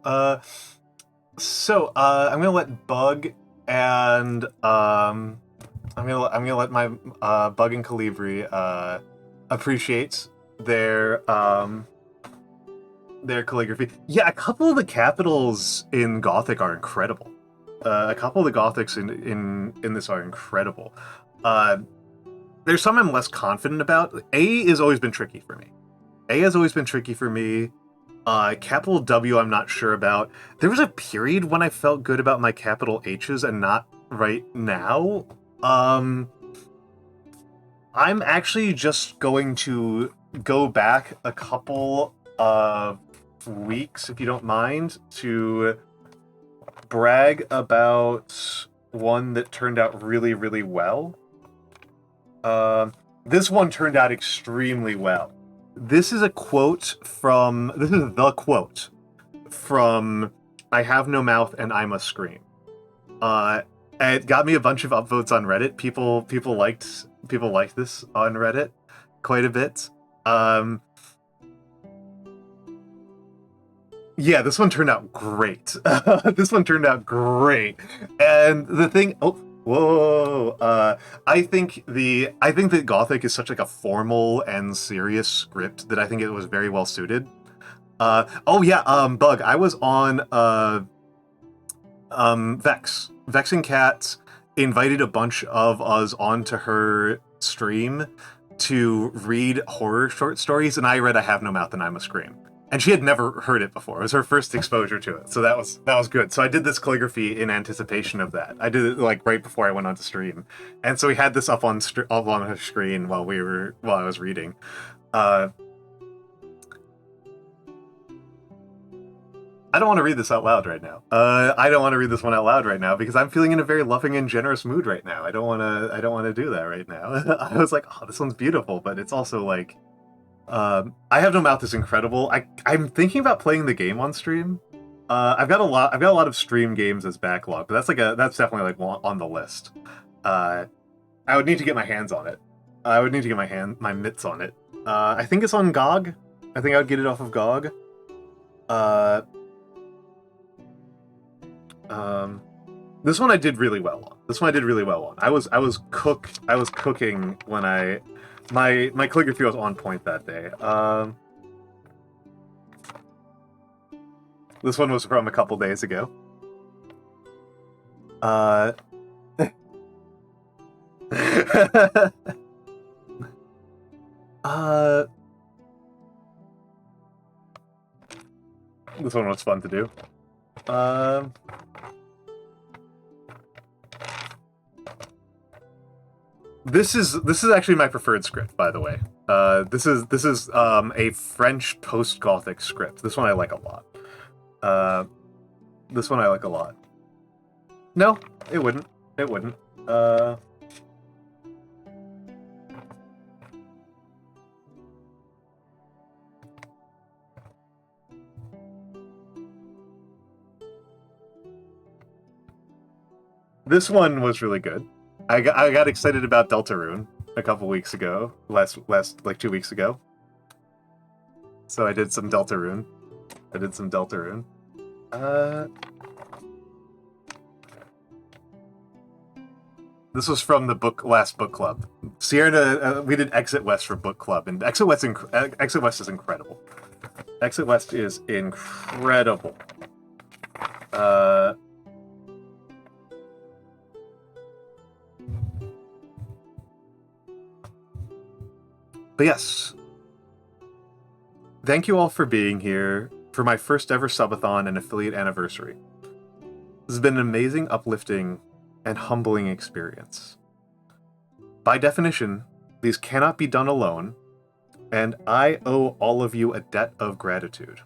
Speaker 1: So I'm gonna let Bug and I'm gonna let my Bug and Calligraphy appreciate their calligraphy. Yeah, a couple of the capitals in Gothic are incredible. A couple of the Gothics in this are incredible. There's some I'm less confident about. A has always been tricky for me. Capital W I'm not sure about. There was a period when I felt good about my capital H's and not right now. I'm actually just going to go back a couple of weeks, if you don't mind, to brag about one that turned out really, really well. This one turned out extremely well. This is the quote from I Have No Mouth and I Must Scream. It got me a bunch of upvotes on Reddit. People liked this on Reddit quite a bit. Yeah, this one turned out great. This one turned out great. And the thing, I think that Gothic is such like a formal and serious script that I think it was very well suited. Bug, I was on Vex. Vex and Cat invited a bunch of us onto her stream to read horror short stories, and I read I Have No Mouth and I Must Scream. And she had never heard it before. It was her first exposure to it, so that was good. So I did this calligraphy in anticipation of that. I did it like right before I went on to stream, and so we had this up on her screen while I was reading. I don't want to read this out loud right now. I don't want to read this one out loud right now because I'm feeling in a very loving and generous mood right now. I don't want to do that right now. I was like, oh, this one's beautiful, but it's also like. I Have No Mouth is incredible. I'm thinking about playing the game on stream. I've got a lot of stream games as backlog, but that's definitely like on the list. I would need to get my hands on it. I would need to get my mitts on it. I think it's on GOG. I think I would get it off of GOG. This one I did really well on. I was cooking when my calligraphy was on point that day. This one was from a couple days ago. This one was fun to do. This is actually my preferred script, by the way. This is a French post-Gothic script. This one I like a lot. No, it wouldn't. This one was really good. I got excited about Deltarune a couple weeks ago, last like 2 weeks ago. So I did some Deltarune. This was from the last book club. Sierra, we did Exit West for book club, and Exit West is incredible. Exit West is incredible. But yes, thank you all for being here for my first ever subathon and affiliate anniversary. This has been an amazing, uplifting, and humbling experience. By definition, these cannot be done alone, and I owe all of you a debt of gratitude.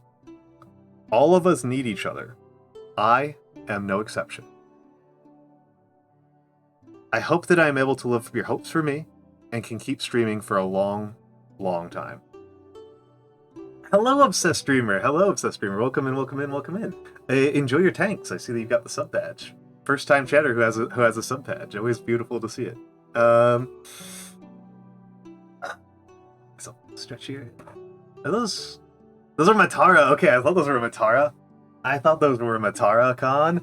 Speaker 1: All of us need each other. I am no exception. I hope that I am able to live up your hopes for me and can keep streaming for a long, long time. Hello, Obsessed Streamer. Hello, Obsessed Streamer. Welcome in, welcome in, welcome in. Enjoy your tanks. I see that you've got the sub badge. First time chatter who has a sub badge. Always beautiful to see it. So stretch here. Are those are Matara? Okay, I thought those were Matara. Khan.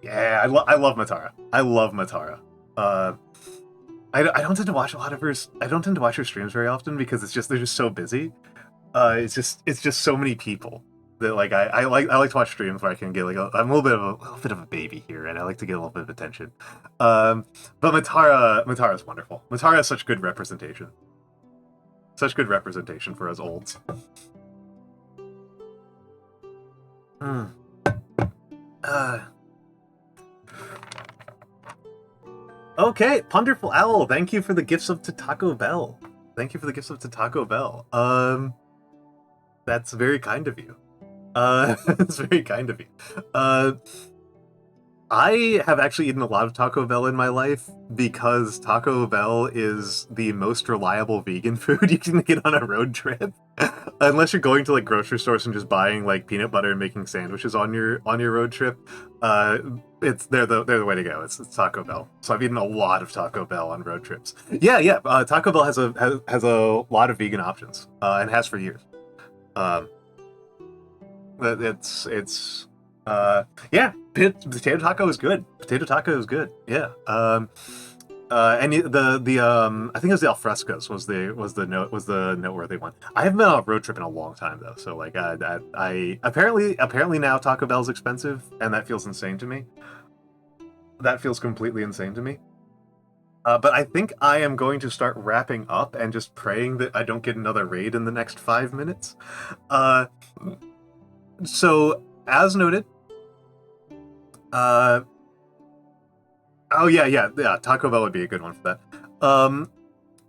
Speaker 1: Yeah, I love Matara. I love Matara. I don't tend to watch a lot of her. I don't tend to watch her streams very often because they're just so busy. It's just so many people that like I like to watch streams where I can get like I'm a little bit of a baby here, and I like to get a little bit of attention. But Matara is wonderful. Matara is such good representation. Such good representation for us olds. Okay, Ponderful Owl, thank you for the gifts of Taco Bell. That's very kind of you. It's very kind of you. I have actually eaten a lot of Taco Bell in my life because Taco Bell is the most reliable vegan food you can get on a road trip. Unless you're going to like grocery stores and just buying like peanut butter and making sandwiches on your road trip, they're the way to go. It's Taco Bell. So I've eaten a lot of Taco Bell on road trips. Yeah. Taco Bell has a lot of vegan options and has for years. Potato taco is good. Yeah. And I think it was the alfrescos was the noteworthy one. I haven't been on a road trip in a long time though, so like I apparently now Taco Bell's expensive, and that feels insane to me. That feels completely insane to me. But I think I am going to start wrapping up and just praying that I don't get another raid in the next 5 minutes. So as noted, oh yeah, Taco Bell would be a good one for that.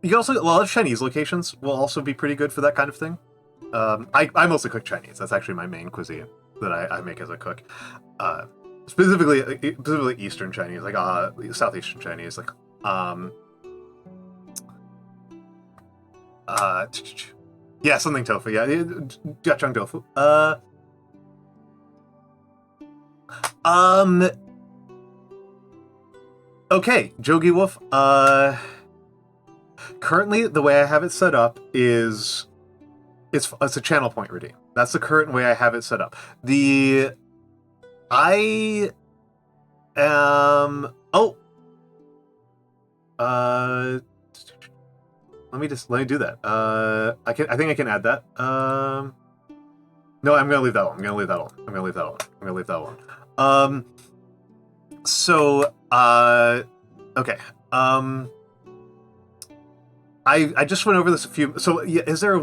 Speaker 1: You can also, a lot of Chinese locations will also be pretty good for that kind of thing. I mostly cook Chinese. That's actually my main cuisine that I make as a cook. Specifically Eastern Chinese, like Southeastern Chinese, like yeah, something tofu. Yeah, Jiachang tofu. Okay, Jogi Wolf. Currently, the way I have it set up is it's a channel point redeem. That's the current way I have it set up. I am. Oh. Let me do that. I think I can add that. No, I'm gonna leave that one. So, okay. I just went over this a few. So, yeah, is there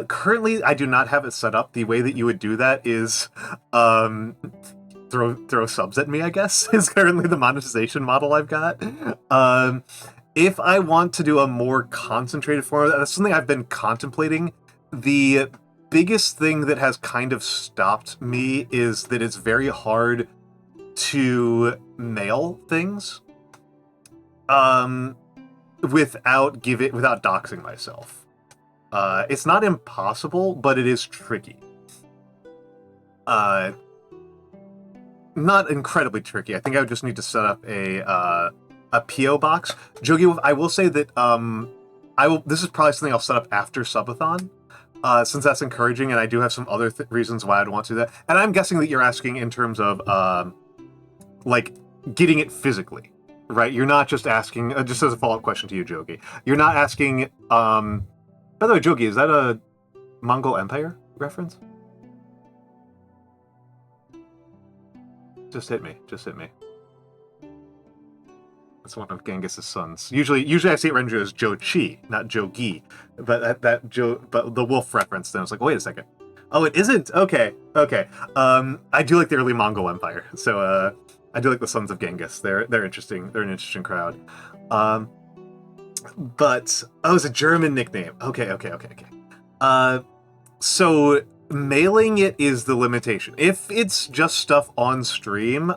Speaker 1: currently I do not have it set up. The way that you would do that is throw subs at me, I guess, is currently the monetization model I've got. If I want to do a more concentrated form, that's something I've been contemplating. The biggest thing that has kind of stopped me is that it's very hard to mail things without doxing myself. It's not impossible, but it is tricky. Not incredibly tricky. I think I would just need to set up a PO box. Jogi, I will say that This is probably something I'll set up after subathon, since that's encouraging, and I do have some other reasons why I'd want to do that. And I'm guessing that you're asking in terms of like getting it physically, right? You're not just asking. Just as a follow-up question to you, Jogi, you're not asking. By the way, Jogi, is that a Mongol Empire reference? Just hit me. Just hit me. That's one of Genghis's sons. Usually I see it rendered as Joe-Chi, not Joe-Gi. But but the wolf reference, then I was like, wait a second. Oh, it isn't? Okay. I do like the early Mongol Empire. So I do like the Sons of Genghis. They're interesting. They're an interesting crowd. But it's a German nickname. Okay. So mailing it is the limitation. If it's just stuff on stream,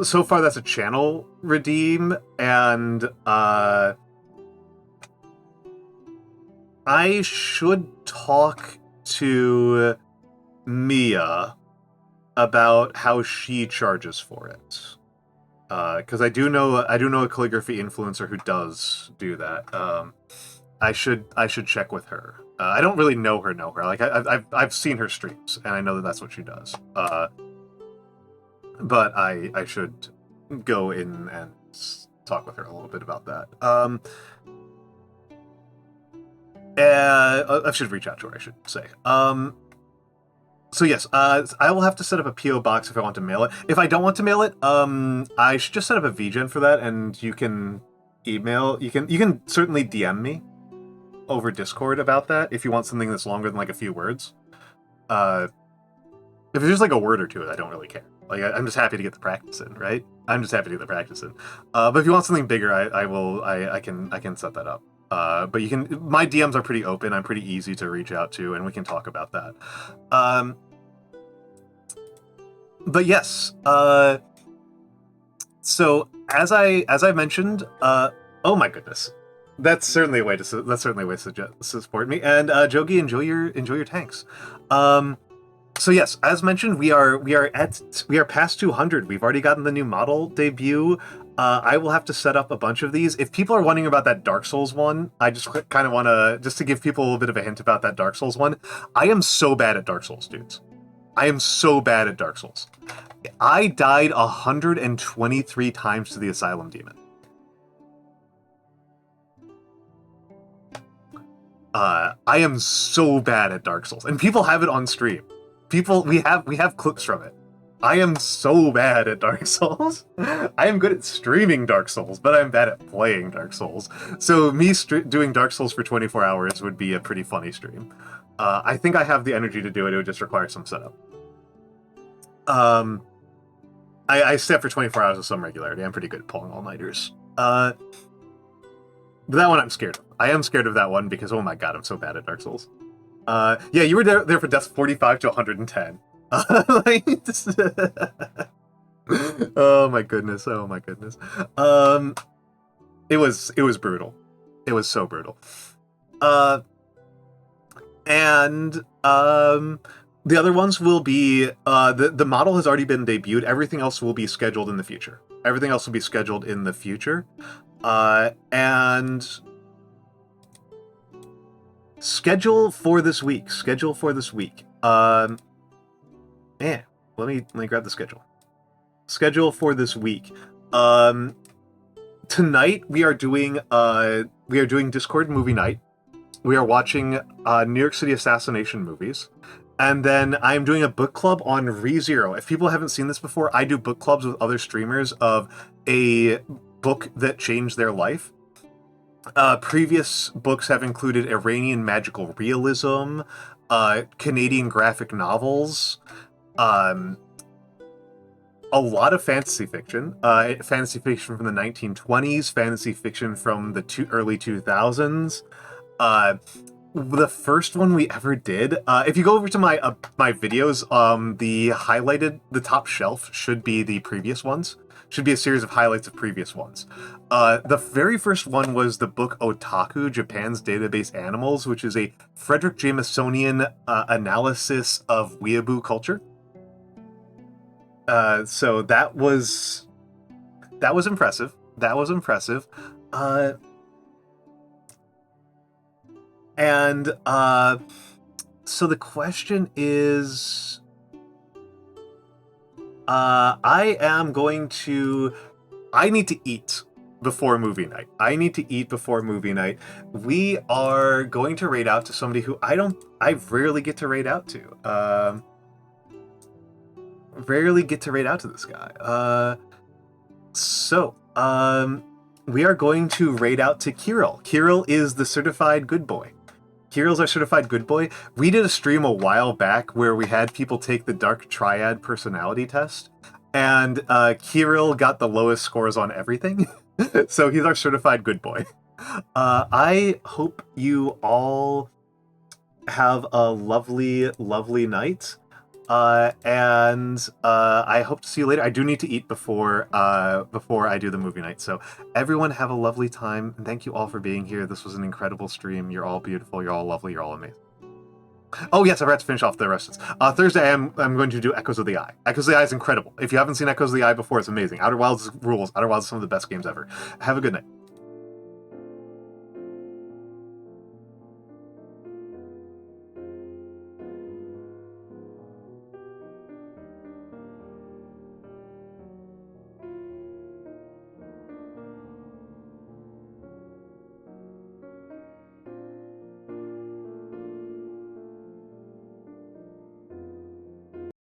Speaker 1: so far that's a channel redeem, and I should talk to Mia about how she charges for it, because I do know a calligraphy influencer who does do that. I should check with her. I don't really know her. Like I've seen her streams, and I know that that's what she does. But I should go in and talk with her a little bit about that. I should reach out to her, I should say. So yes, I will have to set up a P.O. box if I want to mail it. If I don't want to mail it, I should just set up a VGen for that, and you can email. You can certainly DM me over Discord about that if you want something that's longer than like a few words. If it's just like a word or two, I don't really care. Like I'm just happy to get the practice in, right? I'm just happy to get the practice in. But if you want something bigger, I can set that up. But you can. My DMs are pretty open. I'm pretty easy to reach out to, and we can talk about that. But yes. So as I mentioned, oh my goodness, that's certainly a way to support me. And Jogi, enjoy your tanks. So yes, as mentioned, we are past 200. We've already gotten the new model debut. I will have to set up a bunch of these. If people are wondering about that Dark Souls one, I just kind of want to, just to give people a little bit of a hint about that Dark Souls one. I am so bad at Dark Souls, dudes. I am so bad at Dark Souls. I died 123 times to the Asylum Demon. I am so bad at Dark Souls, and people have it on stream. We have clips from it. I am so bad at Dark Souls. I am good at streaming Dark Souls, but I'm bad at playing Dark Souls. So me doing Dark Souls for 24 hours would be a pretty funny stream. I think I have the energy to do it. It would just require some setup. I stay up for 24 hours with some regularity. I'm pretty good at pulling all-nighters. But that one I'm scared of. I am scared of that one because, oh my god, I'm so bad at Dark Souls. Yeah, you were there for deaths 45 to 110. Oh my goodness. It was brutal. It was so brutal. And the other ones will be the model has already been debuted. Everything else will be scheduled in the future. And schedule for this week. Let me grab the schedule. Schedule for this week. Tonight we are doing Discord movie night. We are watching New York City assassination movies. And then I'm doing a book club on ReZero. If people haven't seen this before, I do book clubs with other streamers of a book that changed their life. Previous books have included Iranian magical realism, Canadian graphic novels, a lot of fantasy fiction from the 1920s, fantasy fiction from the early 2000s. The first one we ever did, if you go over to my videos, the top shelf should be the previous ones. Should be a series of highlights of previous ones. The very first one was the book Otaku, Japan's Database Animals, which is a Frederick Jamesonian analysis of weeaboo culture. So that was impressive. And so the question is, I need to eat before movie night. We are going to raid out to somebody who I rarely get to raid out to. Rarely get to raid out to this guy. We are going to raid out to Kirill. Kirill is the certified good boy. Kirill's our certified good boy. We did a stream a while back where we had people take the Dark Triad personality test, and Kirill got the lowest scores on everything. So he's our certified good boy. I hope you all have a lovely, lovely night. And I hope to see you later. I do need to eat before I do the movie night. So everyone have a lovely time. And thank you all for being here. This was an incredible stream. You're all beautiful. You're all lovely. You're all amazing. Oh yes, I forgot to finish off the rest of this. Thursday, I'm going to do Echoes of the Eye. Echoes of the Eye is incredible. If you haven't seen Echoes of the Eye before, it's amazing. Outer Wilds rules. Outer Wilds is some of the best games ever. Have a good night.